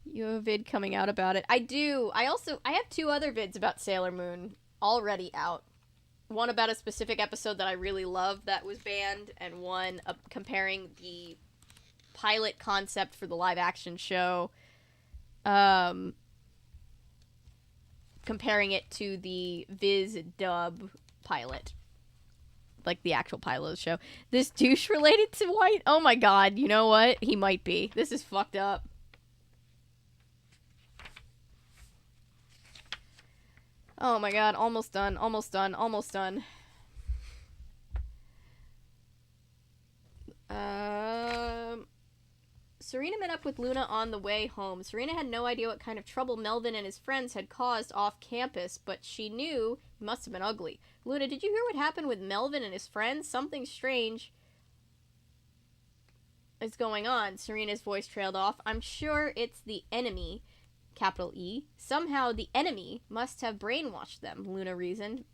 You have a vid coming out about it. I do. I have 2 other vids about Sailor Moon already out. One about a specific episode that I really love that was banned, and one comparing the pilot concept for the live-action show, comparing it to the Viz dub pilot. Like the actual pilot of the show. This douche related to White? Oh my god, you know what? He might be. This is fucked up. Oh my god, almost done, almost done, almost done. Serena met up with Luna on the way home. Serena had no idea what kind of trouble Melvin and his friends had caused off campus, but she knew it must have been ugly. Luna, did you hear what happened with Melvin and his friends? Something strange is going on. Serena's voice trailed off. I'm sure it's the enemy, capital E. Somehow the enemy must have brainwashed them, Luna reasoned.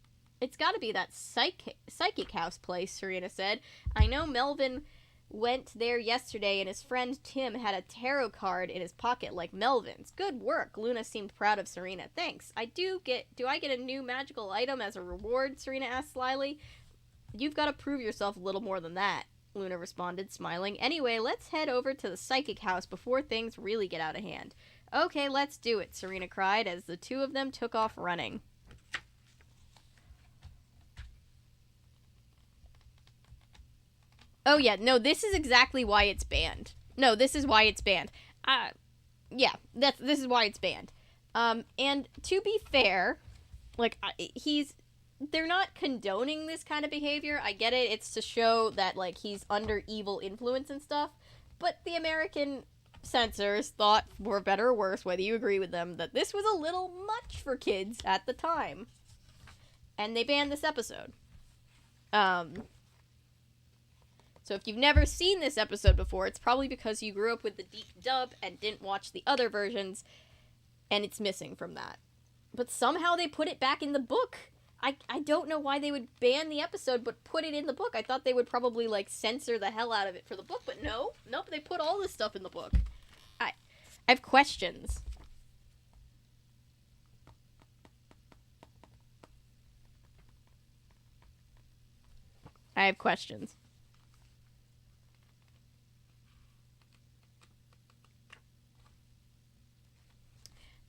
It's gotta be that psychic house place, Serena said. I know Melvin went there yesterday and his friend Tim had a tarot card in his pocket like Melvin's. Good work. Luna seemed proud of Serena. Thanks. Do I get a new magical item as a reward? Serena asked slyly. You've got to prove yourself a little more than that, Luna responded, smiling. Anyway, let's head over to the psychic house before things really get out of hand. Okay, let's do it, Serena cried as the 2 of them took off running. Oh, yeah, no, this is exactly why it's banned. No, this is why it's banned. Yeah, this is why it's banned. And to be fair, like, they're not condoning this kind of behavior. I get it. It's to show that, like, he's under evil influence and stuff. But the American censors thought, for better or worse, whether you agree with them, that this was a little much for kids at the time. And they banned this episode. So if you've never seen this episode before, it's probably because you grew up with the deep dub and didn't watch the other versions, and it's missing from that. But somehow they put it back in the book. I don't know why they would ban the episode, but put it in the book. I thought they would probably, like, censor the hell out of it for the book, but nope, they put all this stuff in the book. I have questions. I have questions.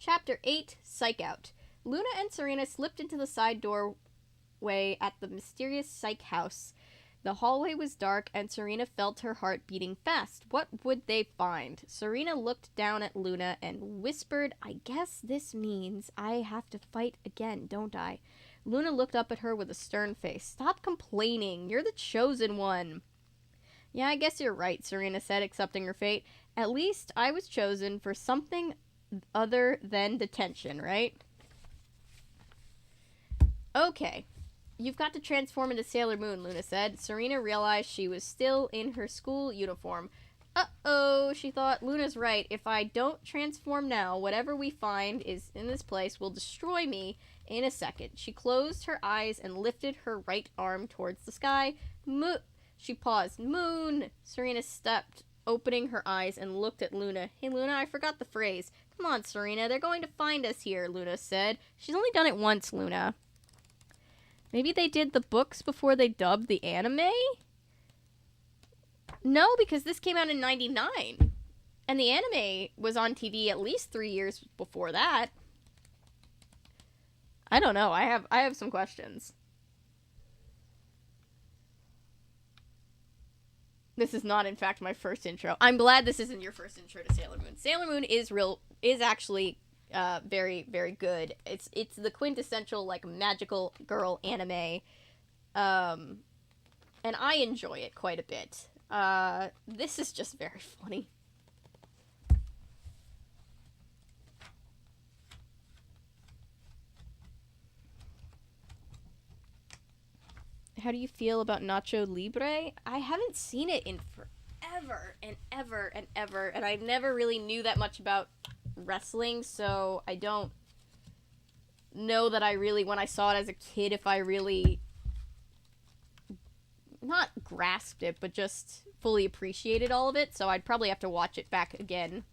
Chapter 8, Psych Out. Luna and Serena slipped into the side doorway at the mysterious psych house. The hallway was dark, and Serena felt her heart beating fast. What would they find? Serena looked down at Luna and whispered, I guess this means I have to fight again, don't I? Luna looked up at her with a stern face. Stop complaining. You're the chosen one. Yeah, I guess you're right, Serena said, accepting her fate. At least I was chosen for something other than detention, right? Okay. You've got to transform into Sailor Moon, Luna said. Serena realized she was still in her school uniform. Uh-oh, she thought. Luna's right. If I don't transform now, whatever we find is in this place will destroy me in a second. She closed her eyes and lifted her right arm towards the sky. She paused. Moon! Serena stepped, opening her eyes, and looked at Luna. Hey, Luna, I forgot the phrase. Come on, Serena. They're going to find us here, Luna said. She's only done it once, Luna. Maybe they did the books before they dubbed the anime? No, because this came out in 99. And the anime was on TV at least 3 years before that. I don't know. I have some questions. This is not, in fact, my first intro. I'm glad this isn't your first intro to Sailor Moon. Sailor Moon is is actually very, very good. It's the quintessential, like, magical girl anime. And I enjoy it quite a bit. This is just very funny. How do you feel about Nacho Libre? I haven't seen it in forever and ever and ever, and I never really knew that much about wrestling, so I don't know that I really, when I saw it as a kid, if I really not grasped it, but just fully appreciated all of it, so I'd probably have to watch it back again.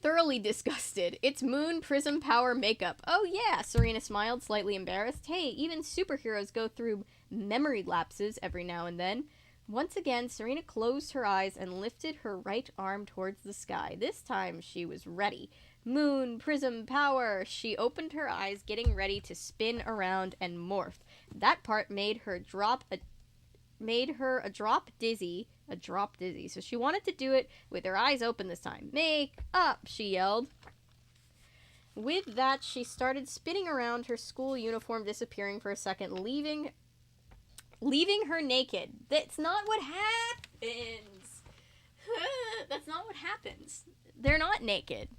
Thoroughly disgusted. It's Moon Prism Power makeup. Oh yeah, Serena smiled, slightly embarrassed. Hey, even superheroes go through memory lapses every now and then. Once again, Serena closed her eyes and lifted her right arm towards the sky. This time, she was ready. Moon Prism Power! She opened her eyes, getting ready to spin around and morph. That part made her a drop dizzy. So she wanted to do it with her eyes open this time. Make up, she yelled. With that, she started spinning around, her school uniform disappearing for a second, leaving her naked. That's not what happens. That's not what happens. They're not naked.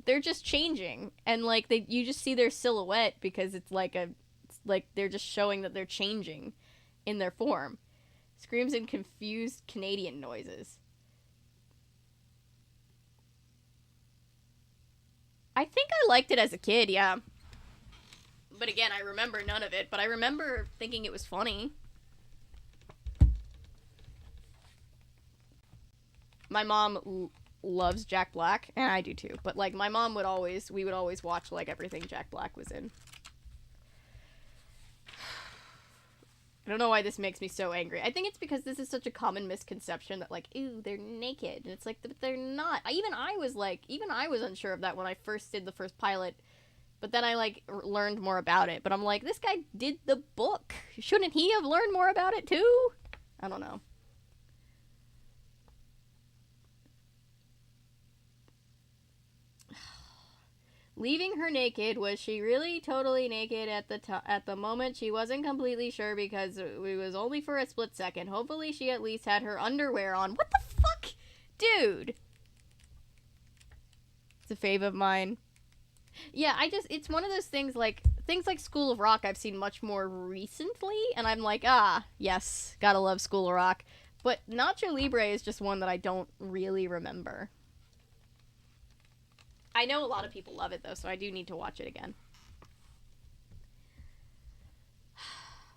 They're just changing, and like you just see their silhouette because it's like they're just showing that they're changing in their form. Screams and confused Canadian noises. I think I liked it as a kid, yeah. But again, I remember none of it, but I remember thinking it was funny. My mom loves Jack Black, and I do too, but like my mom we would always watch like everything Jack Black was in. I don't know why this makes me so angry. I think it's because this is such a common misconception that, like, ew, they're naked. And it's like, but they're not. Even I was unsure of that when I first did the first pilot. But then I, like, learned more about it. But I'm like, this guy did the book. Shouldn't he have learned more about it, too? I don't know. Leaving her naked, was she really totally naked at the moment? She wasn't completely sure because it was only for a split second. Hopefully she at least had her underwear on. What the fuck? Dude. It's a fave of mine. Yeah, it's one of those things like School of Rock I've seen much more recently, and I'm like, yes, gotta love School of Rock. But Nacho Libre is just one that I don't really remember. I know a lot of people love it, though, so I do need to watch it again.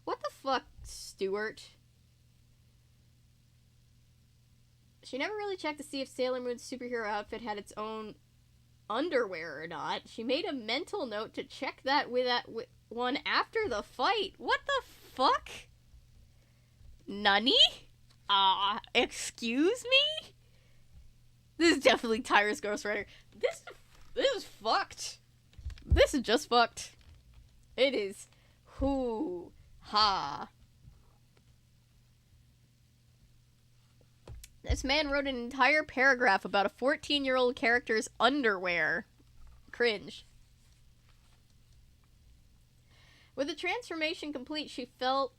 What the fuck, Stuart? She never really checked to see if Sailor Moon's superhero outfit had its own underwear or not. She made a mental note to check that with one after the fight. What the fuck? Nani? Excuse me? This is definitely Tyra's ghostwriter. This is fucked. This is just fucked. It is. Hoo-ha. This man wrote an entire paragraph about a 14-year-old character's underwear. Cringe. With the transformation complete, she felt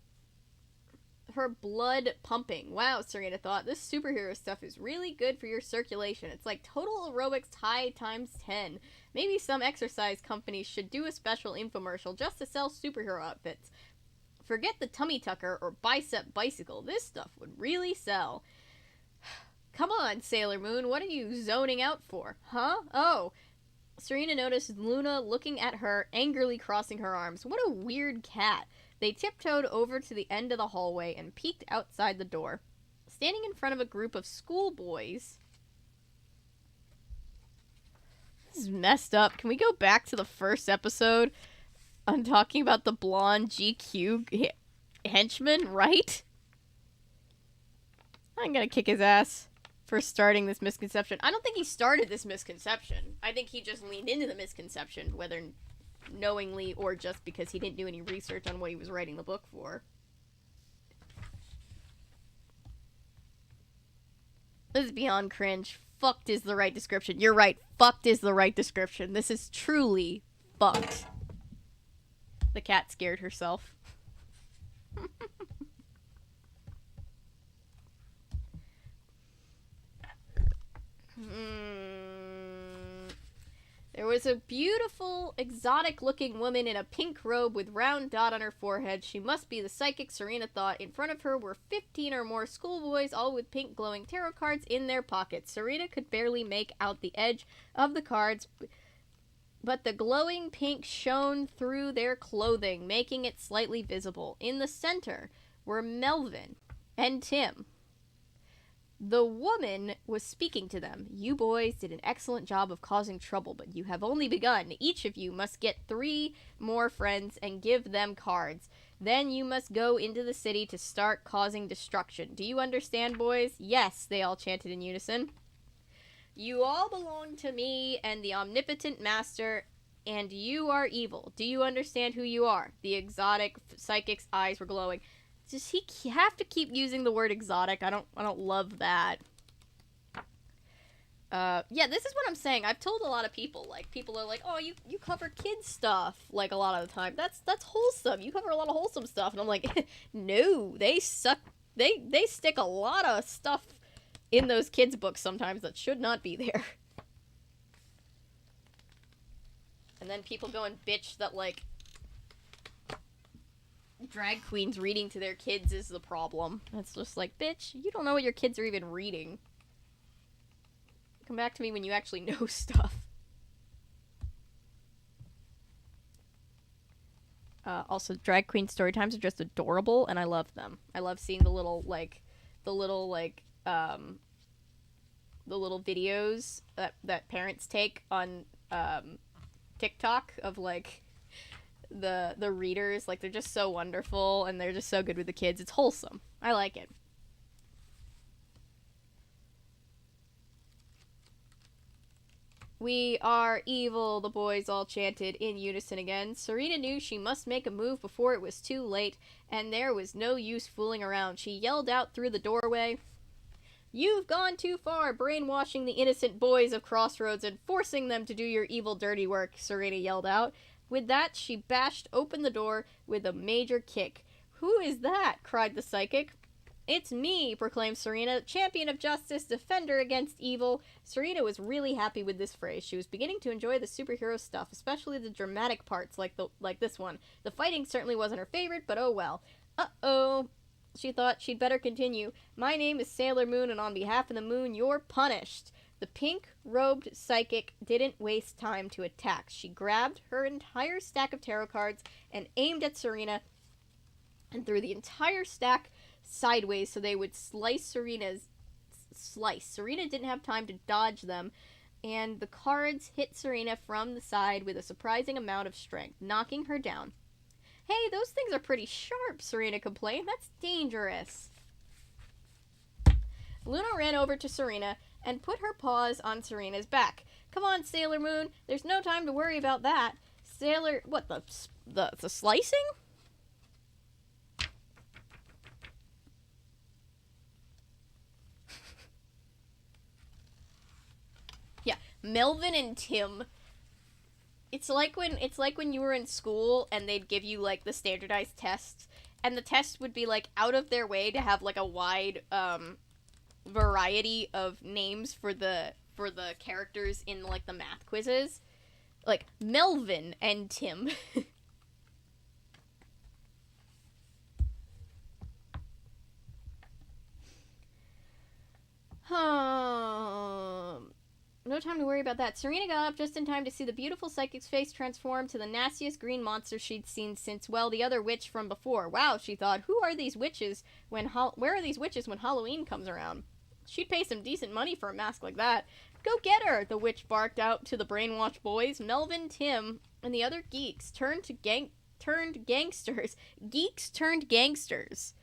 her blood pumping. Wow, Serena thought, this superhero stuff is really good for your circulation. It's like total aerobics high times 10. Maybe some exercise companies should do a special infomercial just to sell superhero outfits. Forget the tummy tucker or bicep bicycle. This stuff would really sell. Come on, Sailor Moon, what are you zoning out for? Huh? Oh. Serena noticed Luna looking at her, angrily crossing her arms. What a weird cat. They tiptoed over to the end of the hallway and peeked outside the door. Standing in front of a group of schoolboys. This is messed up. Can we go back to the first episode? I'm talking about the blonde GQ henchman, right? I'm gonna kick his ass for starting this misconception. I don't think he started this misconception. I think he just leaned into the misconception, whether knowingly or just because he didn't do any research on what he was writing the book for. This is beyond cringe. Fucked is the right description. You're right. Fucked is the right description. This is truly fucked. The cat scared herself. There was a beautiful, exotic-looking woman in a pink robe with round dot on her forehead. She must be the psychic, Serena thought. In front of her were 15 or more schoolboys, all with pink glowing tarot cards in their pockets. Serena could barely make out the edge of the cards, but the glowing pink shone through their clothing, making it slightly visible. In the center were Melvin and Tim. The woman was speaking to them. You boys did an excellent job of causing trouble, but you have only begun. Each of you must get 3 more friends and give them cards. Then you must go into the city to start causing destruction. Do you understand, boys? Yes, they all chanted in unison. You all belong to me and the omnipotent master, and you are evil. Do you understand who you are? The exotic psychic's eyes were glowing. Does he have to keep using the word exotic? I don't love that. Yeah, this is what I'm saying. I've told a lot of people, like, people are like, oh, you cover kids stuff, like, a lot of the time. That's wholesome. You cover a lot of wholesome stuff. And I'm like, no, they suck. They stick a lot of stuff in those kids' books sometimes that should not be there. And then people go and bitch that, like, drag queens reading to their kids is the problem. It's just like, bitch, you don't know what your kids are even reading. Come back to me when you actually know stuff. Also, drag queen story times are just adorable, and I love them. I love seeing the little videos that parents take on TikTok of, like, the readers. Like, they're just so wonderful, and they're just so good with the kids. It's wholesome. I like it. We are evil, the boys all chanted in unison again. Serena knew she must make a move before it was too late, and there was no use fooling around. She yelled out through the doorway, "You've gone too far, brainwashing the innocent boys of Crossroads and forcing them to do your evil dirty work," Serena yelled out. With that, she bashed open the door with a major kick. "Who is that?" cried the psychic. "It's me," proclaimed Serena, "champion of justice, defender against evil." Serena was really happy with this phrase. She was beginning to enjoy the superhero stuff, especially the dramatic parts like this one. The fighting certainly wasn't her favorite, but oh well. Uh-oh, she thought. She'd better continue. "My name is Sailor Moon, and on behalf of the moon, you're punished." The pink-robed psychic didn't waste time to attack. She grabbed her entire stack of tarot cards and aimed at Serena and threw the entire stack sideways so they would slice Serena's slice. Serena didn't have time to dodge them, and the cards hit Serena from the side with a surprising amount of strength, knocking her down. "Hey, those things are pretty sharp," Serena complained. "That's dangerous." Luna ran over to Serena and put her paws on Serena's back. "Come on, Sailor Moon. There's no time to worry about that." What, the slicing? Yeah, Melvin and Tim. It's like when you were in school and they'd give you, like, the standardized tests, and the test would be, like, out of their way to have, like, a wide variety of names for the characters in, like, the math quizzes. Like, Melvin and Tim. No time to worry about that. Serena got up just in time to see the beautiful psychic's face transform to the nastiest green monster she'd seen since, well, the other witch from before. Wow, she thought, where are these witches when Halloween comes around? She'd pay some decent money for a mask like that. "Go get her," the witch barked out to the brainwashed boys. Melvin, Tim, and the other geeks turned gangsters. Geeks turned gangsters.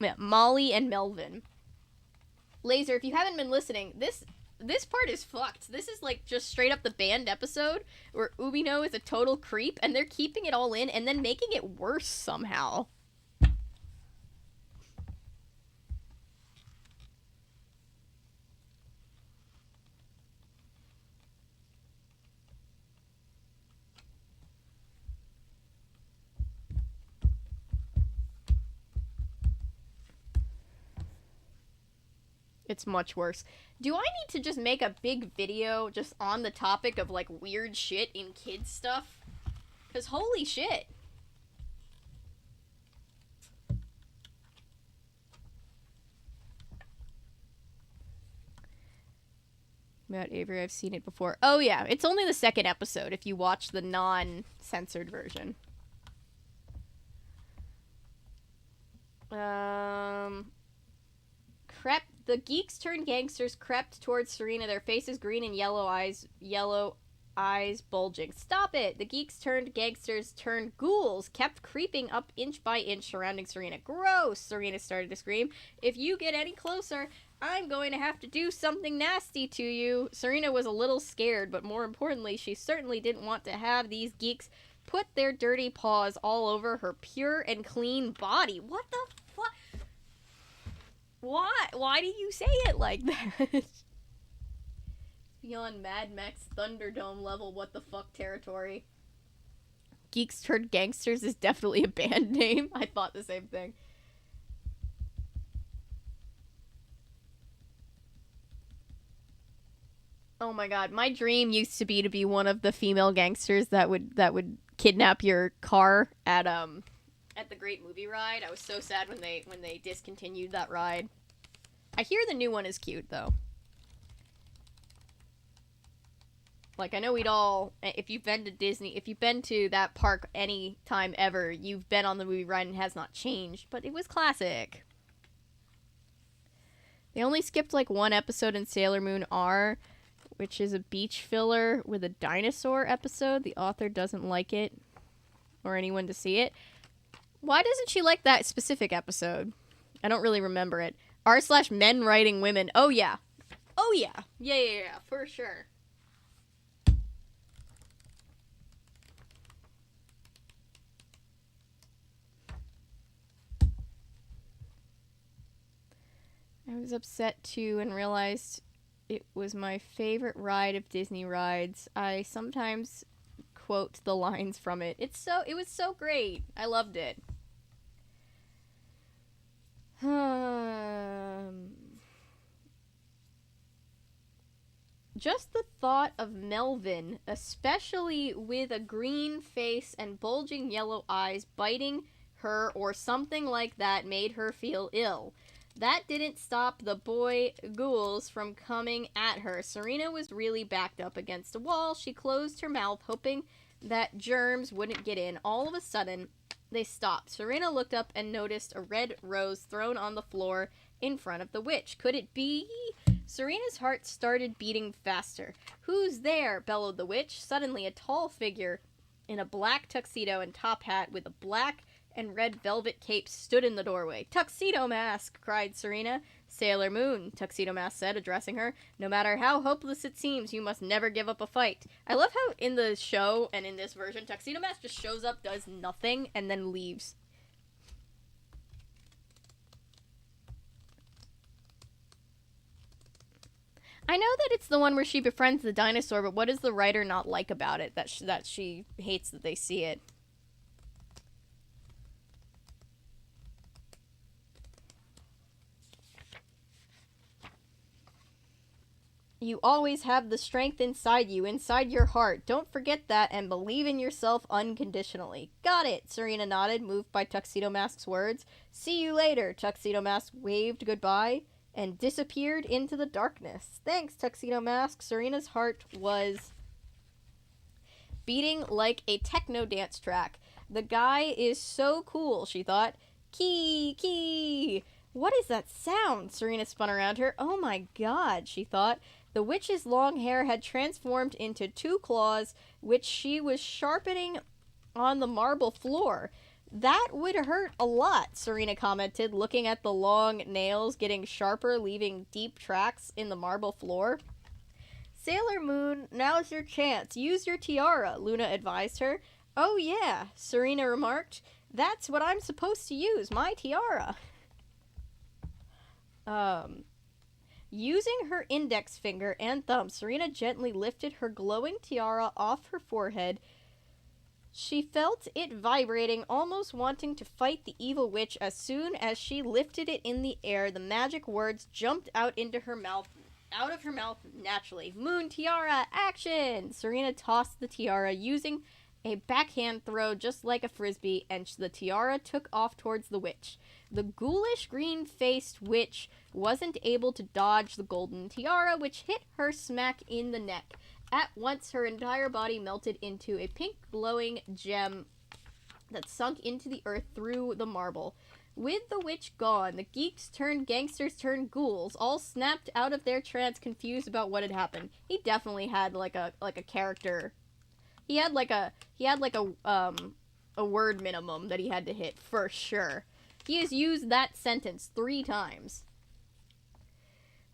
Yeah, Molly and Melvin. Laser, if you haven't been listening, this this part is fucked. This is like just straight up the banned episode where Umino is a total creep and they're keeping it all in and then making it worse somehow. It's much worse. Do I need to just make a big video just on the topic of, like, weird shit in kids stuff? Because holy shit. About Avery, I've seen it before. Oh yeah, it's only the second episode if you watch the non-censored version. The geeks turned gangsters crept towards Serena, their faces green and yellow eyes bulging. Stop it! The geeks turned gangsters turned ghouls kept creeping up inch by inch surrounding Serena. Gross! Serena started to scream. If you get any closer, I'm going to have to do something nasty to you. Serena was a little scared, but more importantly, she certainly didn't want to have these geeks put their dirty paws all over her pure and clean body. What the fuck? Why do you say it like that? Beyond Mad Max Thunderdome level what the fuck territory. Geeks Turned Gangsters is definitely a band name. I thought the same thing. Oh my god, my dream used to be one of the female gangsters that would kidnap your car at the Great Movie Ride. I was so sad when they discontinued that ride. I hear the new one is cute though. Like, I know we'd all, if you've been to Disney, if you've been to that park any time ever, you've been on the movie ride and it has not changed, but it was classic. They only skipped like one episode in Sailor Moon R, which is a beach filler with a dinosaur episode. The author doesn't like it or anyone to see it. Why doesn't she like that specific episode? I don't really remember it. R/men writing women. Oh yeah. Oh yeah. Yeah, for sure. I was upset too and realized it was my favorite ride of Disney rides. I sometimes quote the lines from it. It was so great. I loved it. Just the thought of Melvin, especially with a green face and bulging yellow eyes, biting her or something like that, made her feel ill. That didn't stop the boy ghouls from coming at her. Serena was really backed up against a wall. She closed her mouth, hoping that germs wouldn't get in. All of a sudden, they stopped. Serena looked up and noticed a red rose thrown on the floor in front of the witch. Could it be? Serena's heart started beating faster. Who's there? Bellowed the witch. Suddenly, a tall figure in a black tuxedo and top hat with a black and red velvet cape stood in the doorway. Tuxedo Mask, cried Serena. Sailor Moon, Tuxedo Mask said, addressing her. No matter how hopeless it seems, you must never give up a fight. I love how in the show and in this version, Tuxedo Mask just shows up, does nothing, and then leaves. I know that it's the one where she befriends the dinosaur, but what does the writer not like about it that she hates that they see it? You always have the strength inside you, inside your heart. Don't forget that and believe in yourself unconditionally. Got it, Serena nodded, moved by Tuxedo Mask's words. See you later. Tuxedo Mask waved goodbye and disappeared into the darkness. Thanks, Tuxedo Mask. Serena's heart was beating like a techno dance track. The guy is so cool, she thought. Key. What is that sound? Serena spun around her. Oh my god, she thought. The witch's long hair had transformed into 2 claws, which she was sharpening on the marble floor. That would hurt a lot, Serena commented, looking at the long nails getting sharper, leaving deep tracks in the marble floor. Sailor Moon, now's your chance. Use your tiara, Luna advised her. Oh yeah, Serena remarked. That's what I'm supposed to use, my tiara. Using her index finger and thumb, Serena gently lifted her glowing tiara off her forehead. She felt it vibrating, almost wanting to fight the evil witch. As soon as she lifted it in the air, the magic words jumped out of her mouth naturally. Moon tiara, action! Serena tossed the tiara using a backhand throw just like a frisbee, and the tiara took off towards the witch. The ghoulish green-faced witch wasn't able to dodge the golden tiara, which hit her smack in the neck. At once, her entire body melted into a pink glowing gem that sunk into the earth through the marble. With the witch gone, the geeks turned gangsters turned ghouls all snapped out of their trance, confused about what had happened. He definitely had like a character. He had a word minimum that he had to hit for sure. He has used that sentence 3 times.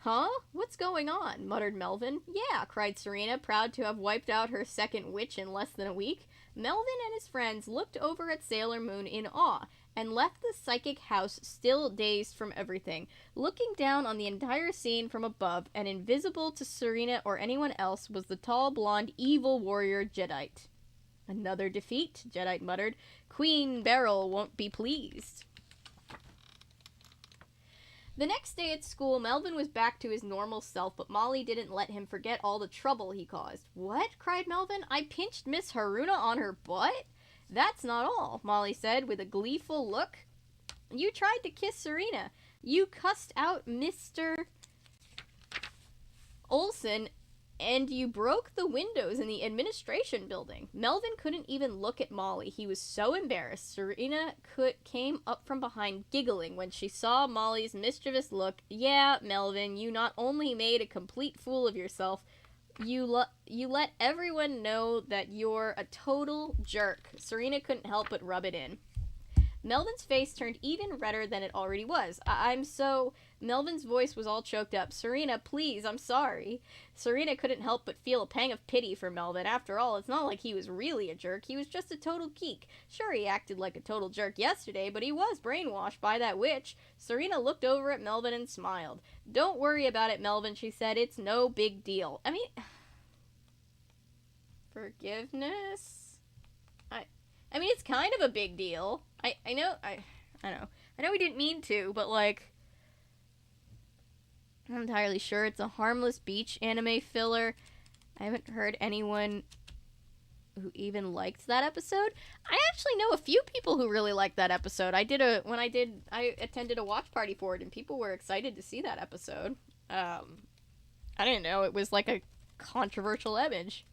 Huh? What's going on? Muttered Melvin. Yeah, cried Serena, proud to have wiped out her second witch in less than a week. Melvin and his friends looked over at Sailor Moon in awe, and left the psychic house still dazed from everything, looking down on the entire scene from above, and invisible to Serena or anyone else was the tall, blonde, evil warrior Jadeite. Another defeat, Jadeite muttered. Queen Beryl won't be pleased. The next day at school, Melvin was back to his normal self, but Molly didn't let him forget all the trouble he caused. What? Cried Melvin. I pinched Miss Haruna on her butt? That's not all, Molly said with a gleeful look. You tried to kiss Serena. You cussed out Mr. Olson, and you broke the windows in the administration building. Melvin couldn't even look at Molly. He was so embarrassed. Serena came up from behind, giggling when she saw Molly's mischievous look. Yeah, Melvin, you not only made a complete fool of yourself, you let everyone know that you're a total jerk. Serena couldn't help but rub it in. Melvin's face turned even redder than it already was. I'm so... Melvin's voice was all choked up. Serena, please, I'm sorry. Serena couldn't help but feel a pang of pity for Melvin. After all, it's not like he was really a jerk. He was just a total geek. Sure, he acted like a total jerk yesterday, but he was brainwashed by that witch. Serena looked over at Melvin and smiled. Don't worry about it, Melvin, she said. It's no big deal. I mean... Forgiveness? I mean, it's kind of a big deal. I know we didn't mean to, but, like, I'm not entirely sure. It's a harmless beach anime filler. I haven't heard anyone who even liked that episode. I actually know a few people who really liked that episode. I attended a watch party for it, and people were excited to see that episode. I didn't know it was, like, a controversial image.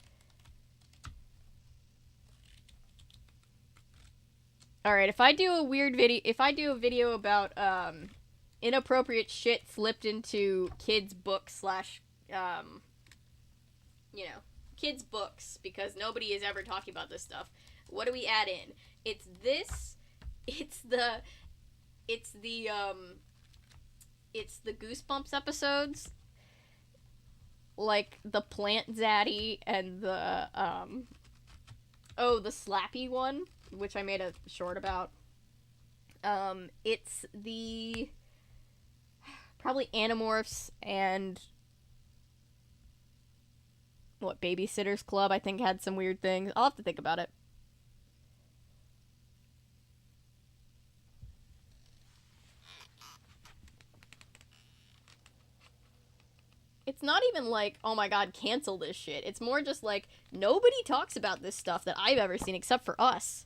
Alright, if I do a video about, inappropriate shit slipped into kids' books kids' books, because nobody is ever talking about this stuff, what do we add in? It's the Goosebumps episodes, like the Plant Zaddy and the Slappy one, which I made a short about. It's the probably Animorphs and Babysitter's Club, I think, had some weird things. I'll have to think about it. It's not even like, oh my god, cancel this shit. It's more just like, nobody talks about this stuff that I've ever seen except for us.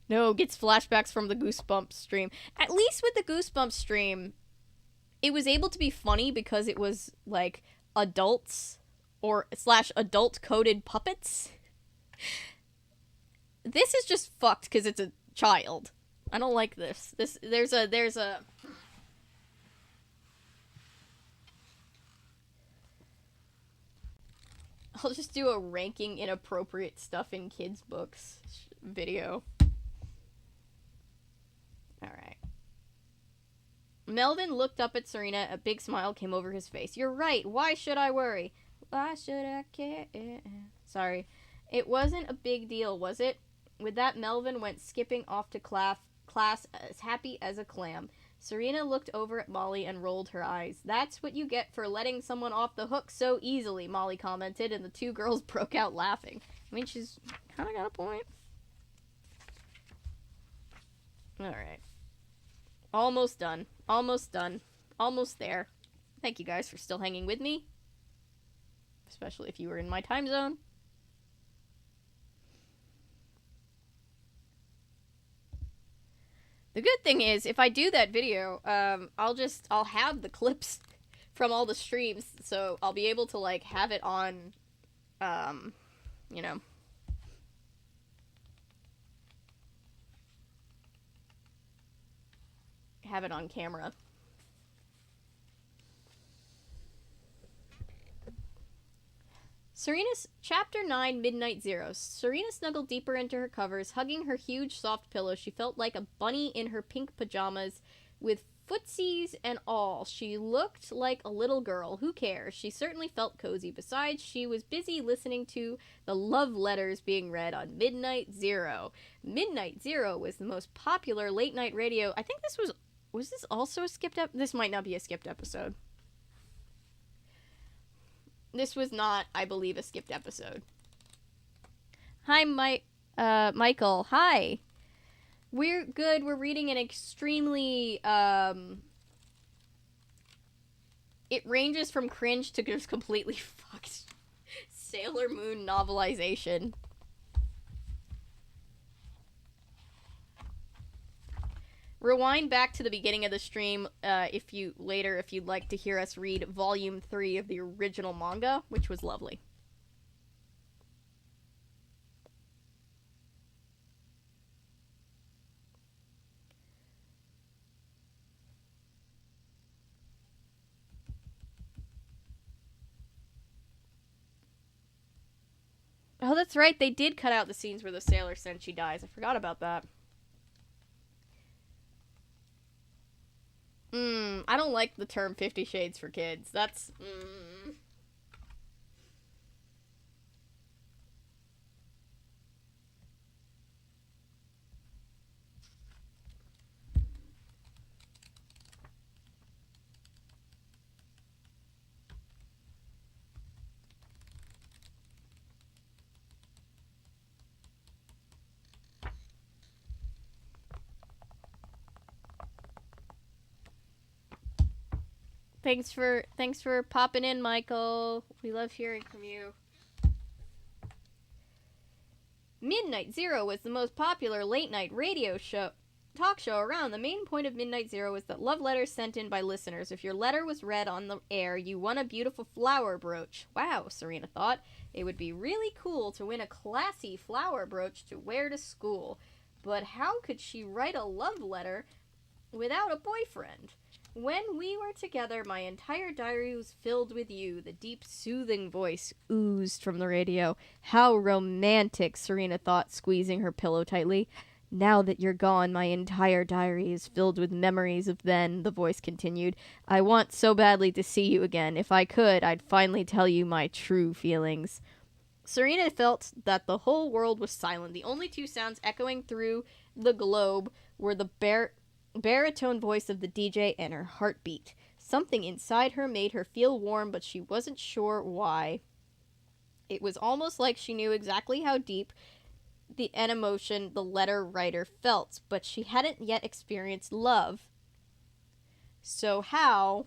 No, gets flashbacks from the Goosebumps stream. At least with the Goosebumps stream, it was able to be funny because it was, like, adults or / adult-coded puppets. This is just fucked because it's a child. I don't like this. There's a... I'll just do a ranking inappropriate stuff in kids' books video. Alright. Melvin looked up at Serena. A big smile came over his face. You're right. Why should I worry? Why should I care? Sorry. It wasn't a big deal, was it? With that, Melvin went skipping off to class as happy as a clam. Serena looked over at Molly and rolled her eyes. That's what you get for letting someone off the hook so easily, Molly commented, and the two girls broke out laughing. I mean, she's kind of got a point. Alright. Almost done. Almost done. Almost there. Thank you guys for still hanging with me. Especially if you were in my time zone. The good thing is, if I do that video, I'll have the clips from all the streams, so I'll be able to, like, have it on, you know. Have it on camera. Serena's Chapter 9, Midnight Zero. Serena snuggled deeper into her covers, hugging her huge soft pillow. She felt like a bunny in her pink pajamas, with footsies and all. She looked like a little girl. Who cares? She certainly felt cozy. Besides, she was busy listening to the love letters being read on Midnight Zero. Midnight Zero was the most popular late-night radio. I think this was this also a skipped episode? This might not be a skipped episode. This was not, I believe, a skipped episode. Hi, Michael. Hi. We're good. We're reading an extremely, it ranges from cringe to just completely fucked Sailor Moon novelization. Rewind back to the beginning of the stream if you'd like to hear us read Volume 3 of the original manga, which was lovely. Oh, that's right, they did cut out the scenes where the Sailor Senshi dies. I forgot about that. I don't like the term 50 Shades for Kids. That's, Thanks for popping in, Michael. We love hearing from you. Midnight Zero was the most popular late-night talk show around. The main point of Midnight Zero was that love letters sent in by listeners. If your letter was read on the air, you won a beautiful flower brooch. Wow, Serena thought. It would be really cool to win a classy flower brooch to wear to school. But how could she write a love letter without a boyfriend? When we were together, my entire diary was filled with you. The deep, soothing voice oozed from the radio. How romantic, Serena thought, squeezing her pillow tightly. Now that you're gone, my entire diary is filled with memories of then, the voice continued. I want so badly to see you again. If I could, I'd finally tell you my true feelings. Serena felt that the whole world was silent. The only two sounds echoing through the globe were the baritone voice of the DJ and her heartbeat. Something inside her made her feel warm, but she wasn't sure why. It was almost like she knew exactly how deep an emotion the letter writer felt, but she hadn't yet experienced love. So how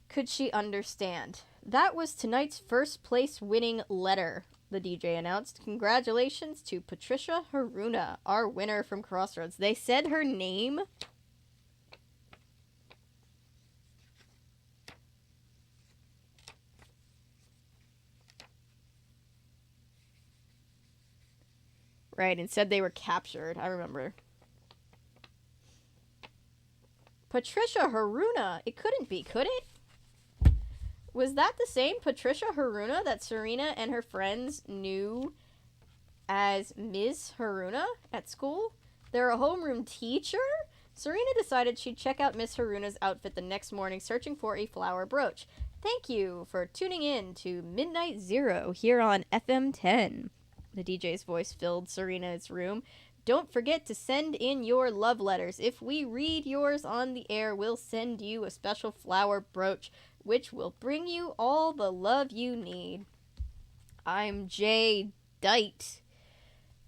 could she understand? That was tonight's first place winning letter, the DJ announced. Congratulations to Patricia Haruna, our winner from Crossroads. They said her name. Right, and said they were captured. I remember. Patricia Haruna. It couldn't be, could it? Was that the same Patricia Haruna that Serena and her friends knew as Ms. Haruna at school? They're a homeroom teacher? Serena decided she'd check out Miss Haruna's outfit the next morning, searching for a flower brooch. Thank you for tuning in to Midnight Zero here on FM 10. The DJ's voice filled Serena's room. Don't forget to send in your love letters. If we read yours on the air, we'll send you a special flower brooch, which will bring you all the love you need. I'm Jay Dite.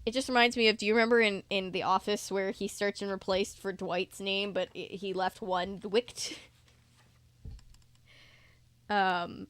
It just reminds me of, do you remember in The Office where he searched and replaced for Dwight's name, but he left one Dwight? And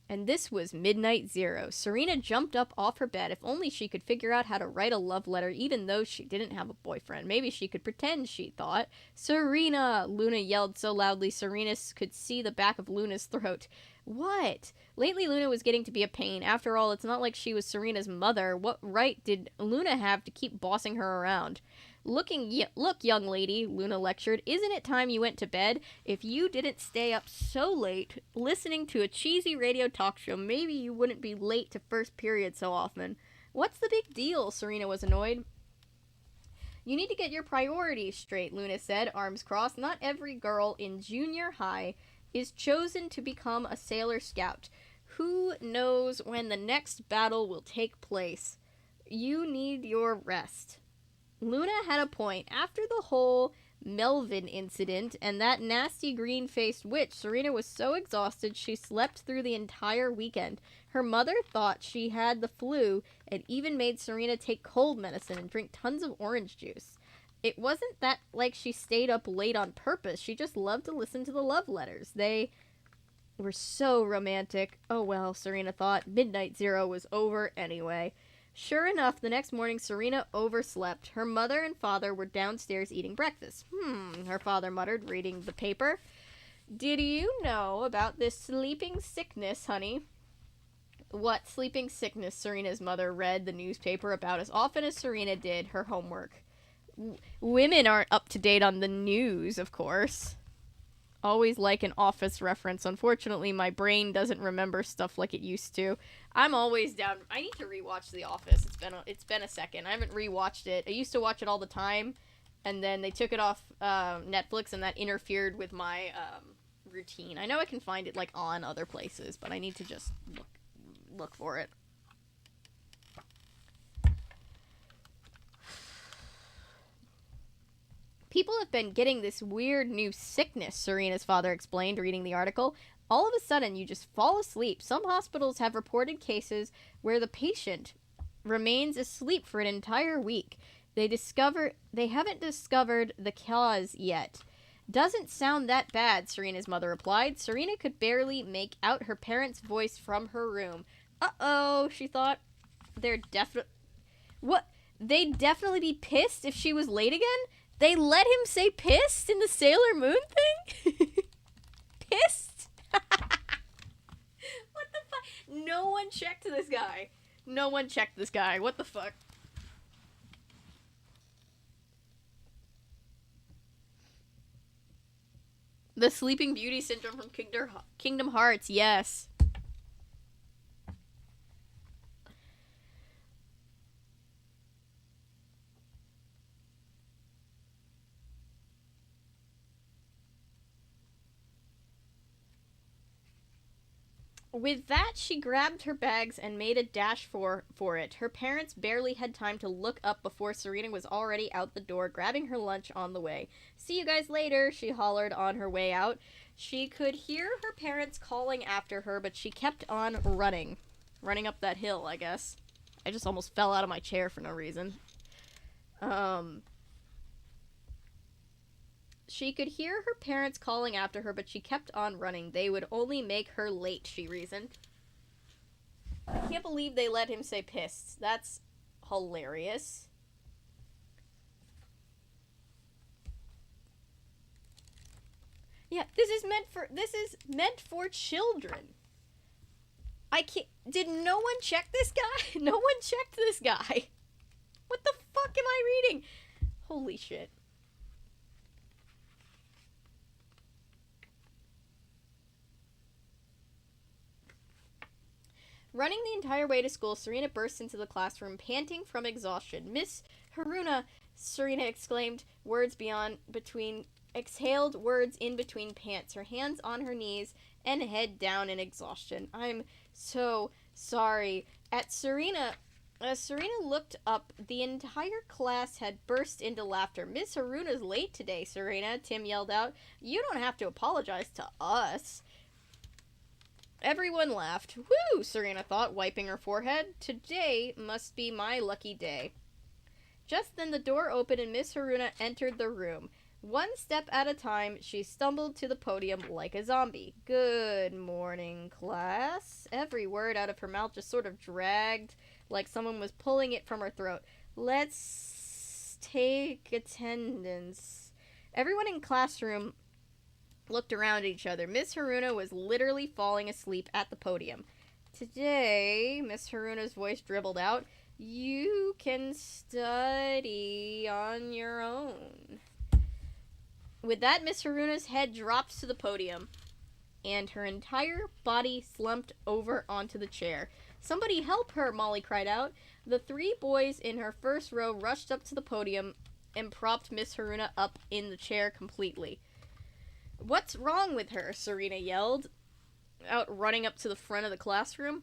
this was Midnight Zero. Serena jumped up off her bed. If only she could figure out how to write a love letter, even though she didn't have a boyfriend. Maybe she could pretend, she thought. Serena! Luna yelled so loudly Serena could see the back of Luna's throat. What? Lately, Luna was getting to be a pain. After all, it's not like she was Serena's mother. What right did Luna have to keep bossing her around? Look, young lady, Luna lectured. Isn't it time you went to bed? If you didn't stay up so late listening to a cheesy radio talk show, maybe you wouldn't be late to first period so often. What's the big deal? Serena was annoyed. You need to get your priorities straight, Luna said, arms crossed. Not every girl in junior high is chosen to become a Sailor Scout. Who knows when the next battle will take place? You need your rest. Luna had a point. After the whole Melvin incident and that nasty green-faced witch, Serena was so exhausted she slept through the entire weekend. Her mother thought she had the flu and even made Serena take cold medicine and drink tons of orange juice. It wasn't that like she stayed up late on purpose. She just loved to listen to the love letters. They were so romantic. Oh well, Serena thought. Midnight Zero was over anyway. Sure enough, the next morning, Serena overslept. Her mother and father were downstairs eating breakfast. Her father muttered, reading the paper. Did you know about this sleeping sickness, honey? What sleeping sickness? Serena's mother read the newspaper about as often as Serena did her homework. Women aren't up to date on the news, of course. Always like an Office reference. Unfortunately, my brain doesn't remember stuff like it used to. I'm always down. I need to rewatch The Office. It's been a second. I haven't rewatched it. I used to watch it all the time, and then they took it off Netflix, and that interfered with my routine. I know I can find it like on other places, but I need to just look for it. People have been getting this weird new sickness, Serena's father explained, reading the article. All of a sudden, you just fall asleep. Some hospitals have reported cases where the patient remains asleep for an entire week. They haven't discovered the cause yet. Doesn't sound that bad, Serena's mother replied. Serena could barely make out her parents' voice from her room. Uh-oh, she thought. They'd definitely be pissed if she was late again? They let him say pissed in the Sailor Moon thing? Pissed? What the fuck? No one checked this guy. What the fuck? The Sleeping Beauty syndrome from Kingdom Hearts, yes. With that, she grabbed her bags and made a dash for it. Her parents barely had time to look up before Serena was already out the door, grabbing her lunch on the way. See you guys later, she hollered on her way out. She could hear her parents calling after her, but she kept on running. Running up that hill, I guess. I just almost fell out of my chair for no reason. She could hear her parents calling after her, but she kept on running. They would only make her late, she reasoned. I can't believe they let him say pissed. That's hilarious. Yeah, this is meant for children. Did no one check this guy? No one checked this guy. What the fuck am I reading? Holy shit. Running the entire way to school, Serena burst into the classroom, panting from exhaustion. Miss Haruna, Serena exhaled words in between pants, her hands on her knees and head down in exhaustion. I'm so sorry. As Serena looked up, the entire class had burst into laughter. Miss Haruna's late today, Serena, Tim yelled out. You don't have to apologize to us. Everyone laughed. Whew, Serena thought, wiping her forehead. Today must be my lucky day. Just then the door opened and Miss Haruna entered the room. One step at a time, she stumbled to the podium like a zombie. Good morning, class. Every word out of her mouth just sort of dragged, like someone was pulling it from her throat. Let's take attendance. Everyone in classroom looked around at each other. Miss Haruna was literally falling asleep at the podium. Today, Miss Haruna's voice dribbled out, you can study on your own. With that, Miss Haruna's head dropped to the podium, and her entire body slumped over onto the chair. Somebody help her, Molly cried out. The 3 boys in her first row rushed up to the podium and propped Miss Haruna up in the chair completely. What's wrong with her? Serena yelled, out running up to the front of the classroom.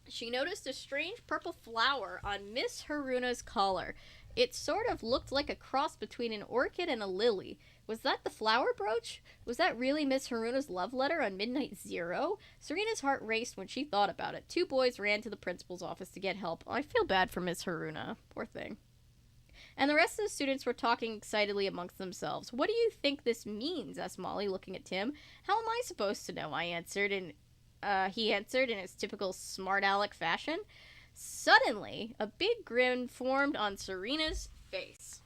She noticed a strange purple flower on Miss Haruna's collar. It sort of looked like a cross between an orchid and a lily. Was that the flower brooch? Was that really Miss Haruna's love letter on Midnight Zero? Serena's heart raced when she thought about it. 2 boys ran to the principal's office to get help. I feel bad for Miss Haruna. Poor thing. And the rest of the students were talking excitedly amongst themselves. What do you think this means? Asked Molly, looking at Tim. How am I supposed to know? He answered in his typical smart aleck fashion. Suddenly, a big grin formed on Serena's face.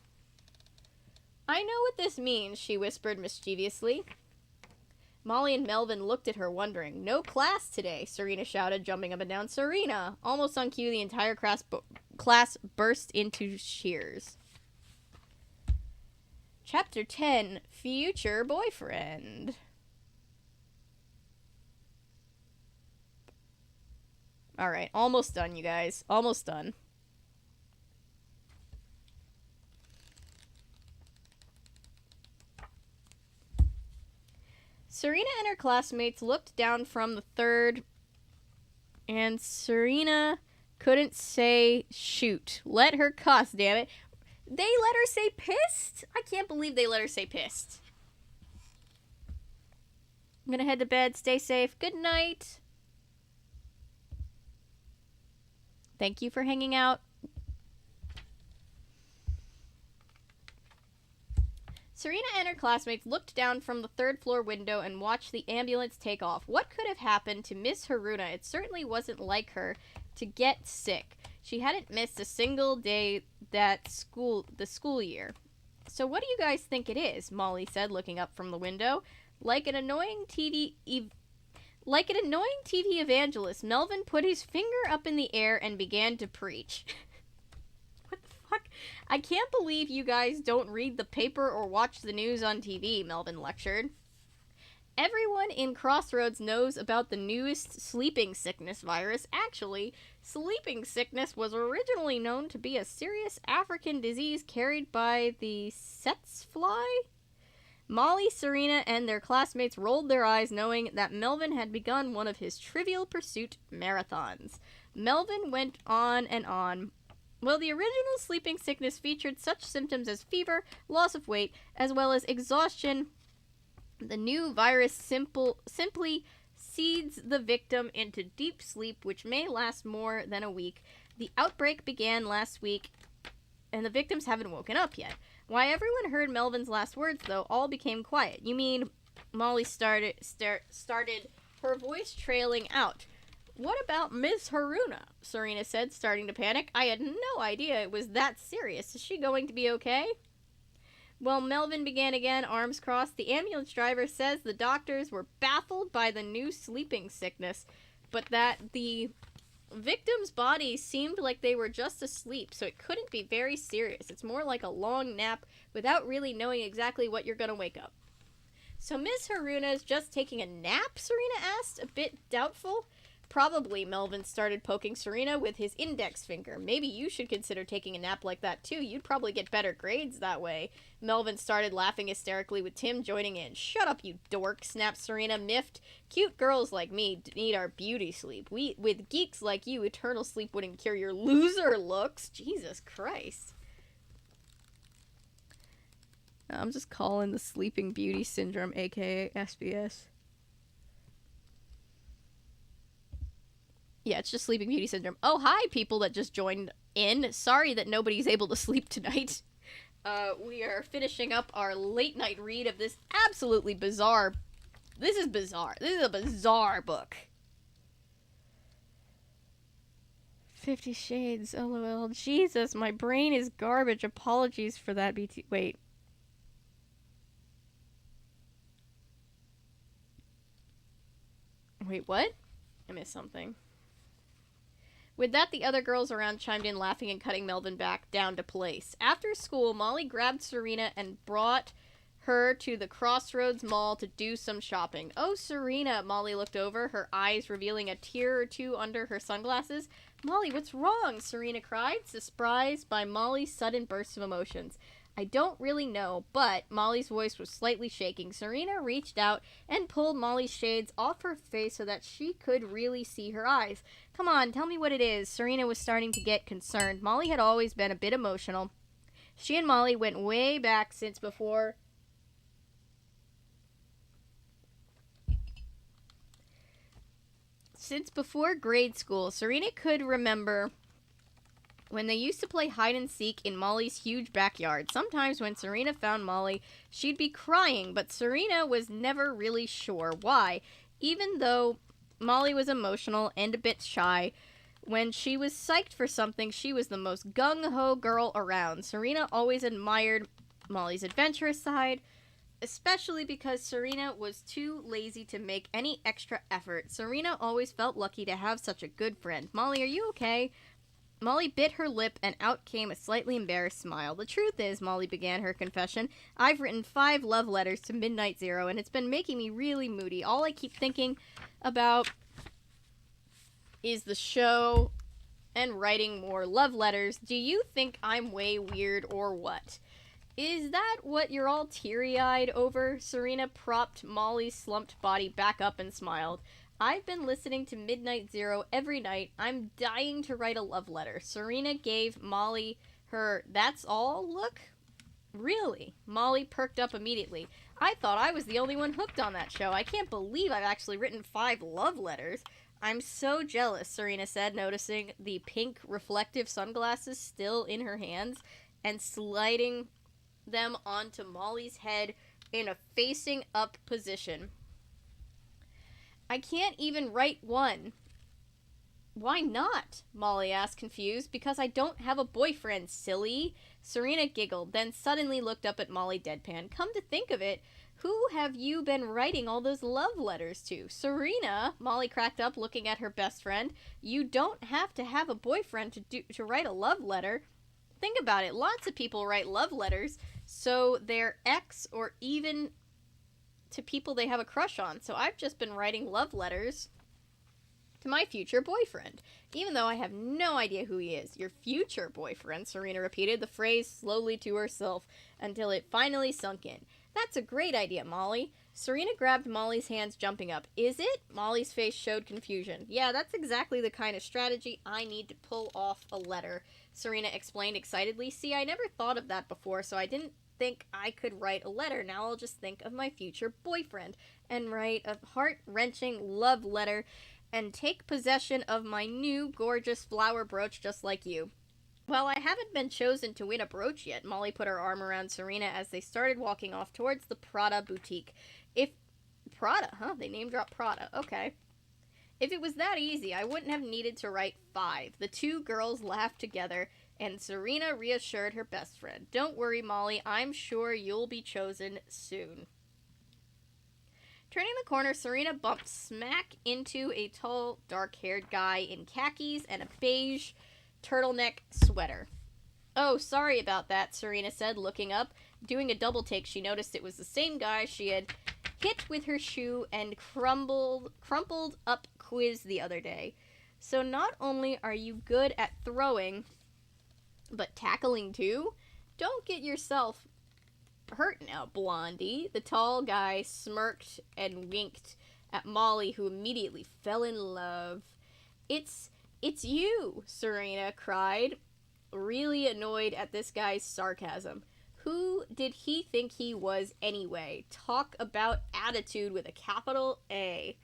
I know what this means, she whispered mischievously. Molly and Melvin looked at her, wondering. No class today, Serena shouted, jumping up and down. Serena! Almost on cue, the entire class burst into cheers. Chapter 10, Future Boyfriend. Alright, almost done, you guys. Almost done. Serena and her classmates looked down from the 3rd, and Serena couldn't say shoot. Let her cuss, damn it. They let her say pissed? I can't believe they let her say pissed. I'm gonna head to bed. Stay safe. Good night. Thank you for hanging out. Serena and her classmates looked down from the 3rd floor window and watched the ambulance take off. What could have happened to Miss Haruna? It certainly wasn't like her to get sick. She hadn't missed a single day the school year. So what do you guys think it is? Molly said, looking up from the window. Like an annoying TV evangelist, Melvin put his finger up in the air and began to preach. What the fuck? I can't believe you guys don't read the paper or watch the news on TV, Melvin lectured. Everyone in Crossroads knows about the newest sleeping sickness virus. Actually, sleeping sickness was originally known to be a serious African disease carried by the tsetse fly. Molly, Serena, and their classmates rolled their eyes knowing that Melvin had begun one of his Trivial Pursuit marathons. Melvin went on and on. Well, the original sleeping sickness featured such symptoms as fever, loss of weight, as well as exhaustion. The new virus simply seeds the victim into deep sleep, which may last more than a week. The outbreak began last week, and the victims haven't woken up yet. Why everyone heard Melvin's last words, though, all became quiet. You mean, Molly started, her voice trailing out. What about Miss Haruna? Serena said, starting to panic. I had no idea it was that serious. Is she going to be okay? Well, Melvin began again, arms crossed. The ambulance driver says the doctors were baffled by the new sleeping sickness, but that the victims' bodies seemed like they were just asleep, so it couldn't be very serious. It's more like a long nap without really knowing exactly what you're going to wake up. So Miss Haruna is just taking a nap? Serena asked, a bit doubtful. Probably Melvin started poking Serena with his index finger. Maybe you should consider taking a nap like that too. You'd probably get better grades that way. Melvin started laughing hysterically with Tim joining in. Shut up, you dork, snapped Serena, miffed. Cute girls like me need our beauty sleep. With geeks like you, eternal sleep wouldn't cure your loser looks. Jesus Christ. I'm just calling the Sleeping Beauty Syndrome, aka SBS. Yeah, it's just Sleeping Beauty Syndrome. Oh, hi, people that just joined in. Sorry that nobody's able to sleep tonight. We are finishing up our late night read of this absolutely bizarre... This is bizarre. This is a bizarre book. 50 Shades, LOL. Jesus, my brain is garbage. Apologies for that, BT... Wait. Wait, what? I missed something. With that, the other girls around chimed in, laughing and cutting Melvin back down to place. After school, Molly grabbed Serena and brought her to the Crossroads Mall to do some shopping. Oh, Serena, Molly looked over, her eyes revealing a tear or two under her sunglasses. Molly, what's wrong? Serena cried, surprised by Molly's sudden burst of emotions. I don't really know, but Molly's voice was slightly shaking. Serena reached out and pulled Molly's shades off her face so that she could really see her eyes. Come on, tell me what it is. Serena was starting to get concerned. Molly had always been a bit emotional. She and Molly went way back since before grade school. Serena could remember when they used to play hide and seek in Molly's huge backyard. Sometimes when Serena found Molly, she'd be crying, but Serena was never really sure why. Even though Molly was emotional and a bit shy, when she was psyched for something, she was the most gung-ho girl around. Serena always admired Molly's adventurous side, especially because Serena was too lazy to make any extra effort. Serena always felt lucky to have such a good friend. Molly, are you okay? Molly bit her lip, and out came a slightly embarrassed smile. The truth is, Molly began her confession, I've written 5 love letters to Midnight Zero, and it's been making me really moody. All I keep thinking about is the show and writing more love letters. Do you think I'm way weird or what? Is that what you're all teary-eyed over? Serena propped Molly's slumped body back up and smiled. I've been listening to Midnight Zero every night. I'm dying to write a love letter. Serena gave Molly her that's all look. Really? Molly perked up immediately. I thought I was the only one hooked on that show. I can't believe I've actually written 5 love letters. I'm so jealous, Serena said, noticing the pink reflective sunglasses still in her hands and sliding them onto Molly's head in a facing up position. I can't even write one. Why not? Molly asked, confused. Because I don't have a boyfriend, silly. Serena giggled, then suddenly looked up at Molly deadpan. Come to think of it, who have you been writing all those love letters to? Serena, Molly cracked up, looking at her best friend. You don't have to have a boyfriend to write a love letter. Think about it. Lots of people write love letters, so their ex or even to people they have a crush on. So I've just been writing love letters to my future boyfriend, even though I have no idea who he is. Your future boyfriend, Serena repeated the phrase slowly to herself until it finally sunk in. That's a great idea, Molly. Serena grabbed Molly's hands, jumping up. Is it? Molly's face showed confusion. Yeah, that's exactly the kind of strategy I need to pull off a letter, Serena explained excitedly. See, I never thought of that before, so I didn't think I could write a letter. Now I'll just think of my future boyfriend and write a heart-wrenching love letter and take possession of my new gorgeous flower brooch just like you. Well, I haven't been chosen to win a brooch yet. Molly put her arm around Serena as they started walking off towards the Prada boutique. Prada, huh? They name-dropped Prada. Okay. If it was that easy, I wouldn't have needed to write 5. The 2 girls laughed together, and Serena reassured her best friend. Don't worry, Molly. I'm sure you'll be chosen soon. Turning the corner, Serena bumped smack into a tall, dark-haired guy in khakis and a beige turtleneck sweater. Oh, sorry about that, Serena said, looking up. Doing a double take, she noticed it was the same guy she had hit with her shoe and crumpled up quiz the other day. So not only are you good at throwing, but tackling too? Don't get yourself hurt now, Blondie. The tall guy smirked and winked at Molly, who immediately fell in love. It's you, Serena cried, really annoyed at this guy's sarcasm. Who did he think he was anyway? Talk about attitude with a capital A.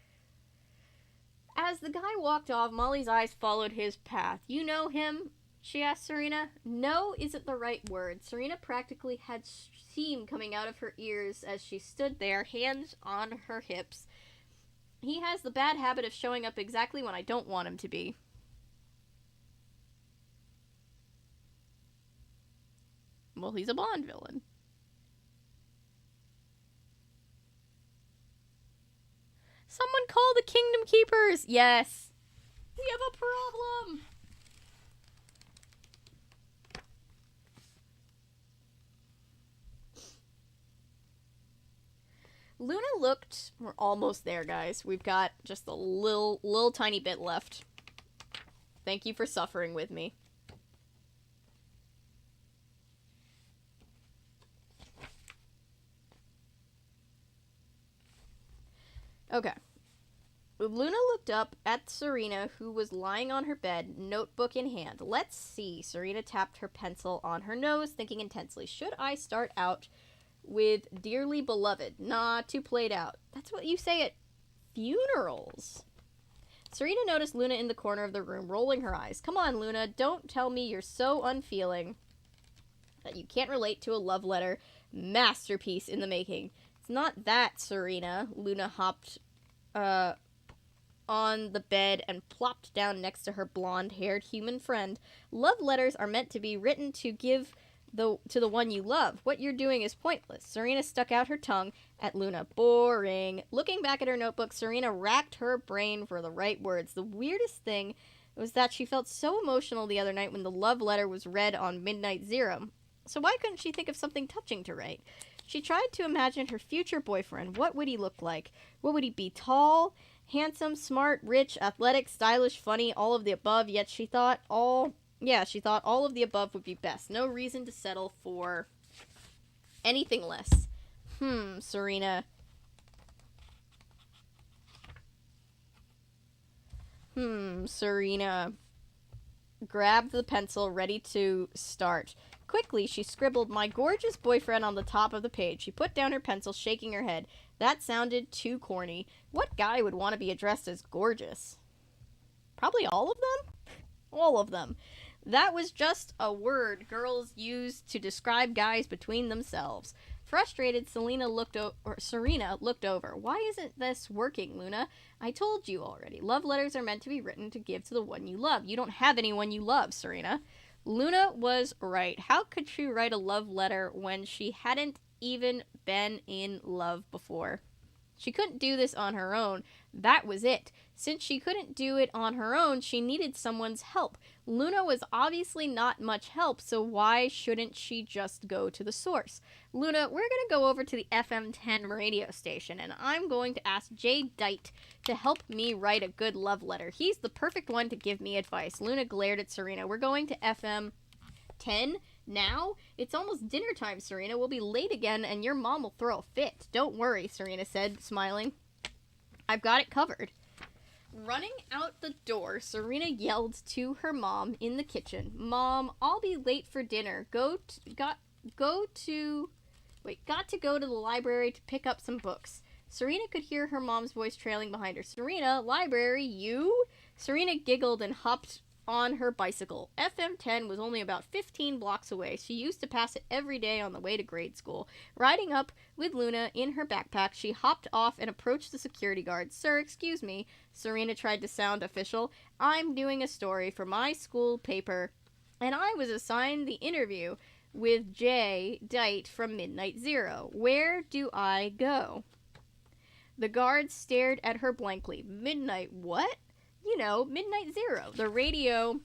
As the guy walked off, Molly's eyes followed his path. You know him? She asked Serena. No isn't the right word. Serena practically had steam coming out of her ears as she stood there, hands on her hips. He has the bad habit of showing up exactly when I don't want him to be. Well, he's a Bond villain. Someone call the Kingdom Keepers! Yes! We have a problem! Luna looked... We're almost there, guys. We've got just a little tiny bit left. Thank you for suffering with me. Okay. Luna looked up at Serena, who was lying on her bed, notebook in hand. Let's see. Serena tapped her pencil on her nose, thinking intensely. Should I start out with Dearly Beloved? Nah, too played out. That's what you say at funerals. Serena noticed Luna in the corner of the room, rolling her eyes. Come on, Luna, don't tell me you're so unfeeling that you can't relate to a love letter. Masterpiece in the making. It's not that, Serena. Luna hopped on the bed and plopped down next to her blonde-haired human friend. Love letters are meant to be written to give to the one you love. What you're doing is pointless. Serena stuck out her tongue at Luna. Boring. Looking back at her notebook, Serena racked her brain for the right words. The weirdest thing was that she felt so emotional the other night when the love letter was read on Midnight Zero. So why couldn't she think of something touching to write? She tried to imagine her future boyfriend. What would he look like? What would he be? Tall, handsome, smart, rich, athletic, stylish, funny, all of the above, yet she thought all of the above would be best. No reason to settle for anything less. Serena. Serena grabbed the pencil, ready to start. Quickly, she scribbled, my gorgeous boyfriend, on the top of the page. She put down her pencil, shaking her head. That sounded too corny. What guy would want to be addressed as gorgeous? Probably all of them? All of them. That was just a word girls use to describe guys between themselves. Frustrated, Serena looked over. Why isn't this working, Luna? I told you already. Love letters are meant to be written to give to the one you love. You don't have anyone you love, Serena. Luna was right. How could she write a love letter when she hadn't even been in love before? She couldn't do this on her own. That was it. Since she couldn't do it on her own, she needed someone's help. Luna was obviously not much help, so why shouldn't she just go to the source? Luna, we're going to go over to the FM 10 radio station, and I'm going to ask Jay Dite to help me write a good love letter. He's the perfect one to give me advice. Luna glared at Serena. We're going to FM 10 now? It's almost dinner time, Serena. We'll be late again, and your mom will throw a fit. Don't worry, Serena said, smiling. I've got it covered. Running out the door, Serena yelled to her mom in the kitchen. Mom, I'll be late for dinner. Got to go to the library to pick up some books. Serena could hear her mom's voice trailing behind her. Serena, library, you? Serena giggled and hopped on her bicycle. FM 10 was only about 15 blocks away. She used to pass it every day on the way to grade school. Riding up with Luna in her backpack, she hopped off and approached the security guard. Sir, excuse me. Serena tried to sound official. I'm doing a story for my school paper, and I was assigned the interview with Jay Dite from Midnight Zero. Where do I go? The guard stared at her blankly. Midnight what? You know, Midnight Zero, the radio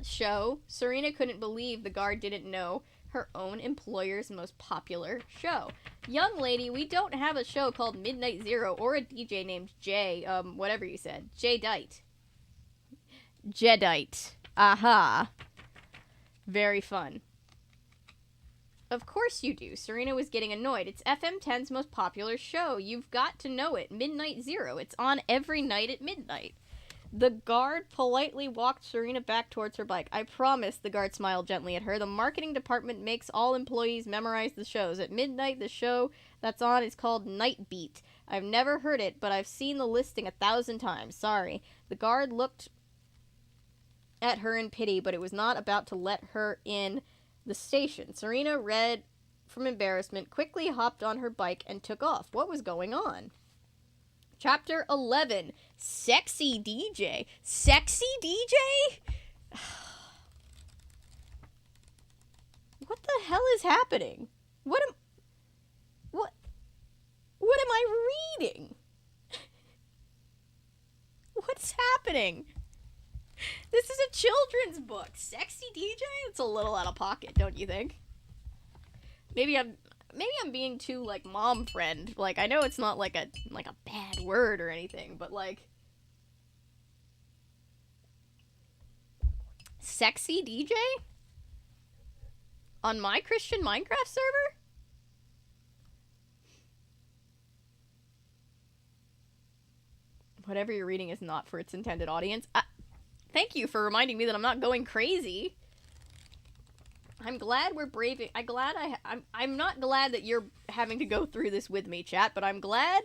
show. Serena couldn't believe the guard didn't know her own employer's most popular show. Young lady, we don't have a show called Midnight Zero or a DJ named Jay, whatever you said. Jadeite. Jedite. Aha. Very fun. Of course you do. Serena was getting annoyed. It's FM10's most popular show. You've got to know it. Midnight Zero. It's on every night at midnight. The guard politely walked Serena back towards her bike. I promise, the guard smiled gently at her. The marketing department makes all employees memorize the shows. At midnight, the show that's on is called Night Beat. I've never heard it, but I've seen the listing 1,000 times. Sorry. The guard looked at her in pity, but it was not about to let her in the station. Serena, red from embarrassment, quickly hopped on her bike and took off. What was going on? Chapter 11. Sexy DJ. Sexy DJ? What the hell is happening? What am I reading? What's happening? This is a children's book. Sexy DJ? It's a little out of pocket, don't you think? Maybe I'm being too, like, mom friend. Like, I know it's not like a bad word or anything, but, like, sexy DJ? On my Christian Minecraft server? Whatever you're reading is not for its intended audience. Thank you for reminding me that I'm not going crazy. I'm glad we're braving. I'm not glad that you're having to go through this with me, chat, but I'm glad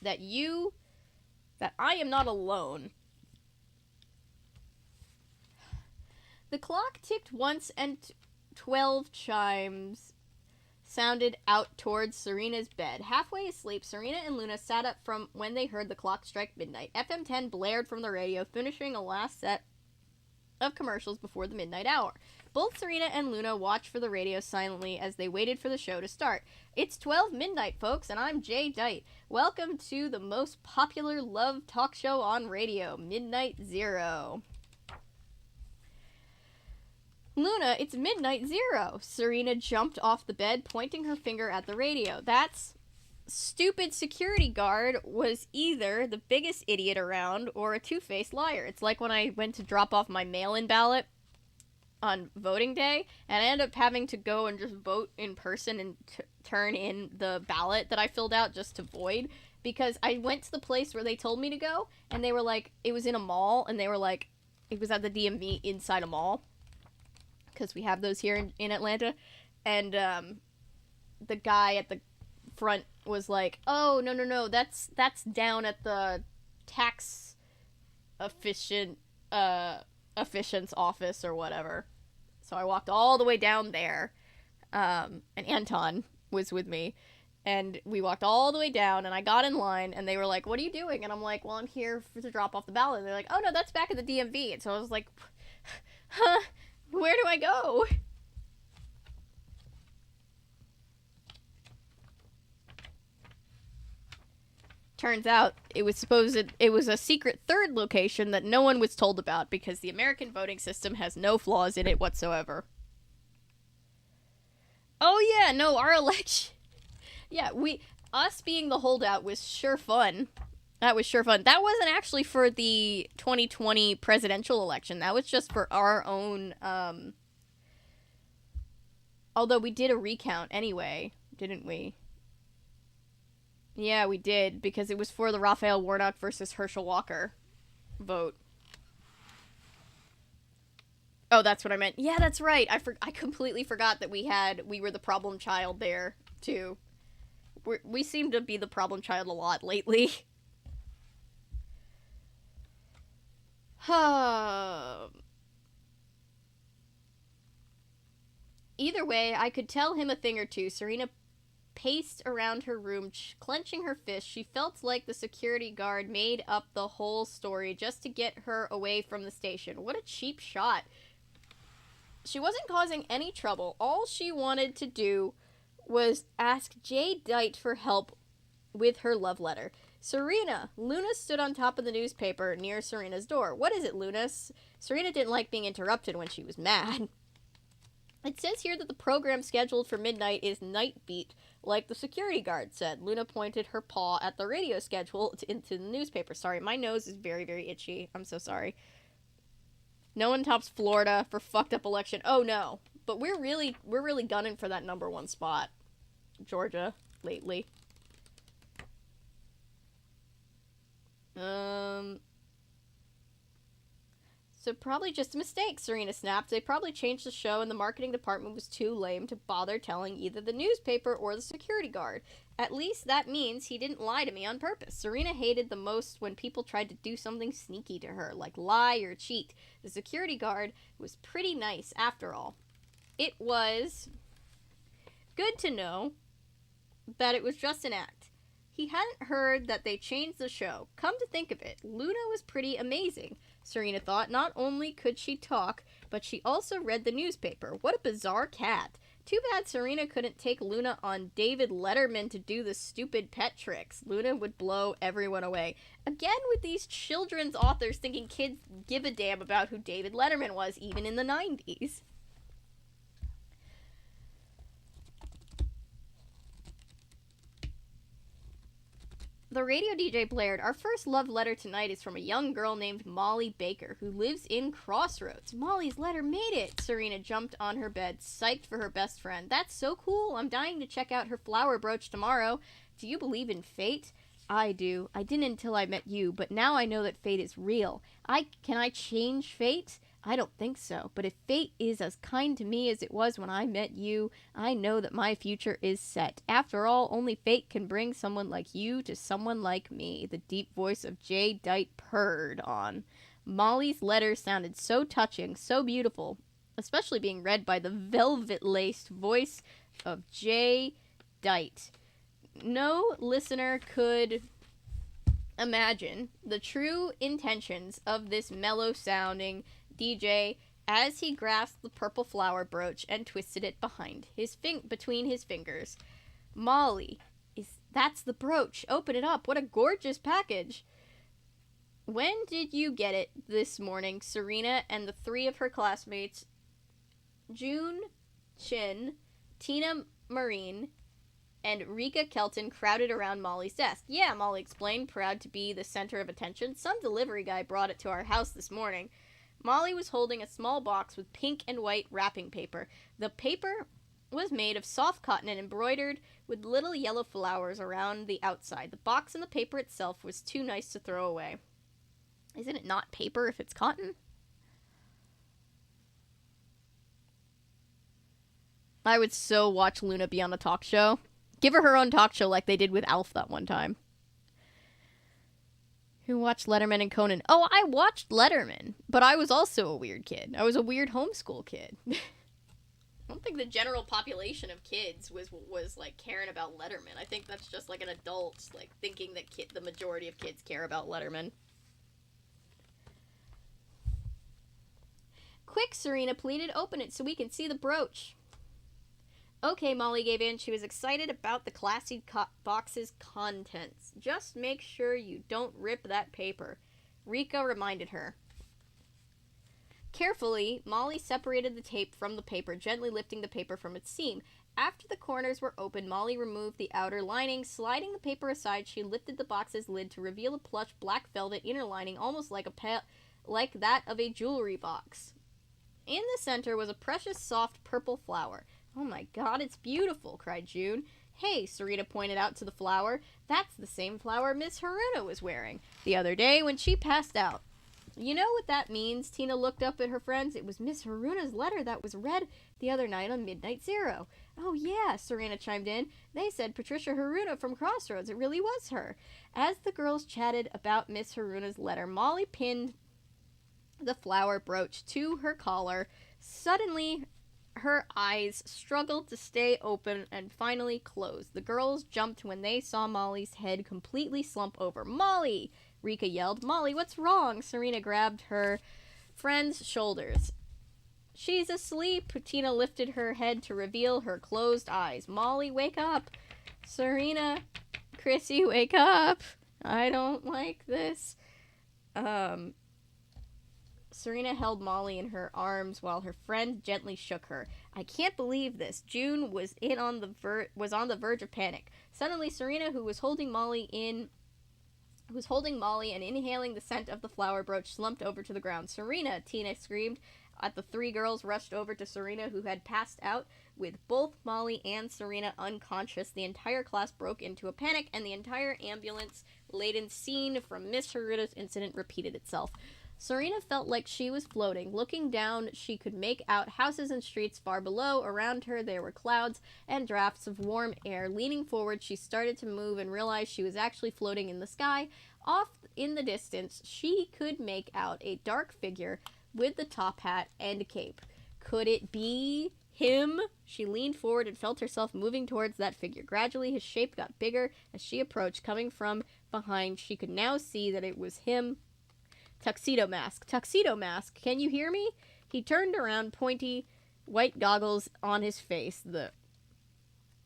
that I am not alone. The clock ticked once and 12 chimes sounded out towards Serena's bed. Halfway asleep, Serena and Luna sat up from when they heard the clock strike midnight. FM10 blared from the radio, finishing a last set of commercials before the midnight hour. Both Serena and Luna watched for the radio silently as they waited for the show to start. It's 12 midnight, folks, and I'm Jay Dite. Welcome to the most popular love talk show on radio, Midnight Zero. Luna, it's Midnight Zero. Serena jumped off the bed, pointing her finger at the radio. That's stupid security guard was either the biggest idiot around or a two-faced liar. It's like when I went to drop off my mail-in ballot on voting day, and I ended up having to go and just vote in person and turn in the ballot that I filled out just to void, because I went to the place where they told me to go, and they were like, it was in a mall, and they were like, it was at the DMV inside a mall, because we have those here in Atlanta, and the guy at the front was like, oh, no, that's down at the tax efficient's office or whatever. So I walked all the way down there, and Anton was with me, and we walked all the way down, and I got in line, and they were like, what are you doing? And I'm like, well, I'm here to drop off the ballot. And they're like, oh, no, that's back at the DMV. And so I was like, huh, where do I go? Turns out it was a secret third location that no one was told about because the American voting system has no flaws in it whatsoever. Oh yeah, no, our election. Yeah, us being the holdout was sure fun. That was sure fun. That wasn't actually for the 2020 presidential election. That was just for our own, although we did a recount anyway, didn't we? Yeah, we did, because it was for the Raphael Warnock versus Herschel Walker vote. Oh, that's what I meant. Yeah, that's right. I completely forgot that we were the problem child there, too. We seem to be the problem child a lot lately. Either way, I could tell him a thing or two. Serena paced around her room, clenching her fist. She felt like the security guard made up the whole story just to get her away from the station. What a cheap shot. She wasn't causing any trouble. All she wanted to do was ask Jay Dite for help with her love letter. Serena. Luna stood on top of the newspaper near Serena's door. What is it, Luna? Serena didn't like being interrupted when she was mad. It says here that the program scheduled for midnight is Night Beat, like the security guard said. Luna pointed her paw at the radio schedule into the newspaper. Sorry, my nose is very, very itchy. I'm so sorry. No one tops Florida for fucked up election. Oh no. But we're really gunning for that number 1 spot. Georgia, lately. So probably just a mistake, Serena snapped. They probably changed the show and the marketing department was too lame to bother telling either the newspaper or the security guard. At least that means he didn't lie to me on purpose. Serena hated the most when people tried to do something sneaky to her, like lie or cheat. The security guard was pretty nice, after all. It was good to know that it was just an act. He hadn't heard that they changed the show. Come to think of it, Luna was pretty amazing, Serena thought. Not only could she talk, but she also read the newspaper. What a bizarre cat. Too bad Serena couldn't take Luna on David Letterman to do the stupid pet tricks. Luna would blow everyone away. Again with these children's authors thinking kids give a damn about who David Letterman was, even in the 90s. The radio DJ blared, "Our first love letter tonight is from a young girl named Molly Baker, who lives in Crossroads." Molly's letter made it! Serena jumped on her bed, psyched for her best friend. That's so cool! I'm dying to check out her flower brooch tomorrow. Do you believe in fate? I do. I didn't until I met you, but now I know that fate is real. Can I change fate? I don't think so, but if fate is as kind to me as it was when I met you, I know that my future is set. After all, only fate can bring someone like you to someone like me. The deep voice of J. Dite purred on. Molly's letter sounded so touching, so beautiful, especially being read by the velvet-laced voice of J. Dite. No listener could imagine the true intentions of this mellow-sounding DJ as he grasped the purple flower brooch and twisted it between his fingers. Molly, that's the brooch. Open it up. What a gorgeous package. When did you get it? This morning, Serena and the 3 of her classmates, June Chin, Tina Marine, and Rika Kelton, crowded around Molly's desk. Yeah, Molly explained, proud to be the center of attention. Some delivery guy brought it to our house this morning. Molly was holding a small box with pink and white wrapping paper. The paper was made of soft cotton and embroidered with little yellow flowers around the outside. The box and the paper itself was too nice to throw away. Isn't it not paper if it's cotton? I would so watch Luna be on a talk show. Give her own talk show like they did with Alf that one time. Who watched Letterman and Conan? Oh, I watched Letterman, but I was also a weird kid. I was a weird homeschool kid. I don't think the general population of kids was like caring about Letterman. I think that's just like an adult like thinking that the majority of kids care about Letterman. Quick, Serena pleaded, open it so we can see the brooch. Okay, Molly gave in. She was excited about the classy box's contents. Just make sure you don't rip that paper, Rika reminded her. Carefully, Molly separated the tape from the paper, gently lifting the paper from its seam. After the corners were open, Molly removed the outer lining. Sliding the paper aside, she lifted the box's lid to reveal a plush black velvet inner lining, almost like that of a jewelry box. In the center was a precious soft purple flower. Oh my god, it's beautiful, cried June. Hey, Serena pointed out to the flower. That's the same flower Miss Haruna was wearing the other day when she passed out. You know what that means? Tina looked up at her friends. It was Miss Haruna's letter that was read the other night on Midnight Zero. Oh yeah, Serena chimed in. They said Patricia Haruna from Crossroads. It really was her. As the girls chatted about Miss Haruna's letter, Molly pinned the flower brooch to her collar. Suddenly, her eyes struggled to stay open and finally closed. The girls jumped when they saw Molly's head completely slump over. Molly! Rika yelled. Molly, what's wrong? Serena grabbed her friend's shoulders. She's asleep. Tina lifted her head to reveal her closed eyes. Molly, wake up. Serena, Chrissy, wake up. I don't like this. Serena held Molly in her arms while her friend gently shook her. I can't believe this. June was on the verge of panic. Suddenly, Serena, who was holding Molly and inhaling the scent of the flower brooch, slumped over to the ground. Serena, Tina screamed. The three girls rushed over to Serena, who had passed out. With both Molly and Serena unconscious, the entire class broke into a panic, and the entire ambulance-laden scene from Miss Haruto's incident repeated itself. Serena felt like she was floating. Looking down, she could make out houses and streets far below. Around her, there were clouds and drafts of warm air. Leaning forward, she started to move and realized she was actually floating in the sky. Off in the distance, she could make out a dark figure with the top hat and cape. Could it be him? She leaned forward and felt herself moving towards that figure. Gradually, his shape got bigger as she approached, coming from behind. She could now see that it was him. Tuxedo mask. Tuxedo mask, can you hear me? He turned around, pointy white goggles on his face.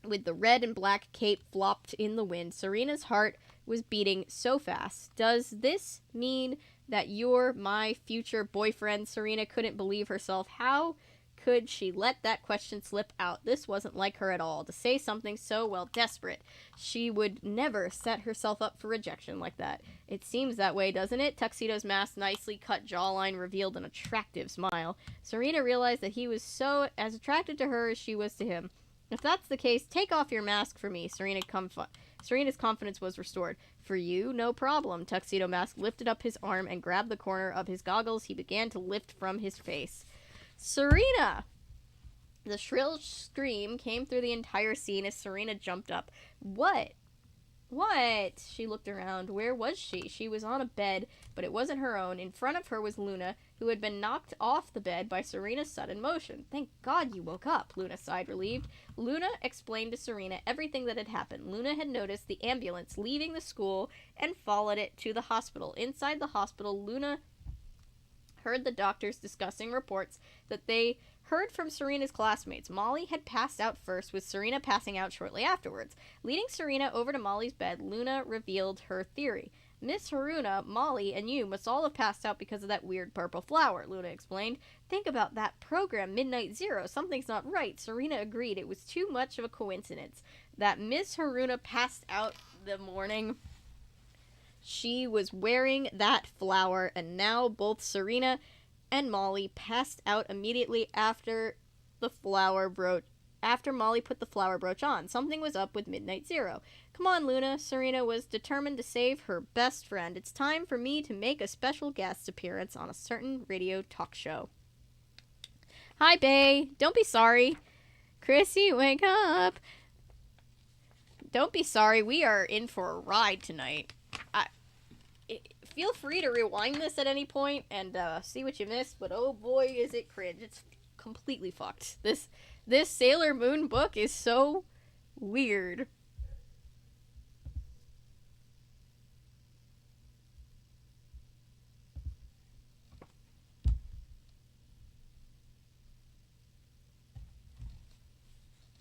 With the red and black cape flopped in the wind. Serena's heart was beating so fast. Does this mean that you're my future boyfriend? Serena couldn't believe herself. How could she let that question slip out? This wasn't like her at all. To say something so, well, desperate. She would never set herself up for rejection like that. It seems that way, doesn't it? Tuxedo's masked, nicely cut jawline revealed an attractive smile. Serena realized that he was so as attracted to her as she was to him. If that's the case, take off your mask for me. Serena's confidence was restored. For you, no problem. Tuxedo Mask lifted up his arm and grabbed the corner of his goggles. He began to lift from his face. Serena! The shrill scream came through the entire scene as Serena jumped up. What? What? She looked around. Where was she? She was on a bed, but it wasn't her own. In front of her was Luna, who had been knocked off the bed by Serena's sudden motion. Thank God you woke up, Luna sighed, relieved. Luna explained to Serena everything that had happened. Luna had noticed the ambulance leaving the school and followed it to the hospital. Inside the hospital, Luna heard the doctors discussing reports that they heard from Serena's classmates. Molly had passed out first, with Serena passing out shortly afterwards. Leading Serena over to Molly's bed, Luna revealed her theory. Miss Haruna, Molly, and you must all have passed out because of that weird purple flower, Luna explained. Think about that program, Midnight Zero. Something's not right. Serena agreed. It was too much of a coincidence that Miss Haruna passed out the morning she was wearing that flower, and now both Serena and Molly passed out immediately after Molly put the flower brooch on. Something was up with Midnight Zero. Come on, Luna. Serena was determined to save her best friend. It's time for me to make a special guest appearance on a certain radio talk show. Hi, Bae. Don't be sorry. Chrissy, wake up. Don't be sorry. We are in for a ride tonight. Feel free to rewind this at any point and see what you missed, but oh boy, is it cringe. It's completely fucked. This Sailor Moon book is so weird.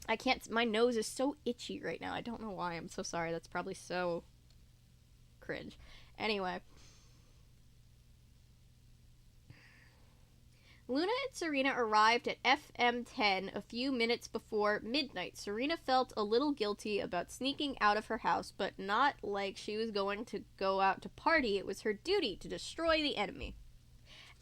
I can't, my nose is so itchy right now. I don't know why. I'm so sorry. That's probably so cringe. Anyway. Luna and Serena arrived at FM 10 a few minutes before midnight. Serena felt a little guilty about sneaking out of her house, but not like she was going to go out to party. It was her duty to destroy the enemy.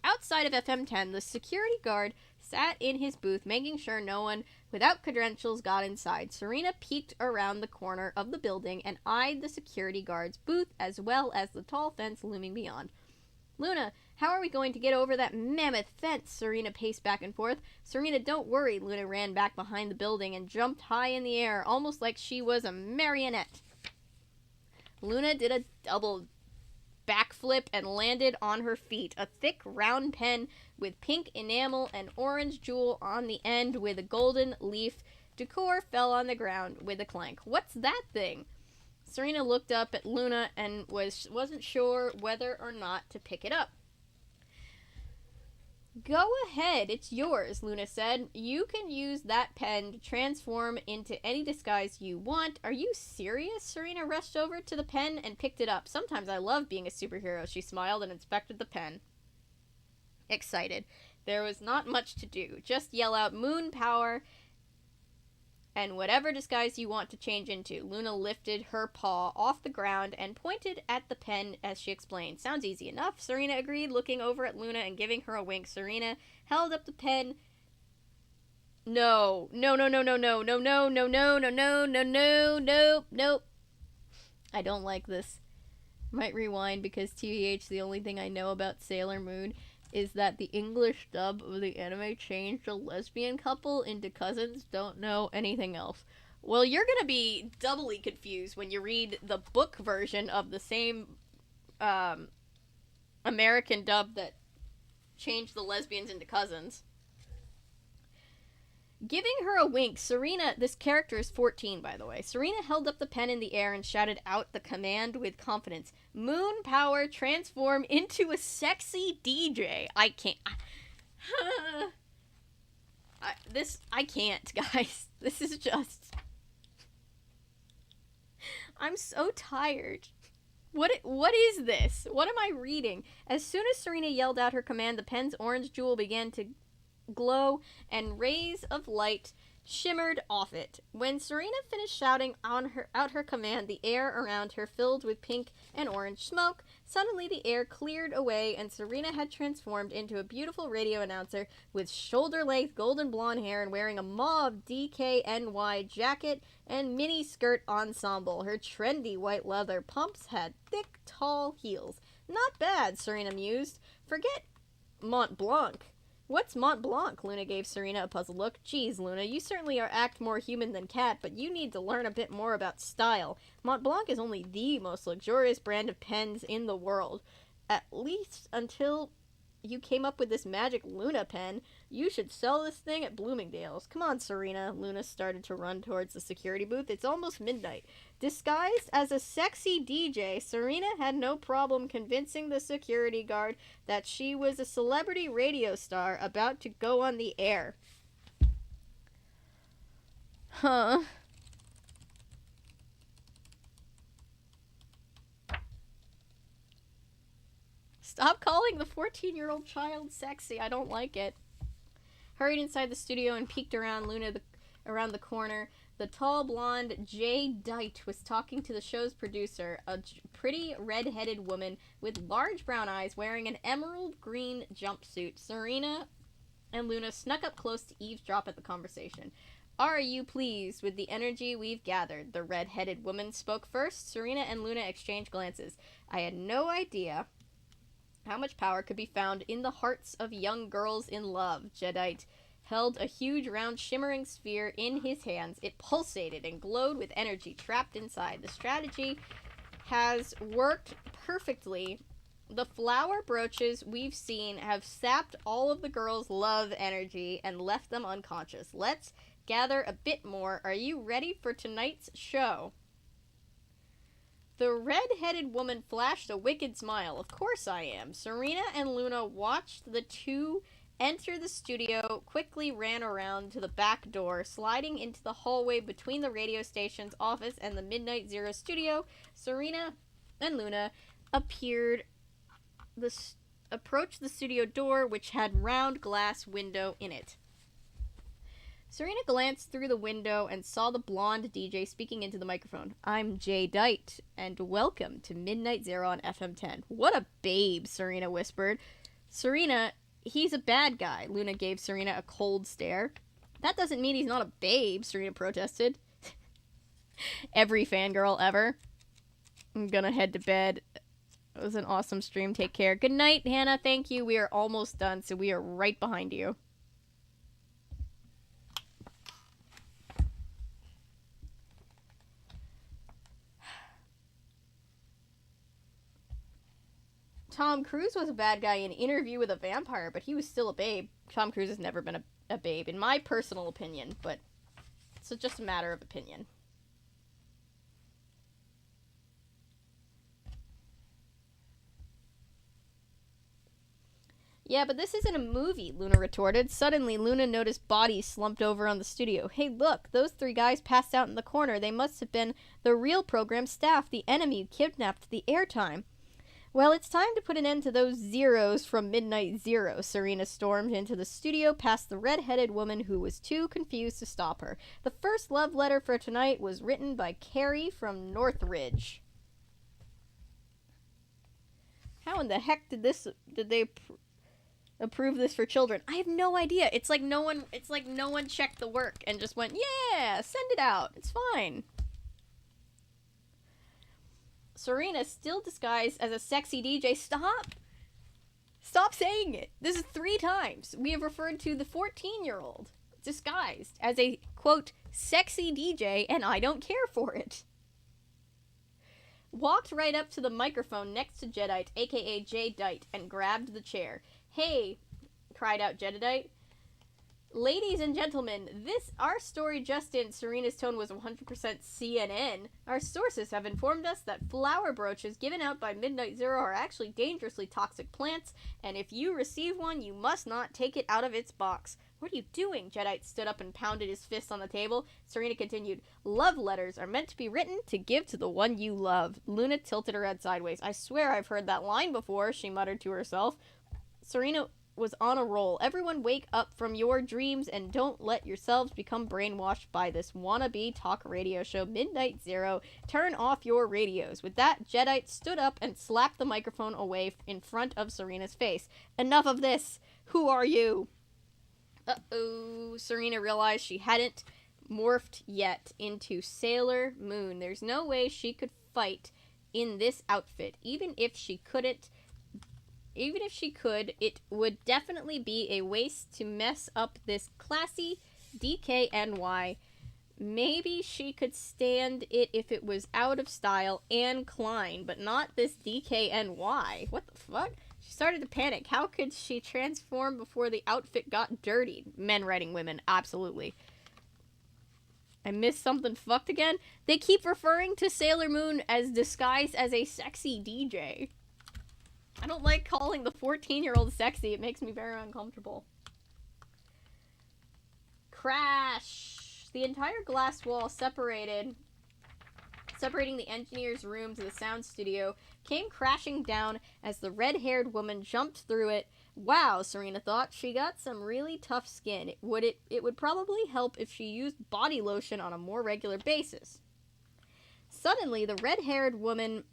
Outside of FM 10, the security guard sat in his booth, making sure no one without credentials got inside. Serena peeked around the corner of the building and eyed the security guard's booth as well as the tall fence looming beyond. Luna, how are we going to get over that mammoth fence? Serena paced back and forth. Serena, don't worry. Luna ran back behind the building and jumped high in the air, almost like she was a marionette. Luna did a double backflip and landed on her feet. A thick round pen with pink enamel and orange jewel on the end with a golden leaf decor fell on the ground with a clank. What's that thing? Serena looked up at Luna and wasn't sure whether or not to pick it up. Go ahead, it's yours, Luna said. You can use that pen to transform into any disguise you want. Are you serious? Serena rushed over to the pen and picked it up. Sometimes I love being a superhero, she smiled and inspected the pen. excited. There was not much to do. Just yell out moon power and whatever disguise you want to change into. Luna lifted her paw off the ground and pointed at the pen as she explained. Sounds easy enough, Serena agreed, looking over at Luna and giving her a wink. Serena held up the pen. No. Nope. I don't like this. Might rewind because TBH, the only thing I know about Sailor Moon is that the English dub of the anime changed a lesbian couple into cousins. Don't know anything else. Well, you're gonna be doubly confused when you read the book version of the same American dub that changed the lesbians into cousins. Giving her a wink, Serena, this character is 14, by the way. Serena held up the pen in the air and shouted out the command with confidence. Moon power, transform into a sexy DJ. I can't. I can't, guys. This is just... I'm so tired. What is this? What am I reading? As soon as Serena yelled out her command, the pen's orange jewel began to glow and rays of light shimmered off it. When Serena finished shouting out her command, the air around her filled with pink and orange smoke. Suddenly the air cleared away and Serena had transformed into a beautiful radio announcer with shoulder-length golden blonde hair and wearing a mauve DKNY jacket and mini skirt ensemble. Her trendy white leather pumps had thick, tall heels. Not bad, Serena mused. Forget Mont Blanc. What's Mont Blanc? Luna gave Serena a puzzled look. Geez, Luna, you certainly act more human than cat, but you need to learn a bit more about style. Mont Blanc is only the most luxurious brand of pens in the world. At least until you came up with this magic Luna pen. You should sell this thing at Bloomingdale's. Come on, Serena. Luna started to run towards the security booth. It's almost midnight. Disguised as a sexy DJ, Serena had no problem convincing the security guard that she was a celebrity radio star about to go on the air. Huh. Stop calling the 14-year-old child sexy. I don't like it. Hurried inside the studio and peeked around around the corner. The tall blonde Jay Dite was talking to the show's producer, a pretty red-headed woman with large brown eyes wearing an emerald green jumpsuit. Serena and Luna snuck up close to eavesdrop at the conversation. Are you pleased with the energy we've gathered? The red-headed woman spoke first. Serena and Luna exchanged glances. I had no idea how much power could be found in the hearts of young girls in love. Jadeite held a huge round shimmering sphere in his hands. It pulsated and glowed with energy trapped inside. The strategy has worked perfectly. The flower brooches we've seen have sapped all of the girls' love energy and left them unconscious. Let's gather a bit more. Are you ready for tonight's show? The red-headed woman flashed a wicked smile. Of course I am. Serena and Luna watched the two enter the studio, quickly ran around to the back door, sliding into the hallway between the radio station's office and the Midnight Zero studio. Serena and Luna approached the studio door, which had round glass window in it. Serena glanced through the window and saw the blonde DJ speaking into the microphone. I'm Jay Dite, and welcome to Midnight Zero on FM 10. What a babe, Serena whispered. Serena, he's a bad guy. Luna gave Serena a cold stare. That doesn't mean he's not a babe, Serena protested. Every fangirl ever. I'm gonna head to bed. It was an awesome stream. Take care. Good night, Hannah. Thank you. We are almost done, so we are right behind you. Tom Cruise was a bad guy in Interview with a Vampire, but he was still a babe. Tom Cruise has never been a babe, in my personal opinion, but it's just a matter of opinion. Yeah, but this isn't a movie, Luna retorted. Suddenly, Luna noticed bodies slumped over on the studio. Hey, look, those three guys passed out in the corner. They must have been the real program staff, the enemy who kidnapped the airtime. Well, it's time to put an end to those zeros from Midnight Zero. Serena stormed into the studio past the red-headed woman who was too confused to stop her. The first love letter for tonight was written by Carrie from Northridge. How in the heck did they approve this for children? I have no idea. It's like no one checked the work and just went, yeah, send it out. It's fine. Serena, still disguised as a sexy DJ. Stop saying it. This is 3 times. We have referred to the 14-year-old disguised as a, quote, sexy DJ, and I don't care for it. Walked right up to the microphone next to Jedite, aka Jadeite, and grabbed the chair. Hey, cried out Jedite. Ladies and gentlemen, our story just in. Serena's tone was 100% CNN. Our sources have informed us that flower brooches given out by Midnight Zero are actually dangerously toxic plants, and if you receive one, you must not take it out of its box. What are you doing? Jedite stood up and pounded his fist on the table. Serena continued, love letters are meant to be written to give to the one you love. Luna tilted her head sideways. I swear I've heard that line before, she muttered to herself. Serena was on a roll. Everyone wake up from your dreams and don't let yourselves become brainwashed by this wannabe talk radio show Midnight Zero. Turn off your radios. With that, Jedite stood up and slapped the microphone away in front of Serena's face. Enough of this. Who are you? Uh-oh. Serena realized she hadn't morphed yet into Sailor Moon. There's no way she could fight in this outfit. Even if she could, it would definitely be a waste to mess up this classy DKNY. Maybe she could stand it if it was out of style and Klein, but not this DKNY. What the fuck? She started to panic. How could she transform before the outfit got dirty? Men writing women, absolutely. I missed something fucked again? They keep referring to Sailor Moon as disguised as a sexy DJ. I don't like calling the 14-year-old sexy. It makes me very uncomfortable. Crash! The entire glass wall separating the engineer's room to the sound studio came crashing down as the red-haired woman jumped through it. Wow, Serena thought, she got some really tough skin. It would probably help if she used body lotion on a more regular basis. Suddenly, the red-haired woman's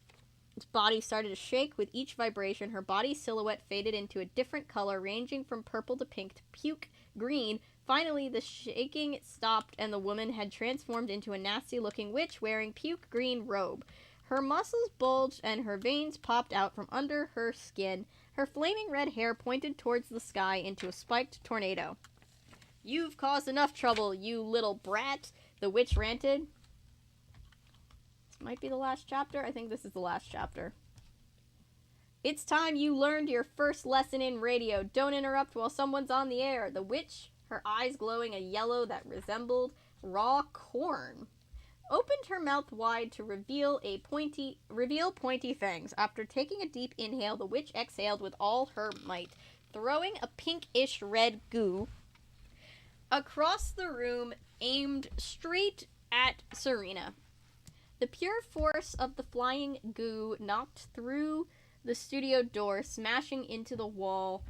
body started to shake with each vibration. Her body silhouette faded into a different color, ranging from purple to pink to puke green. Finally, the shaking stopped and the woman had transformed into a nasty-looking witch wearing puke green robe. Her muscles bulged and her veins popped out from under her skin. Her flaming red hair pointed towards the sky into a spiked tornado. You've caused enough trouble, you little brat, the witch ranted. This might be the last chapter. I think this is the last chapter. It's time you learned your first lesson in radio. Don't interrupt while someone's on the air. The witch, her eyes glowing a yellow that resembled raw corn, opened her mouth wide to reveal pointy fangs. After taking a deep inhale, the witch exhaled with all her might, throwing a pinkish red goo across the room, aimed straight at Serena. The pure force of the flying goo knocked through the studio door, smashing into the wall.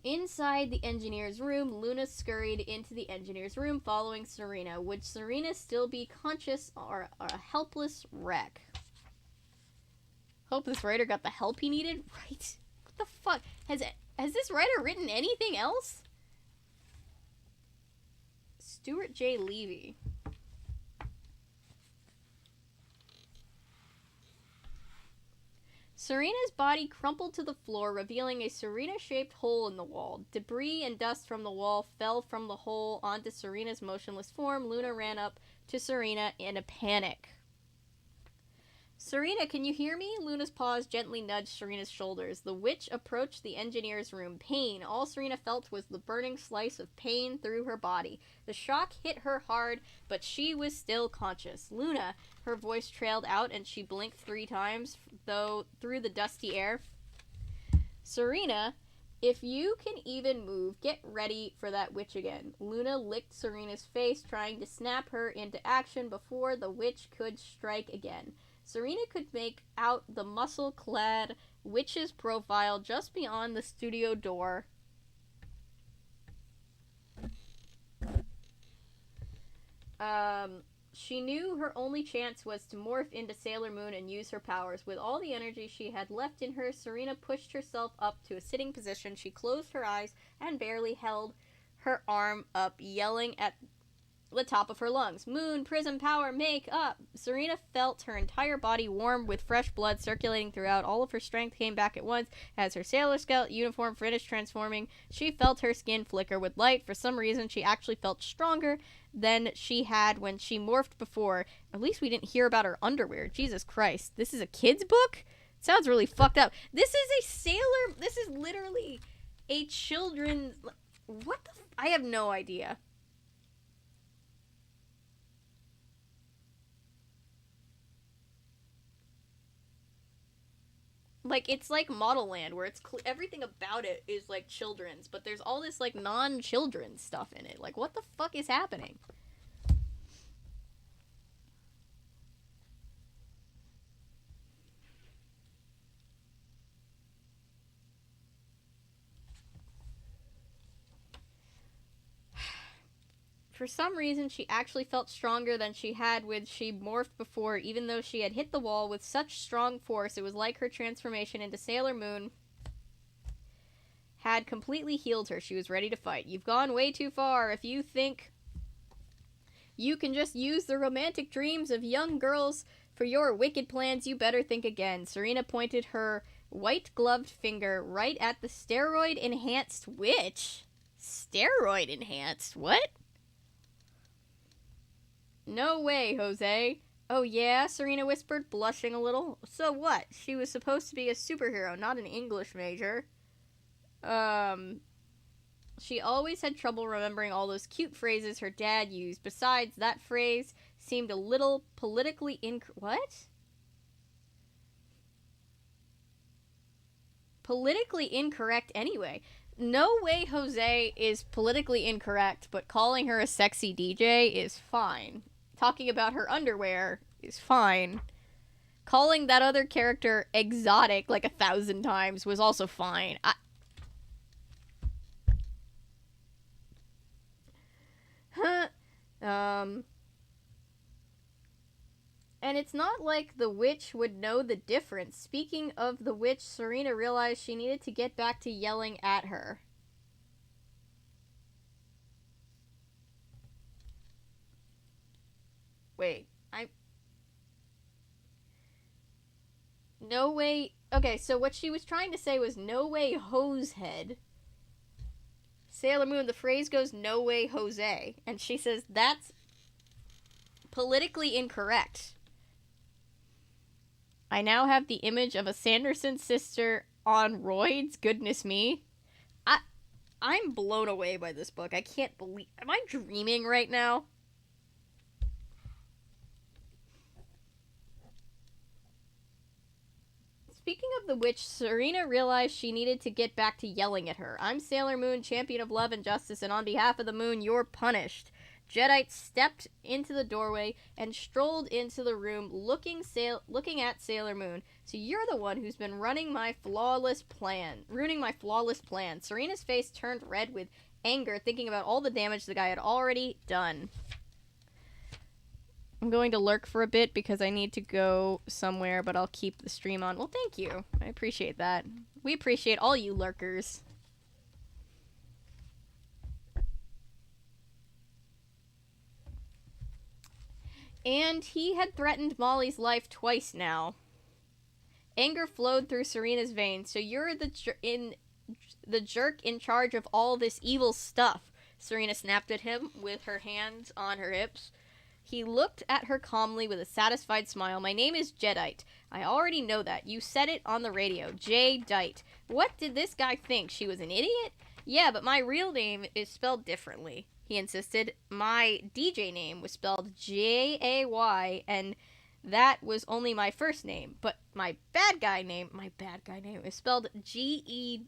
Inside the engineer's room, Luna scurried into the engineer's room, following Serena. Would Serena still be conscious or a helpless wreck? Hope this writer got the help he needed. Right? What the fuck? Has this writer written anything else? Stuart J. Levy. Serena's body crumpled to the floor, revealing a Serena-shaped hole in the wall. Debris and dust from the wall fell from the hole onto Serena's motionless form. Luna ran up to Serena in a panic. Serena, can you hear me? Luna's paws gently nudged Serena's shoulders. The witch approached the engineer's room. Pain. All Serena felt was the burning slice of pain through her body. The shock hit her hard, but she was still conscious. Luna, her voice trailed out and she blinked 3 times, though through the dusty air. Serena, if you can even move, get ready for that witch again. Luna licked Serena's face, trying to snap her into action before the witch could strike again. Serena could make out the muscle-clad witch's profile just beyond the studio door. She knew her only chance was to morph into Sailor Moon and use her powers. With all the energy she had left in her, Serena pushed herself up to a sitting position. She closed her eyes and barely held her arm up, yelling at the top of her lungs. Moon, prism, power, make up! Serena felt her entire body warm with fresh blood circulating throughout. All of her strength came back at once. As her Sailor Scout uniform finished transforming, she felt her skin flicker with light. For some reason, she actually felt stronger than she had when she morphed before. At least we didn't hear about her underwear. Jesus Christ. This is a kid's book? Sounds really fucked up. This is literally a children's... What the... I have no idea. Like, it's like Model Land, where it's everything about it is, like, children's, but there's all this, like, non-children's stuff in it. Like, what the fuck is happening? For some reason, she actually felt stronger than she had when she morphed before, even though she had hit the wall with such strong force. It was like her transformation into Sailor Moon had completely healed her. She was ready to fight. You've gone way too far. If you think you can just use the romantic dreams of young girls for your wicked plans, you better think again. Serena pointed her white-gloved finger right at the steroid-enhanced witch. Steroid-enhanced? What? No way, Jose. Oh yeah? Serena whispered, blushing a little. So what? She was supposed to be a superhero, not an English major. She always had trouble remembering all those cute phrases her dad used. Besides, that phrase seemed a little politically what? Politically incorrect anyway. No way Jose is politically incorrect, but calling her a sexy DJ is fine. Talking about her underwear is fine. Calling that other character exotic like 1,000 times was also fine. And it's not like the witch would know the difference. Speaking of the witch, Serena realized she needed to get back to yelling at her. Wait, no way... Okay, so what she was trying to say was no way Hosehead. Sailor Moon, the phrase goes no way Jose. And she says that's politically incorrect. I now have the image of a Sanderson sister on roids. Goodness me. I'm blown away by this book. I can't believe... Am I dreaming right now? Speaking of the witch, Serena realized she needed to get back to yelling at her. I'm Sailor Moon, champion of love and justice, and on behalf of the moon, you're punished. Jadeite stepped into the doorway and strolled into the room, looking at Sailor Moon. So you're the one who's been ruining my flawless plan. Serena's face turned red with anger, thinking about all the damage the guy had already done. I'm going to lurk for a bit because I need to go somewhere, but I'll keep the stream on. Well, thank you. I appreciate that. We appreciate all you lurkers. And he had threatened Molly's life twice now. Anger flowed through Serena's veins. So you're the jerk in charge of all this evil stuff. Serena snapped at him with her hands on her hips. He looked at her calmly with a satisfied smile. My name is Jadeite. I already know that. You said it on the radio. Jadeite. What did this guy think? She was an idiot? Yeah, but my real name is spelled differently, he insisted. My DJ name was spelled Jay, and that was only my first name. But my bad guy name is spelled Jedite.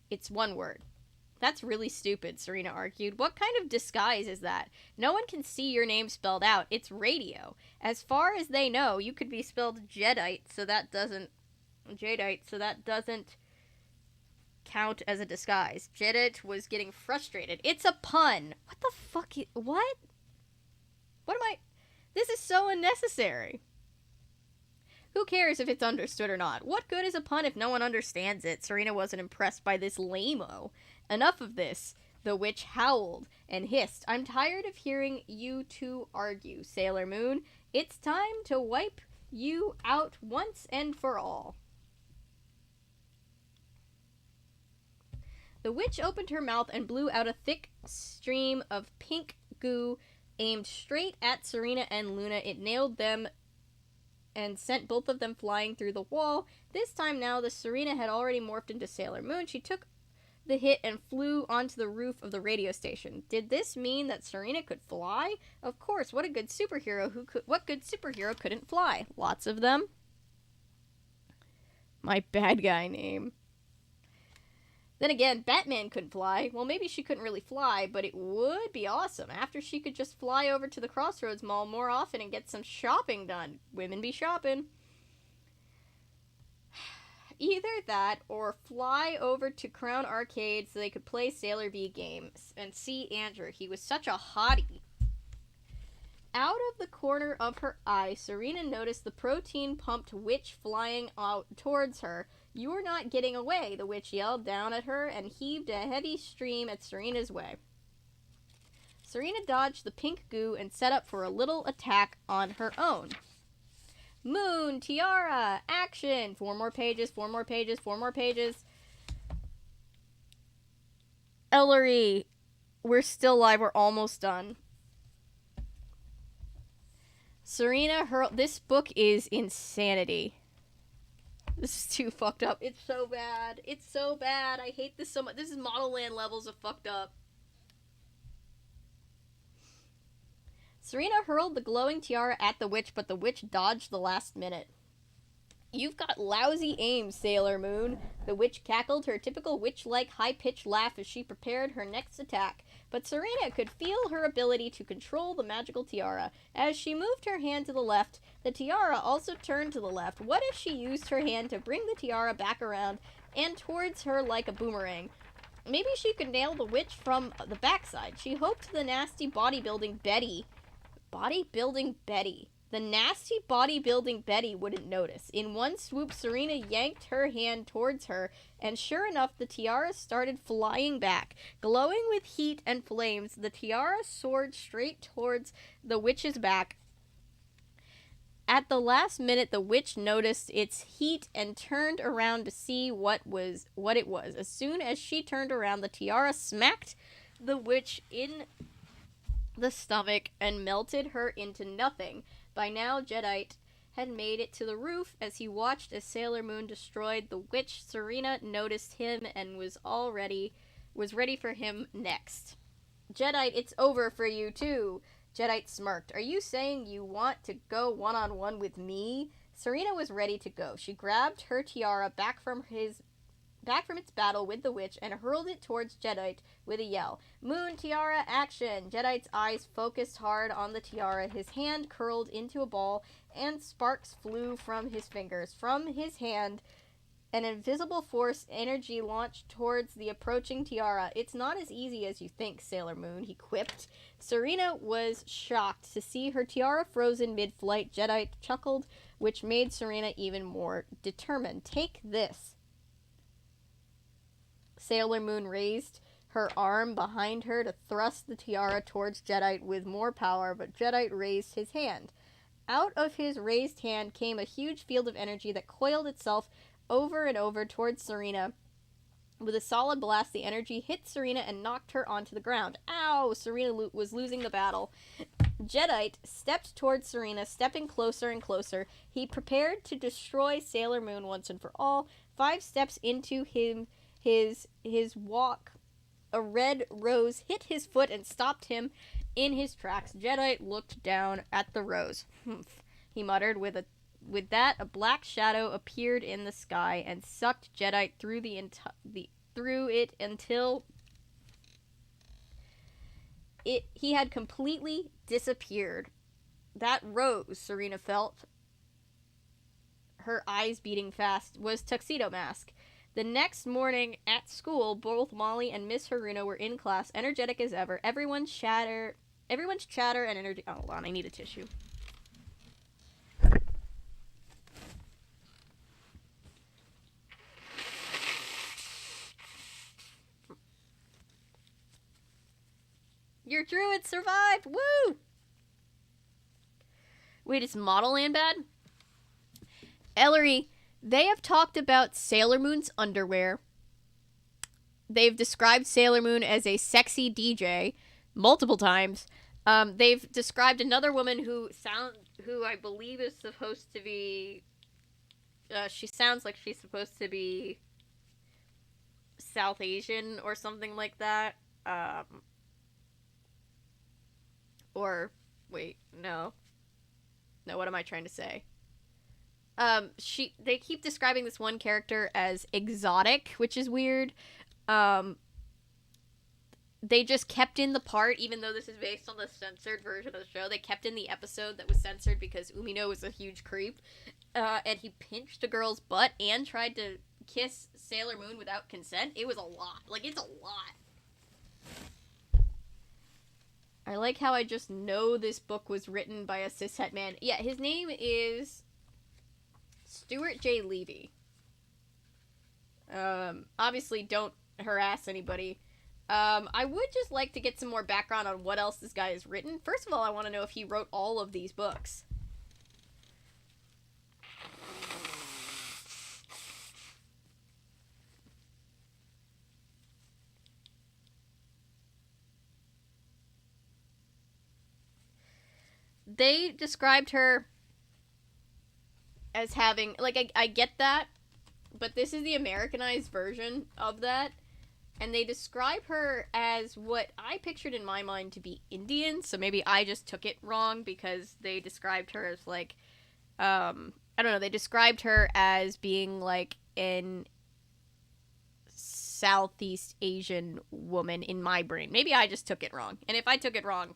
It's one word. That's really stupid, Serena argued. What kind of disguise is that? No one can see your name spelled out. It's radio. As far as they know, you could be spelled Jadeite, so that doesn't count as a disguise. Jadeite was getting frustrated. It's a pun. What the fuck? What? What am I? This is so unnecessary. Who cares if it's understood or not? What good is a pun if no one understands it? Serena wasn't impressed by this lame-o. Enough of this. The witch howled and hissed. I'm tired of hearing you two argue, Sailor Moon. It's time to wipe you out once and for all. The witch opened her mouth and blew out a thick stream of pink goo aimed straight at Serena and Luna. It nailed them and sent both of them flying through the wall. This time now, the Serena had already morphed into Sailor Moon. She took the hit and flew onto the roof of the radio station. Did this mean that Serena could fly? Of course. What good superhero couldn't fly? Lots of them. My bad guy name. Then again, Batman couldn't fly. Well, maybe she couldn't really fly, but it would be awesome. After she could just fly over to the Crossroads Mall more often and get some shopping done. Women be shopping. Either that, or fly over to Crown Arcade so they could play Sailor V games and see Andrew. He was such a hottie. Out of the corner of her eye, Serena noticed the protein-pumped witch flying out towards her. You're not getting away, the witch yelled down at her and heaved a heavy stream at Serena's way. Serena dodged the pink goo and set up for a little attack on her own. Moon, tiara, action! 4 more pages, 4 more pages, 4 more pages. Ellery, we're still live, we're almost done. Serena hurled. This book is insanity. This is too fucked up. It's so bad. It's so bad. I hate this so much. This is Model Land levels of fucked up. Serena hurled the glowing tiara at the witch, but the witch dodged the last minute. You've got lousy aim, Sailor Moon. The witch cackled her typical witch-like high-pitched laugh as she prepared her next attack. But Serena could feel her ability to control the magical tiara. As she moved her hand to the left, the tiara also turned to the left. What if she used her hand to bring the tiara back around and towards her like a boomerang? Maybe she could nail the witch from the backside. She hoped the nasty bodybuilding Betty the nasty bodybuilding Betty wouldn't notice. In one swoop, Serena yanked her hand towards her, and sure enough, the tiara started flying back. Glowing with heat and flames, the tiara soared straight towards the witch's back. At the last minute, the witch noticed its heat and turned around to see what it was. As soon as she turned around, the tiara smacked the witch in the stomach and melted her into nothing. By now, Jadeite had made it to the roof. As he watched as Sailor Moon destroyed the witch, Serena noticed him and was ready for him next. Jadeite, it's over for you too. Jadeite smirked. Are you saying you want to go one-on-one with me? Serena was ready to go. She grabbed her tiara back from its battle with the witch and hurled it towards Jadeite with a yell. Moon, tiara, action! Jadeite's eyes focused hard on the tiara. His hand curled into a ball and sparks flew from his fingers. From his hand, an invisible force energy launched towards the approaching tiara. It's not as easy as you think, Sailor Moon, he quipped. Serena was shocked to see her tiara frozen mid-flight. Jadeite chuckled, which made Serena even more determined. Take this. Sailor Moon raised her arm behind her to thrust the tiara towards Jadeite with more power, but Jadeite raised his hand. Out of his raised hand came a huge field of energy that coiled itself over and over towards Serena. With a solid blast, the energy hit Serena and knocked her onto the ground. Ow! Serena was losing the battle. Jadeite stepped towards Serena, stepping closer and closer. He prepared to destroy Sailor Moon once and for all. 5 steps into his walk, a red rose hit his foot and stopped him in his tracks. Jadeite looked down at the rose. Humph, he muttered. With that, a black shadow appeared in the sky and sucked Jadeite through it until he had completely disappeared. That rose, Serena felt, her eyes beating fast, was Tuxedo Mask. The next morning at school, both Molly and Miss Haruna were in class, energetic as ever. Everyone's chatter and energy. Oh, hold on, I need a tissue. Your druid survived! Woo! Wait, is Model Land bad? Ellery, they have talked about Sailor Moon's underwear. They've described Sailor Moon as a sexy DJ multiple times. They've described another woman who I believe is supposed to be... she sounds like she's supposed to be South Asian or something like that. Or, wait, no. No, what am I trying to say? They keep describing this one character as exotic, which is weird. They just kept in the part, even though this is based on the censored version of the show, they kept in the episode that was censored because Umino was a huge creep, and he pinched a girl's butt and tried to kiss Sailor Moon without consent. It was a lot. Like, it's a lot. I like how I just know this book was written by a cishet man. Yeah, his name is Stuart J. Levy. Obviously don't harass anybody. I would just like to get some more background on what else this guy has written. First of all, I want to know if he wrote all of these books. They described her as having, like, I get that, but this is the Americanized version of that, and they describe her as what I pictured in my mind to be Indian, so maybe I just took it wrong, because they described her as, like, I don't know, they described her as being, like, an Southeast Asian woman in my brain. Maybe I just took it wrong, and if I took it wrong,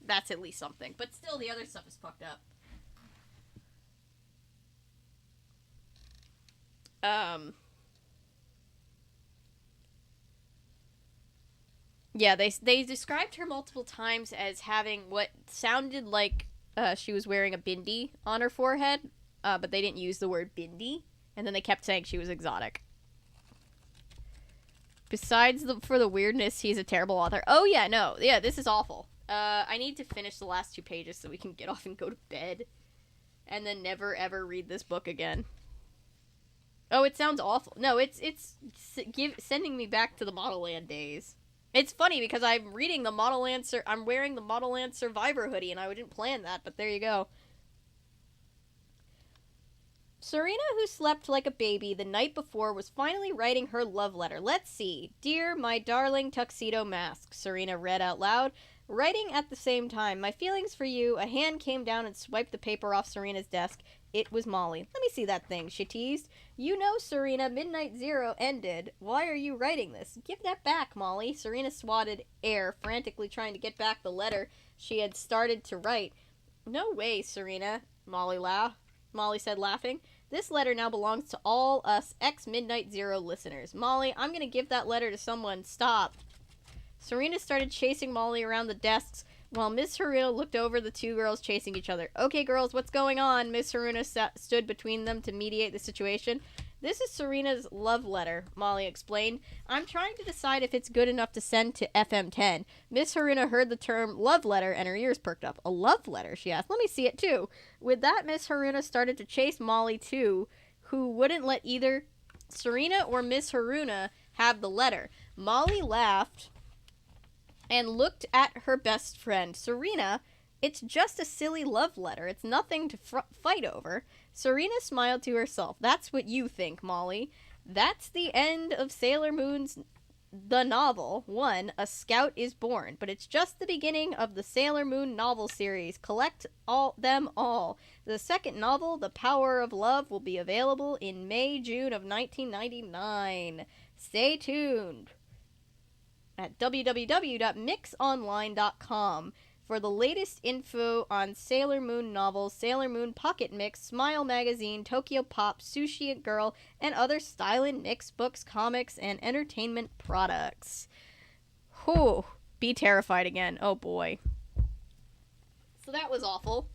that's at least something. But still, the other stuff is fucked up. Yeah, they described her multiple times as having what sounded like she was wearing a bindi on her forehead, but they didn't use the word bindi, and then they kept saying she was exotic. Besides for the weirdness, he's a terrible author. Oh yeah, no, yeah, this is awful. I need to finish the last 2 pages so we can get off and go to bed. And then never, ever read this book again. Oh, it sounds awful. No, it's sending me back to the Model Land days. It's funny because I'm reading the Model Land... I'm wearing the Model Land Survivor hoodie, and I didn't plan that, but there you go. Serena, who slept like a baby the night before, was finally writing her love letter. Let's see. Dear my darling Tuxedo Mask, Serena read out loud. Writing at the same time, my feelings for you. A hand came down and swiped the paper off Serena's desk. It was Molly. Let me see that thing, she teased. You know, Serena, Midnight Zero ended. Why are you writing this? Give that back, Molly. Serena swatted air, frantically trying to get back the letter she had started to write. No way, Serena, Molly said, laughing. This letter now belongs to all us ex-Midnight Zero listeners. Molly, I'm gonna give that letter to someone. Stop. Serena started chasing Molly around the desks while Miss Haruna looked over the 2 girls chasing each other. Okay, girls, what's going on? Miss Haruna stood between them to mediate the situation. This is Serena's love letter, Molly explained. I'm trying to decide if it's good enough to send to FM10. Miss Haruna heard the term love letter and her ears perked up. A love letter, she asked. Let me see it, too. With that, Miss Haruna started to chase Molly, too, who wouldn't let either Serena or Miss Haruna have the letter. Molly laughed and looked at her best friend. Serena, it's just a silly love letter. It's nothing to fight over. Serena smiled to herself. That's what you think, Molly. That's the end of Sailor Moon's the novel. 1, A Scout is Born. But it's just the beginning of the Sailor Moon novel series. Collect them all. The second novel, The Power of Love, will be available in May, June of 1999. Stay tuned. at www.mixonline.com for the latest info on Sailor Moon novels, Sailor Moon Pocket Mix, Smile Magazine, Tokyo Pop, Sushi Girl, and other stylin' mix books, comics, and entertainment products. Whew. Be terrified again. Oh boy. So that was awful.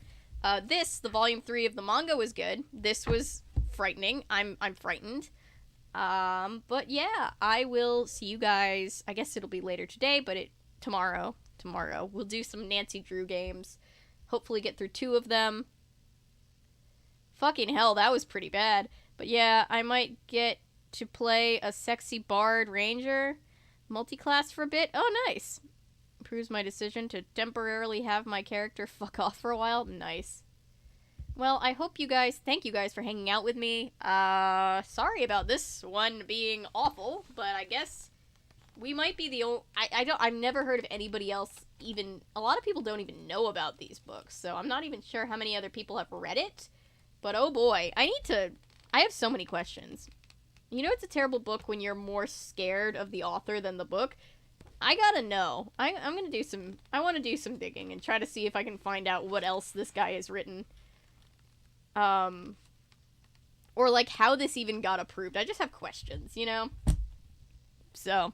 The volume 3 of the manga was good. This was frightening. I'm frightened. But yeah, I will see you guys. I guess it'll be later today, but tomorrow. We'll do some Nancy Drew games. Hopefully get through 2 of them. Fucking hell, that was pretty bad. But yeah, I might get to play a sexy bard ranger multi-class for a bit. Oh, nice. Proves my decision to temporarily have my character fuck off for a while. Nice. Well, thank you guys for hanging out with me. Sorry about this one being awful, but I guess we might be the only... I've never heard of anybody else even... A lot of people don't even know about these books, so I'm not even sure how many other people have read it. But oh boy, I have so many questions. You know it's a terrible book when you're more scared of the author than the book? I gotta know. I want to do some digging and try to see if I can find out what else this guy has written. Or like how this even got approved. I just have questions, you know? So,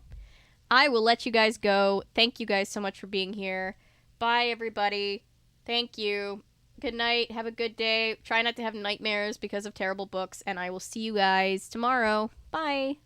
I will let you guys go. Thank you guys so much for being here. Bye, everybody. Thank you. Good night. Have a good day. Try not to have nightmares because of terrible books, and I will see you guys tomorrow. Bye.